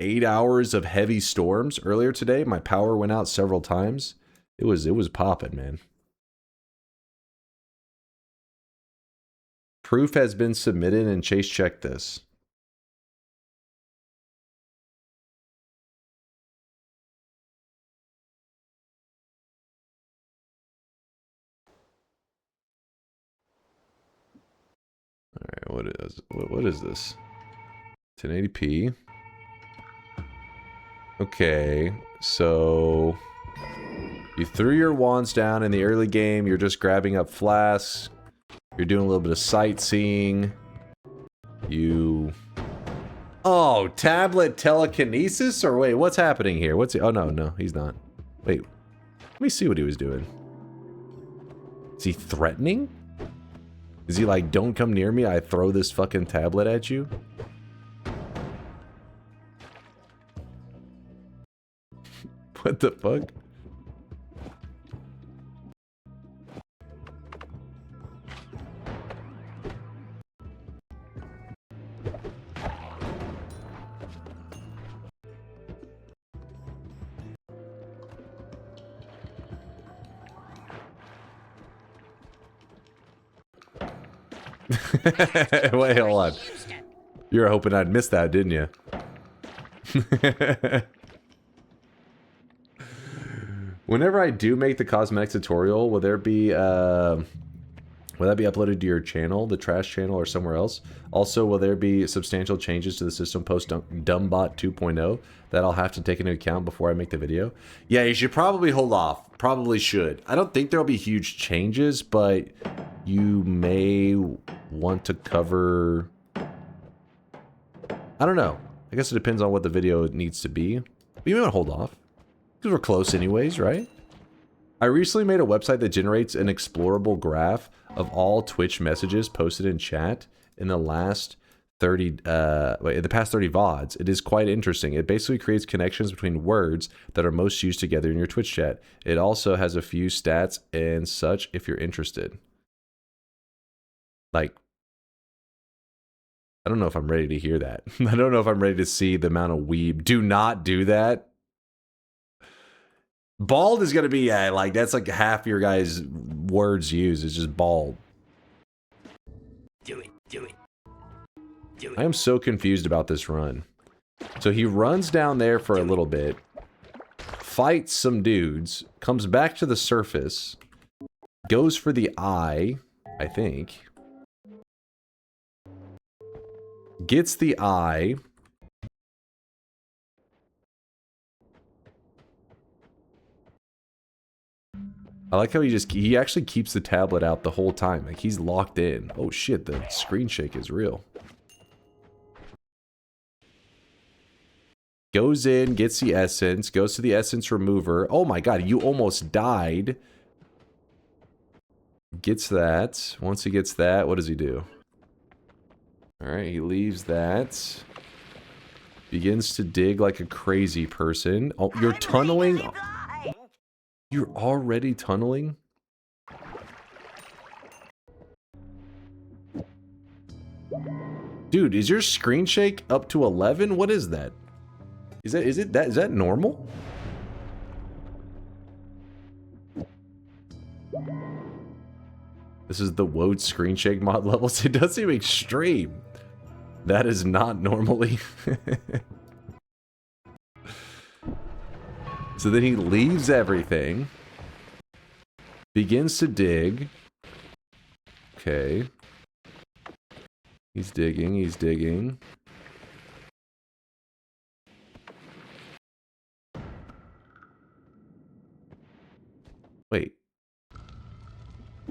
8 hours of heavy storms earlier today. My power went out several times. It was popping, man. Proof has been submitted and Chase checked this. All right, what is this? 1080p. Okay, so you threw your wands down in the early game. You're just grabbing up flasks. You're doing a little bit of sightseeing. Oh, tablet telekinesis? Or wait, what's happening here? Oh, no, he's not. Wait, let me see what he was doing. Is he threatening? Is he like, don't come near me, I throw this fucking tablet at you? What the fuck? Wait, hold on. You were hoping I'd miss that, didn't you? Whenever I do make the cosmetics tutorial, will that be uploaded to your channel, the trash channel, or somewhere else? Also, will there be substantial changes to the system post Dumbot 2.0 that I'll have to take into account before I make the video? Yeah, you should probably hold off. Probably should. I don't think there'll be huge changes, but you may want to cover... I don't know. I guess it depends on what the video needs to be. But you may want to hold off. Because we're close anyways, right? I recently made a website that generates an explorable graph of all Twitch messages posted in chat in the last 30 in the past 30 VODs. It is quite interesting. It basically creates connections between words that are most used together in your Twitch chat. It also has a few stats and such if you're interested. Like, I don't know if I'm ready to hear that. I don't know if I'm ready to see the amount of weeb. Do not do that. Bald is going to be, like, that's like half your guys' words used. It's just bald. Do it. I am so confused about this run. So he runs down there for a little bit, fights some dudes, comes back to the surface, goes for the eye, I think. Gets the eye. I like how he actually keeps the tablet out the whole time. Like, he's locked in. Oh shit, the screen shake is real. Goes in, gets the essence, goes to the essence remover. Oh my god, you almost died. Gets that. Once he gets that, what does he do? Alright, he leaves that. Begins to dig like a crazy person. Oh, you're tunneling? You're already tunneling? Dude, is your screen shake up to 11? What is that? Is that normal? This is the WOD screen shake mod levels. It does seem extreme. That is not normally. So then he leaves everything. Begins to dig. Okay. He's digging, he's digging.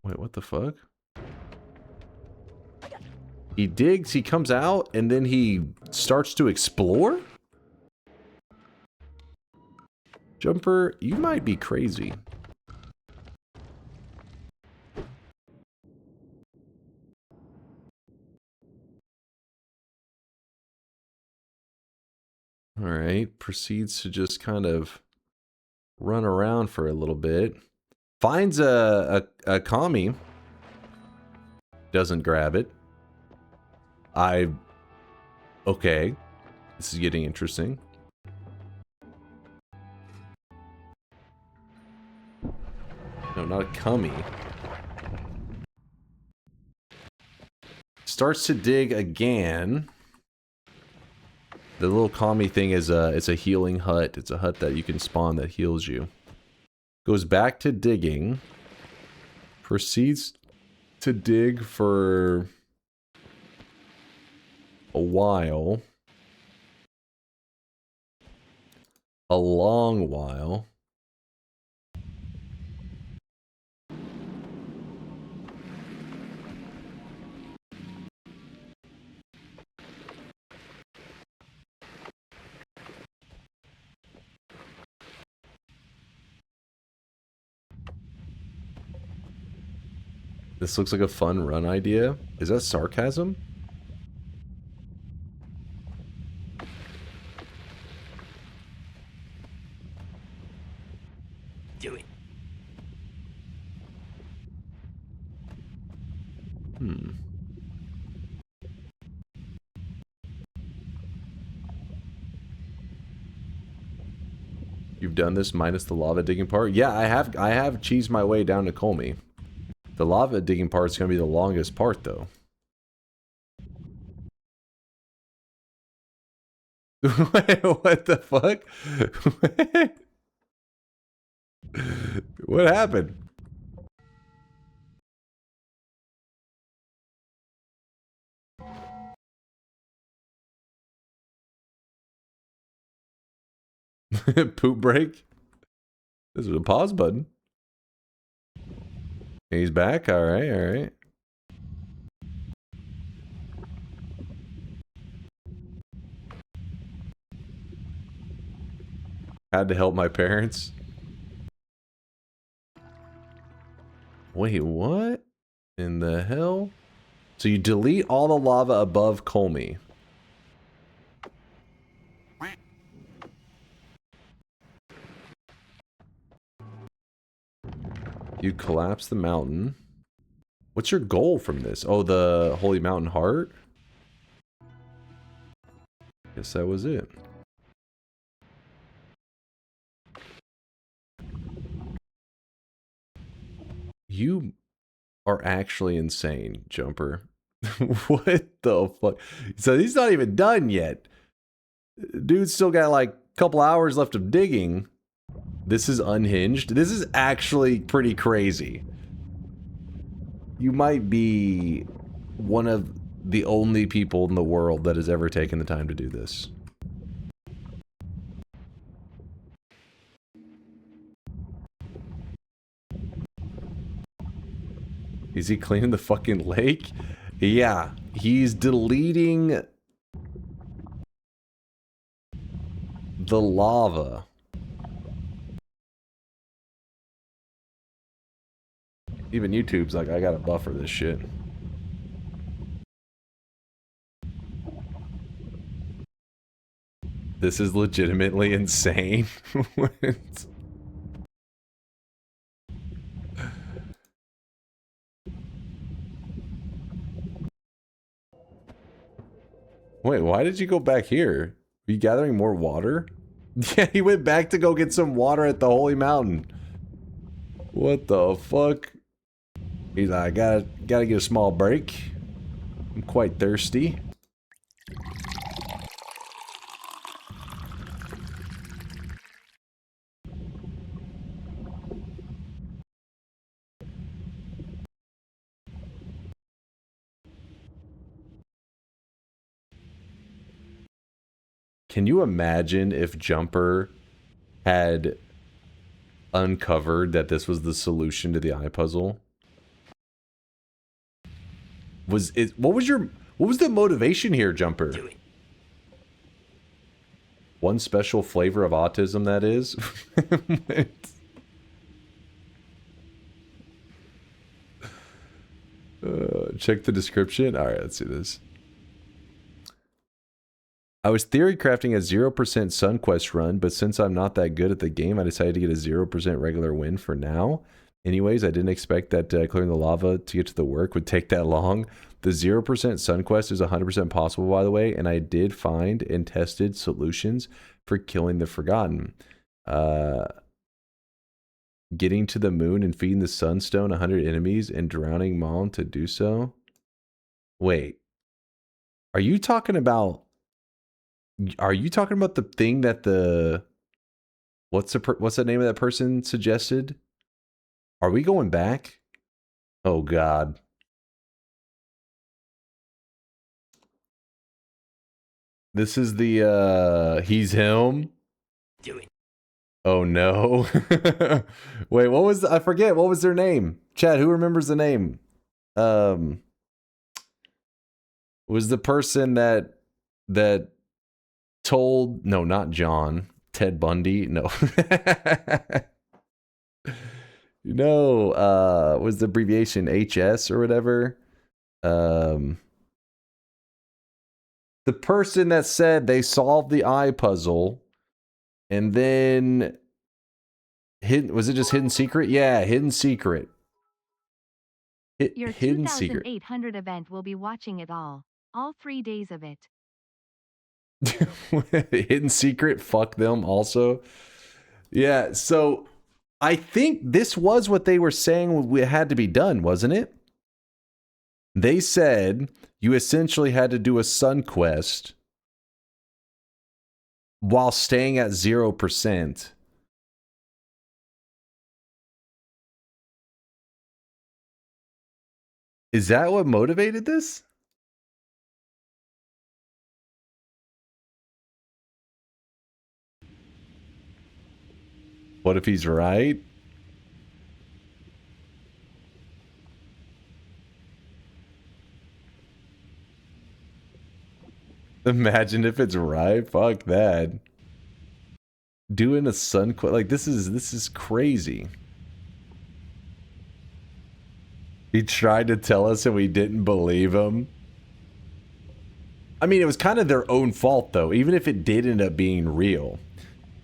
Wait, what the fuck? He digs, he comes out, and then he starts to explore? Jumper, you might be crazy. Alright, proceeds to just kind of run around for a little bit. Finds a commie. Doesn't grab it. Okay. This is getting interesting. No, not a commie. Starts to dig again. The little commie thing is it's a healing hut. It's a hut that you can spawn that heals you. Goes back to digging. Proceeds to dig for a while. A long while. This looks like a fun run idea. Is that sarcasm? Do it. You've done this minus the lava digging part? Yeah, I have cheesed my way down to Colmy. The lava digging part's gonna be the longest part, though. Wait, what the fuck? What happened? Poop break? This is a pause button. He's back. All right, all right. Had to help my parents. Wait, what in the hell? So you delete all the lava above Colmy. You collapse the mountain. What's your goal from this? Oh, the Holy Mountain Heart? Guess that was it. You are actually insane, Jumper. What the fuck? So he's not even done yet. Dude's still got like a couple hours left of digging. This is unhinged. This is actually pretty crazy. You might be one of the only people in the world that has ever taken the time to do this. Is he cleaning the fucking lake? Yeah, he's deleting the lava. Even YouTube's like, I gotta buffer this shit. This is legitimately insane. Wait, why did you go back here? Are you gathering more water? Yeah, he went back to go get some water at the Holy Mountain. What the fuck? He's like, gotta get a small break. I'm quite thirsty. Can you imagine if Jumper had uncovered that this was the solution to the eye puzzle? What was the motivation here, Jumper? One special flavor of autism, that is. Check the description. All right, let's see this. I was theory crafting a 0% SunQuest run, but since I'm not that good at the game, I decided to get a 0% regular win for now. Anyways, I didn't expect that clearing the lava to get to the work would take that long. The 0% SunQuest is 100% possible, by the way, and I did find and tested solutions for killing the Forgotten. Getting to the moon and feeding the Sunstone 100 enemies and drowning Mom to do so. Wait. Are you talking about the thing that the what's the name of that person suggested? Are we going back? Oh god. This is the he's him. Do it. Oh no. Wait, what was I forget what was their name? Chad, who remembers the name? Was the person that told, no, not John, Ted Bundy, no. No, was the abbreviation HS or whatever? The person that said they solved the eye puzzle and then was it just Hidden Secret? Yeah, Hidden Secret. Your Hidden 2,800 event will be watching it all 3 days of it. Hidden Secret, fuck them also. Yeah, so I think this was what they were saying had to be done, wasn't it? They said you essentially had to do a Sun Quest while staying at 0%. Is that what motivated this? What if he's right? Imagine if it's right. Fuck that. Doing a Sun Quest, like this is crazy. He tried to tell us and we didn't believe him. I mean, it was kind of their own fault though, even if it did end up being real.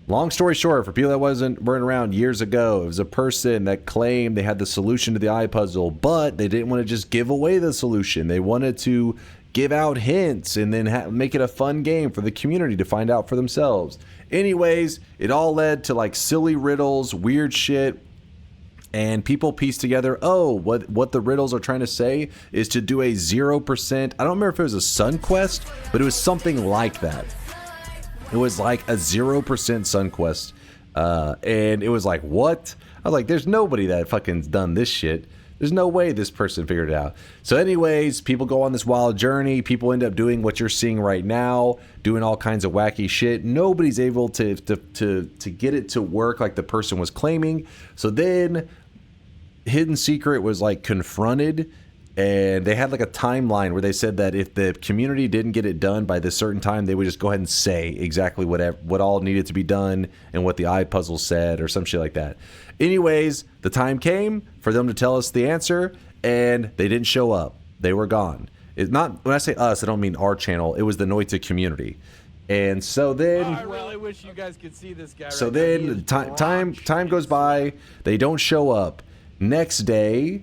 Long story short, for people that weren't around years ago, it was a person that claimed they had the solution to the eye puzzle, but they didn't want to just give away the solution. They wanted to give out hints and then make it a fun game for the community to find out for themselves. Anyways, it all led to like silly riddles, weird shit, and people pieced together, oh, what the riddles are trying to say is to do a 0%. I don't remember if it was a Sun Quest, but it was something like that. It was like a 0% Sun Quest. And it was like, what? I was like, there's nobody that fucking done this shit. There's no way this person figured it out. So anyways, people go on this wild journey. People end up doing what you're seeing right now, doing all kinds of wacky shit. Nobody's able to get it to work like the person was claiming. So then Hidden Secret was like confronted and they had like a timeline where they said that if the community didn't get it done by this certain time, they would just go ahead and say exactly what all needed to be done and what the eye puzzle said or some shit like that. Anyways, the time came for them to tell us the answer, and they didn't show up. They were gone. It's not, when I say us, I don't mean our channel. It was the Noita community. And so then, I really wish you guys could see this guy. so right then time goes by. They don't show up. Next day,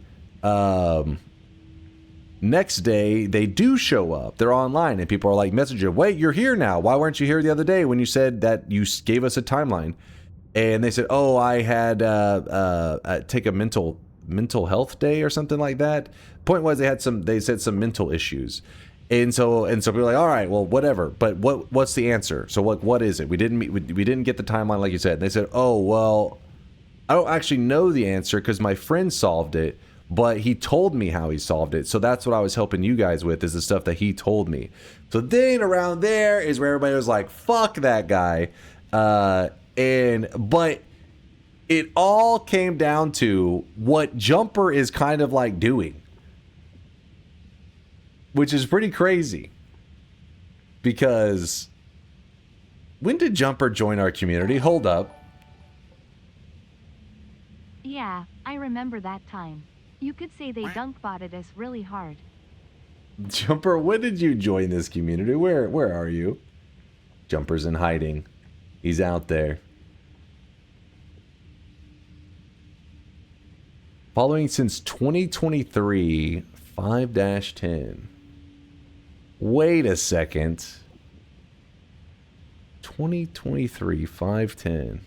they do show up. They're online, and people are like, messaging, wait, you're here now. Why weren't you here the other day when you said that you gave us a timeline? And they said, oh, I had take a mental health day or something like that. Point was, they said some mental issues. And so people are like, all right, well, whatever. But what's the answer? So what is it? We didn't get the timeline like you said. And they said, oh, well, I don't actually know the answer because my friend solved it, but he told me how he solved it. So that's what I was helping you guys with, is the stuff that he told me. So then around there is where everybody was like, fuck that guy. But it all came down to what Jumper is kind of like doing, which is pretty crazy. Because when did Jumper join our community? Hold up. Yeah, I remember that time. You could say they dunk-botted us really hard. Jumper, when did you join this community? Where are you? Jumper's in hiding. He's out there. Following since 2023, 5-10. Wait a second. 2023, 5-10.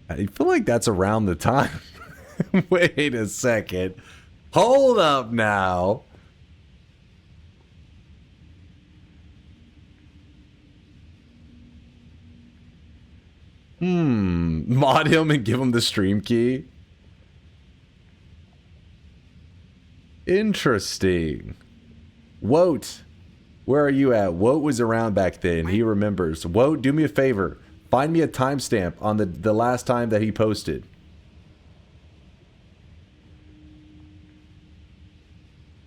I feel like that's around the time. Wait a second. Hold up now. Mod him and give him the stream key. Interesting. Woat, where are you at? Woat was around back then. He remembers. Woat, do me a favor. Find me a timestamp on the last time that he posted.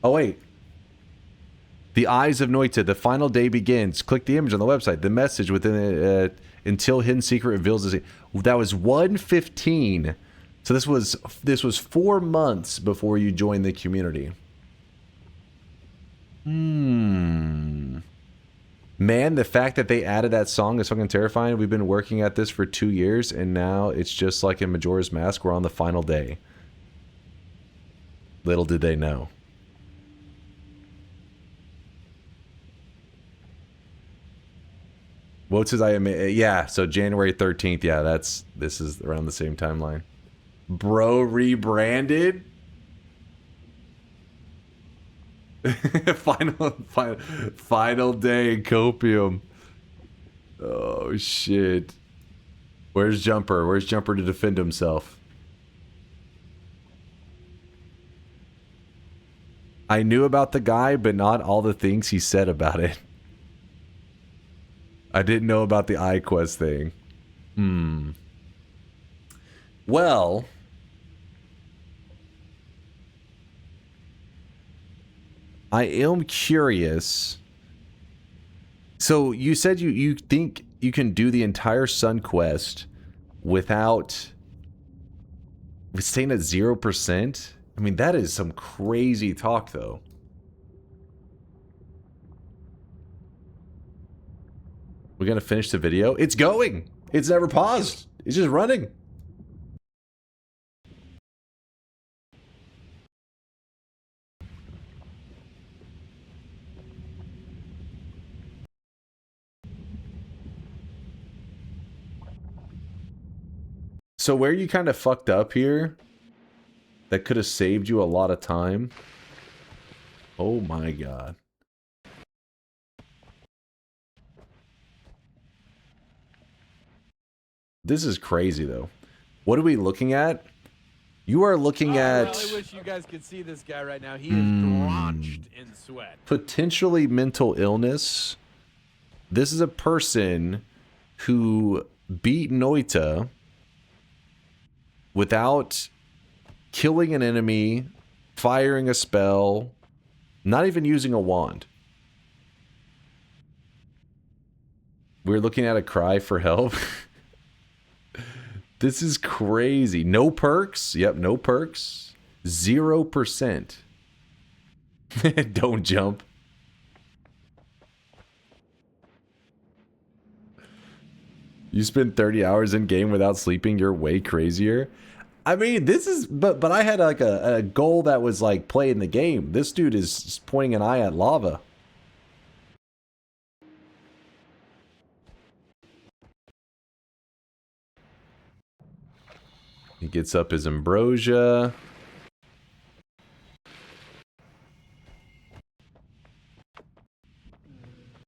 Oh, wait. The Eyes of Noita. The final day begins. Click the image on the website. The message within until hidden secret reveals this. That was 1:15. So this was 4 months before you joined the community. Man, the fact that they added that song is fucking terrifying. We've been working at this for 2 years, and now it's just like in Majora's Mask. We're on the final day. Little did they know. What says I am? Yeah, so January 13th. Yeah, this is around the same timeline. Bro rebranded. Final day copium. Oh shit. Where's Jumper? Where's Jumper to defend himself? I knew about the guy, but not all the things he said about it. I didn't know about the iQuest thing. Well, I am curious. So you said you think you can do the entire Sun Quest without staying at 0%? I mean, that is some crazy talk, though. We're gonna finish the video. It's going. It's never paused. It's just running. So where you kind of fucked up here, that could have saved you a lot of time. Oh my god. This is crazy, though. What are we looking at? You are looking at... I really wish you guys could see this guy right now. He is drenched in sweat. Potentially mental illness. This is a person who beat Noita without killing an enemy, firing a spell, not even using a wand. We're looking at a cry for help. This is crazy. No perks. Yep, no perks. 0%. Don't jump. You spend 30 hours in game without sleeping, you're way crazier. I mean, this is, but I had like a goal that was like playing the game. This dude is pointing an eye at lava. He gets up his ambrosia.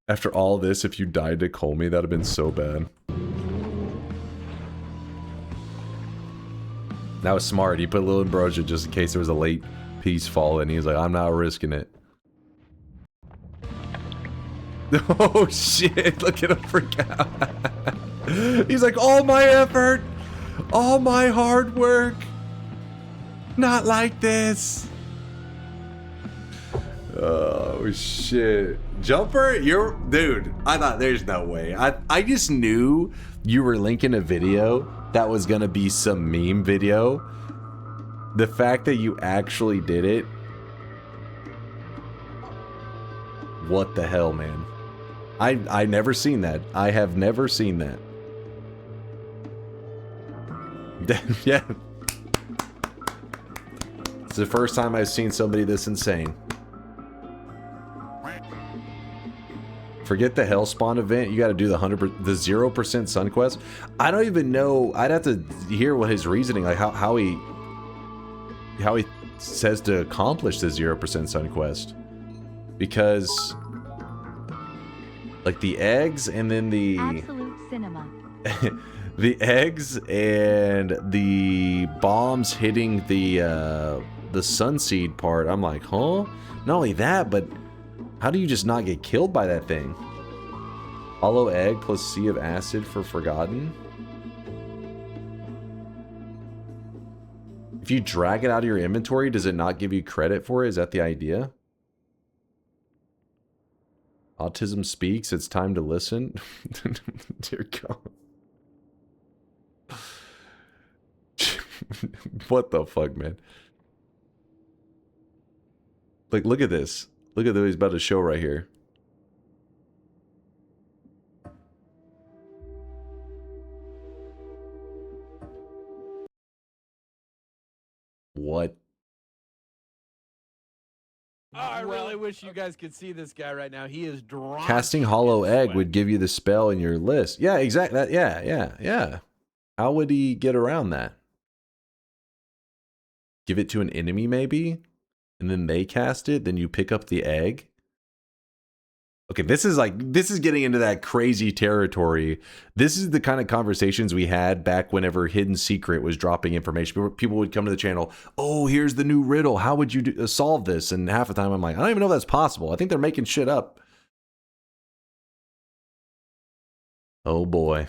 After all this, if you died to Colmy, that would have been so bad. That was smart. He put a little ambrosia just in case there was a late piece fall, and he was like, I'm not risking it. Oh shit, look at him freak out. He's like, all my effort, all my hard work, not like this. Oh shit. Jumper, you're, dude, I thought there's no way. I just knew you were linking a video that was gonna be some meme video. The fact that you actually did it. What the hell, man? I never seen that. I have never seen that. Yeah. It's the first time I've seen somebody this insane. Forget the Hellspawn event. You got to do the 0% Sun Quest. I don't even know. I'd have to hear what his reasoning, like how he says to accomplish the 0% Sun Quest, because like the eggs and then the Absolute cinema. the eggs and the bombs hitting the sunseed part. I'm like, huh? Not only that, but how do you just not get killed by that thing? Hollow egg plus Sea of Acid for Forgotten. If you drag it out of your inventory, does it not give you credit for it? Is that the idea? Autism speaks. It's time to listen. Dear God. What the fuck, man? Like, look at this. Look at what he's about to show right here. What? Oh, I really wish you guys could see this guy right now. He is drawn. Casting Hollow Egg would give you the spell in your list. Yeah, exactly. Yeah. How would he get around that? Give it to an enemy, maybe? And then they cast it, then you pick up the egg. Okay, this is getting into that crazy territory. This is the kind of conversations we had back whenever Hidden Secret was dropping information. People would come to the channel, oh, here's the new riddle. How would you solve this? And half the time I'm like, I don't even know if that's possible. I think they're making shit up. Oh boy.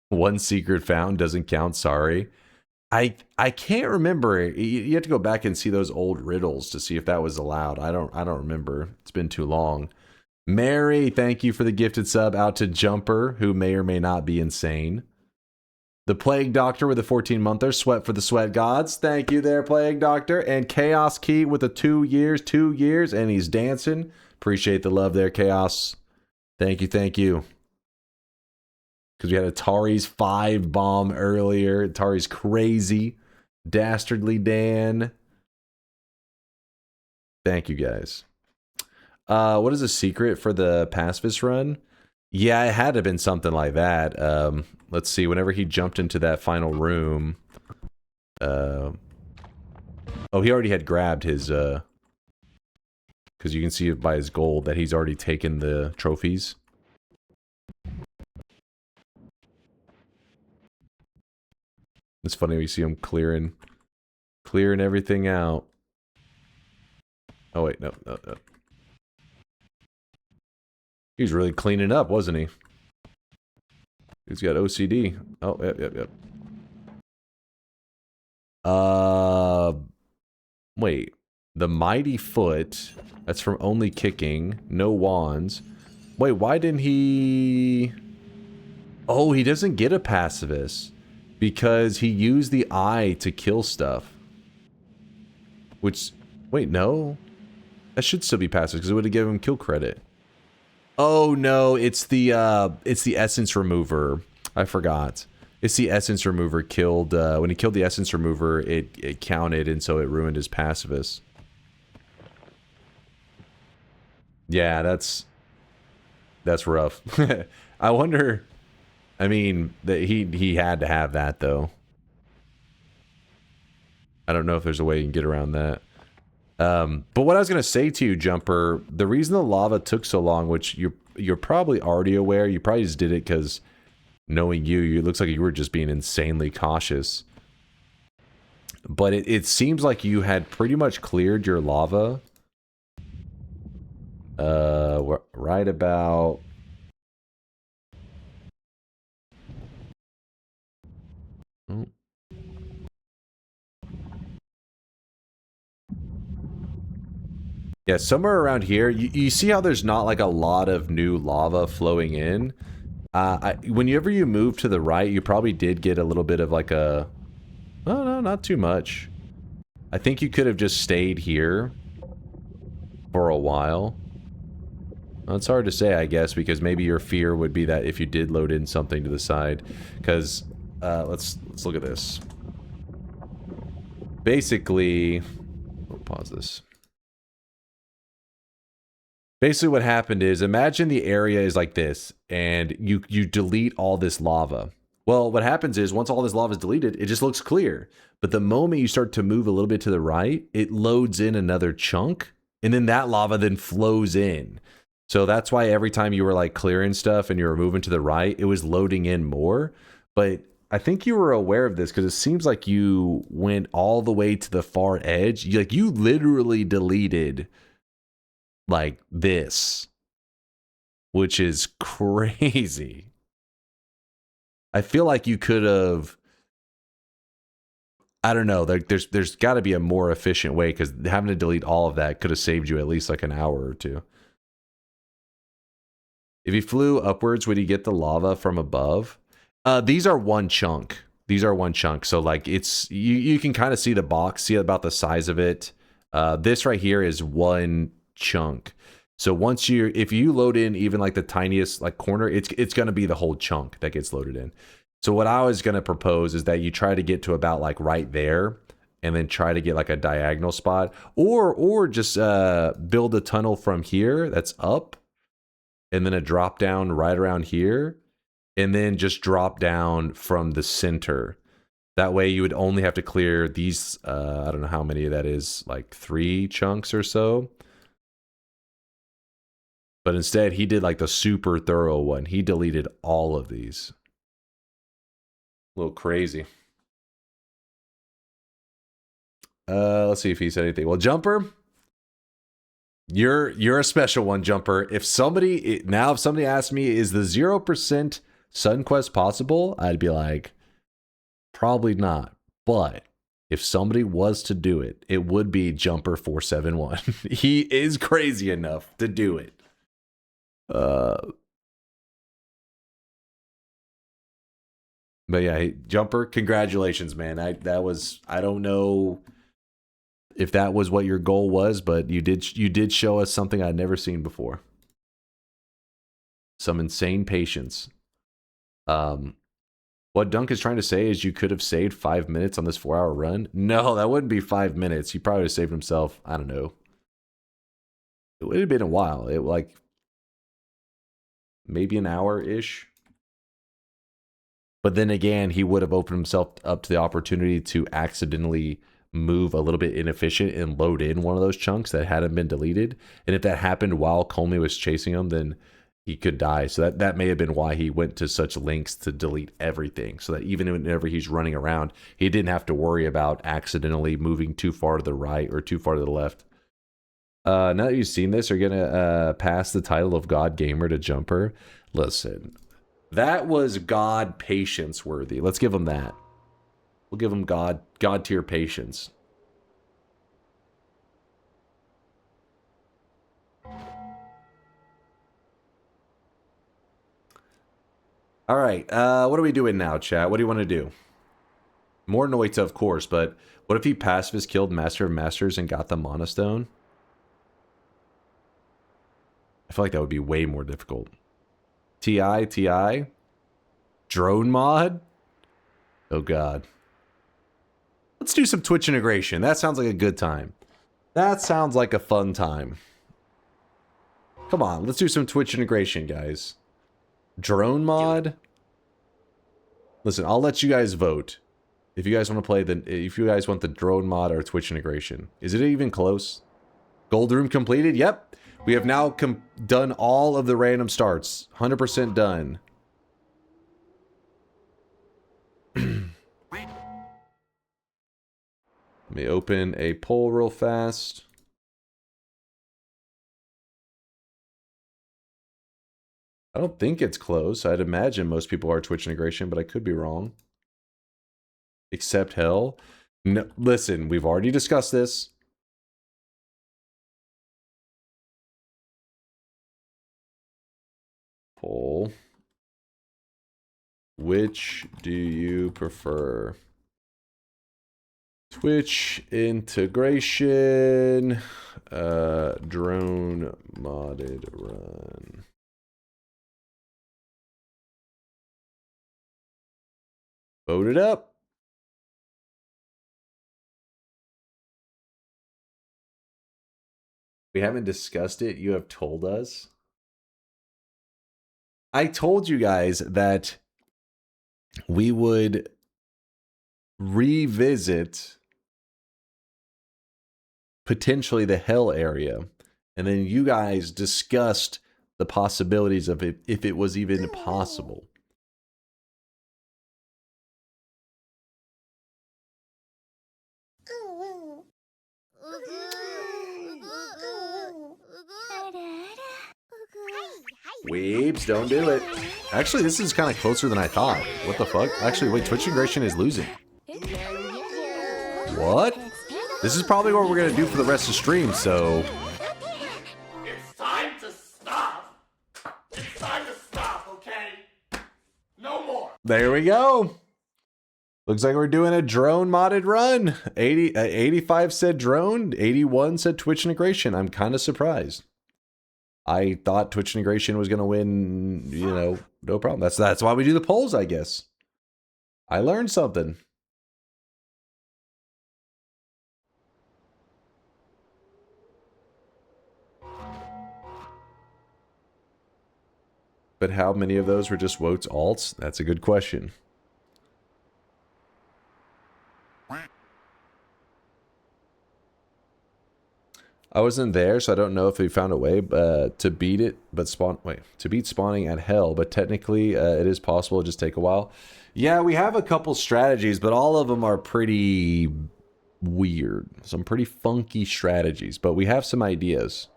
One secret found doesn't count, sorry. I can't remember. You have to go back and see those old riddles to see if that was allowed. I don't remember. It's been too long. Mary, thank you for the gifted sub out to Jumper, who may or may not be insane. The Plague Doctor with a 14-monther, Sweat for the Sweat Gods. Thank you there, Plague Doctor. And Chaos Key with a 2 years, and he's dancing. Appreciate the love there, Chaos. Thank you. Because we had Atari's 5 bomb earlier. Atari's crazy. Dastardly Dan. Thank you guys. What is the secret for the pacifist run? Yeah, it had to have been something like that. Let's see. Whenever he jumped into that final room. Oh, he already had grabbed his... Because you can see by his gold that he's already taken the trophies. It's funny we see him clearing everything out. Oh wait, no. He's really cleaning up, wasn't he? He's got OCD. Oh, yep. Wait. The Mighty Foot. That's from Only Kicking. No Wands. Wait, why didn't he... Oh, he doesn't get a pacifist. Because he used the eye to kill stuff. Which... Wait, no. That should still be pacifist, because it would have given him kill credit. Oh, no. It's the Essence Remover. I forgot. It's the Essence Remover killed... when he killed the Essence Remover, it counted, and so it ruined his pacifist. Yeah, that's rough. I wonder... I mean, that he had to have that, though. I don't know if there's a way you can get around that. But what I was going to say to you, Jumper, the reason the lava took so long, which you're probably already aware, you probably just did it because knowing you, it looks like you were just being insanely cautious. But it seems like you had pretty much cleared your lava. Right about... Oh. Yeah, somewhere around here. You see how there's not like a lot of new lava flowing in? Whenever you move to the right, you probably did get a little bit of like a... Oh, no, not too much. I think you could have just stayed here for a while. Well, it's hard to say, I guess, because maybe your fear would be that if you did load in something to the side. Because, let's look at this. Basically... We'll pause this. Basically what happened is, imagine the area is like this, and you delete all this lava. Well, what happens is, once all this lava is deleted, it just looks clear. But the moment you start to move a little bit to the right, it loads in another chunk, and then that lava then flows in. So that's why every time you were like clearing stuff and you were moving to the right, it was loading in more. But I think you were aware of this because it seems like you went all the way to the far edge. You literally deleted... like this, which is crazy. I feel like you could have, I don't know, there's got to be a more efficient way, because having to delete all of that could have saved you at least like an hour or two. If you flew upwards, would you get the lava from above? These are one chunk. These are one chunk. So like it's, you can kind of see the box, see about the size of it. This right here is one chunk. So once if you load in even like the tiniest like corner, it's going to be the whole chunk that gets loaded in. So what I was going to propose is that you try to get to about like right there, and then try to get like a diagonal spot, or just build a tunnel from here that's up, and then a drop down right around here, and then just drop down from the center. That way you would only have to clear these, I don't know how many that is, like 3 chunks or so. But instead, he did like the super thorough one. He deleted all of these. A little crazy. Let's see if he said anything. Well, Jumper, you're a special one, Jumper. If somebody asked me, is the 0% Sun Quest possible? I'd be like, probably not. But if somebody was to do it, it would be Jumper 471. He is crazy enough to do it. But yeah, Jumper, congratulations, man. I don't know if that was what your goal was, but you did show us something I'd never seen before. Some insane patience. What Dunk is trying to say is you could have saved 5 minutes on this 4-hour run. No, that wouldn't be 5 minutes. He probably would have saved himself, I don't know. It would have been a while. It like maybe an hour-ish. But then again, he would have opened himself up to the opportunity to accidentally move a little bit inefficient and load in one of those chunks that hadn't been deleted. And if that happened while Comey was chasing him, then he could die. So that may have been why he went to such lengths to delete everything. So that even whenever he's running around, he didn't have to worry about accidentally moving too far to the right or too far to the left. Now that you've seen this, are you going to pass the title of God Gamer to Jumper? Listen, that was God patience worthy. Let's give him that. We'll give them God tier patience. All right, what are we doing now, chat? What do you want to do? More Noita, of course, but what if he pacifist killed Master of Masters and got the Mana Stone? I feel like that would be way more difficult. TI? Drone mod? Oh god. Let's do some Twitch integration. That sounds like a good time. That sounds like a fun time. Come on, let's do some Twitch integration, guys. Drone mod? Listen, I'll let you guys vote. If you guys want to play if you guys want the drone mod or Twitch integration. Is it even close? Gold room completed? Yep. We have now done all of the random starts. 100% done. Let me open a poll real fast. I don't think it's close. I'd imagine most people are Twitch integration, but I could be wrong. Except hell. No, listen, we've already discussed this. Poll. Which do you prefer? Twitch integration, drone modded run. Vote it up. We haven't discussed it. You have told us. I told you guys that we would revisit potentially the hell area, and then you guys discussed the possibilities of it if it was even possible. Weebs, don't do it. Actually, this is kind of closer than I thought. What the fuck? Actually, wait, Twitch integration is losing. What? This is probably what we're going to do for the rest of the stream, so... It's time to stop. It's time to stop, okay? No more. There we go. Looks like we're doing a drone modded run. 85 said drone, 81 said Twitch integration. I'm kind of surprised. I thought Twitch integration was going to win, you know, no problem. That's why we do the polls, I guess. I learned something. But how many of those were just votes alts? That's a good question. I wasn't there, so I don't know if we found a way to beat it, but to beat spawning at hell. But technically, it is possible. It'll just take a while. Yeah, we have a couple strategies, but all of them are pretty weird. Some pretty funky strategies, but we have some ideas.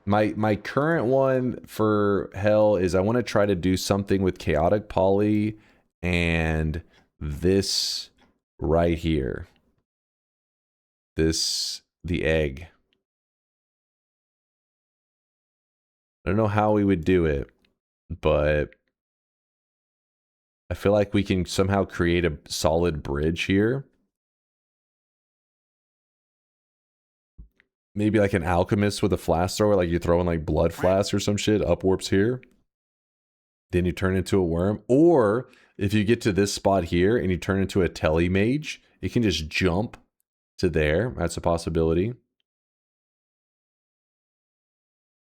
My current one for hell is I want to try to do something with chaotic poly and this right here. The egg. I don't know how we would do it, but I feel like we can somehow create a solid bridge here. Maybe like an alchemist with a flask thrower, like you're throwing like blood flasks or some shit, up warps here. Then you turn into a worm. Or if you get to this spot here and you turn into a tele mage, it can just jump to there. That's a possibility.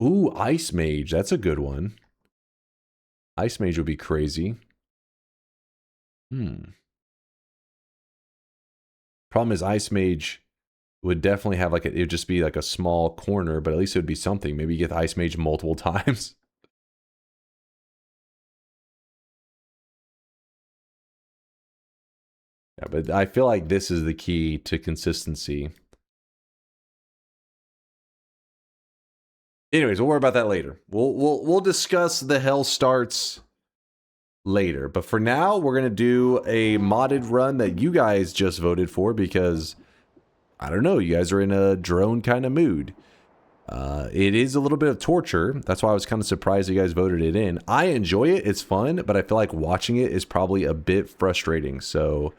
Ooh, ice mage. That's a good one. Ice mage would be crazy. Problem is ice mage would definitely have like it would just be like a small corner, but at least it would be something. Maybe you get the ice mage multiple times. Yeah, but I feel like this is the key to consistency. Anyways, we'll worry about that later. We'll discuss the hell starts later. But for now, we're going to do a modded run that you guys just voted for because, I don't know, you guys are in a drone kind of mood. It is a little bit of torture. That's why I was kind of surprised you guys voted it in. I enjoy it. It's fun, but I feel like watching it is probably a bit frustrating. So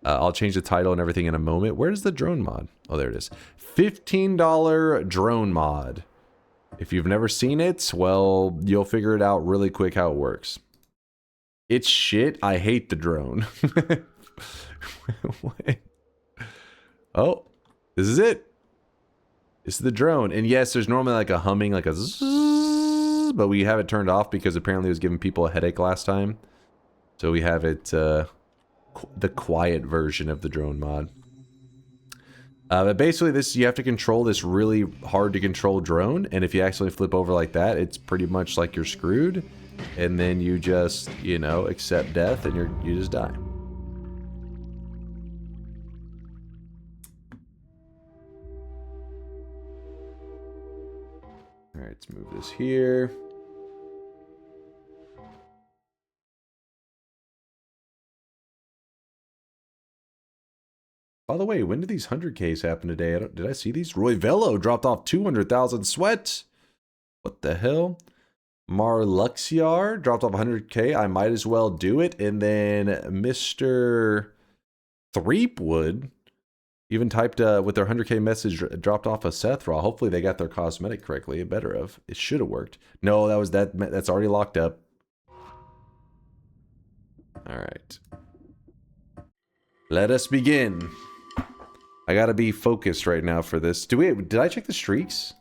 I'll change the title and everything in a moment. Where's the drone mod? Oh, there it is. $15 drone mod. If you've never seen it, well, you'll figure it out really quick how it works. It's shit. I hate the drone. Oh, this is it. This is the drone. And yes, there's normally like a humming, like a zzz, but we have it turned off because apparently it was giving people a headache last time. So we have it, the quiet version of the drone mod. But basically this, you have to control this really hard to control drone. And if you accidentally flip over like that, it's pretty much like you're screwed. And then you just, you know, accept death and you just die. All right, let's move this here. By the way, when did these 100Ks happen today? Did I see these? Roy Velo dropped off 200,000 sweat. What the hell? Marluxiar dropped off 100K. I might as well do it. And then Mr. Threepwood even typed with their 100K message, dropped off a Sethra. Hopefully they got their cosmetic correctly. It better have. It should have worked. No, that's already locked up. All right. Let us begin. I gotta be focused right now for this. Did I check the streaks?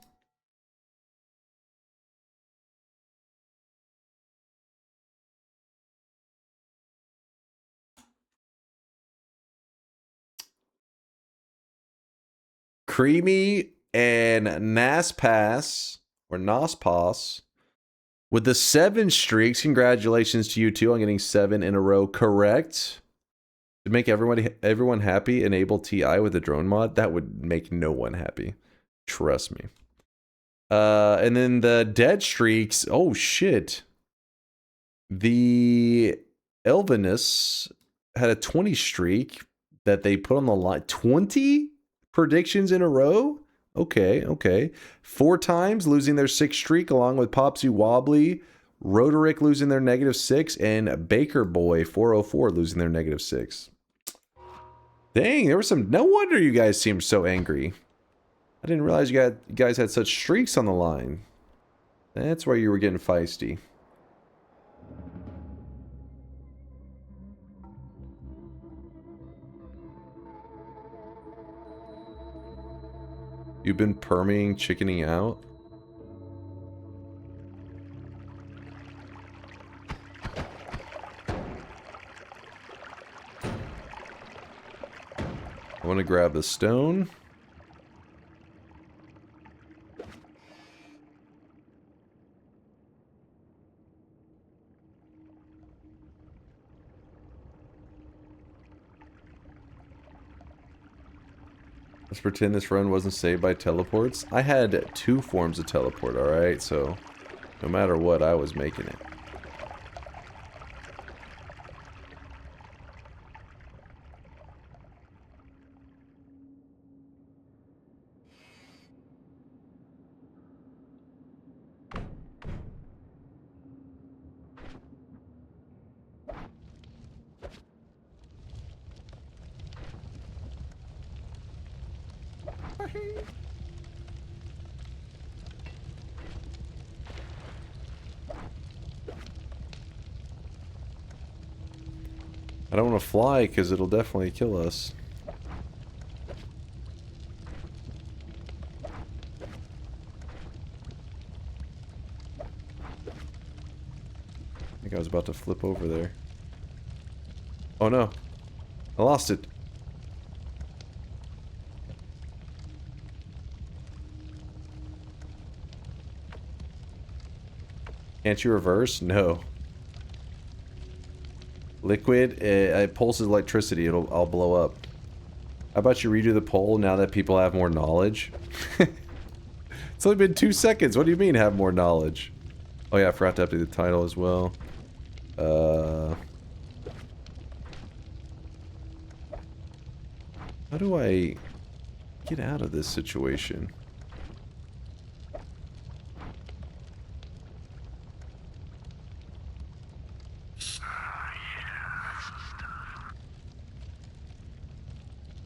Creamy and Naspas or Naspas with the 7 streaks. Congratulations to you two on getting 7 in a row correct. To make everyone happy, enable TI with the drone mod. That would make no one happy. Trust me. And then the dead streaks. Oh shit. The Elvinus had a 20 streak that they put on the line. 20 predictions in a row? Okay. 4 times losing their 6 streak along with Popsy Wobbly, Roderick losing their -6, and Baker Boy 404 losing their -6. Dang, there was some... No wonder you guys seemed so angry. I didn't realize you guys had such streaks on the line. That's why you were getting feisty. You've been perming, chickening out? I want to grab the stone. Let's pretend this run wasn't saved by teleports. I had 2 forms of teleport, alright? So, no matter what, I was making it. I don't want to fly because it'll definitely kill us. I think I was about to flip over there. Oh no. I lost it. Can't you reverse? No. Liquid, it pulses electricity. I'll blow up. How about you redo the poll now that people have more knowledge? It's only been 2 seconds. What do you mean have more knowledge? Oh yeah, I forgot to update the title as well. How do I get out of this situation?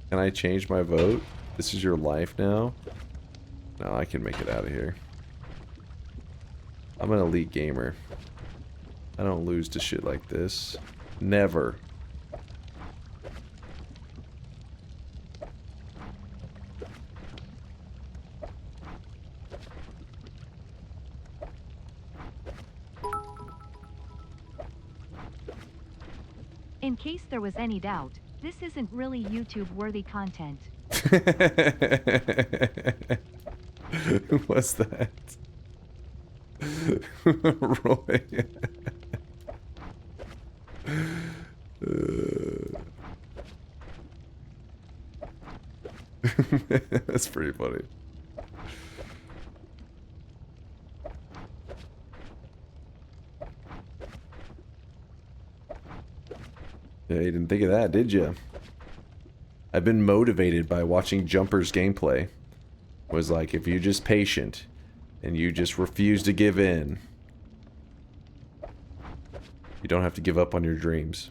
Can I change my vote? This is your life now? No, I can make it out of here. I'm an elite gamer. I don't lose to shit like this. Never. In case there was any doubt, this isn't really YouTube-worthy content. Who was that? Roy. That's pretty funny. Yeah, you didn't think of that, did you? I've been motivated by watching Jumper's gameplay. It was like, if you're just patient and you just refuse to give in, you don't have to give up on your dreams.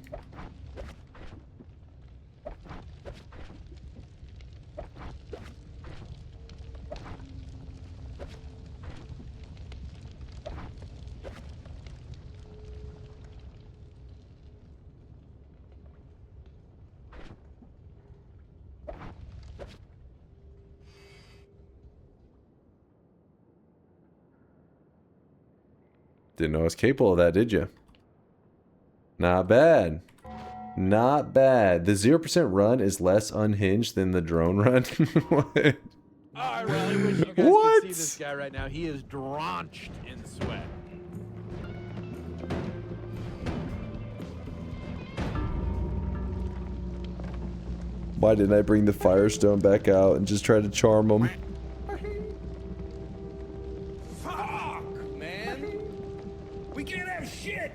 Didn't know I was capable of that, did you? Not bad. Not bad. The 0% run is less unhinged than the drone run. What? I really wish you guys could see this guy right now. He is drenched in sweat. Why didn't I bring the Firestone back out and just try to charm him? Fuck, man. We can't have shit.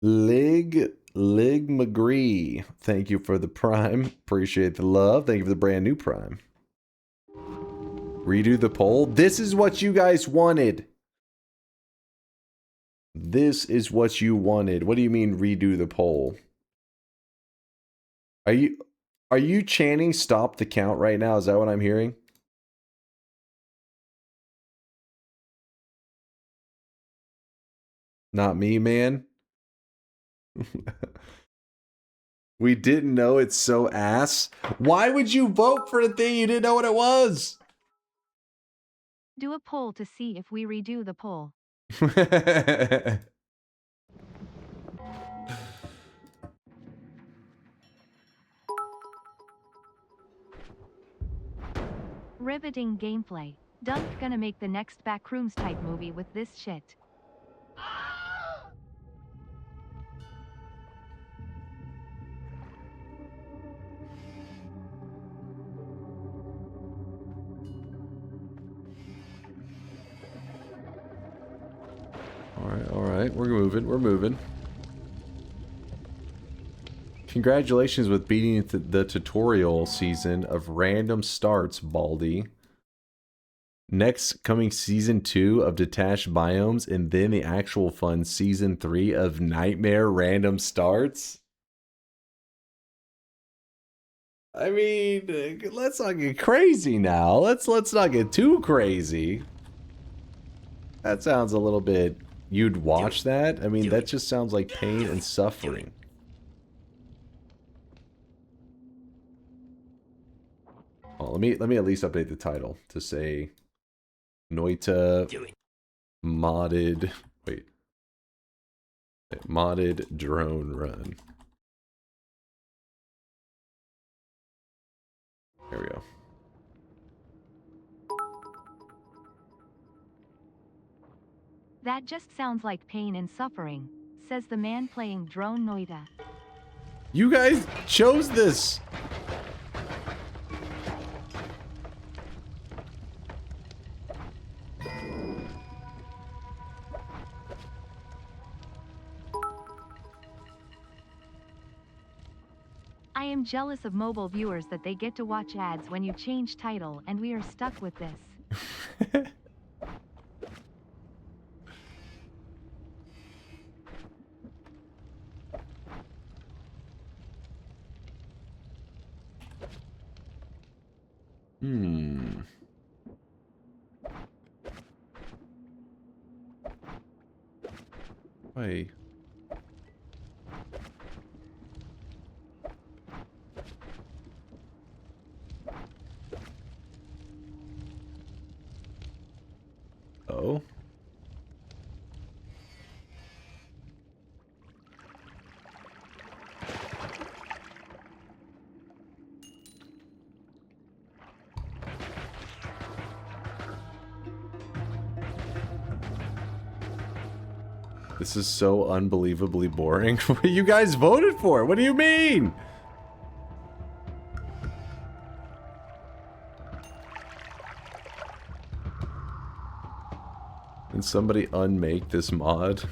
Lig McGree, thank you for the prime. Appreciate the love. Thank you for the brand new prime. Redo the poll. This is what you guys wanted. This is what you wanted. What do you mean redo the poll? Are you chanting stop the count right now? Is that what I'm hearing? Not me, man. We didn't know it's so ass. Why would you vote for a thing you didn't know what it was? Do a poll to see if we redo the poll. Riveting gameplay. Dunk gonna make the next Backrooms type movie with this shit. All right, we're moving. Congratulations with beating the tutorial season of Random Starts, Baldy. Next coming season 2 of Detached Biomes, and then the actual fun season 3 of Nightmare Random Starts. I mean, let's not get crazy now. Let's not get too crazy. That sounds a little bit. You'd watch that? I mean, that just sounds like pain and suffering. Oh, let me at least update the title to say Noita modded. Wait. Modded drone run. There we go. That just sounds like pain and suffering, says the man playing Drone Noita. You guys chose this. am jealous of mobile viewers that they get to watch ads when you change title, and we are stuck with this. Wait. Oh. This is so unbelievably boring. You guys voted for it. What do you mean? Can somebody unmake this mod?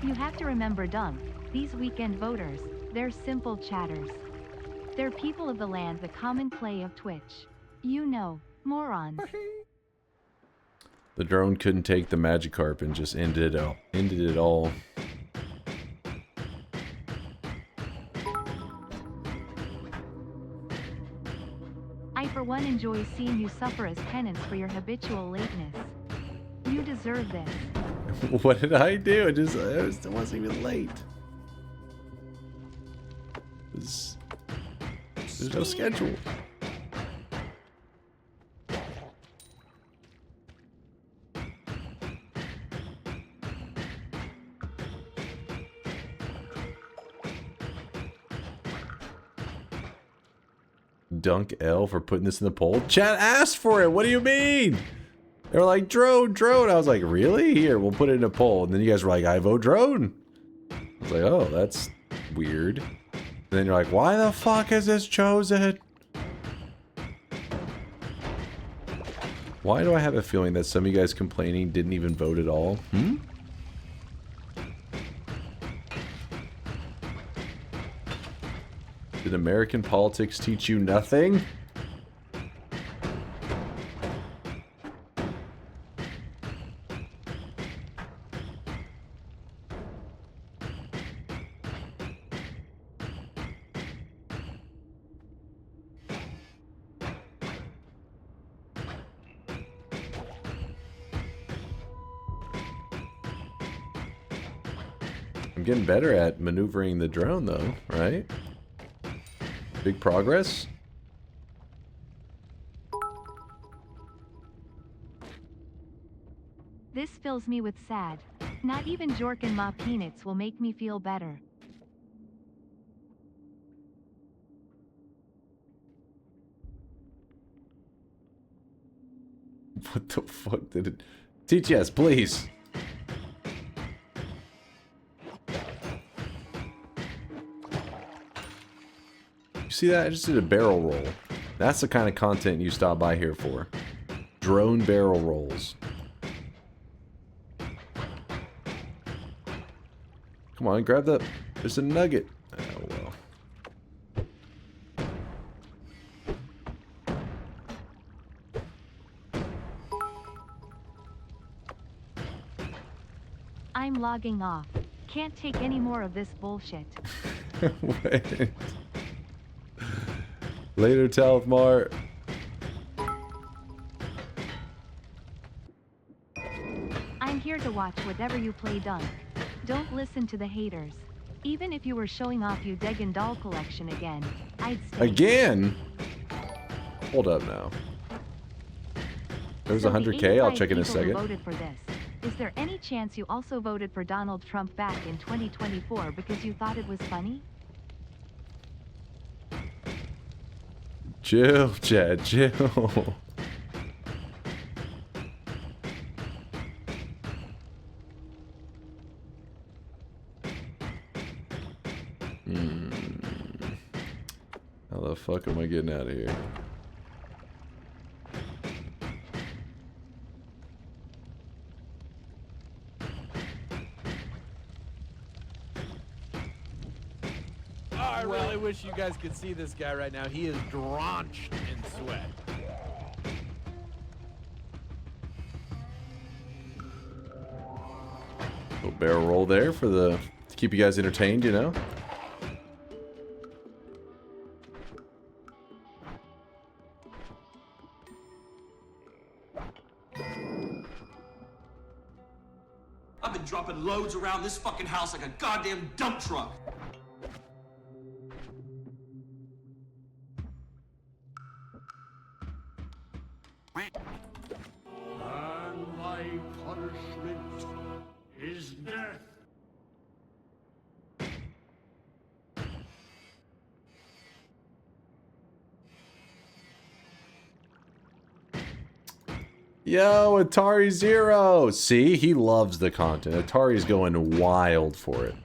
You have to remember, Dunk, these weekend voters, they're simple chatters. They're people of the land, the common clay of Twitch. You know, morons. The drone couldn't take the Magikarp and just ended it all. I for one enjoy seeing you suffer as penance for your habitual lateness. You deserve this. What did I do? It wasn't even late. There's no schedule. Dunk L for putting this in the poll. Chat asked for it. What do you mean? They were like, drone. I was like, really? Here, we'll put it in a poll. And then you guys were like, I vote drone. I was like, oh, that's weird. And then you're like, why the fuck is this chosen? Why do I have a feeling that some of you guys complaining didn't even vote at all? Did American politics teach you nothing? I'm getting better at maneuvering the drone though, right? Big progress. This fills me with sad. Not even Jork and Ma Peanuts will make me feel better. What the fuck did it... TTS, please. You see that? I just did a barrel roll. That's the kind of content you stop by here for. Drone barrel rolls. Come on, grab the... There's a nugget. Oh, well. I'm logging off. Can't take any more of this bullshit. Wait. Later, Talthmar. I'm here to watch whatever you play, Dunk. Don't listen to the haters. Even if you were showing off your Degen doll collection again, I'd stay. Again? Hold up now. There's So 100K, I'll check in a 85 people who second. voted for this. Is there any chance you also voted for Donald Trump back in 2024 because you thought it was funny? Chill, Chad, chill. How the fuck am I getting out of here? I really wish you guys could see this guy right now. He is drenched in sweat. Little barrel roll there for to keep you guys entertained, you know? I've been dropping loads around this fucking house like a goddamn dump truck. And my punishment is death. Yo, Atari Zero! See, he loves the content. Atari's going wild for it.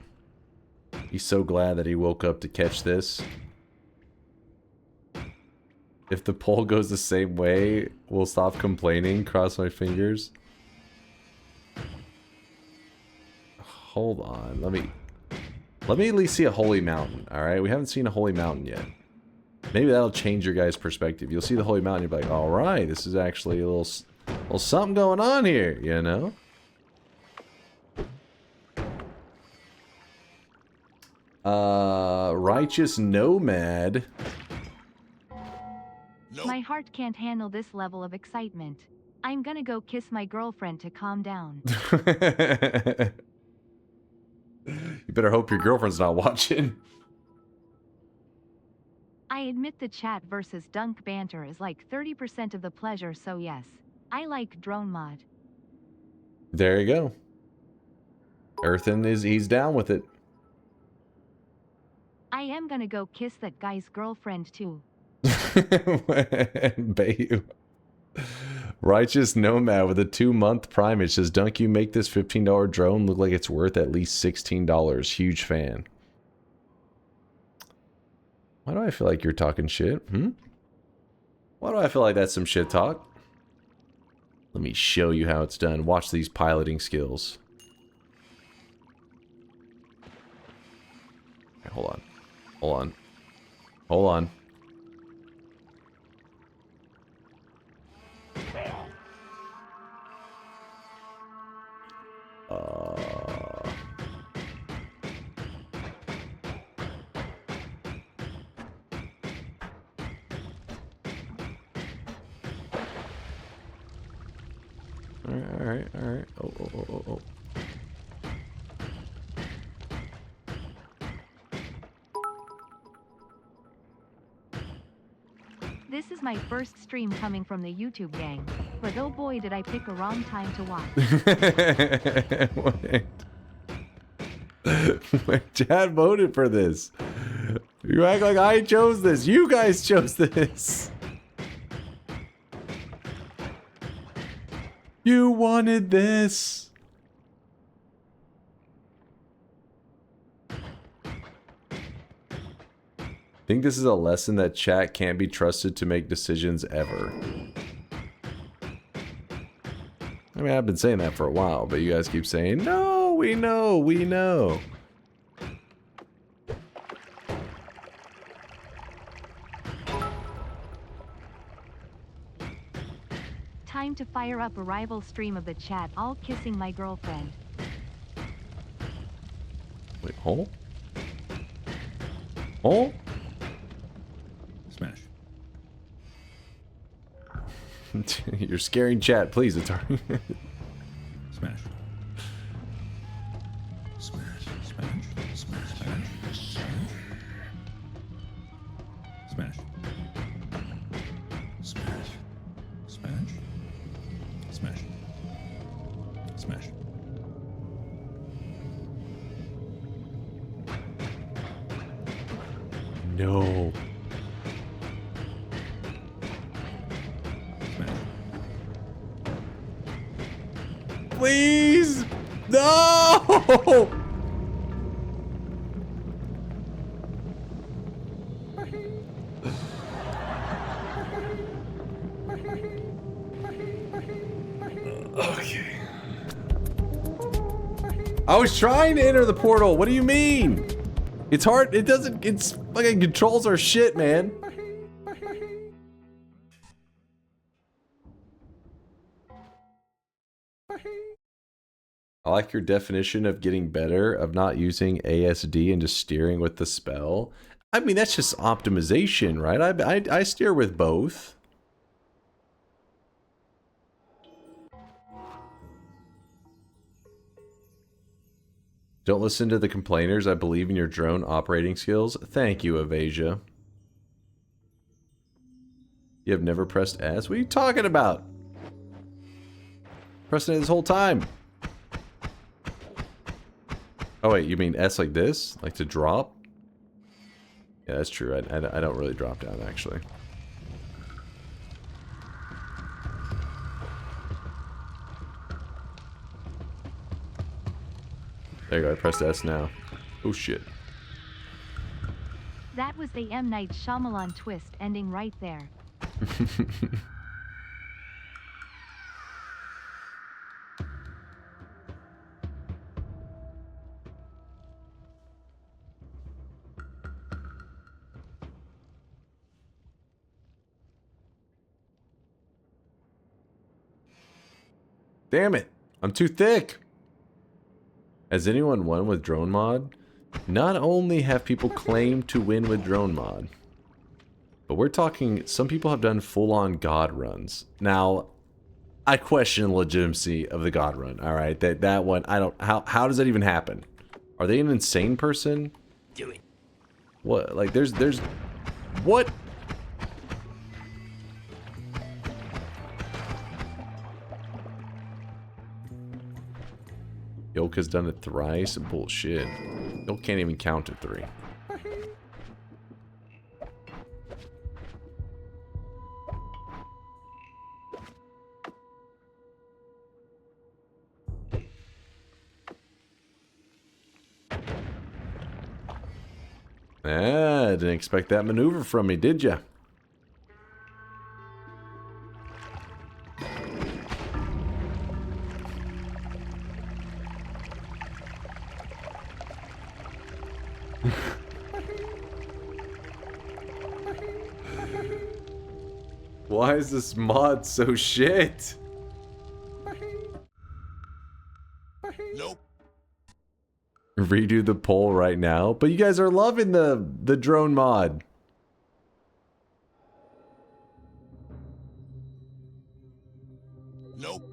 He's so glad that he woke up to catch this. If the poll goes the same way, we'll stop complaining. Cross my fingers. Hold on, let me at least see a holy mountain. All right, we haven't seen a holy mountain yet. Maybe that'll change your guys' perspective. You'll see the holy mountain, you'll be like, all right, this is actually a little something going on here, you know? Righteous Nomad. My heart can't handle this level of excitement. I'm gonna go kiss my girlfriend to calm down. You better hope your girlfriend's not watching. I admit the chat versus dunk banter is like 30% of the pleasure, so yes. I like drone mod. There you go. Earthen he's down with it. I am gonna go kiss that guy's girlfriend too. Bayou. Righteous Nomad with a 2-month primate says, Dunk, you make this $15 drone look like it's worth at least $16. Huge fan. Why do I feel like you're talking shit? Why do I feel like that's some shit talk? Let me show you how it's done. Watch these piloting skills. Okay, hold on. Hold on. Hold on. Alright. Oh. This is my first stream coming from the YouTube gang, but oh boy did I pick a wrong time to watch. Wait, Chad voted for this. You act like I chose this. You guys chose this. You wanted this. Think this is a lesson that chat can't be trusted to make decisions ever. I mean, I've been saying that for a while, but you guys keep saying, no, we know. Time to fire up a rival stream of the chat, all kissing my girlfriend. Wait, hole? Hole? Smash. You're scaring chat, please, Atari. Smash. Smash. Smash. No. Please! No! Okay. I was trying to enter the portal. What do you mean? It's hard. It doesn't. It's fucking controls our shit, man. I like your definition of getting better, of not using ASD and just steering with the spell. I mean, that's just optimization, right? I steer with both. Don't listen to the complainers. I believe in your drone operating skills. Thank you, Avasia. You have never pressed S? What are you talking about? Pressing it this whole time. Oh wait, you mean S like this? Like to drop? Yeah, that's true. I don't really drop down, actually. There you go, I pressed S now. Oh shit. That was the M. Night Shyamalan twist ending right there. Damn it, I'm too thick. Has anyone won with drone mod? Not only have people claimed to win with drone mod, but we're talking, some people have done full-on god runs. Now, I question the legitimacy of the god run, alright? That one, I don't, how does that even happen? Are they an insane person? Do it. What, like there's, what? Yolk has done it thrice? Bullshit. Yolk can't even count to 3. Ah, didn't expect that maneuver from me, did ya? Why is this mod so shit? Nope. Redo the poll right now, but you guys are loving the drone mod. Nope.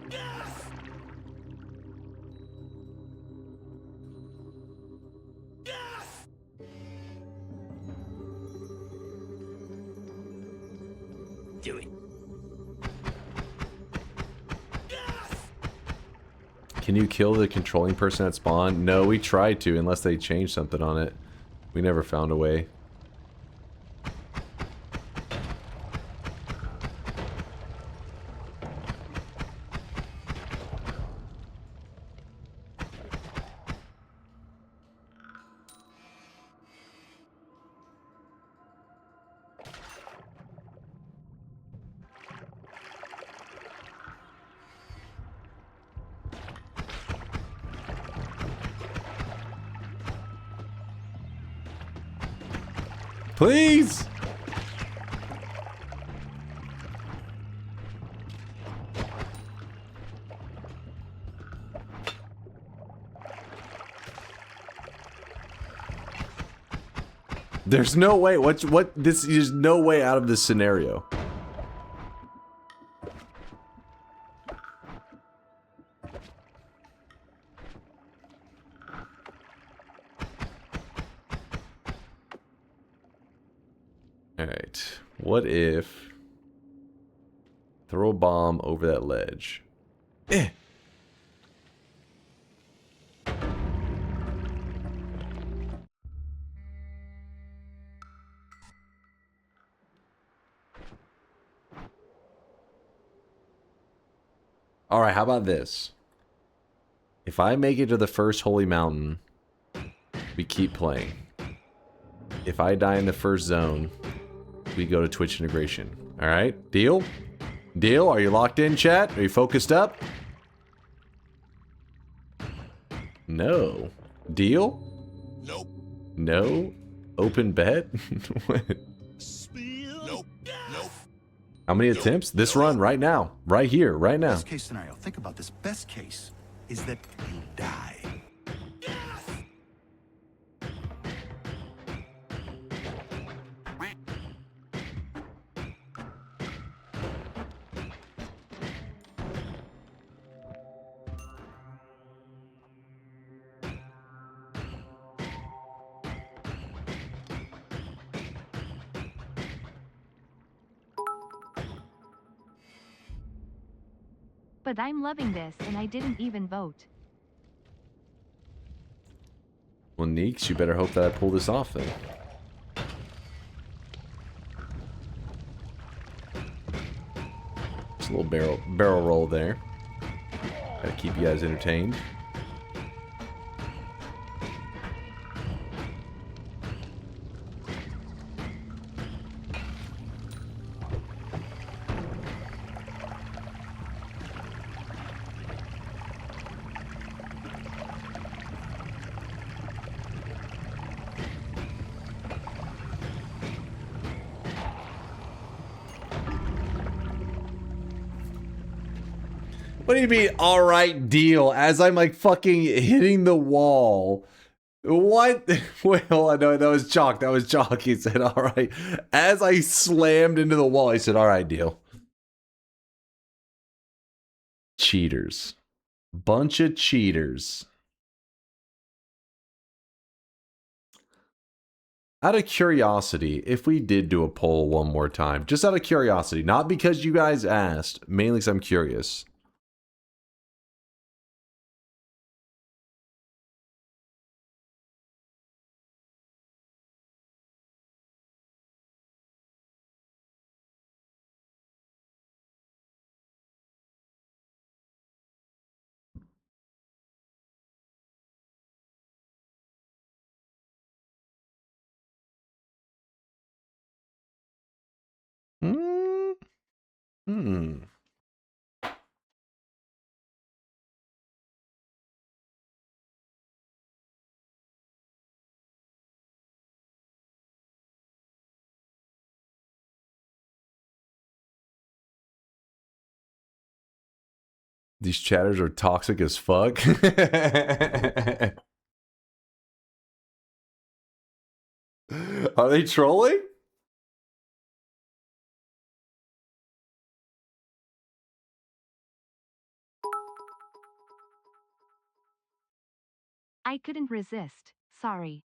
Yes! Yes! Do it. Can you kill the controlling person at spawn? No, we tried to, unless they changed something on it. We never found a way. Please! There's no way. There's no way out of this scenario. Alright, what if throw a bomb over that ledge? Eh. All right, how about this? If I make it to the first holy mountain, we keep playing. If I die in the first zone, we go to Twitch integration. All right, deal? Deal? Are you locked in, chat? Are you focused up? No. Deal? Nope. No? Open bet? What? Nope. Nope. How many attempts? This run right now. Right here, right now. Best case scenario. Think about this. Best case is that you die. But I'm loving this and I didn't even vote. Well, Neeks, you better hope that I pull this off then. Just a little barrel roll there. Gotta keep you guys entertained. What do you mean, alright, deal? As I'm like fucking hitting the wall. What? Wait, hold on. No, that was Chalk. That was Chalk. He said, alright. As I slammed into the wall, he said, alright, deal. Cheaters. Bunch of cheaters. Out of curiosity, if we did do a poll one more time, just out of curiosity, not because you guys asked, mainly because I'm curious. These chatters are toxic as fuck. Are they trolling? I couldn't resist, sorry.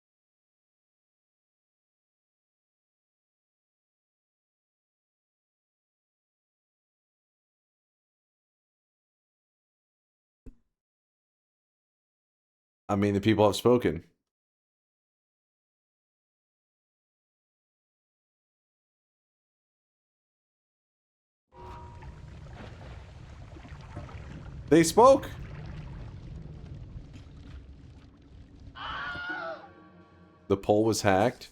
I mean, the people have spoken. They spoke. The poll was hacked.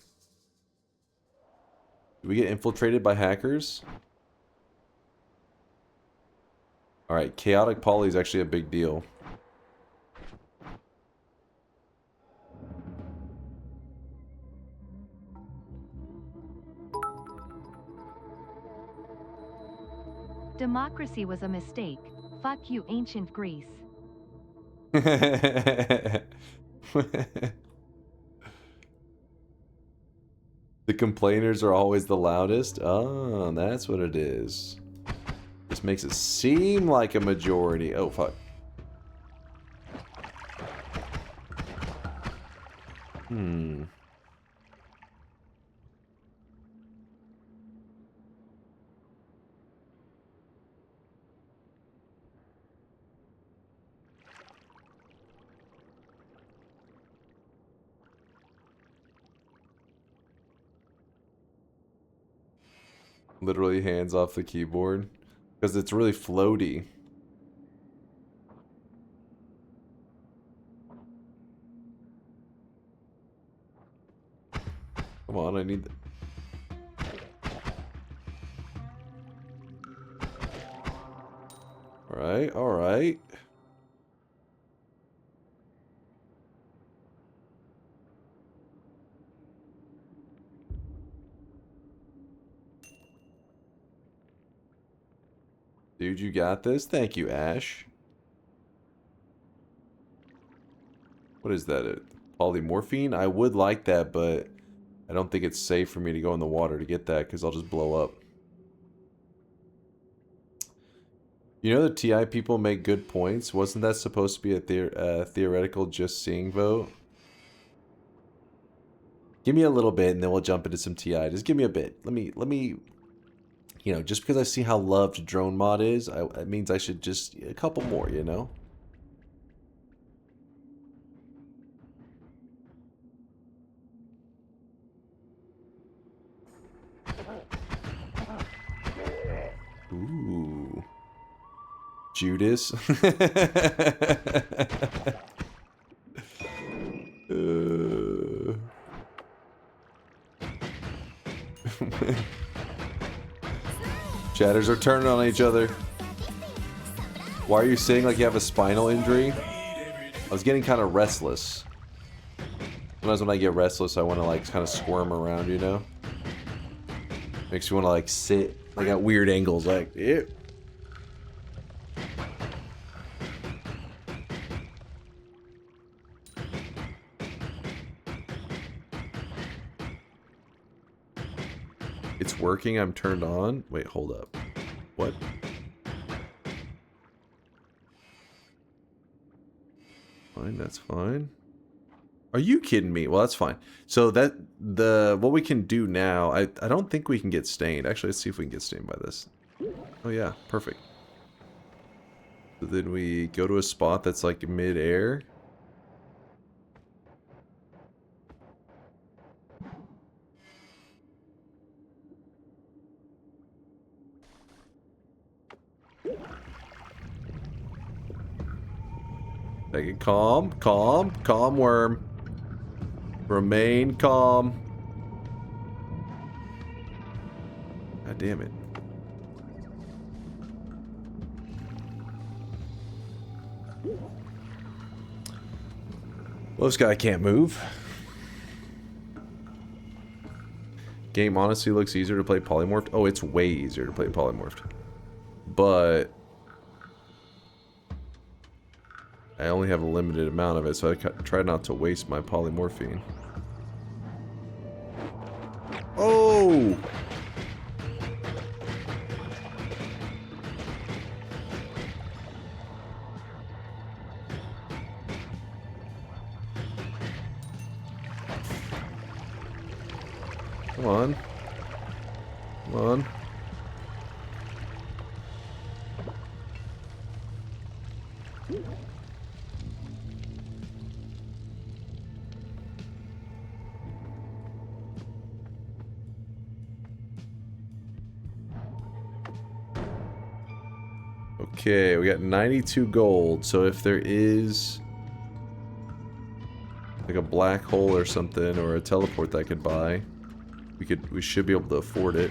Did we get infiltrated by hackers? Alright, chaotic poly is actually a big deal. Democracy was a mistake. Fuck you, ancient Greece. The complainers are always the loudest? Oh, that's what it is. This makes it seem like a majority. Oh, fuck. Literally hands off the keyboard. Because it's really floaty. Come on, I need... Alright, alright. Dude, you got this? Thank you, Ash. What is that? Polymorphine? I would like that, but I don't think it's safe for me to go in the water to get that because I'll just blow up. You know the TI people make good points. Wasn't that supposed to be a theoretical just seeing vote? Give me a little bit and then we'll jump into some TI. Just give me a bit. Let me you know, just because I see how loved drone mod is, it means I should just a couple more, you know? Ooh. Judas. Chatters are turning on each other. Why are you saying like you have a spinal injury? I was getting kind of restless. Sometimes when I get restless, I want to like kind of squirm around, you know? Makes me want to like sit like at weird angles, like, ew. It's working, I'm turned on. Wait, hold up. What? Fine, that's fine. Are you kidding me? Well, that's fine. So what we can do now, I don't think we can get stained. Actually, let's see if we can get stained by this. Oh yeah, perfect. So then we go to a spot that's like mid-air. Take it calm, calm, calm worm. Remain calm. God damn it. Well, this guy can't move. Game honestly looks easier to play polymorphed. Oh, it's way easier to play polymorphed. But I only have a limited amount of it, so I try not to waste my polymorphine. Oh! Come on. Come on. Okay, we got 92 gold, so if there is like a black hole or something, or a teleport that I could buy, we should be able to afford it.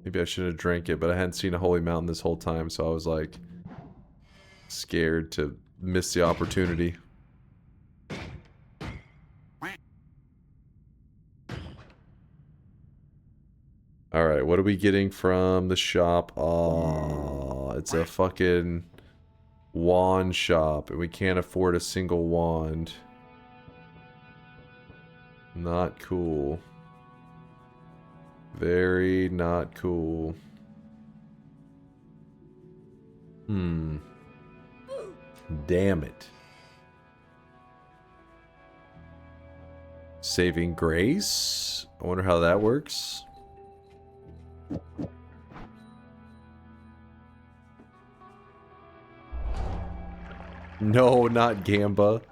Maybe I should have drank it, but I hadn't seen a holy mountain this whole time, so I was like scared to miss the opportunity. Alright, what are we getting from the shop? Oh, it's a fucking wand shop, and we can't afford a single wand. Not cool. Very not cool. Damn it. Saving grace? I wonder how that works. No, not Gamba.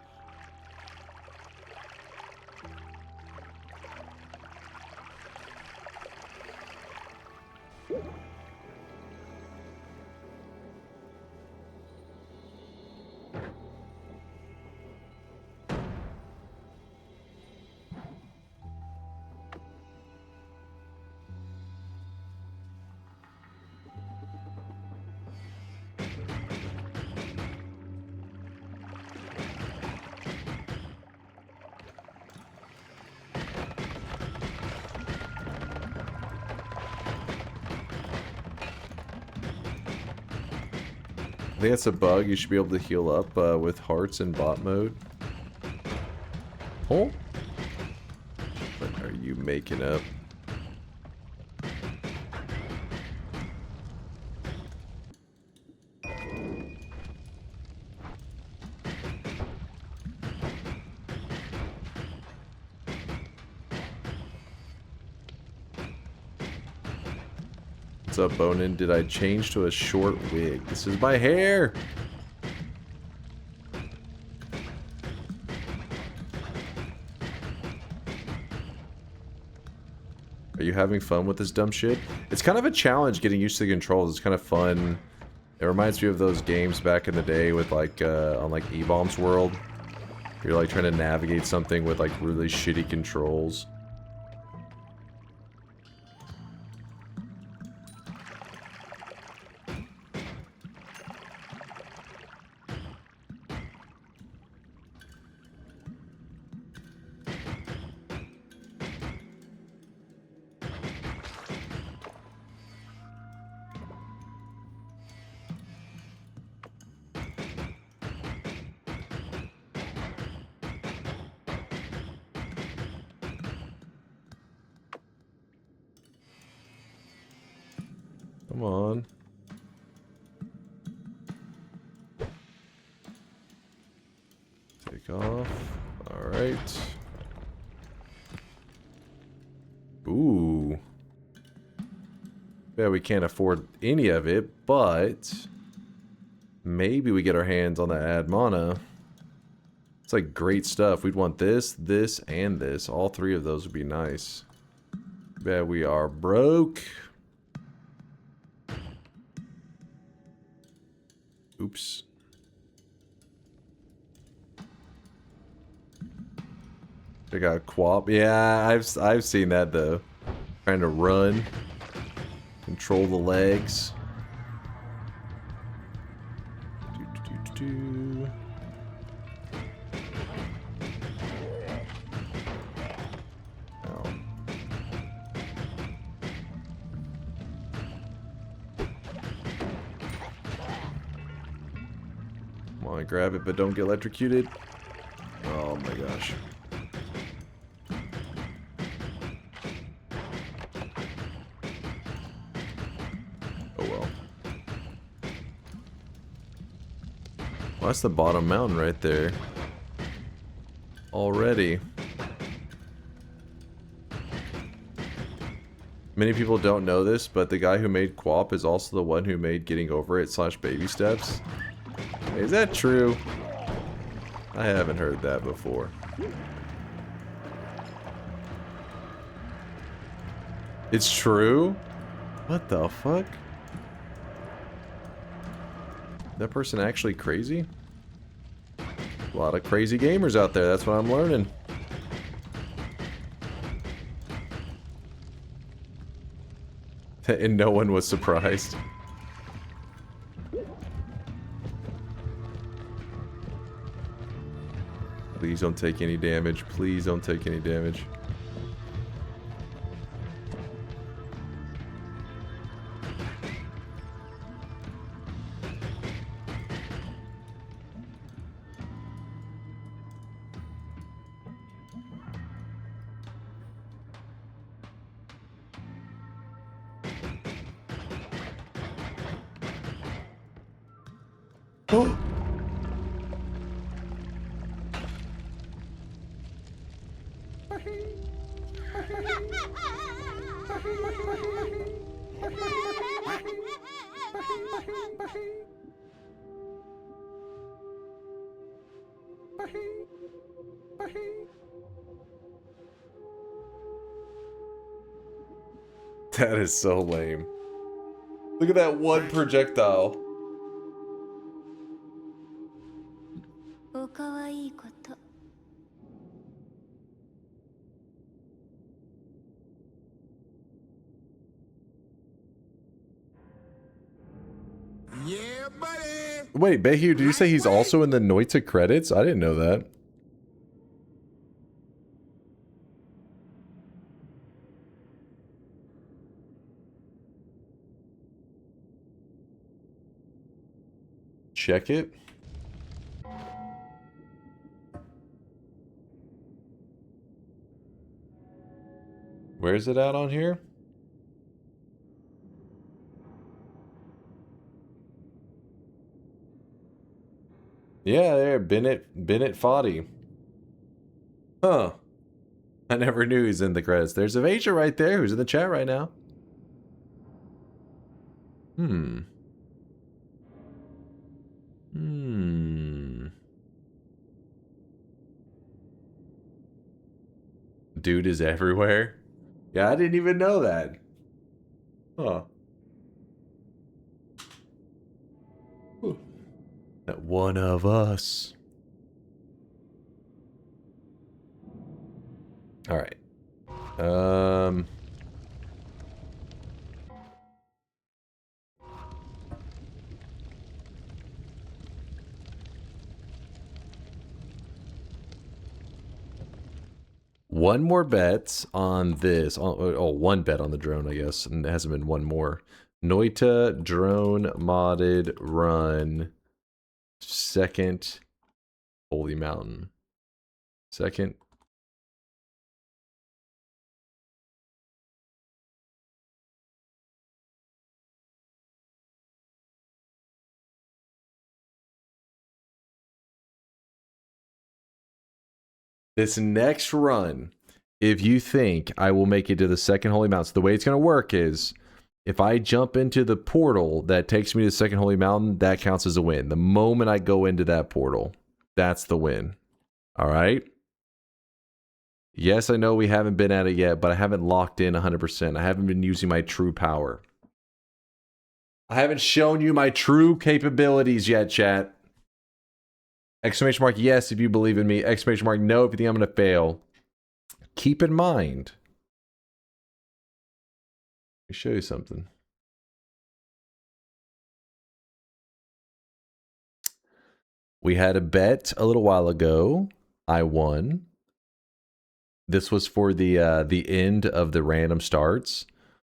I think that's a bug. You should be able to heal up with hearts in bot mode. Oh? What are you making up? What's up, Bonin? Did I change to a short wig? This is my hair! Are you having fun with this dumb shit? It's kind of a challenge getting used to the controls. It's kind of fun. It reminds me of those games back in the day with like, on like E-Bombs World. You're like trying to navigate something with like really shitty controls. Come on. Take off. Alright. Ooh. Yeah, we can't afford any of it, but maybe we get our hands on the ad mana. It's like great stuff. We'd want this, this, and this. All three of those would be nice. Yeah, we are broke. Oops. I got Quap. Yeah, I've seen that though. Trying to run, control the legs. Ow. Come on, grab it, but don't get electrocuted. Oh my gosh. Oh well. Well, that's the bottom mountain right there. Already. Many people don't know this, but the guy who made Quap is also the one who made Getting Over It / Baby Steps. Is that true? I haven't heard that before. It's true? What the fuck? That person actually crazy? A lot of crazy gamers out there, that's what I'm learning. And no one was surprised. Please don't take any damage. Please don't take any damage. That is so lame. Look at that one projectile. Yeah, buddy. Wait, Behu, did you say he's also in the Noita credits? I didn't know that. Check it. Where's it at on here? Yeah, there, Bennett Foddy. Huh. I never knew he's in the credits. There's Avasia right there who's in the chat right now. Dude is everywhere. Yeah, I didn't even know that. Huh. That one of us. All right. One more bet on this. Oh, one bet on the drone, I guess. And it hasn't been one more. Noita drone modded run. Second Holy Mountain. Second. This next run, if you think I will make it to the second Holy Mountain, so the way it's going to work is if I jump into the portal that takes me to the second Holy Mountain, that counts as a win. The moment I go into that portal, that's the win. All right? Yes, I know we haven't been at it yet, but I haven't locked in 100%. I haven't been using my true power. I haven't shown you my true capabilities yet, chat. Exclamation mark, yes, if you believe in me. Exclamation mark, no, if you think I'm going to fail. Keep in mind. Let me show you something. We had a bet a little while ago. I won. This was for the end of the random starts.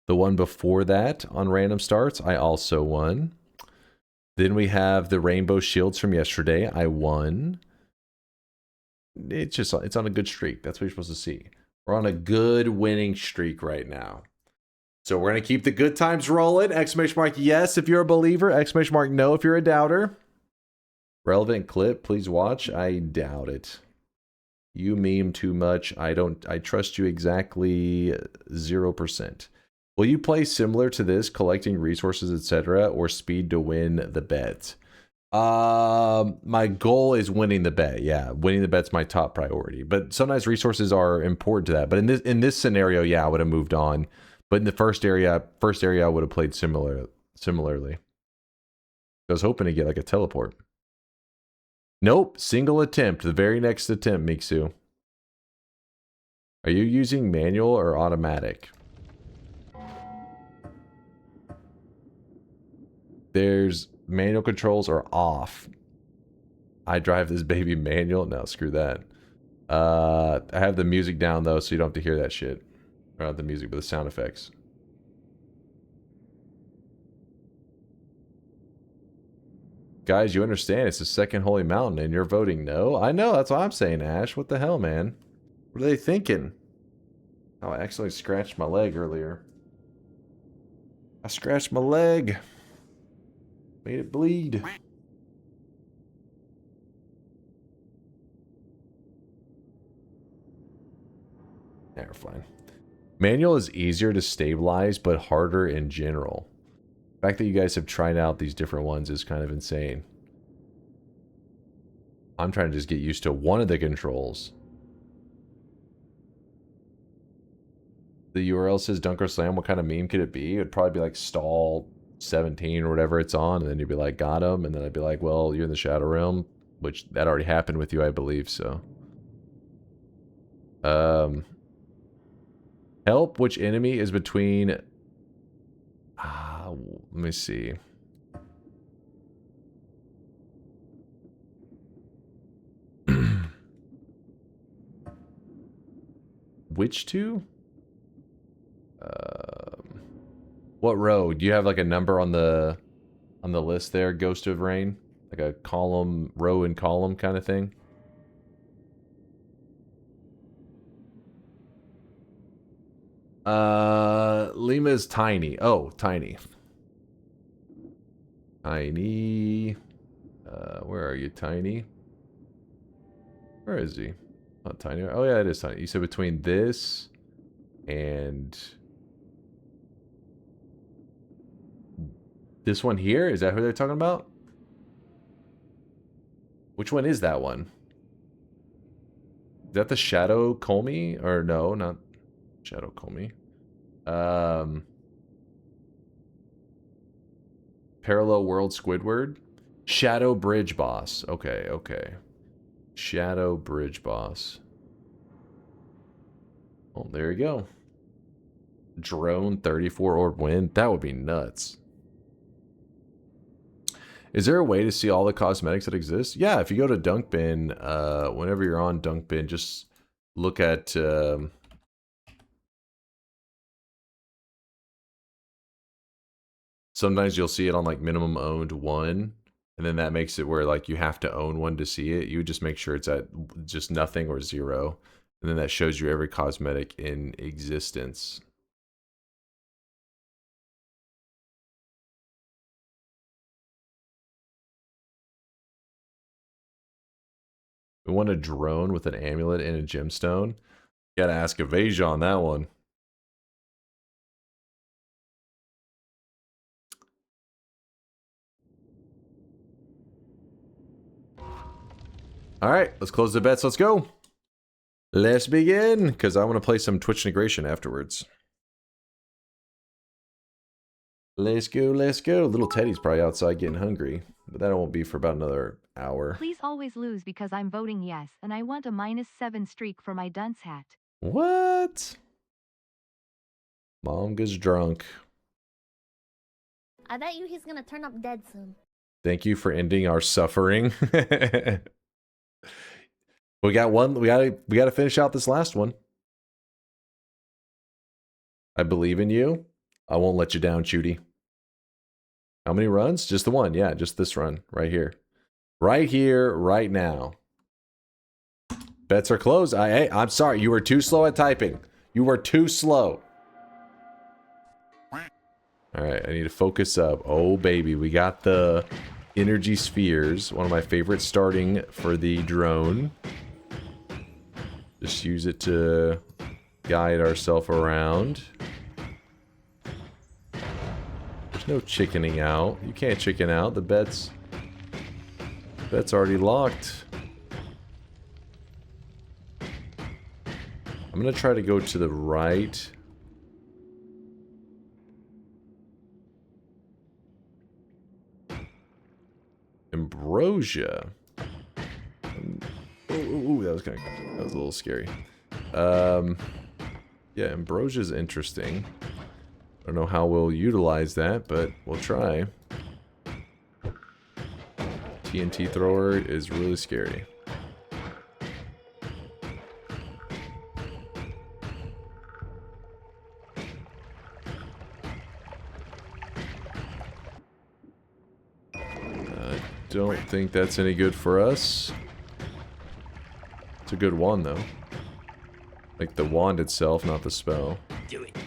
The one before that on random starts, I also won. Then we have the rainbow shields from yesterday. I won. It's on a good streak. That's what you're supposed to see. We're on a good winning streak right now. So we're going to keep the good times rolling. Exclamation mark, yes, if you're a believer. Exclamation mark, no, if you're a doubter. Relevant clip, please watch. I doubt it. You meme too much. I trust you exactly 0%. Will you play similar to this, collecting resources, etc., or speed to win the bet? My goal is winning the bet. Yeah, winning the bet's my top priority. But sometimes resources are important to that. But in this scenario, yeah, I would have moved on. But in the first area I would have played similarly. I was hoping to get like a teleport. Nope, single attempt. The very next attempt, Miksu. Are you using manual or automatic? There's manual controls are off. I drive this baby manual. No, screw that. I have the music down though, so you don't have to hear that shit. Or not the music, but the sound effects. Guys, you understand it's the second Holy Mountain and you're voting no? I know, that's what I'm saying, Ash. What the hell, man? What are they thinking? Oh, I accidentally scratched my leg earlier. I scratched my leg. Made it bleed. We're fine. Manual is easier to stabilize, but harder in general. The fact that you guys have tried out these different ones is kind of insane. I'm trying to just get used to one of the controls. The URL says DunkOrSlam. What kind of meme could it be? It would probably be like stall 17 or whatever it's on, and then you'd be like, got him, and then I'd be like, well, you're in the Shadow Realm, which that already happened with you, I believe, so. Help, which enemy is between... let me see. Which two? What row? Do you have like a number on the list there, Ghost of Rain? Like a column, row and column kind of thing? Lima's Tiny. Oh, Tiny. Tiny. Where are you, Tiny? Where is he? Not Tiny. Oh, yeah, it is Tiny. You said between this and this one here? Is that who they're talking about? Which one is that one? Is that the Shadow Colmy? Or no, not Shadow Colmy. Parallel World Squidward. Shadow Bridge Boss. Okay, okay. Shadow Bridge Boss. Oh, there you go. Drone 34 orb win. That would be nuts. Is there a way to see all the cosmetics that exist? Yeah, if you go to Dunkbin, whenever you're on Dunkbin, just look at... sometimes you'll see it on like minimum owned 1, and then that makes it where like you have to own 1 to see it. You just make sure it's at just nothing or 0, and then that shows you every cosmetic in existence. We want a drone with an amulet and a gemstone. Gotta ask Avasia on that one. Alright, let's close the bets. Let's go. Let's begin, because I want to play some Twitch integration afterwards. Let's go, let's go. Little Teddy's probably outside getting hungry, but that won't be for about another hour. Please always lose because I'm voting yes, and I want a -7 streak for my dunce hat. What? Mom gets drunk. I bet you he's gonna turn up dead soon. Thank you for ending our suffering. We got one. We gotta finish out this last one. I believe in you. I won't let you down, Judy. How many runs? Just the one. Yeah, just this run right here. Right here, right now. Bets are closed. I'm sorry. You were too slow at typing. You were too slow. All right, I need to focus up. Oh, baby. We got the energy spheres. One of my favorites starting for the drone. Just use it to guide ourselves around. There's no chickening out. You can't chicken out. The bet's already locked. I'm gonna try to go to the right. Ambrosia. Ooh, that was a little scary. Yeah, Ambrosia's interesting. I don't know how we'll utilize that, but we'll try. TNT thrower is really scary. Don't think that's any good for us. It's a good wand, though. Like the wand itself, not the spell. Do it.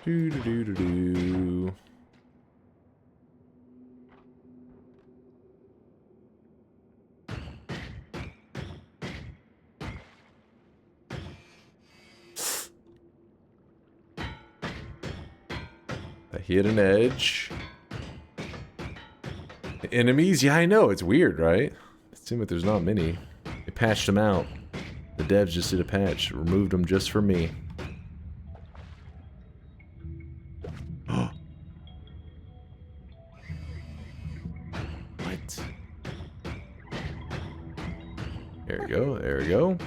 Do do do do do. I hit an edge. Enemies? Yeah, I know. It's weird, right? It seems like there's not many. They patched them out. The devs just did a patch. Removed them just for me. What? There we go. There we go.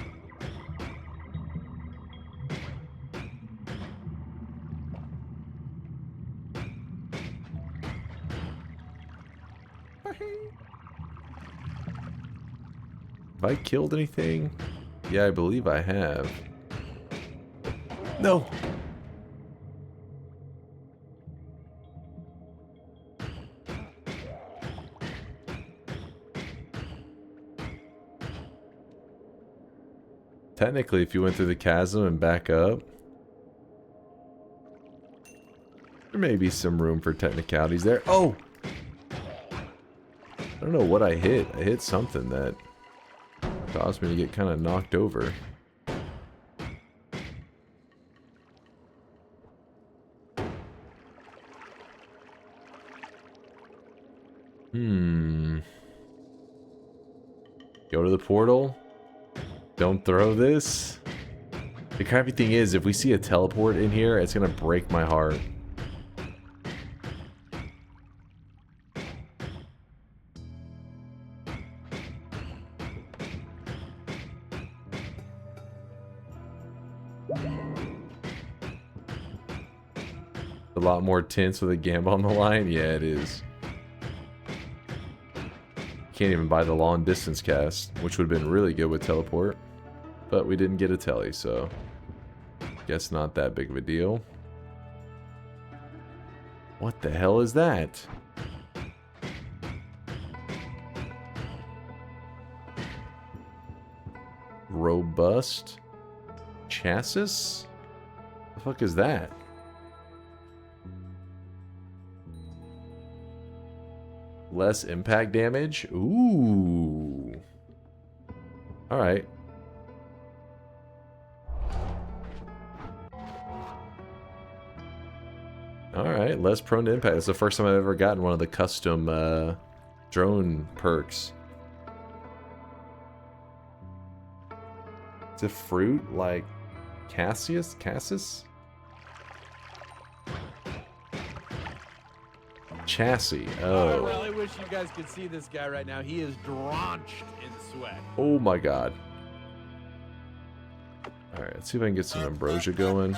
Have I killed anything? Yeah, I believe I have. No! Technically, if you went through the chasm and back up, there may be some room for technicalities there. Oh! I don't know what I hit. I hit something that caused me to get kind of knocked over. Go to the portal. Don't throw this. The crappy thing is, if we see a teleport in here, it's gonna break my heart. A lot more tense with a gamble on the line. Yeah, it is. Can't even buy the long distance cast, which would have been really good with teleport. But we didn't get a telly, so guess not that big of a deal. What the hell is that? Robust chassis? The fuck is that? Less impact damage? Ooh. Alright. Alright, less prone to impact. It's the first time I've ever gotten one of the custom drone perks. It's a fruit like Cassis? Chassis. Oh. I really wish you guys could see this guy right now. He is drenched in sweat. Oh my god. Alright, let's see if I can get some ambrosia going.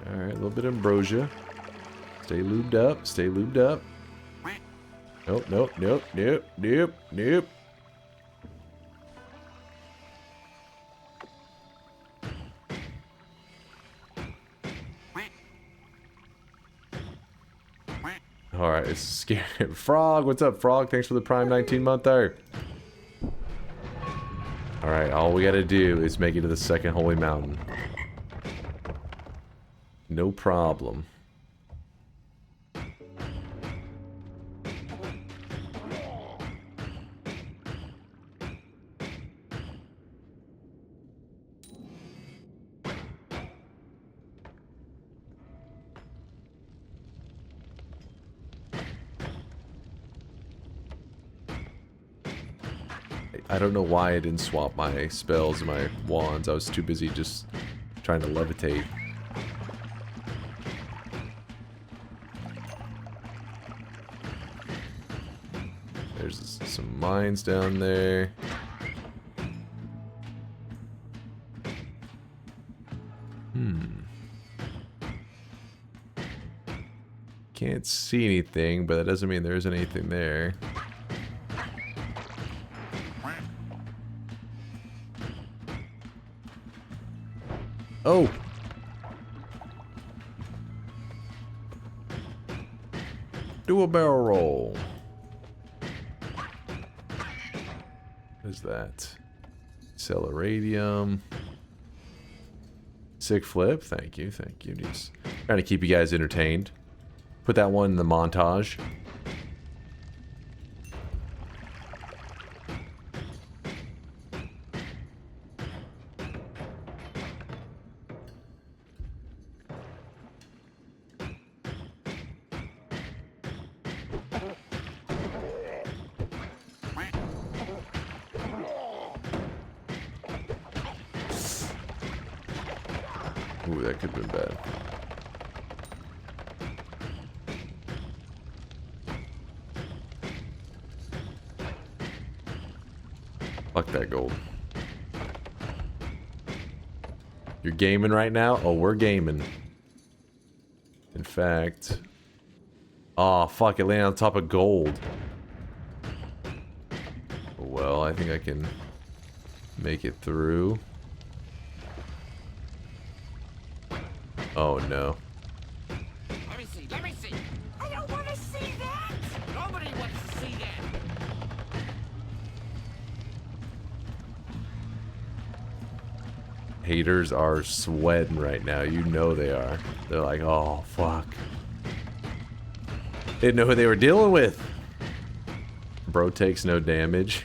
Alright, a little bit of ambrosia. Stay lubed up, stay lubed up. Nope, nope, nope, nope, nope, nope. Alright, it's scary. Frog, what's up, Frog? Thanks for the Prime 19-monther. Alright, all we gotta do is make it to the second holy mountain. No problem. I don't know why I didn't swap my spells and my wands. I was too busy just trying to levitate. There's some mines down there. Can't see anything, but that doesn't mean there isn't anything there. Oh! Do a barrel roll. What is that? Celleradium. Sick flip. Thank you. Thank you. Just trying to keep you guys entertained. Put that one in the montage. Ooh, that could have been bad. Fuck that gold. You're gaming right now? Oh, we're gaming. In fact... Oh, fuck, it landed on top of gold. Well, I think I can make it through. Oh, no. Let me see, let me see. I don't want to see that. Nobody wants to see that. Haters are sweating right now. You know they are. They're like, oh, fuck. Didn't know who they were dealing with. Bro takes no damage.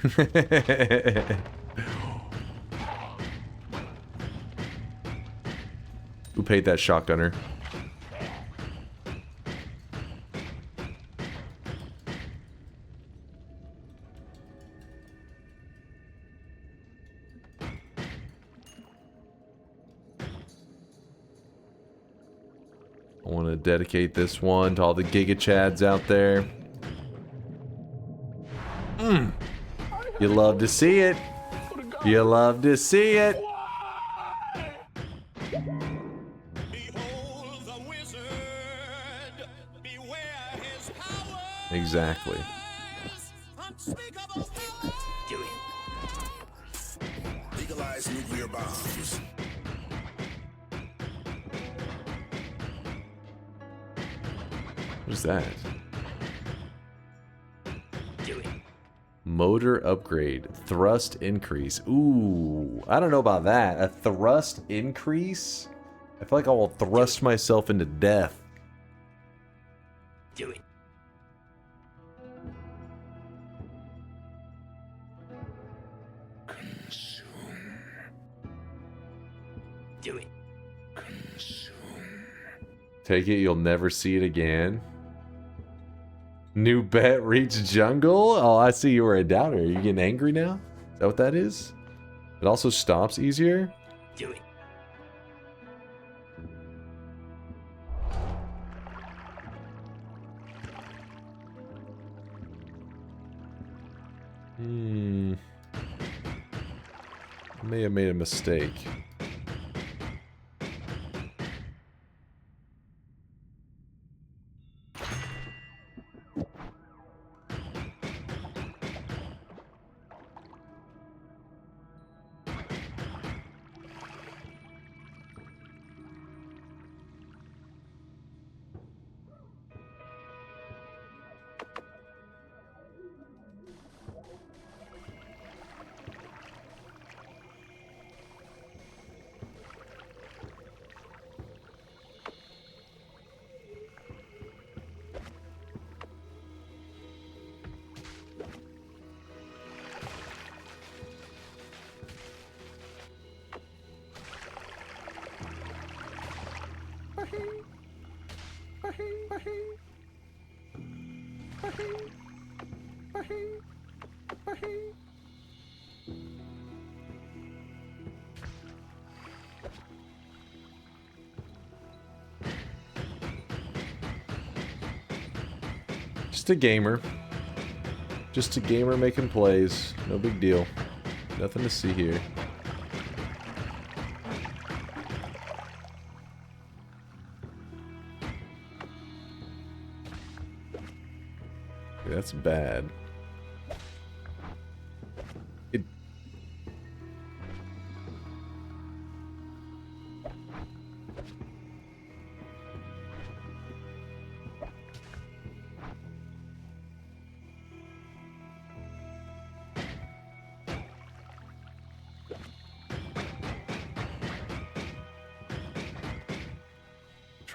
Who paid that shotgunner? I want to dedicate this one to all the Giga Chads out there. You love to see it. You love to see it. Exactly. Legalize nuclear bombs. What is that? Motor upgrade. Thrust increase. Ooh, I don't know about that. A thrust increase? I feel like I will thrust myself into death. Do it. Do it. Take it, you'll never see it again. New bet, reach jungle? Oh, I see you were a doubter. Are you getting angry now? Is that what that is? It also stops easier? Do it. May have made a mistake. Just a gamer. Just a gamer making plays. No big deal. Nothing to see here. Okay, that's bad.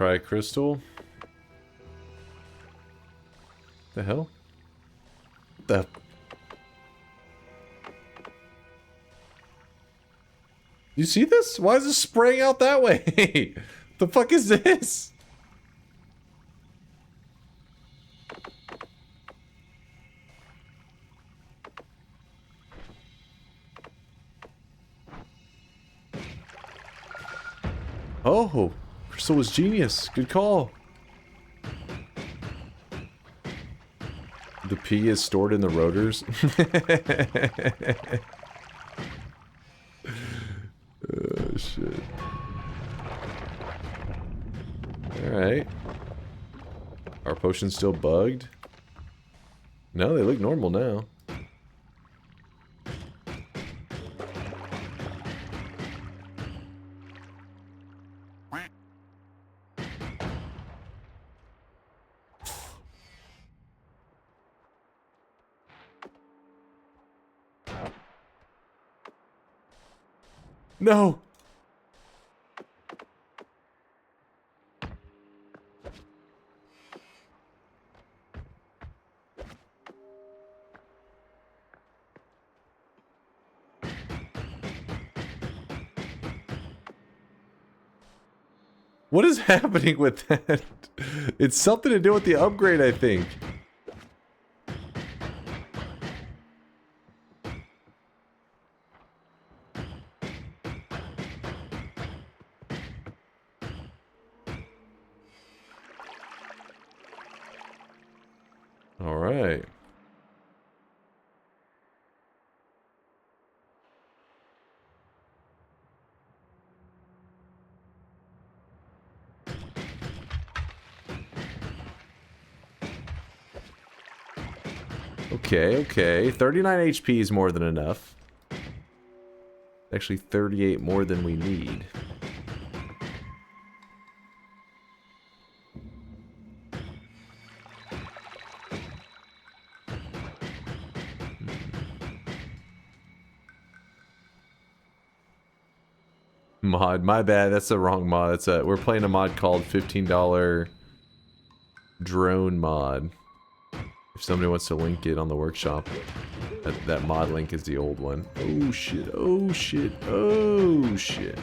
Try a crystal. The hell? The... You see this? Why is this spraying out that way? The fuck is this? Oh, Crystal was genius. Good call. The pee is stored in the rotors. Oh, shit. Alright. Are potions still bugged? No, they look normal now. No! What is happening with that? It's something to do with the upgrade, I think. All right. Okay, okay. 39 HP is more than enough. Actually, 38 more than we need. Mod, my bad. That's the wrong mod. That's we're playing a mod called $15 drone mod. If somebody wants to link it on the workshop, that mod link is the old one. Oh shit! Oh shit! Oh shit!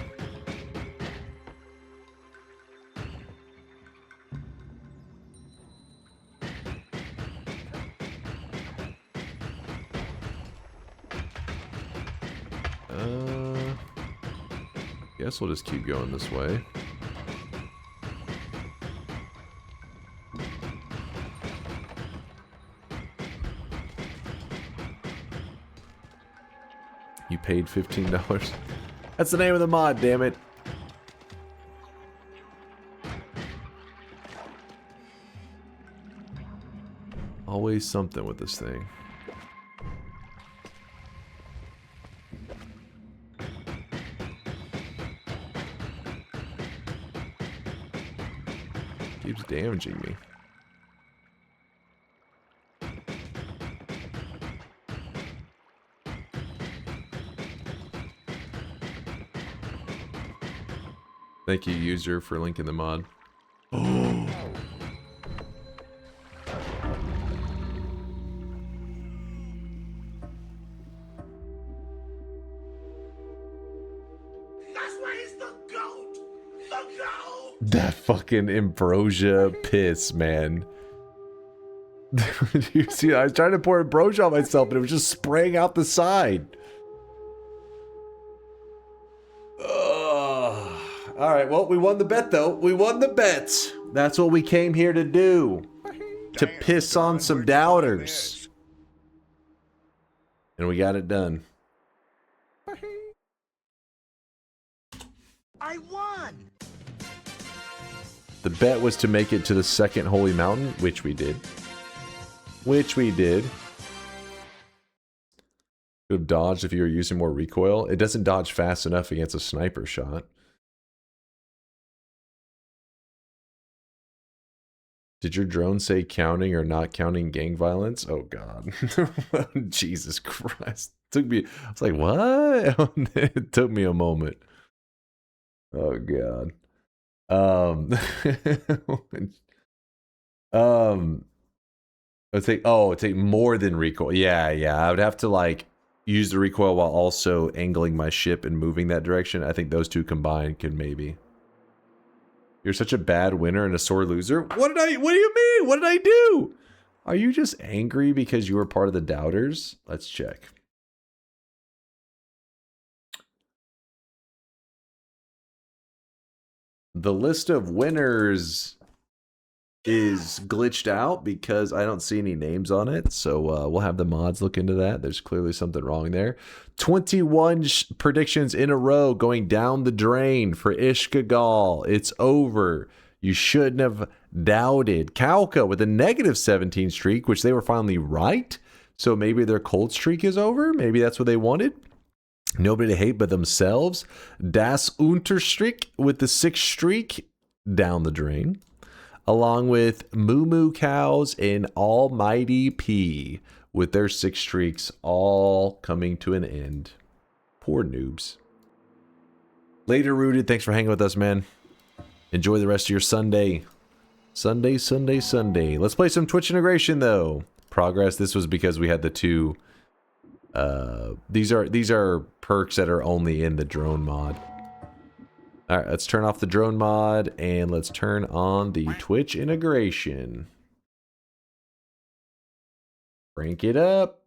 Guess we'll just keep going this way. You paid $15. That's the name of the mod, damn it. Always something with this thing. Keeps damaging me. Thank you, user, for linking the mod. Oh. That's why he's the GOAT! The GOAT! That fucking ambrosia piss, man. You see, I was trying to pour ambrosia on myself, and it was just spraying out the side. Alright, well, we won the bet, though. We won the bet. That's what we came here to do. To piss on some doubters. And we got it done. I won! The bet was to make it to the second holy mountain, which we did. Which we did. Could have dodged if you were using more recoil. It doesn't dodge fast enough against a sniper shot. Did your drone say counting or not counting gang violence? Oh god. Jesus Christ. Took me, I was like, what? It took me a moment. Oh god. I'd say, oh, it's a more than recoil. Yeah, I would have to like use the recoil while also angling my ship and moving that direction. I think those two combined could maybe. You're such a bad winner and a sore loser. What do you mean? What did I do? Are you just angry because you were part of the doubters? Let's check. The list of winners is glitched out because I don't see any names on it. So we'll have the mods look into that. There's clearly something wrong there. 21 predictions in a row going down the drain for Ishkagal. It's over. You shouldn't have doubted. Kalka with a -17 streak, which they were finally right. So maybe their cold streak is over. Maybe that's what they wanted. Nobody to hate but themselves. Das Unterstrich with the 6th streak down the drain. Along with Moo Moo Cows and Almighty P with their 6 streaks all coming to an end. Poor noobs. Later Rooted, thanks for hanging with us, man. Enjoy the rest of your Sunday. Sunday. Let's play some Twitch integration, though. Progress, this was because we had the two... These are perks that are only in the drone mod. Alright, let's turn off the drone mod and let's turn on the Twitch integration. Crank it up.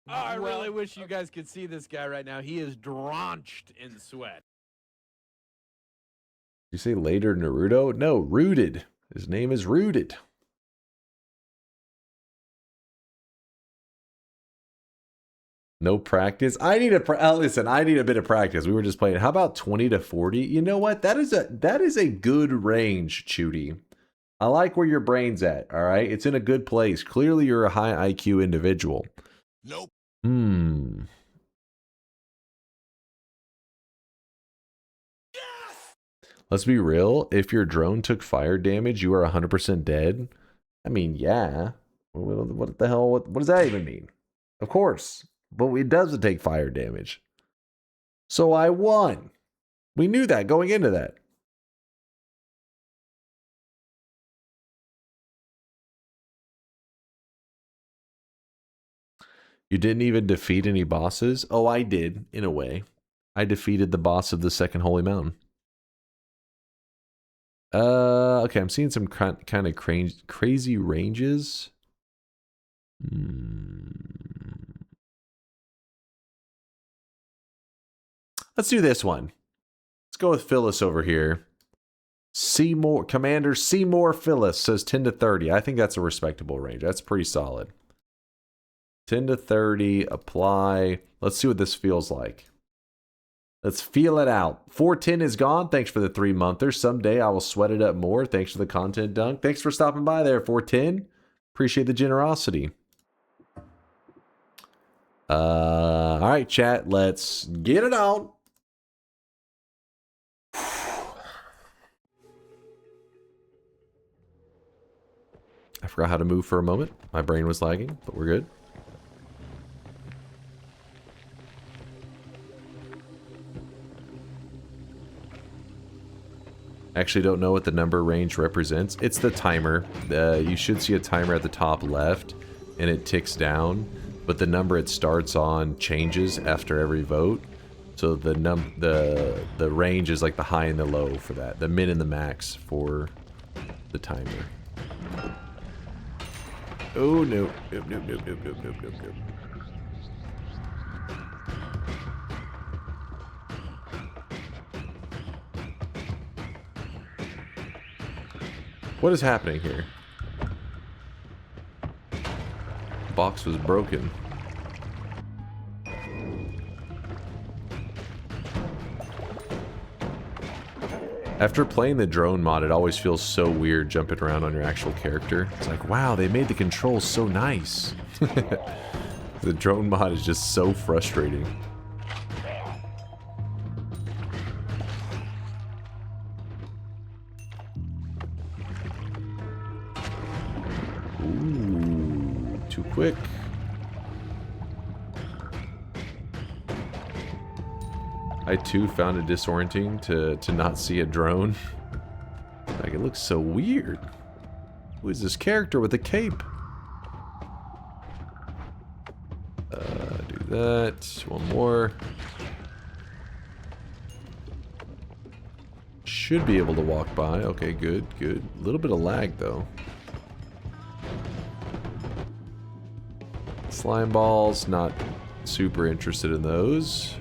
Oh, I really wish you guys could see this guy right now. He is drenched in sweat. You say later Naruto? No, Rooted. His name is Rooted. No practice. I need a listen. I need a bit of practice. We were just playing. How about 20 to 40? You know what? That is a good range, Chuty. I like where your brain's at. All right, it's in a good place. Clearly, you're a high IQ individual. Nope. Let's be real. If your drone took fire damage, you are 100% dead. I mean, yeah. What the hell? What does that even mean? Of course. But it doesn't take fire damage. So I won. We knew that going into that. You didn't even defeat any bosses? Oh, I did, in a way. I defeated the boss of the second holy mountain. Okay, I'm seeing some kind of crazy ranges. Let's do this one. Let's go with Phyllis over here. Seymour, Commander Seymour Phyllis says 10 to 30. I think that's a respectable range. That's pretty solid. 10 to 30, apply. Let's see what this feels like. Let's feel it out. 410 is gone. Thanks for the 3-monther. Someday I will sweat it up more. Thanks for the content, Dunk. Thanks for stopping by there, 410. Appreciate the generosity. All right, chat. Let's get it on. I forgot how to move for a moment. My brain was lagging, but we're good. Actually don't know what the number range represents. It's the timer. You should see a timer at the top left and it ticks down, but the number it starts on changes after every vote. So the range is like the high and the low for that. The min and the max for the timer. Oh no. Nope. What is happening here? The box was broken. After playing the drone mod, it always feels so weird jumping around on your actual character. It's like, wow, they made the controls so nice. The drone mod is just so frustrating. Ooh, too quick. I too found it disorienting to not see a drone. Like, it looks so weird. Who is this character with a cape? Do that. One more. Should be able to walk by. Okay, good, good. A little bit of lag, though. Slime balls, not super interested in those.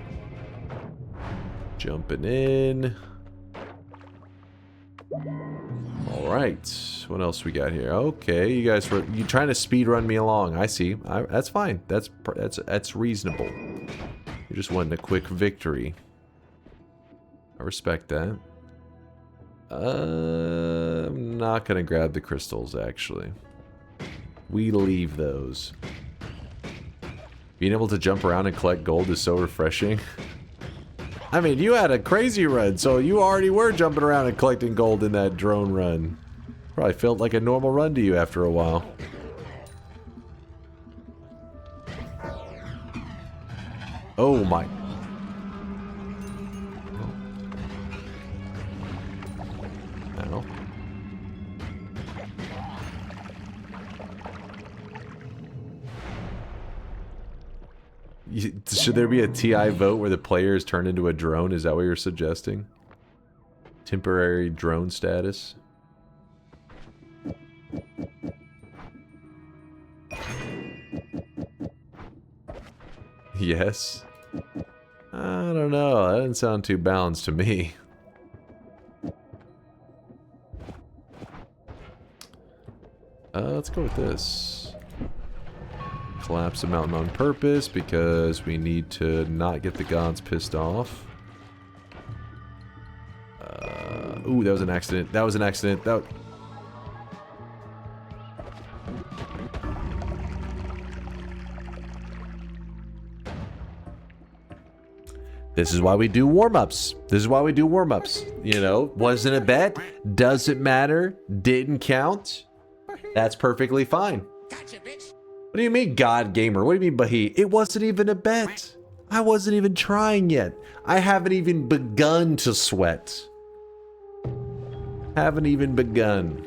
Jumping in. Alright, what else we got here? Okay, you guys were trying to speed run me along. I see. That's fine. That's reasonable. You just wanting a quick victory. I respect that. I'm not gonna grab the crystals, actually. We leave those. Being able to jump around and collect gold is so refreshing. I mean, you had a crazy run, so you already were jumping around and collecting gold in that drone run. Probably felt like a normal run to you after a while. Oh my. Ow. Should there be a TI vote where the player is turned into a drone? Is that what you're suggesting? Temporary drone status? Yes. I don't know. That didn't sound too balanced to me. Let's go with this. Collapse the mountain on purpose because we need to not get the gods pissed off. Ooh, that was an accident. That was an accident. This is why we do warm-ups. This is why we do warm-ups. You know, wasn't a bet. Doesn't matter. Didn't count. That's perfectly fine. What do you mean, God Gamer? What do you mean, Bahi? It wasn't even a bet. I wasn't even trying yet. I haven't even begun to sweat. Haven't even begun.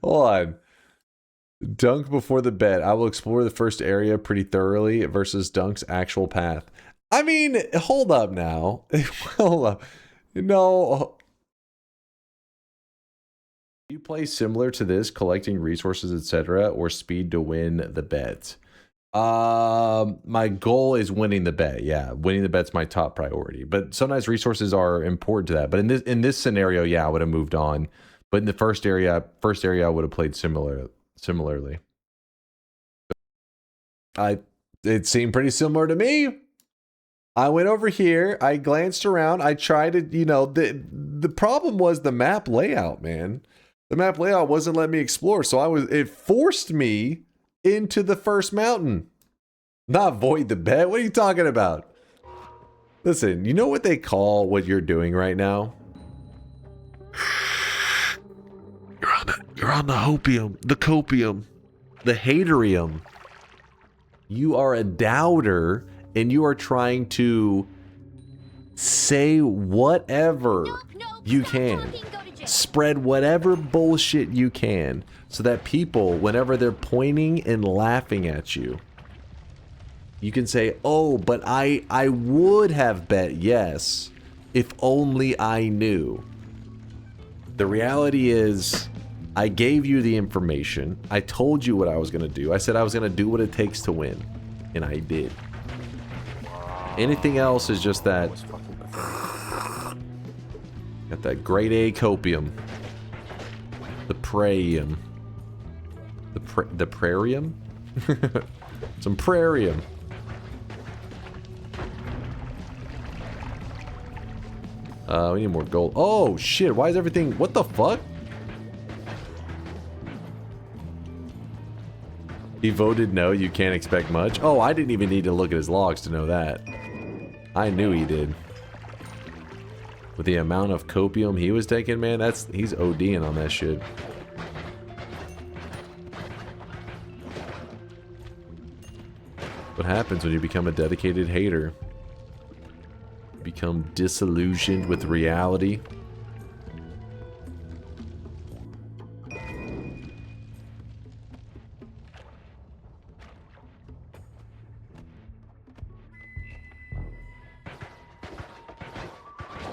Hold on. Dunk before the bet. I will explore the first area pretty thoroughly versus Dunk's actual path. I mean, hold up now. Hold up. No. You play similar to this, collecting resources, etc., or speed to win the bet? My goal is winning the bet. Yeah, winning the bet's my top priority. But sometimes resources are important to that. But in this scenario, yeah, I would have moved on. But in the first area I would have played similarly. It seemed pretty similar to me. I went over here, I glanced around, I tried to, you know, the problem was the map layout, man. The map layout wasn't letting me explore, so it forced me into the first mountain. Not void the bet. What are you talking about? Listen, you know what they call what you're doing right now? You're on the hopium, the copium, the haterium. You are a doubter and you are trying to say whatever you can. Spread whatever bullshit you can so that people, whenever they're pointing and laughing at you, you can say, oh, but I would have bet yes if only I knew. The reality is, I gave you the information. I told you what I was going to do. I said I was going to do what it takes to win. And I did. Anything else is just that... Got that grade A copium. The praium. The prairium? Some prairium. We need more gold. Oh, shit. Why is everything... What the fuck? He voted no, you can't expect much. Oh, I didn't even need to look at his logs to know that. I knew he did. With the amount of copium he was taking, man, he's ODing on that shit. What happens when you become a dedicated hater? You become disillusioned with reality.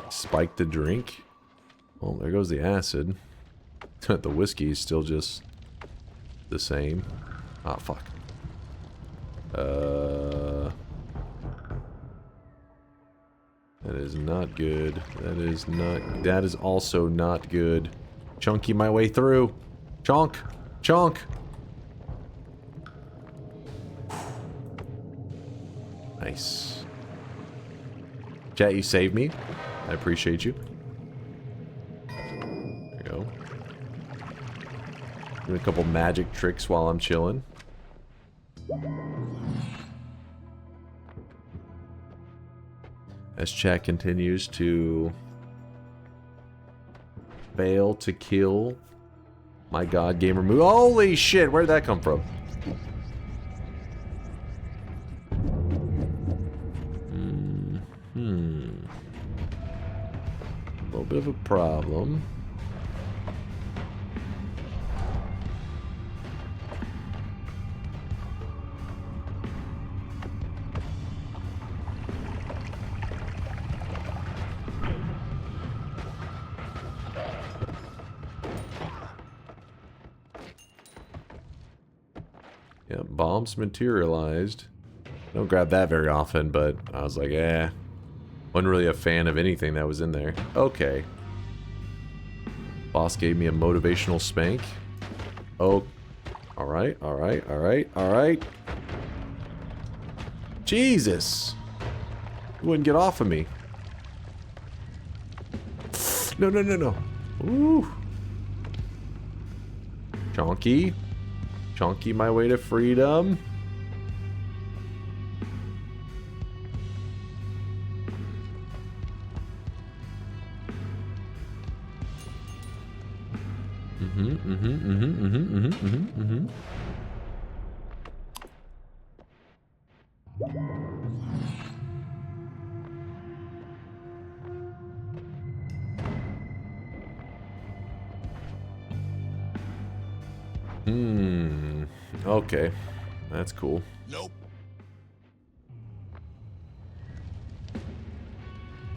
Spike the drink. Well, there goes the acid. The whiskey is still just the same. Ah, fuck. That is not good. That is also not good. Chunky my way through. Chonk. Chonk. Nice. Chat, you saved me. I appreciate you. There you go. Doing a couple magic tricks while I'm chilling. As chat continues to fail to kill my god gamer move. Holy shit, where did that come from? A little bit of a problem. Yeah, bombs materialized. Don't grab that very often, but I was like, eh. Wasn't really a fan of anything that was in there. Okay. Boss gave me a motivational spank. Oh. Alright, alright, alright, alright. Jesus! You wouldn't get off of me. No, no, no, no. Ooh. Chonky. Chonky my way to freedom. Okay. That's cool. Nope.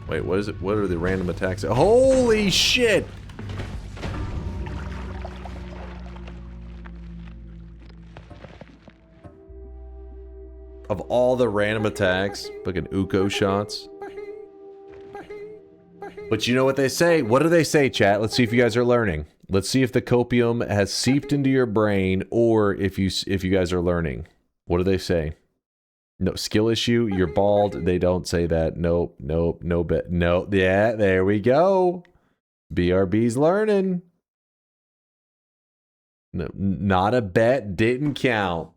Wait, what is it? What are the random attacks? Holy shit! Of all the random attacks, fucking Uko shots. But you know what they say? What do they say, chat? Let's see if you guys are learning. Let's see if the copium has seeped into your brain, or if you guys are learning. What do they say? No skill issue. You're bald. They don't say that. Nope. Nope. No bet. No. Yeah. There we go. BRB's learning. No, not a bet. Didn't count.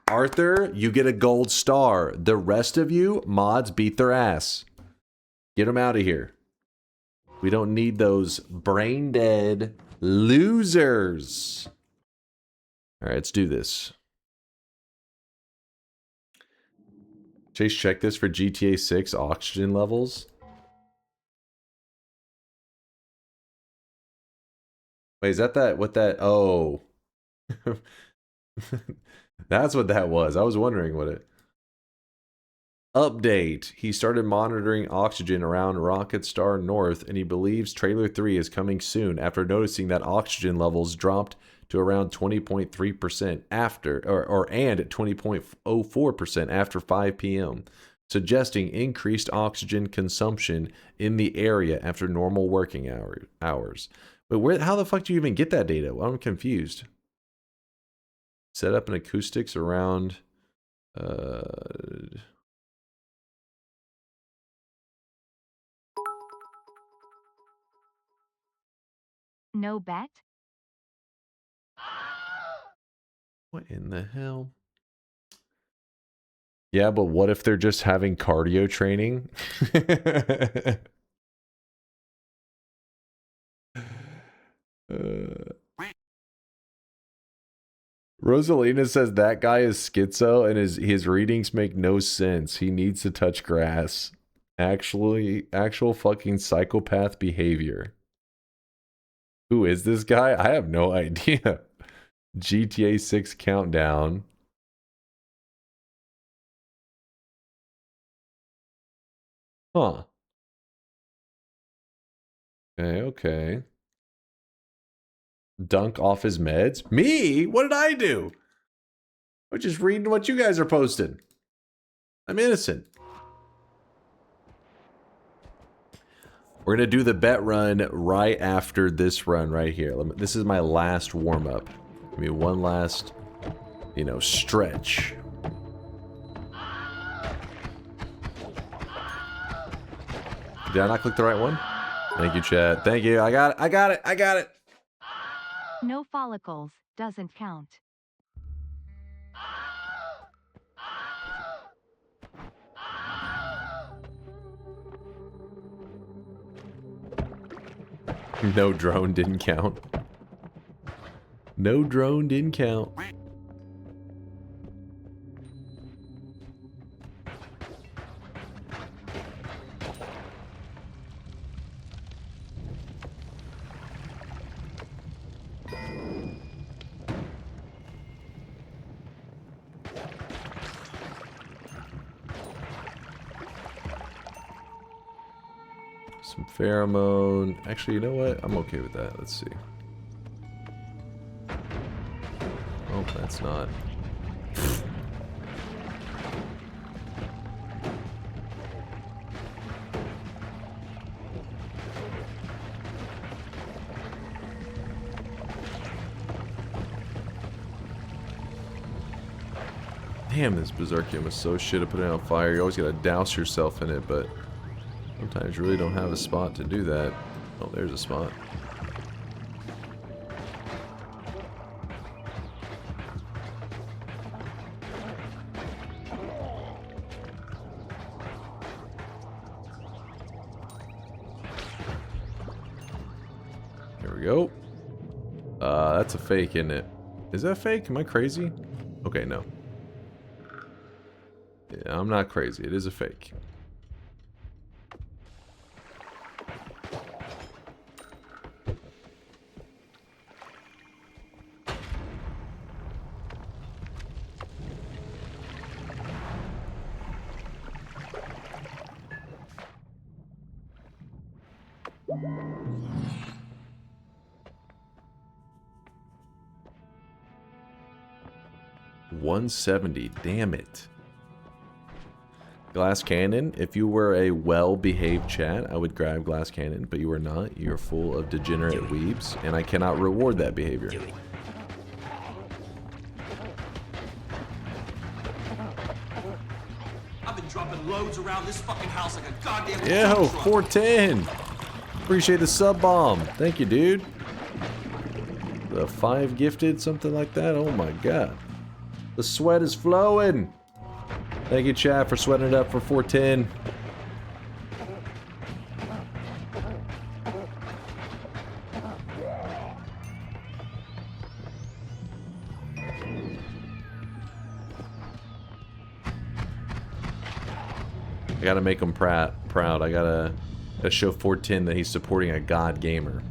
Arthur, you get a gold star. The rest of you, mods, beat their ass. Get them out of here. We don't need those brain dead losers. All right, let's do this. Chase, check this for GTA 6 oxygen levels. Wait, is that what that? Oh. That's what that was. I was wondering what it... Update. He started monitoring oxygen around Rocket Star North, and he believes Trailer 3 is coming soon after noticing that oxygen levels dropped to around 20.3% after, and at 20.04% after 5 p.m., suggesting increased oxygen consumption in the area after normal working hours. But how the fuck do you even get that data? Well, I'm confused. Set up an acoustics around... No bet? What in the hell? Yeah, but what if they're just having cardio training? Rosalina says that guy is schizo and his readings make no sense. He needs to touch grass. Actual fucking psychopath behavior. Who is this guy? I have no idea. GTA 6 countdown. Huh. Okay. Dunk off his meds? Me? What did I do? I'm just reading what you guys are posting. I'm innocent. We're going to do the bet run right after this run right here. This is my last warm-up. Give me one last, you know, stretch. Did I not click the right one? Thank you, chat. Thank you. I got it. No follicles. Doesn't count. No drone didn't count. No drone didn't count. Some pheromone. Actually, you know what? I'm okay with that. Let's see. Oh, that's not. Damn, this Berserkium is so shit at putting it on fire. You always gotta douse yourself in it, but sometimes you really don't have a spot to do that. Oh, there's a spot. There we go. That's a fake, isn't it? Is that fake? Am I crazy? Okay, no. Yeah, I'm not crazy. It is a fake. $170. Damn it. Glass Cannon. If you were a well-behaved chat, I would grab Glass Cannon, but you are not. You are full of degenerate weebs, and I cannot reward that behavior. I've been dropping loads around this fucking house like a goddamn Yo, truck. 410. Appreciate the sub bomb. Thank you, dude. The 5 gifted, something like that. Oh my god. The sweat is flowing. Thank you, chat, for sweating it up for 410. I gotta make him proud. I gotta show 410 that he's supporting a god gamer.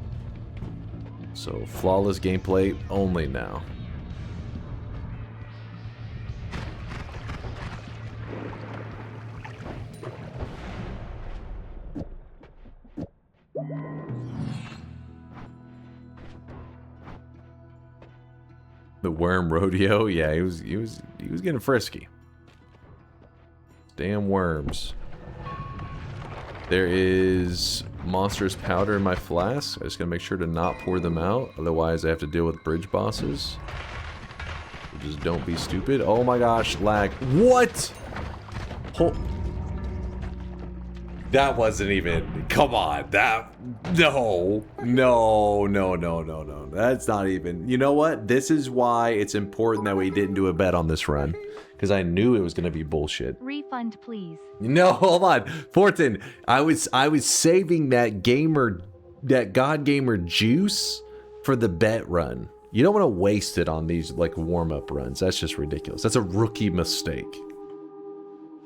So, flawless gameplay only now. The worm rodeo, yeah, he was getting frisky. Damn worms. There is monstrous powder in my flask. I just gotta make sure to not pour them out, otherwise I have to deal with bridge bosses. Just don't be stupid. Oh my gosh, lag. What? That wasn't even, come on, no. That's not even, you know what? This is why it's important that we didn't do a bet on this run. Because I knew it was going to be bullshit. Refund, please. No, hold on. Fortin, I was saving that God Gamer juice for the bet run. You don't want to waste it on these like warm-up runs. That's just ridiculous. That's a rookie mistake.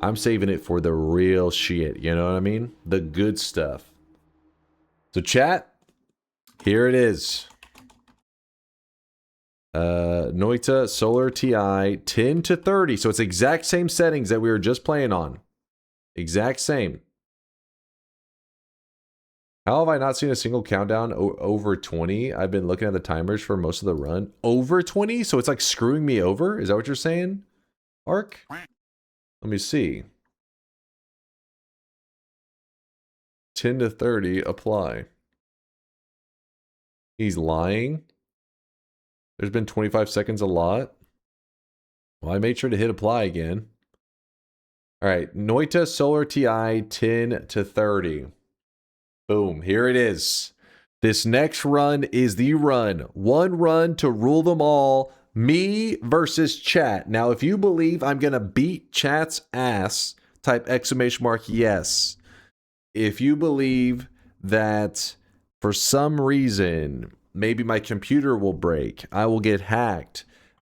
I'm saving it for the real shit. You know what I mean? The good stuff. So chat, here it is. Noita Soler TI 10 to 30. So it's exact same settings that we were just playing on. Exact same. How have I not seen a single countdown over 20? I've been looking at the timers for most of the run. Over 20? So it's like screwing me over? Is that what you're saying, Ark? Let me see. 10 to 30, apply. He's lying. There's been 25 seconds a lot. Well, I made sure to hit apply again. All right, Noita Soler TI 10 to 30. Boom, here it is. This next run is the run. One run to rule them all. Me versus chat. Now, if you believe I'm going to beat chat's ass, type exclamation mark yes. If you believe that for some reason, maybe my computer will break, I will get hacked,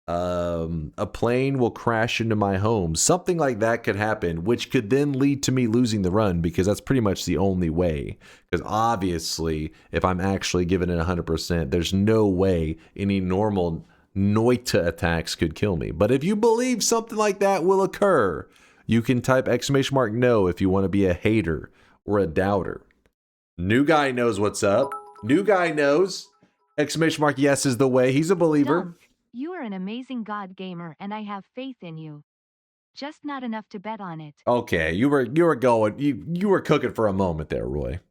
a plane will crash into my home, something like that could happen, which could then lead to me losing the run, because that's pretty much the only way. Because obviously, if I'm actually giving it 100%, there's no way any normal Noita attacks could kill me. But if you believe something like that will occur, you can type exclamation mark no if you want to be a hater or a doubter. New guy knows what's up. New guy knows. Exclamation mark yes is the way. He's a believer. Dunk, you are an amazing God gamer, and I have faith in you. Just not enough to bet on it. Okay, you were going. You were cooking for a moment there, Roy.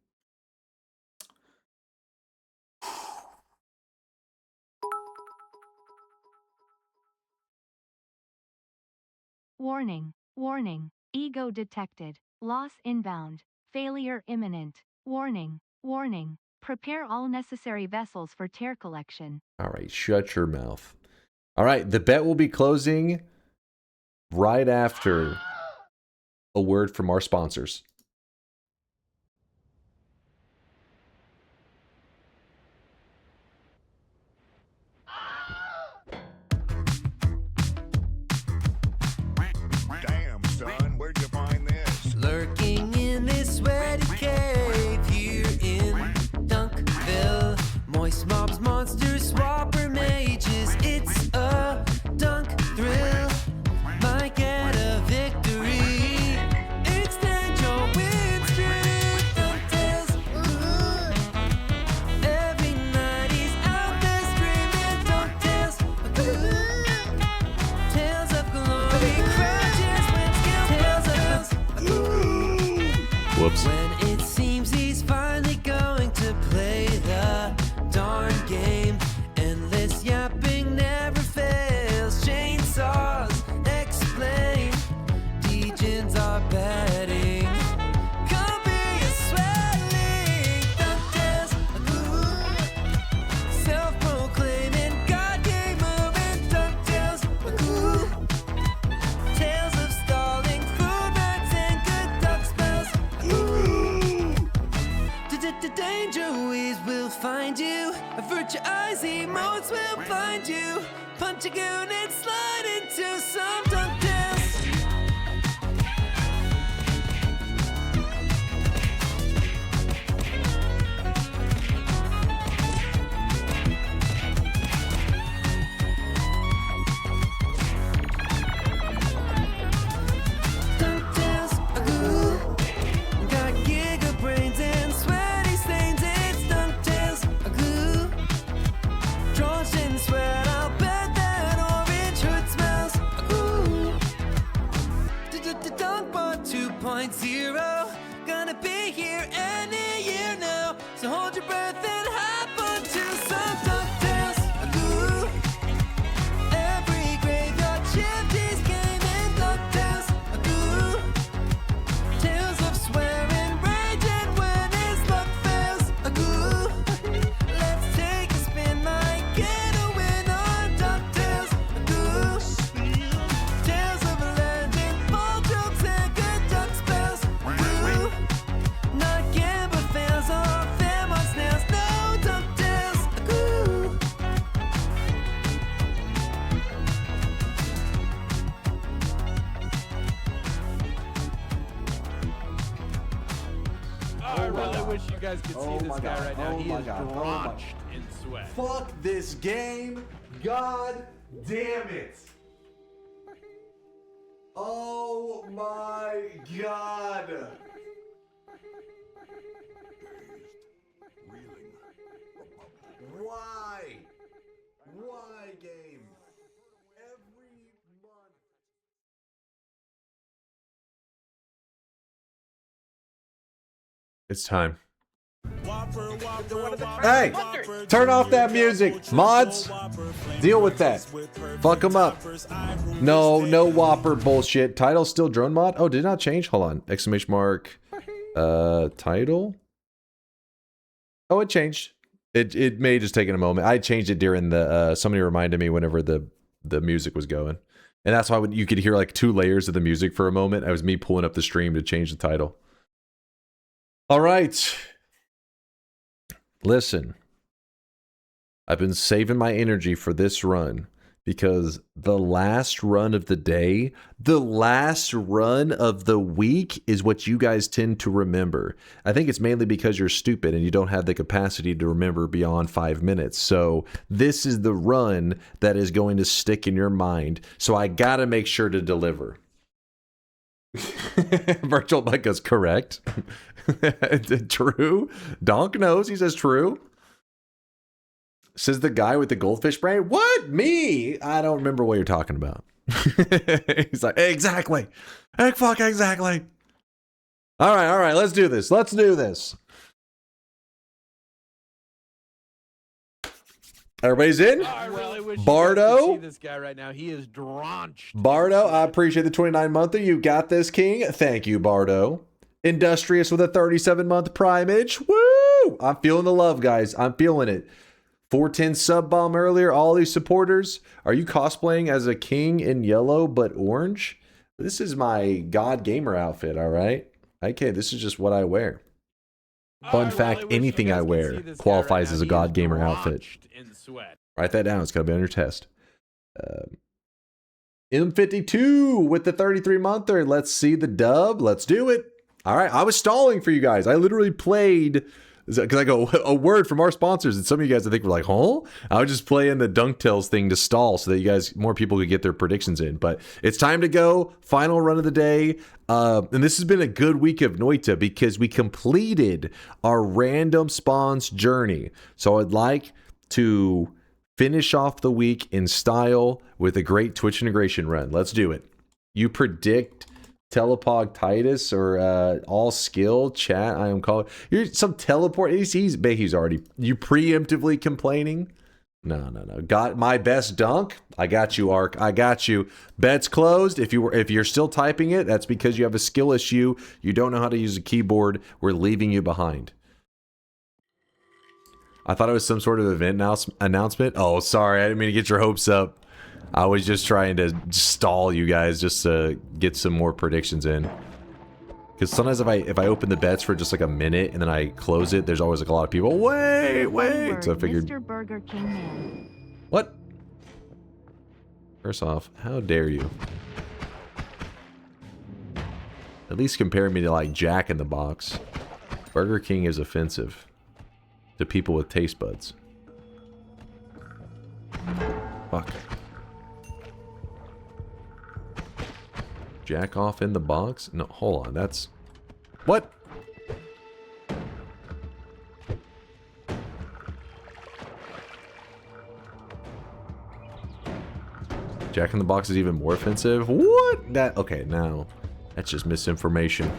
Warning, warning, ego detected, loss inbound, failure imminent, warning, warning, prepare all necessary vessels for tear collection. All right, shut your mouth. All right, the bet will be closing right after a word from our sponsors. Damn, son, where'd you find this? Lurking in this sweaty cave here in Dunkville. Moist mobs, monsters, swapper mages. It's a dunk thrill. Might get a victory. Extend your win streak. DuckTales. Every night he's out there screaming DuckTales. Tales of glory, crashes when skill tales. Whoops. When it seems he's finally going to play the darn game, endless yapping never fails. Chainsaws explain, degens are betting. Come be a swelling DuckTales, self-proclaiming God game moving DuckTales, tales of stalling, food rats and good duck spells. Danger ways will find you. Avert your eyes, emotes will blind you. Punch a goon and slide into some DuckTales. DuckTales, got giga brains and sweaty stains. It's DuckTales, drenched in sweat. I'll bet that orange hood smells. Dunkbot 2.0, gonna be here any year now. So hold your breath and hop onto some DuckTales. Every graveyard shift is gaming DuckTales. Tales of swearing, I really wish you guys could see this guy right now. He is drenched in sweat. Fuck this game. God damn it. Oh my god. Why? Why, game? Every month. It's time. Hey, turn off that music. Mods, deal with that. Fuck them up. No Whopper bullshit. Title still drone mod? Oh, did it not change? Hold on. Exclamation mark. Title? Oh, it changed. It may just taken a moment. I changed it during the, somebody reminded me whenever the music was going. And that's why you could hear like 2 layers of the music for a moment. It was me pulling up the stream to change the title. All right. Listen, I've been saving my energy for this run because the last run of the day, the last run of the week is what you guys tend to remember. I think it's mainly because you're stupid and you don't have the capacity to remember beyond 5 minutes. So this is the run that is going to stick in your mind. So I got to make sure to deliver. Virtual Mike goes, correct. True. Donk knows. He says true. Says the guy with the goldfish brain. What? Me? I don't remember what you're talking about. He's like, exactly. Fuck, exactly. All right. Let's do this. Let's do this. Everybody's in? I really wish Bardo? you guys could see this guy right now. He is drenched. Bardo, I appreciate the 29-monther. You got this, King. Thank you, Bardo. Industrious with a 37-month primage. Woo! I'm feeling the love, guys. I'm feeling it. 410 sub bomb earlier. All these supporters. Are you cosplaying as a king in yellow but orange? This is my God Gamer outfit, all right? Okay, this is just what I wear. Fun fact, anything I wear qualifies as a God Gamer outfit. Write that down. It's got to be on your test. M52 with the 33-monther. Let's see the dub. Let's do it. All right. I was stalling for you guys. I literally played, because I go, a word from our sponsors. And some of you guys, I think, were like, huh? I was just playing the Dunk Tales thing to stall so that you guys, more people could get their predictions in. But it's time to go. Final run of the day. And this has been a good week of Noita because we completed our random spawns journey. So I'd like to finish off the week in style with a great Twitch integration run. Let's do it. You predict Telepog Titus or all skill chat. I am calling. You're some teleport. He's already. You preemptively complaining? No. Got my best dunk. I got you, Ark. I got you. Bets closed. If you're still typing it, that's because you have a skill issue. You don't know how to use a keyboard. We're leaving you behind. I thought it was some sort of event announcement. Oh, sorry. I didn't mean to get your hopes up. I was just trying to stall you guys just to get some more predictions in. Because sometimes if I open the bets for just like a minute and then I close it, there's always like a lot of people. Wait. So I figured. Mr. Burger King Man. What? First off, how dare you? At least compare me to like Jack in the Box. Burger King is offensive to people with taste buds. Fuck. Jack off in the box? No, hold on. That's... What? Jack in the Box is even more offensive? What? That... Okay, now. That's just misinformation.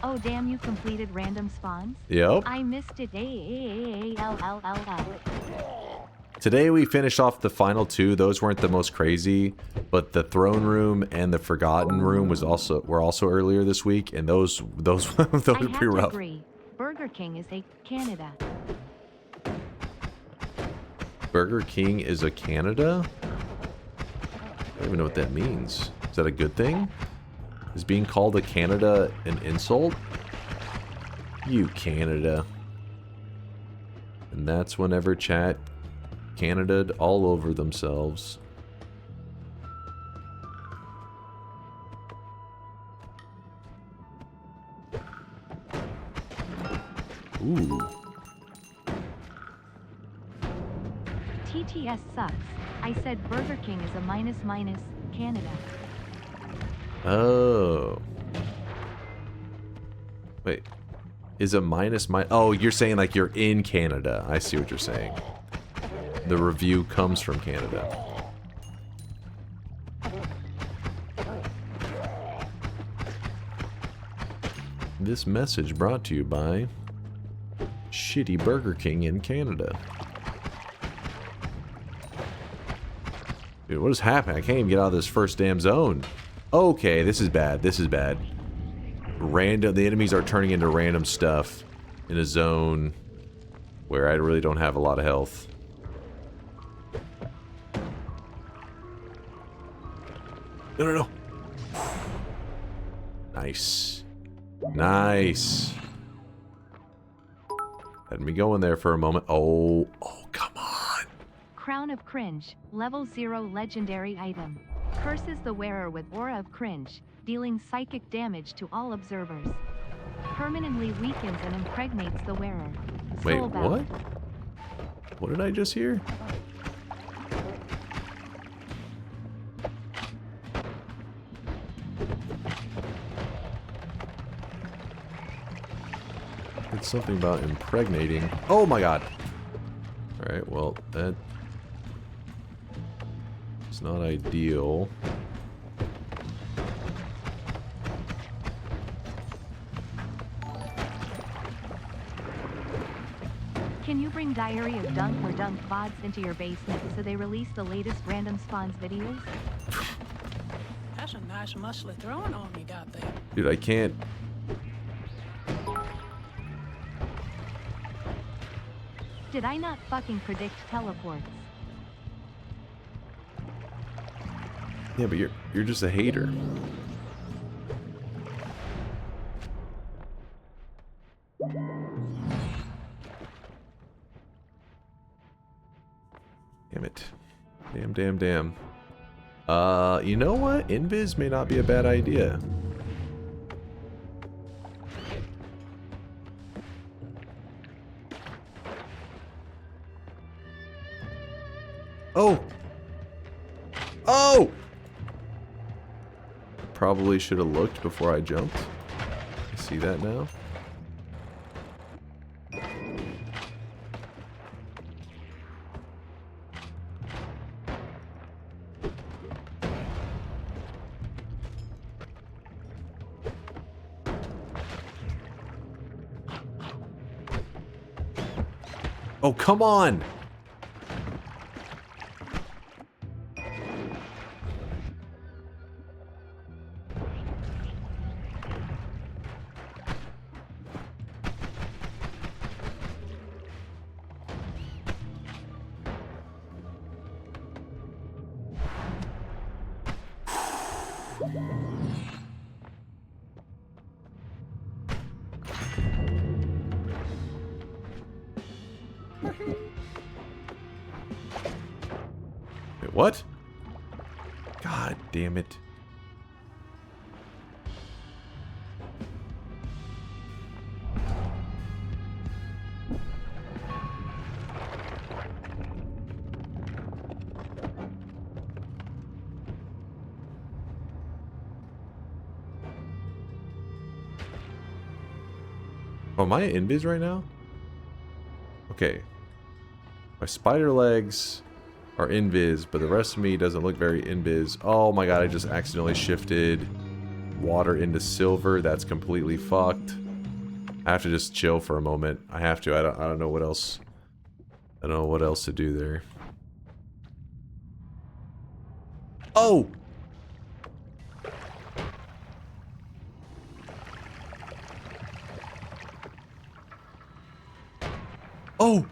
Oh damn, you completed random spawns? Yep. I missed it. Today we finished off the final 2. Those weren't the most crazy, but the throne room and the forgotten room were also earlier this week, and those were pretty rough. Agree. Burger King is a Canada. Burger King is a Canada? I don't even know what that means. Is that a good thing? Is being called a Canada an insult? You Canada. And that's whenever chat Canada'd all over themselves. Ooh. TTS sucks. I said Burger King is a minus Canada. Oh. Wait. Is a minus my... Oh, you're saying like you're in Canada. I see what you're saying. The review comes from Canada. This message brought to you by shitty Burger King in Canada. Dude, what is happening? I can't even get out of this first damn zone. Okay, this is bad. This is bad. Random. The enemies are turning into random stuff in a zone where I really don't have a lot of health. No, no, no. Nice. Nice. Had me go in there for a moment. Oh, come on. Crown of Cringe, level 0 legendary item. Curses the wearer with aura of cringe, dealing psychic damage to all observers. Permanently weakens and impregnates the wearer. Wait, Soul Bell. what? What did I just hear? It's something about impregnating. Oh my god. Alright, well, that... it's not ideal. Can you bring Diary of Dunk or Dunk VODs into your basement so they release the latest random spawns videos? That's a nice muscly throwing arm you got there. Dude, I can't... Did I not fucking predict teleports? Yeah, but you're just a hater. Damn it. Damn, damn, damn. You know what? Invis may not be a bad idea. Oh! Oh! Probably should have looked before I jumped. I see that now. Oh, come on! Wait, what? God damn it. Oh, am I invis right now? Okay. My spider legs are invis, but the rest of me doesn't look very invis. Oh my god, I just accidentally shifted water into silver. That's completely fucked. I have to just chill for a moment. I have to. I don't know what else. I don't know what else to do there. Oh! Oh!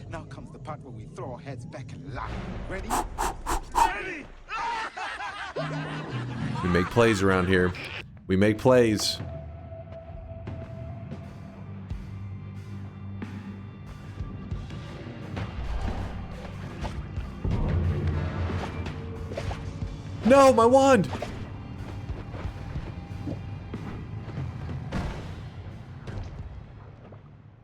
Now comes the part where we throw our heads back and laugh. Ready? Ready! We make plays around here. We make plays. No, my wand!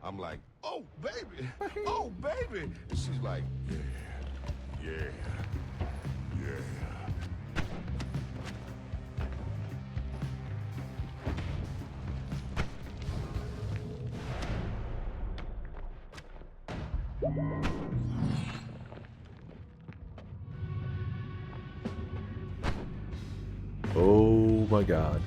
I'm like, oh, baby. Oh, baby. And she's like, yeah, yeah, yeah. Oh my god.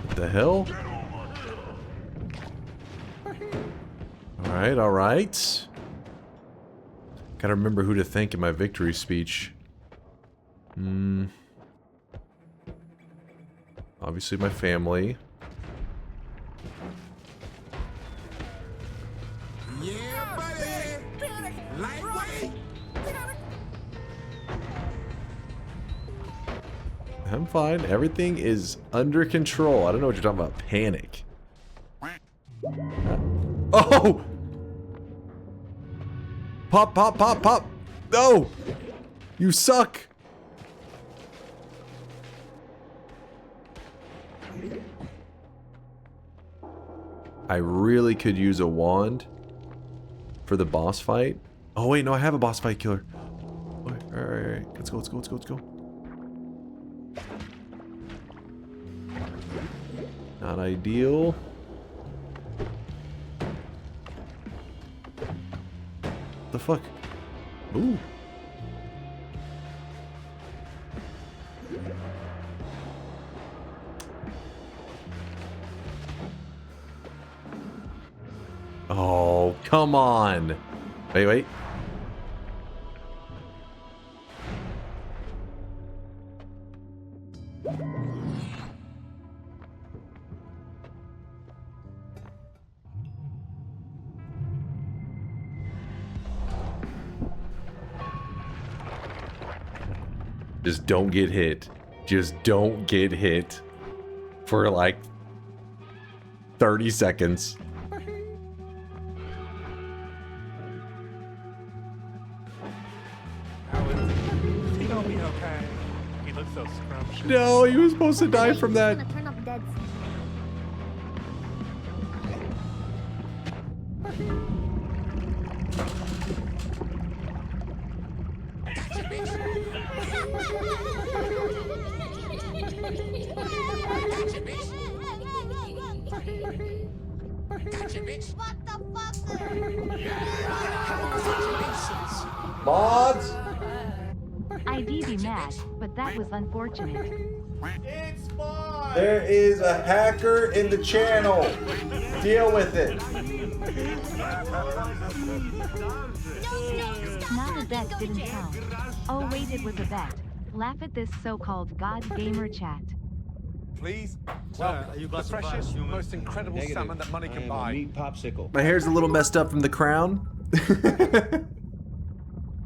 What the hell? Alright, alright. Gotta remember who to thank in my victory speech. Obviously my family. Yeah, buddy. Lightweight. I'm fine. Everything is under control. I don't know what you're talking about. Panic. Oh! Pop, pop, pop, pop! No! You suck! I really could use a wand for the boss fight. Oh wait, no, I have a boss fight killer. Alright, let's go, let's go, let's go, let's go. Not ideal. The fuck? Ooh. Oh, come on. Wait, wait. Just don't get hit. Just don't get hit for like 30 seconds. He gonna be okay. He looks so scrumptious. No, he was supposed to die from that. Gonna turn up dead soon. Mods? I'd be mad, but that was unfortunate. It's fine. There is a hacker in the channel. Deal with it. Not a bet didn't count. Oh wait, it was a bet. Laugh at this so-called God Gamer chat. Please. Well, the freshest, most incredible salmon that money can buy. Meat popsicle. My hair's a little messed up from the crown.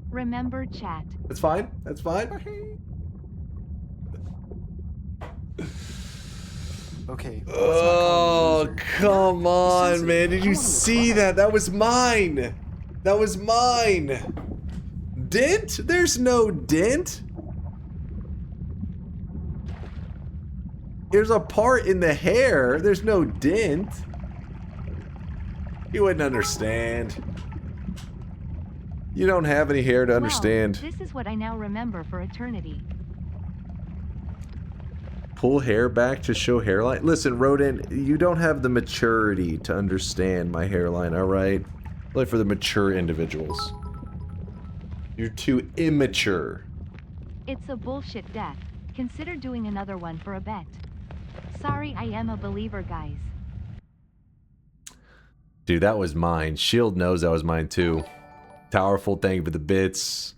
Remember chat. That's fine. That's fine. Okay. Oh, come on, man. Did you see that? That was mine. That was mine. Dent? There's no dent. There's a part in the hair. There's no dent. You wouldn't understand. You don't have any hair to understand. Well, this is what I now remember for eternity. Pull hair back to show hairline. Listen, Rodent, you don't have the maturity to understand my hairline, alright? Like for the mature individuals. You're too immature. It's a bullshit death. Consider doing another one for a bet. Sorry, I am a believer, guys. Dude, that was mine. Shield knows that was mine too. Powerful, thank you for the bits.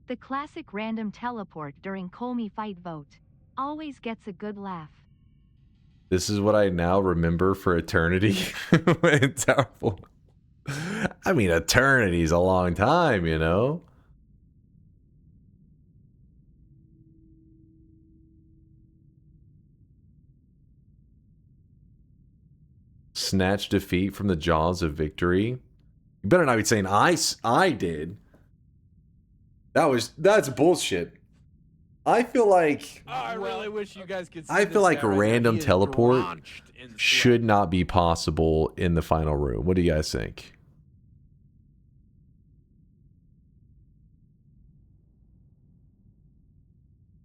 The classic random teleport during Colmy fight vote. Always gets a good laugh. This is what I now remember for eternity. Powerful. I mean, eternity's a long time, you know? Snatch defeat from the jaws of victory. You better not be saying I did. That's bullshit. I feel like I really wish you guys could see I this feel like guy right now. random He is teleport drenched in sweat. should not be possible in the final room. What do you guys think?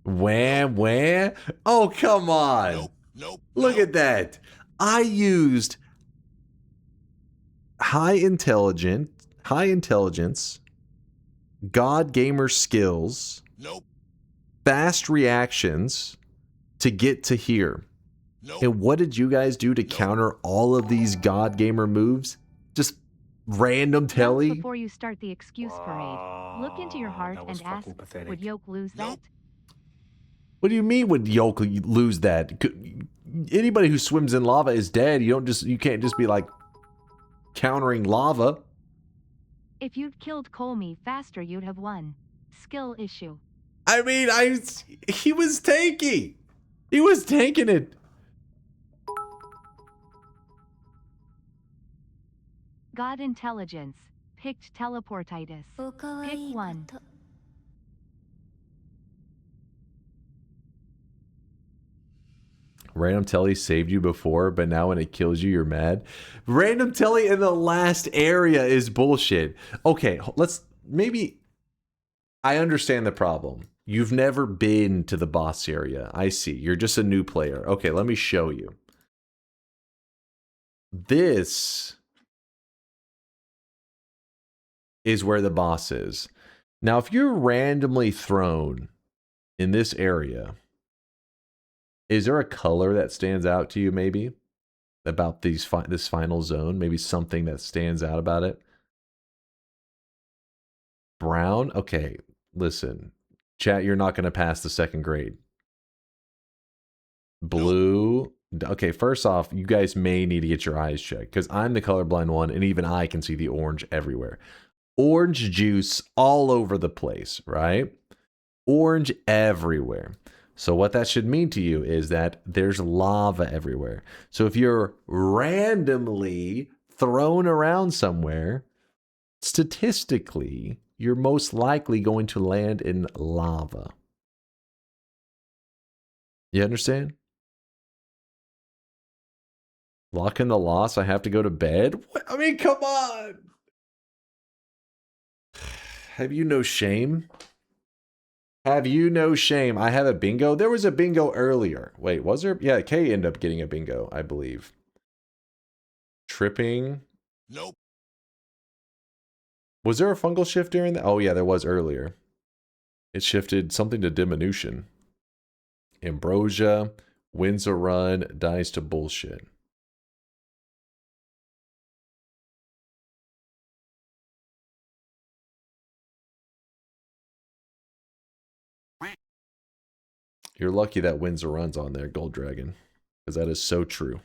Wham. Oh, come on. Look at that. I used high intelligence, God gamer skills, fast reactions to get to here. And what did you guys do to counter all of these God gamer moves? Just random telly? Before you start the excuse parade, look into your heart and ask, would Yoke lose that? What do you mean would Yoke lose that? Anybody who swims in lava is dead. You can't just be like countering lava. If you'd killed Colmy faster, you'd have won. Skill issue. I mean, he was tanky. He was tanking it. God intelligence. Picked teleportitis. Pick one. Random telly saved you before, but now when it kills you, you're mad. Random telly in the last area is bullshit. Okay, maybe I understand the problem. You've never been to the boss area. I see. You're just a new player. Okay, let me show you. This is where the boss is. Now, if you're randomly thrown in this area, is there a color that stands out to you maybe about this final zone? Maybe something that stands out about it? Brown? Okay, listen. Chat, you're not going to pass the second grade. Blue? Okay, first off, you guys may need to get your eyes checked because I'm the colorblind one and even I can see the orange everywhere. Orange juice all over the place, right? Orange everywhere. So what that should mean to you is that there's lava everywhere. So if you're randomly thrown around somewhere, statistically, you're most likely going to land in lava. You understand? Lock in the loss, I have to go to bed? What? I mean, come on! Have you no shame? Have you no shame? I have a bingo. There was a bingo earlier. Wait, was there? Yeah, Kay ended up getting a bingo, I believe. Tripping. Nope. Was there a fungal shift during that? Oh, yeah, there was earlier. It shifted something to diminution. Ambrosia. Wins a run. Dies to bullshit. You're lucky that wins or runs on there, Gold Dragon. Because that is so true.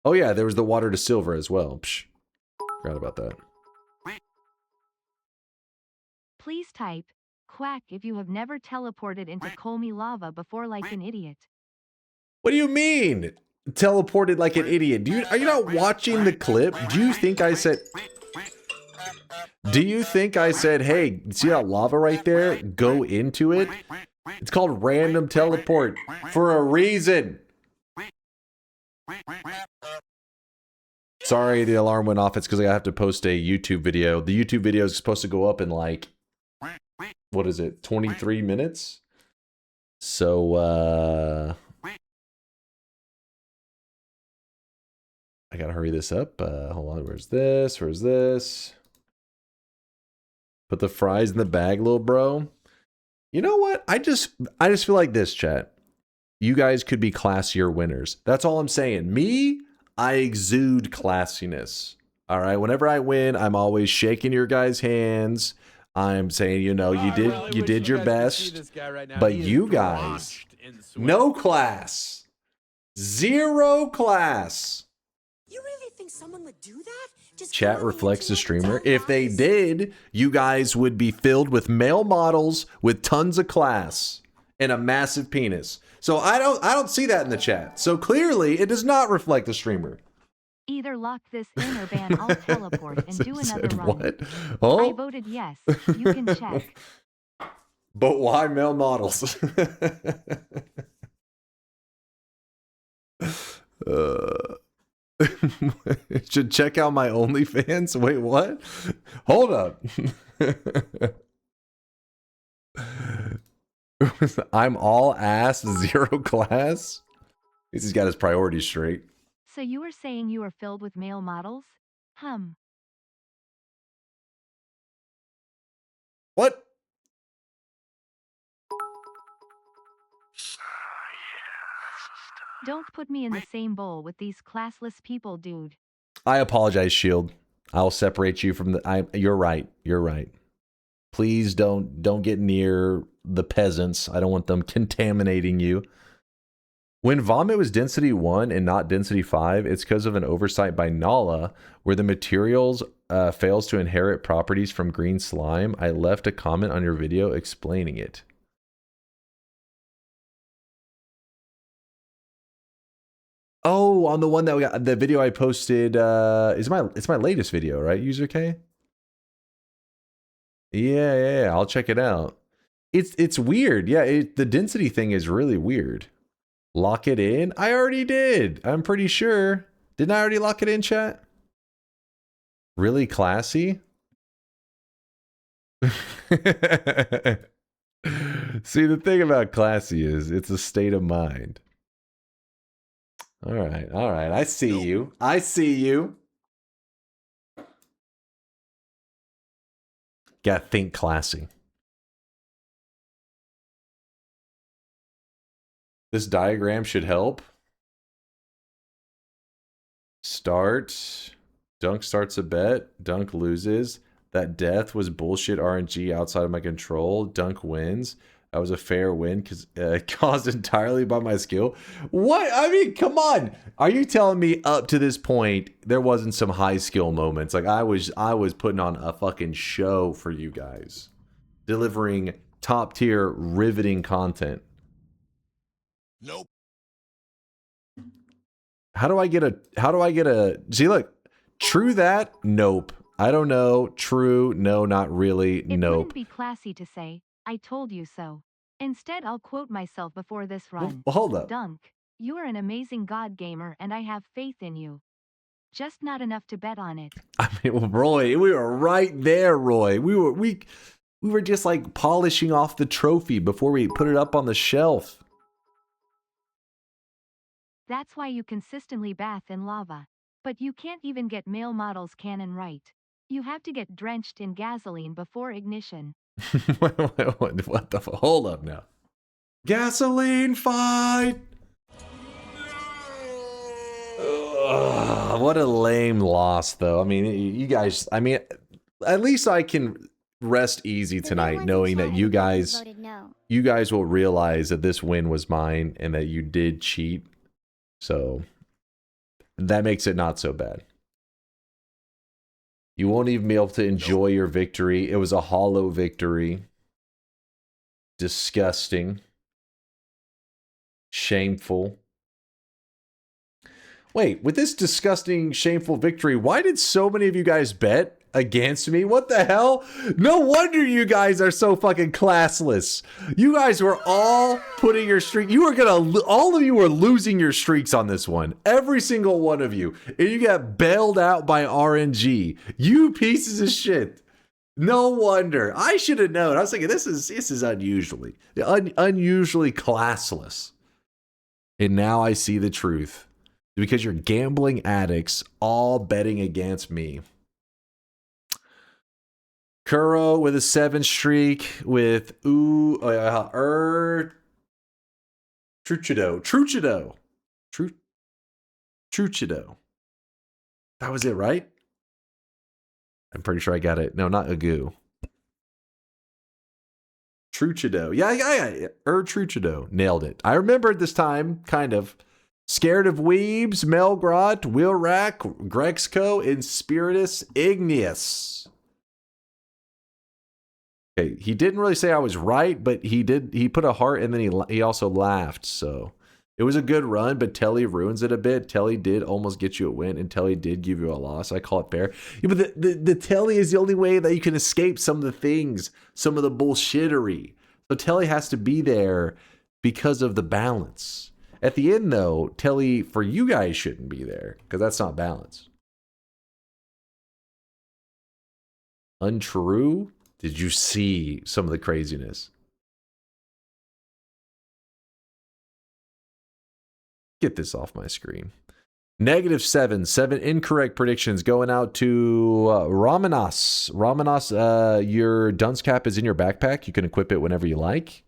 Oh yeah, there was the water to silver as well. Psh, forgot about that. Please type quack if you have never teleported into Colmy lava before like an idiot. What do you mean? Teleported like an idiot? Are you not watching the clip? Do you think I said... hey, see that lava right there? Go into it? It's called random teleport for a reason. Sorry, the alarm went off. It's because I have to post a YouTube video. The YouTube video is supposed to go up in like, what is it, 23 minutes? So, I gotta hurry this up. Hold on, where's this? Where's this? Put the fries in the bag, little bro. You know what? I just feel like this, chat. You guys could be classier winners. That's all I'm saying. Me, I exude classiness. All right. Whenever I win, I'm always shaking your guys' hands. I'm saying, you know, you did your best. But you guys, no class. Zero class. You really think someone would do that? Chat reflects the streamer. If they did, you guys would be filled with male models with tons of class and a massive penis. So I don't see that in the chat. So clearly it does not reflect the streamer. Either lock this in or ban all teleport and do another Said run. what? Oh? I voted yes. You can check. But why male models? Should check out my OnlyFans. Wait, what? Hold up. I'm all ass, zero class. He's got his priorities straight. So you were saying you were filled with male models? What? Don't put me in the same bowl with these classless people, dude. I apologize, Shield. I'll separate you from the. You're right. You're right. Please don't get near the peasants. I don't want them contaminating you. When vomit was density 1 and not density 5, it's because of an oversight by Nala, where the materials fails to inherit properties from green slime. I left a comment on your video explaining it. Oh, on the one that we got, the video I posted it's my latest video, right, User K? Yeah, I'll check it out. It's weird. Yeah, the density thing is really weird. Lock it in? I already did. I'm pretty sure. Didn't I already lock it in, chat? Really classy? See, the thing about classy is it's a state of mind. All right. I see you. I see you. Gotta think classy. This diagram should help. Start. Dunk starts a bet. Dunk loses. That death was bullshit RNG outside of my control. Dunk wins. That was a fair win because caused entirely by my skill. What? I mean, come on. Are you telling me up to this point there wasn't some high skill moments? Like I was putting on a fucking show for you guys, delivering top tier riveting content. Nope. How do I get a see, look, true that? Nope. I don't know. True, no, not really. It nope. wouldn't be classy to say, I told you so. Instead, I'll quote myself before this run. Well, hold up. Dunk, you are an amazing god gamer and I have faith in you. Just not enough to bet on it. I mean, well, Roy, we were right there, Roy. We were just like polishing off the trophy before we put it up on the shelf. That's why you consistently bath in lava. But you can't even get male models canon right. You have to get drenched in gasoline before ignition. What the fuck? Hold up now. Gasoline fight! Ugh, what a lame loss, though. I mean, you guys, I mean, at least I can rest easy tonight knowing that you guys will realize that this win was mine and that you did cheat. So that makes it not so bad. You won't even be able to enjoy your victory. It was a hollow victory. Disgusting. Shameful. Wait, with this disgusting, shameful victory, why did so many of you guys bet against me? What the hell? No wonder you guys are so fucking classless. You guys were all putting your streak. You were gonna, all of you were losing your streaks on this one. Every single one of you. And you got bailed out by RNG. You pieces of shit. No wonder. I should have known. I was thinking, this is unusually classless. And now I see the truth. Because you're gambling addicts all betting against me. Kuro with a 7 streak with Truchido. That was it, right? I'm pretty sure I got it. No, not Agu. Truchido. Yeah. Truchido. Nailed it. I remembered this time, kind of. Scared of Weebs, Melgrot, Willrack, Grexco, and Spiritus Igneous. Okay, he didn't really say I was right, but he put a heart and then he also laughed, so It was a good run, but Telly ruins it a bit. Telly did almost get you a win, and Telly did give you a loss. I call it fair. Yeah, but the Telly is the only way that you can escape some of the things, some of the bullshittery. So Telly has to be there because of the balance. At the end, though, Telly for you guys shouldn't be there because that's not balance. Untrue? Did you see some of the craziness? Get this off my screen. -7. 7 incorrect predictions going out to Ramanas. Ramanas, your dunce cap is in your backpack. You can equip it whenever you like.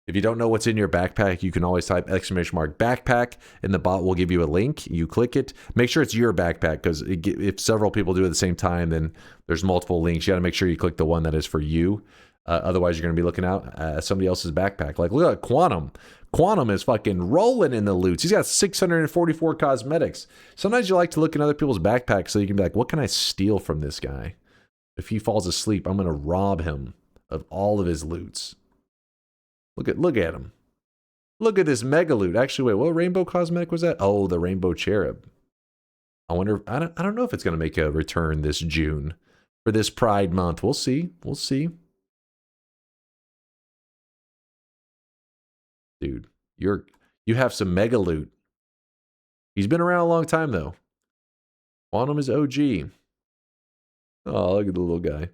If you don't know what's in your backpack, you can always type !backpack and the bot will give you a link. You click it. Make sure it's your backpack because if several people do it at the same time, then there's multiple links. You got to make sure you click the one that is for you. Otherwise, you're going to be looking out at somebody else's backpack. Like, look at Quantum. Quantum is fucking rolling in the loots. He's got 644 cosmetics. Sometimes you like to look in other people's backpacks so you can be like, what can I steal from this guy? If he falls asleep, I'm going to rob him of all of his loots. Look at him. Look at this mega loot. Actually, wait, what rainbow cosmetic was that? Oh, the rainbow cherub. I wonder, I don't know if it's going to make a return this June for this Pride month. We'll see. We'll see. Dude, you have some mega loot. He's been around a long time though. Quantum is OG. Oh, look at the little guy.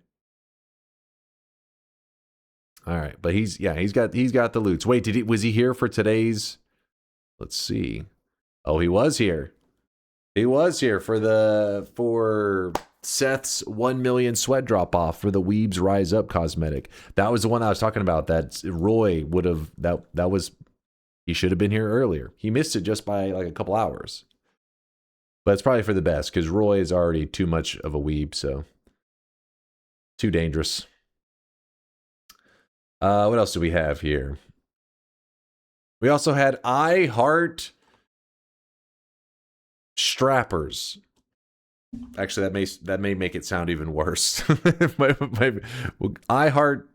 All right, but he's got the loots. Wait, was he here for today's? Let's see. Oh, he was here. He was here for Seth's 1 million sweat drop off for the Weebs Rise Up cosmetic. That was the one I was talking about. That Roy would have he should have been here earlier. He missed it just by like a couple hours. But it's probably for the best because Roy is already too much of a weeb, so too dangerous. What else do we have here? We also had I Heart Strappers. Actually, that may make it sound even worse. I Heart.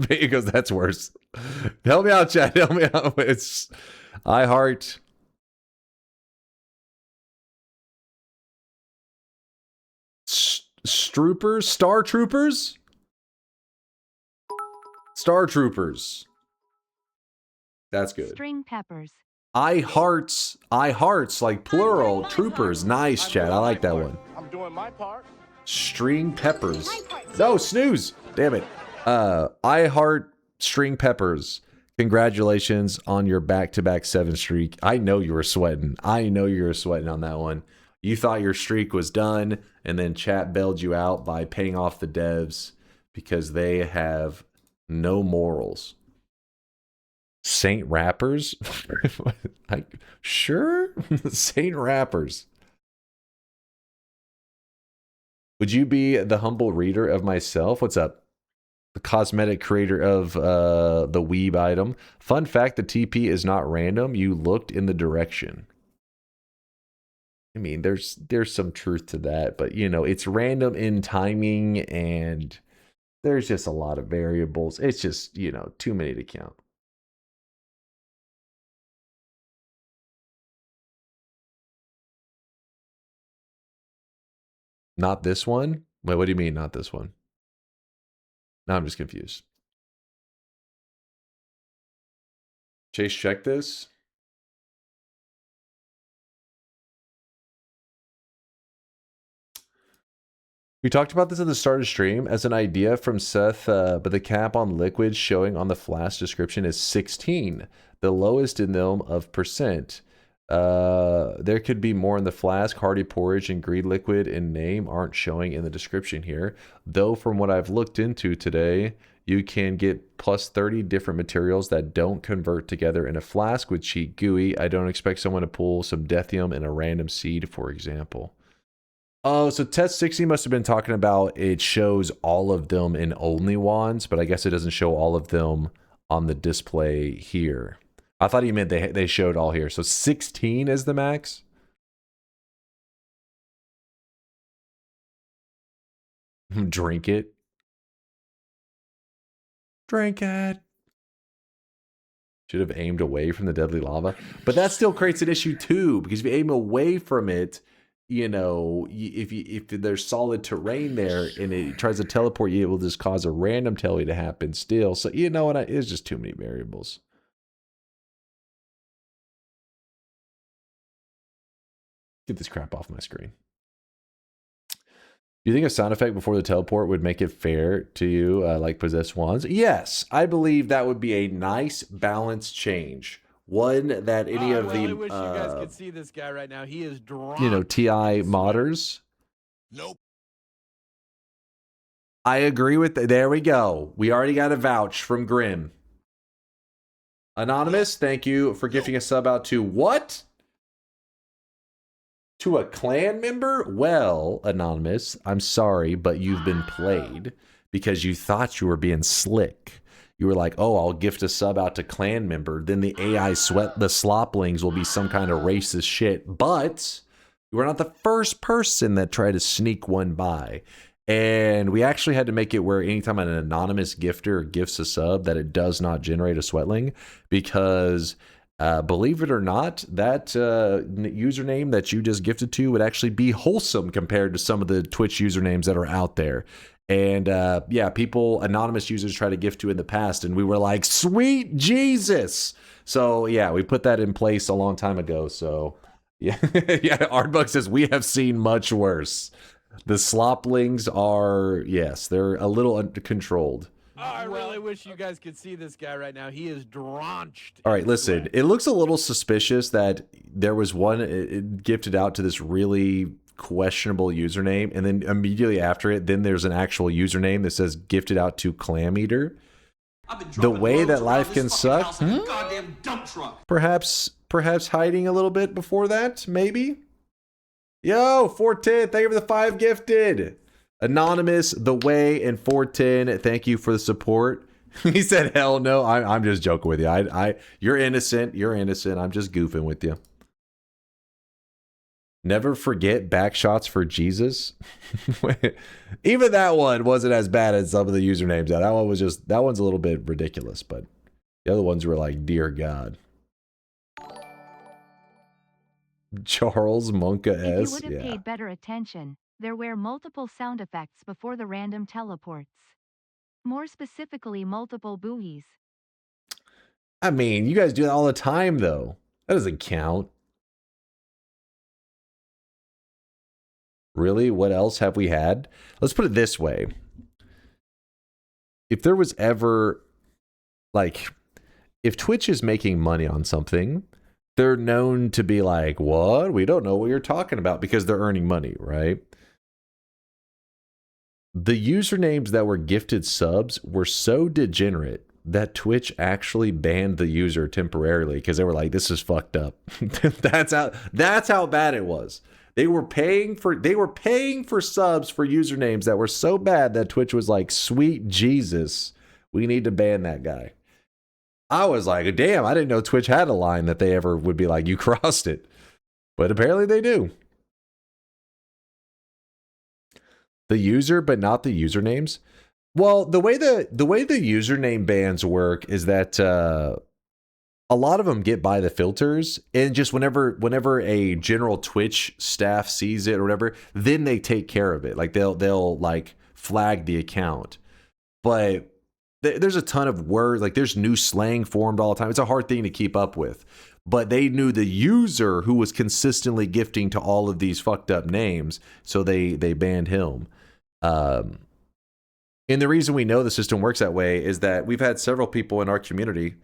He goes, that's worse. Help me out, chat. Help me out. It's I Heart. Stroopers? Star Troopers? Star Troopers. That's good. String peppers. I hearts like plural. Troopers. Nice, chat. I like that one. I'm doing my part. String peppers. No, snooze. Damn it. I heart string peppers. Congratulations on your back-to-back 7 streak. I know you were sweating. I know you were sweating on that one. You thought your streak was done, and then chat bailed you out by paying off the devs because they have no morals. Saint Rappers? Sure? Saint Rappers. Would you be the humble reader of myself? What's up? The cosmetic creator of the weeb item. Fun fact, the TP is not random. You looked in the direction. I mean, there's some truth to that, but you know, it's random in timing and there's just a lot of variables. It's just, you know, too many to count. Not this one? Wait, what do you mean not this one? Now I'm just confused. Chase, check this. We talked about this at the start of stream as an idea from Seth, but the cap on liquids showing on the flask description is 16, the lowest in them of percent. There could be more in the flask. Hardy Porridge and Greed Liquid in name aren't showing in the description here. Though from what I've looked into today, you can get plus 30 different materials that don't convert together in a flask with cheat GUI. I don't expect someone to pull some Dethium in a random seed, for example. Oh, so Test 60 must have been talking about it shows all of them in only wands, but I guess it doesn't show all of them on the display here. I thought he meant they showed all here. So 16 is the max? Drink it. Drink it. Should have aimed away from the deadly lava. But that still creates an issue too, because if you aim away from it, you know, if there's solid terrain there and it tries to teleport you, it will just cause a random telly to happen still. So, you know what? It's just too many variables. Get this crap off my screen. Do you think a sound effect before the teleport would make it fair to you, like possessed wands? Yes, I believe that would be a nice balance change. One that any of the, I wish you guys could see this guy right now. He is drawn. you know, TI modders. Nope. I agree with that. There we go. We already got a vouch from Grim. Anonymous, thank you for gifting a sub out to what? To a clan member? Well, Anonymous, I'm sorry, but you've been played because you thought you were being slick. You were like, oh, I'll gift a sub out to clan member. Then the AI sweat, the sloplings will be some kind of racist shit. But you were not the first person that tried to sneak one by. And we actually had to make it where anytime an anonymous gifter gifts a sub that it does not generate a sweatling, because believe it or not, that username that you just gifted to would actually be wholesome compared to some of the Twitch usernames that are out there. And yeah, people, anonymous users try to gift to in the past, and we were like, sweet Jesus. So yeah, we put that in place a long time ago. So yeah, yeah, Ardbug says we have seen much worse. The sloplings are, yes, they're a little uncontrolled. Oh, I really wish you guys could see this guy right now. He is drenched. All right, listen, it looks a little suspicious that there was one gifted out to this really questionable username, and then immediately after it, then there's an actual username that says gifted out to Clam Eater. The way that life can suck. Perhaps hiding a little bit before that, maybe. Yo, 410, thank you for the 5 gifted. Anonymous, The Way, and 410, thank you for the support. He said, hell no, I'm just joking with you. You're innocent, I'm just goofing with you. Never forget backshots for Jesus. Even that one wasn't as bad as some of the usernames. That one's a little bit ridiculous, but the other ones were like, dear God. Charles Monka S. If you would have yeah. paid better attention, there were multiple sound effects before the random teleports. More specifically, multiple buoys. I mean, you guys do that all the time, though. That doesn't count. Really? What else have we had? Let's put it this way. If there was ever, like, if Twitch is making money on something, they're known to be like, what? We don't know what you're talking about, because they're earning money, right? The usernames that were gifted subs were so degenerate that Twitch actually banned the user temporarily because they were like, this is fucked up. That's how bad it was. They were paying for subs for usernames that were so bad that Twitch was like, sweet Jesus, we need to ban that guy. I was like, damn, I didn't know Twitch had a line that they ever would be like, you crossed it. But apparently they do. The user, but not the usernames. Well, the way the username bans work is that a lot of them get by the filters, and just whenever a general Twitch staff sees it or whatever, then they take care of it. Like they'll like flag the account. But there's a ton of words, like there's new slang formed all the time. It's a hard thing to keep up with. But they knew the user who was consistently gifting to all of these fucked up names, so they banned him. And the reason we know the system works that way is that we've had several people in our community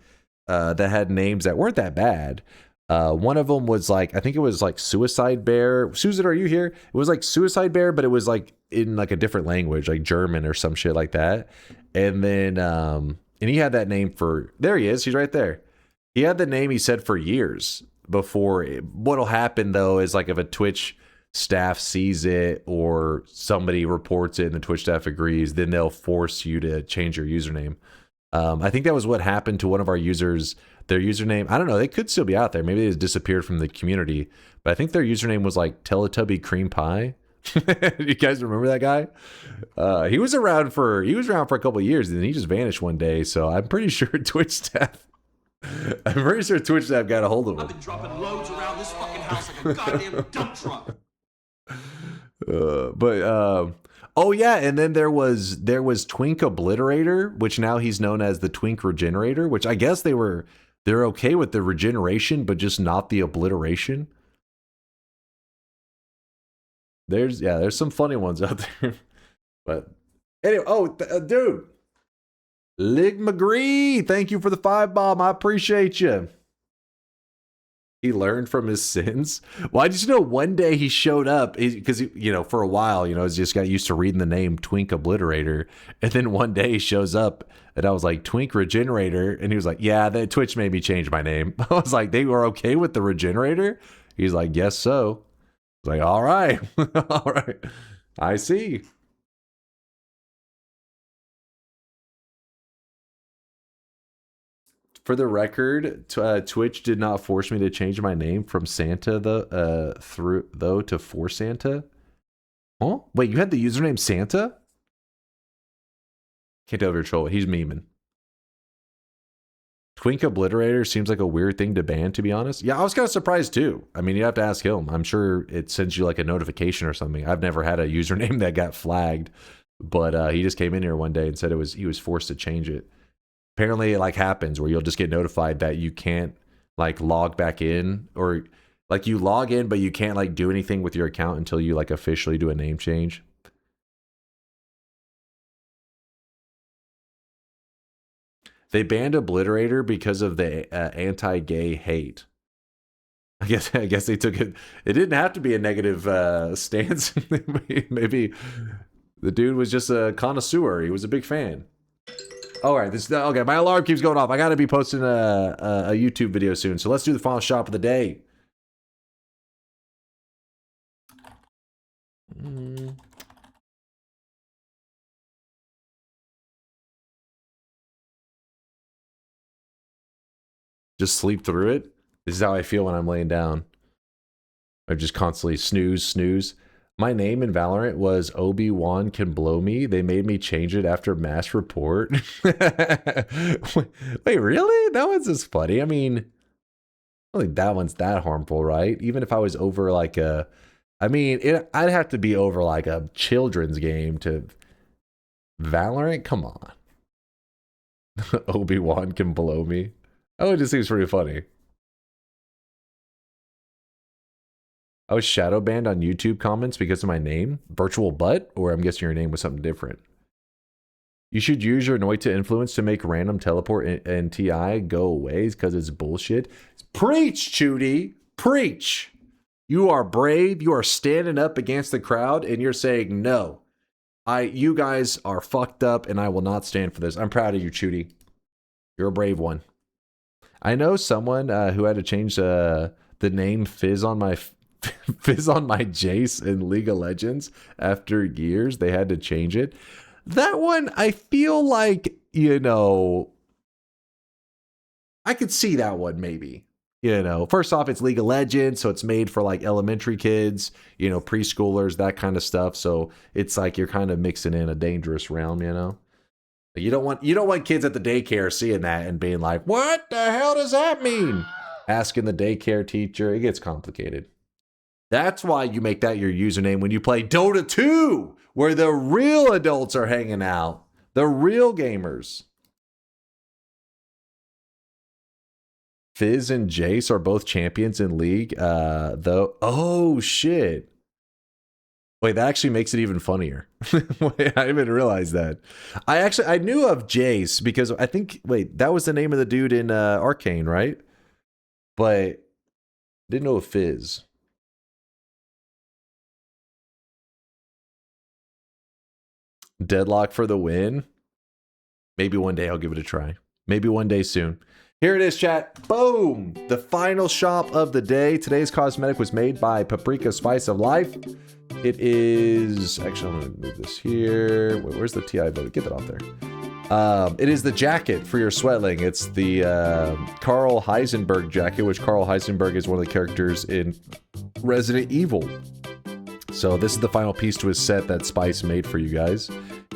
that had names that weren't that bad. One of them was like, I think it was like Suicide Bear. Susan, are you here? It was like Suicide Bear, but it was like in like a different language, like German or some shit like that. And then, and he had that name for, there he is. He's right there. He had the name he said for years before. What'll happen though is like if a Twitch staff sees it or somebody reports it and the Twitch staff agrees, then they'll force you to change your username. I think that was what happened to one of our users. Their username, I don't know, they could still be out there. Maybe they just disappeared from the community, but I think their username was like Teletubby Cream Pie. You guys remember that guy? He was around for a couple of years and then he just vanished one day. So I'm pretty sure Twitch staff I'm pretty sure Twitch Snap got a hold of him. I've been dropping loads around this fucking house like a goddamn dump truck. Oh yeah, and then there was Twink Obliterator, which now he's known as the Twink Regenerator, which I guess they're okay with the regeneration, but just not the obliteration. There's some funny ones out there. But anyway, dude. Lig McGree, thank you for the 5 bomb. I appreciate you. He learned from his sins. Why did you know one day he showed up because for a while, he's just got used to reading the name Twink Obliterator, and then one day he shows up and I was like, Twink Regenerator, and he was like, yeah, the Twitch made me change my name. I was like, they were okay with the Regenerator? He's like, yes, so. I was like, all right. All right. I see. For the record, Twitch did not force me to change my name from Santa to For Santa. Huh? Wait, you had the username Santa? Can't tell if you're trolling. He's memeing. Twink Obliterator seems like a weird thing to ban, to be honest. Yeah, I was kind of surprised too. I mean, you have to ask him. I'm sure it sends you like a notification or something. I've never had a username that got flagged, but he just came in here one day and said he was forced to change it. Apparently it like happens where you'll just get notified that you can't like log back in, or like you log in but you can't like do anything with your account until you like officially do a name change. They banned Obliterator because of the anti-gay hate. I guess they took it. It didn't have to be a negative stance. Maybe the dude was just a connoisseur. He was a big fan. All right, okay. My alarm keeps going off. I got to be posting a YouTube video soon. So let's do the final shop of the day. Just sleep through it. This is how I feel when I'm laying down. I just constantly snooze. My name in Valorant was Obi-Wan Can Blow Me. They made me change it after Mass Report. Wait, really? That one's just funny. I mean, I don't think that one's that harmful, right? Even if I was over like I'd have to be over like a children's game to Valorant. Come on. Obi-Wan Can Blow Me. Oh, it just seems pretty funny. I was shadow banned on YouTube comments because of my name, Virtual Butt, or I'm guessing your name was something different. You should use your Noita influence to make random teleport and TI go away because it's bullshit. Preach, Chudy. Preach. You are brave. You are standing up against the crowd and you're saying, no, you guys are fucked up and I will not stand for this. I'm proud of you, Chudy. You're a brave one. I know someone who had to change the name Fizz on my Jace in League of Legends. After years, they had to change it. That one, I feel like, I could see that one maybe. First off, it's League of Legends, so it's made for like elementary kids, preschoolers, that kind of stuff. So it's like you're kind of mixing in a dangerous realm, You don't want kids at the daycare seeing that and being like, what the hell does that mean? Asking the daycare teacher. It gets complicated. That's why you make that your username when you play Dota 2, where the real adults are hanging out. The real gamers. Fizz and Jace are both champions in League, though. Oh, shit. Wait, that actually makes it even funnier. Wait, I didn't realize that. I knew of Jace because I think, that was the name of the dude in Arcane, right? But didn't know of Fizz. Deadlock for the win. Maybe one day I'll give it a try. Maybe one day soon. Here it is, chat. Boom! The final shop of the day. Today's cosmetic was made by Paprika Spice of Life. It is... Actually, I'm going to move this here. Wait, where's the TI vote? Get that off there. It is the jacket for your sweatling. It's the Carl Heisenberg jacket, which Carl Heisenberg is one of the characters in Resident Evil. So this is the final piece to his set that Spice made for you guys.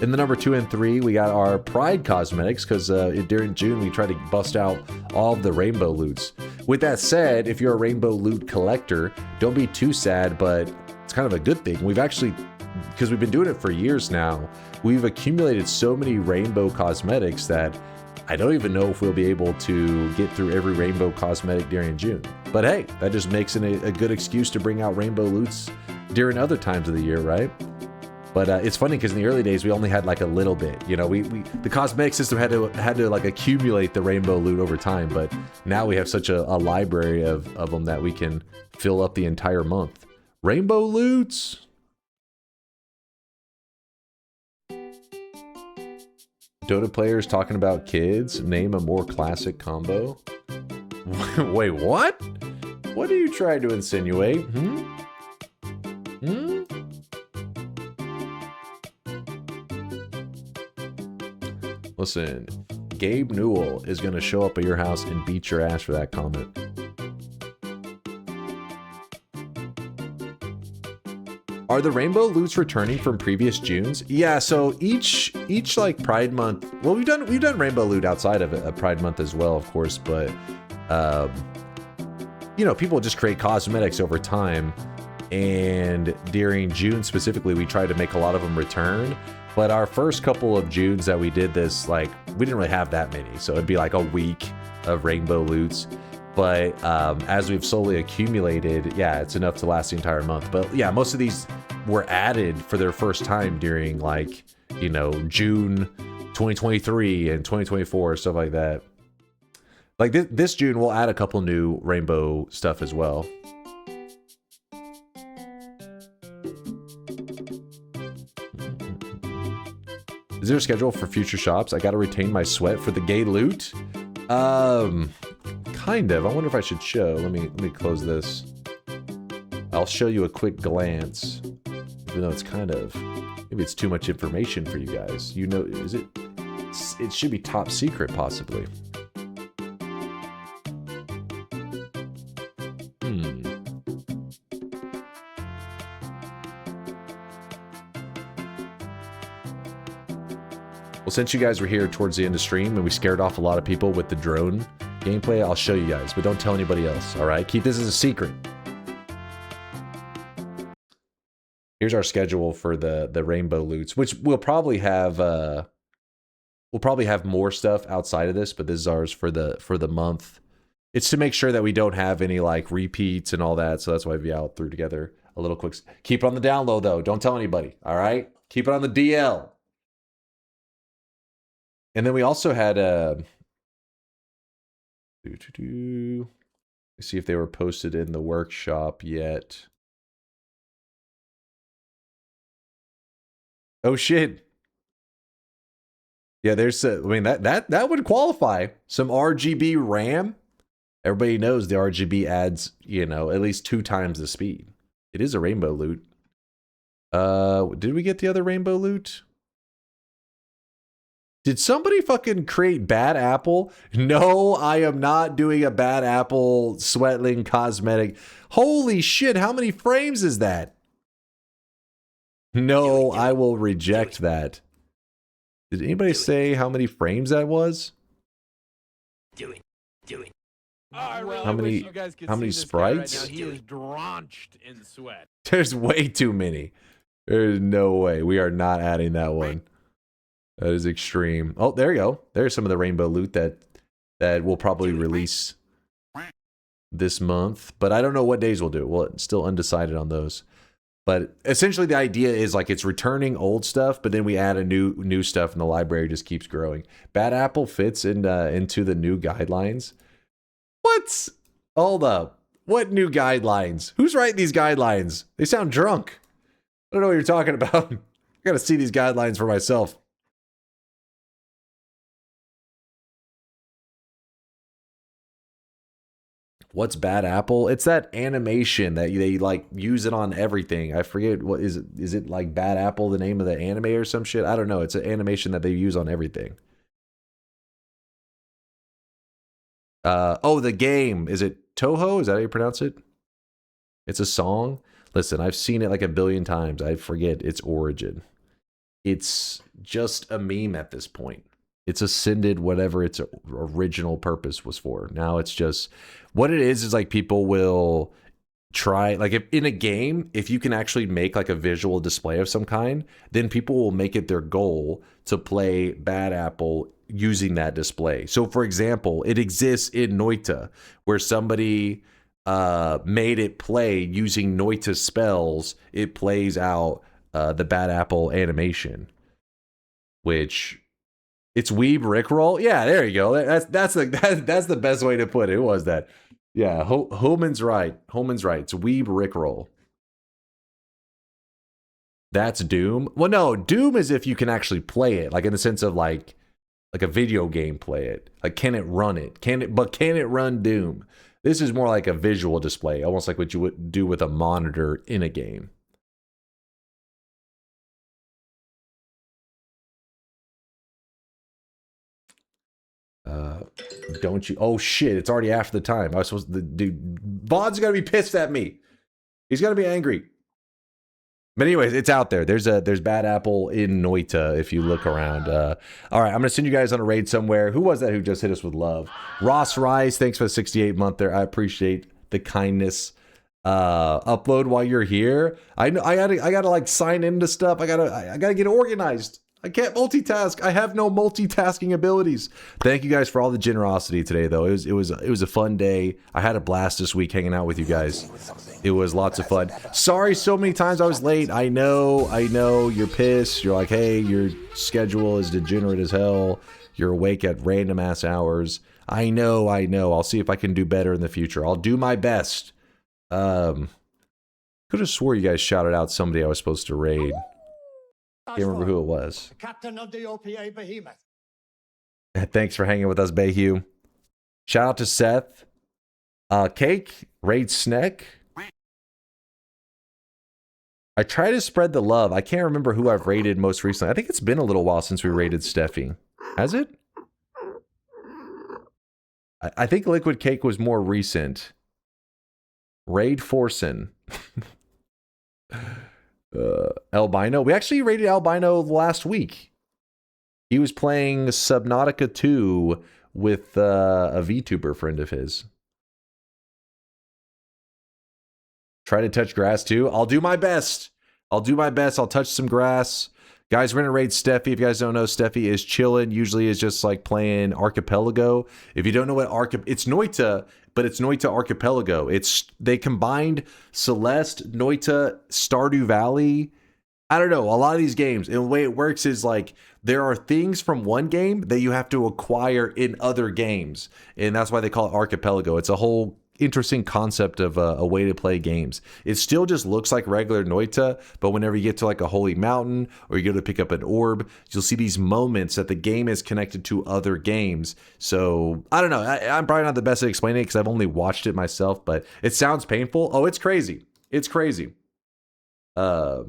In the number 2 and 3, we got our Pride cosmetics, because during June we tried to bust out all of the rainbow loots. With that said, if you're a rainbow loot collector, don't be too sad, but it's kind of a good thing. We've actually, because we've been doing it for years now, we've accumulated so many rainbow cosmetics that I don't even know if we'll be able to get through every rainbow cosmetic during June. But hey, that just makes it a good excuse to bring out rainbow loots during other times of the year, right? But it's funny because in the early days we only had like a little bit. You know, the cosmetic system had to like accumulate the rainbow loot over time. But now we have such a library of them that we can fill up the entire month. Rainbow loots. Dota players talking about kids. Name a more classic combo. Wait, what? What are you trying to insinuate? Listen, Gabe Newell is going to show up at your house and beat your ass for that comment. Are the rainbow loots returning from previous Junes? Yeah, so each like Pride Month. Well, we've done rainbow loot outside of a Pride Month as well, of course, but you know, people just create cosmetics over time, and during June specifically, we tried to make a lot of them return. But our first couple of Junes that we did this, like, we didn't really have that many, so it'd be like a week of rainbow loots. But as we've slowly accumulated, yeah, it's enough to last the entire month. But yeah, most of these were added for their first time during, like, you know, June 2023 and 2024, stuff like that. Like this June, we'll add a couple new rainbow stuff as well. Is there a schedule for future shops? I gotta retain my sweat for the gay loot. Kind of. I wonder if I should show. Let me close this. I'll show you a quick glance, even though it's kind of, maybe it's too much information for you guys. You know, is it? It should be top secret, possibly. Well, since you guys were here towards the end of stream and we scared off a lot of people with the drone gameplay, I'll show you guys, but don't tell anybody else, all right? Keep this as a secret. Here's our schedule for the rainbow loots, which we'll probably have more stuff outside of this, but this is ours for the month. It's to make sure that we don't have any like repeats and all that, so that's why we out threw together a little quick. Keep it on the down low though. Don't tell anybody, all right? Keep it on the DL. And then we also had let's see if they were posted in the workshop yet. Oh shit. Yeah, there's I mean that would qualify. Some RGB RAM. Everybody knows the RGB adds, you know, at least 2 times the speed. It is a rainbow loot. Did we get the other rainbow loot? Did somebody fucking create Bad Apple? No, I am not doing a Bad Apple Sweatling cosmetic. Holy shit, how many frames is that? No, I will reject that. Did anybody say how many frames that was? Do it. Well, how many sprites? Right now. He is drenched in sweat. There's way too many. There's no way. We are not adding that one. That is extreme. Oh, there you go. There's some of the rainbow loot that we'll probably release this month. But I don't know what days we'll do. Well, it's still undecided on those. But essentially the idea is like it's returning old stuff, but then we add a new stuff and the library just keeps growing. Bad Apple fits into the new guidelines. What? Hold up. What new guidelines? Who's writing these guidelines? They sound drunk. I don't know what you're talking about. I gotta see these guidelines for myself. What's Bad Apple? It's that animation that they like use it on everything. I forget what is it. Is it like Bad Apple, the name of the anime or some shit? I don't know. It's an animation that they use on everything. Oh, the game. Is it Toho? Is that how you pronounce it? It's a song. Listen, I've seen it like a billion times. I forget its origin. it's just a meme at this point. It's ascended whatever its original purpose was for. Now it's just what it is like people will try, like if in a game, if you can actually make like a visual display of some kind, then people will make it their goal to play Bad Apple using that display. So for example, it exists in Noita where somebody made it play using Noita spells. It plays out the Bad Apple animation, which it's weeb rickroll. Yeah, there you go. That's the best way to put it. Who was that? Yeah, Holman's right. Holman's right. It's weeb rickroll. That's Doom. Well, no, Doom is if you can actually play it, like in the sense of like a video game play it. Like, can it run it? Can it run Doom? This is more like a visual display, almost like what you would do with a monitor in a game. Don't you? Oh shit! It's already after the time. I was supposed to. Dude, Vaughn's gonna be pissed at me. He's gonna be angry. But anyways, it's out there. There's Bad Apple in Noita if you look around. All right, I'm gonna send you guys on a raid somewhere. Who was that who just hit us with love? Ross Rise, thanks for the 68 month there. I appreciate the kindness. Upload while you're here. I gotta like sign into stuff. I gotta get organized. I can't multitask. I have no multitasking abilities. Thank you guys for all the generosity today, though. It was a fun day. I had a blast this week hanging out with you guys. It was lots of fun. Sorry so many times I was late. I know. You're pissed. You're like, hey, your schedule is degenerate as hell. You're awake at random ass hours. I know. I'll see if I can do better in the future. I'll do my best. Could have swore you guys shouted out somebody I was supposed to raid. Can't remember who it was. The captain of the OPA Behemoth. Thanks for hanging with us, Bayhue. Shout out to Seth. Cake, Raid Snack. I try to spread the love. I can't remember who I've raided most recently. I think it's been a little while since we raided Steffi. Has it? I think Liquid Cake was more recent. Raid Forsen. Albino. We actually raided Albino last week. He was playing Subnautica 2 with a VTuber friend of his. Try to touch grass too. I'll do my best. I'll touch some grass. Guys, we're gonna raid Steffi. If you guys don't know, Steffi is chilling. Usually is just like playing Archipelago. If you don't know what it's Noita, but it's Noita Archipelago. They combined Celeste, Noita, Stardew Valley. I don't know, a lot of these games. And the way it works is like there are things from one game that you have to acquire in other games. And that's why they call it Archipelago. It's a whole interesting concept of a way to play games. It still just looks like regular Noita, but whenever you get to like a holy mountain or you go to pick up an orb, you'll see these moments that the game is connected to other games. So I don't know. I'm probably not the best at explaining it because I've only watched it myself, but it sounds painful. Oh, it's crazy. It's crazy. That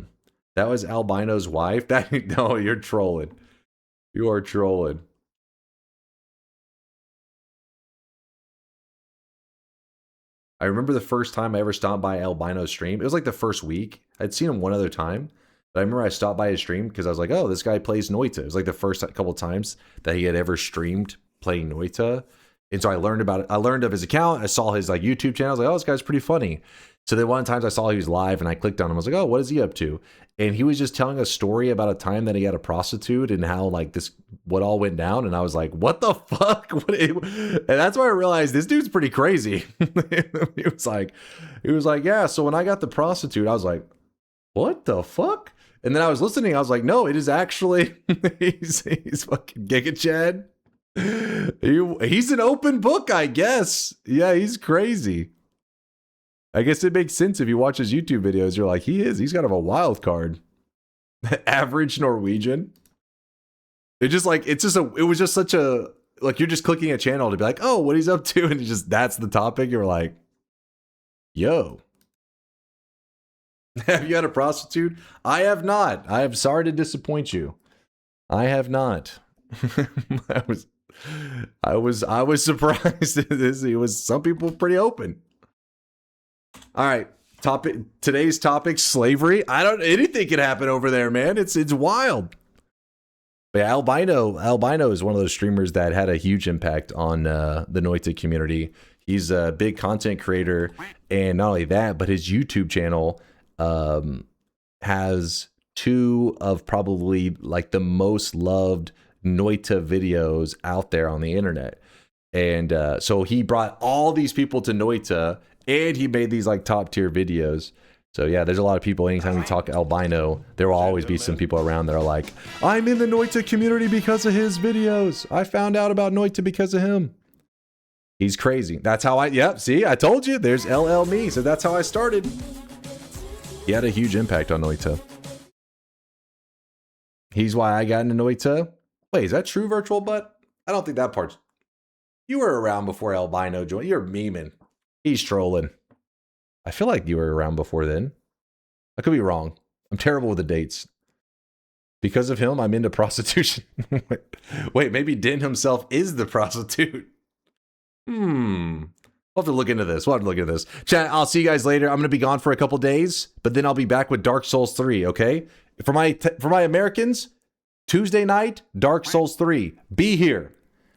was Albino's wife. No, you're trolling. You are trolling. I remember the first time I ever stopped by Albino's stream. It was like the first week. I'd seen him one other time. But I remember I stopped by his stream because I was like, oh, this guy plays Noita. It was like the first couple times that he had ever streamed playing Noita. And so I learned about it. I learned of his account. I saw his like YouTube channel. I was like, oh, this guy's pretty funny. So then one of the times I saw he was live and I clicked on him. I was like, oh, what is he up to? And he was just telling a story about a time that he had a prostitute and how like what all went down. And I was like, what the fuck? And that's why I realized this dude's pretty crazy. He was like, yeah. So when I got the prostitute, I was like, what the fuck? And then I was listening. I was like, no, it is actually, he's fucking Giga Chad. He's an open book, I guess. Yeah, he's crazy. I guess it makes sense if you watch his YouTube videos. You're like, he's got a wild card. Average Norwegian. It was just such a, like, you're just clicking a channel to be like, oh, what he's up to. And that's the topic. You're like, yo. Have you had a prostitute? I have not. I am sorry to disappoint you. I have not. I was surprised. Some people were pretty open. All right, today's topic, slavery. Anything can happen over there, man. It's wild. But yeah, Albino is one of those streamers that had a huge impact on the Noita community. He's a big content creator, and not only that, but his YouTube channel has 2 of probably like the most loved Noita videos out there on the internet. And so he brought all these people to Noita, and he made these like top tier videos. So yeah, there's a lot of people, anytime we talk Albino, there will always be some people around that are like, I'm in the Noita community because of his videos. I found out about Noita because of him. He's crazy. That's how yep, see, I told you, there's LL me. So that's how I started. He had a huge impact on Noita. He's why I got into Noita. Wait, is that true, Virtual Butt? I don't think that part's... You were around before Albino joined. You're memeing. He's trolling. I feel like you were around before then. I could be wrong. I'm terrible with the dates. Because of him, I'm into prostitution. Wait, maybe Din himself is the prostitute. We'll have to look into this. Chat, I'll see you guys later. I'm going to be gone for a couple days, but then I'll be back with Dark Souls 3, okay? For my Americans, Tuesday night, Dark Souls 3. Be here.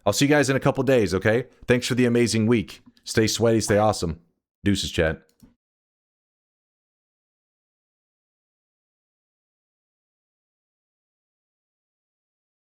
I'll see you guys in a couple days, okay? Thanks for the amazing week. Stay sweaty, stay awesome. Deuces, chat.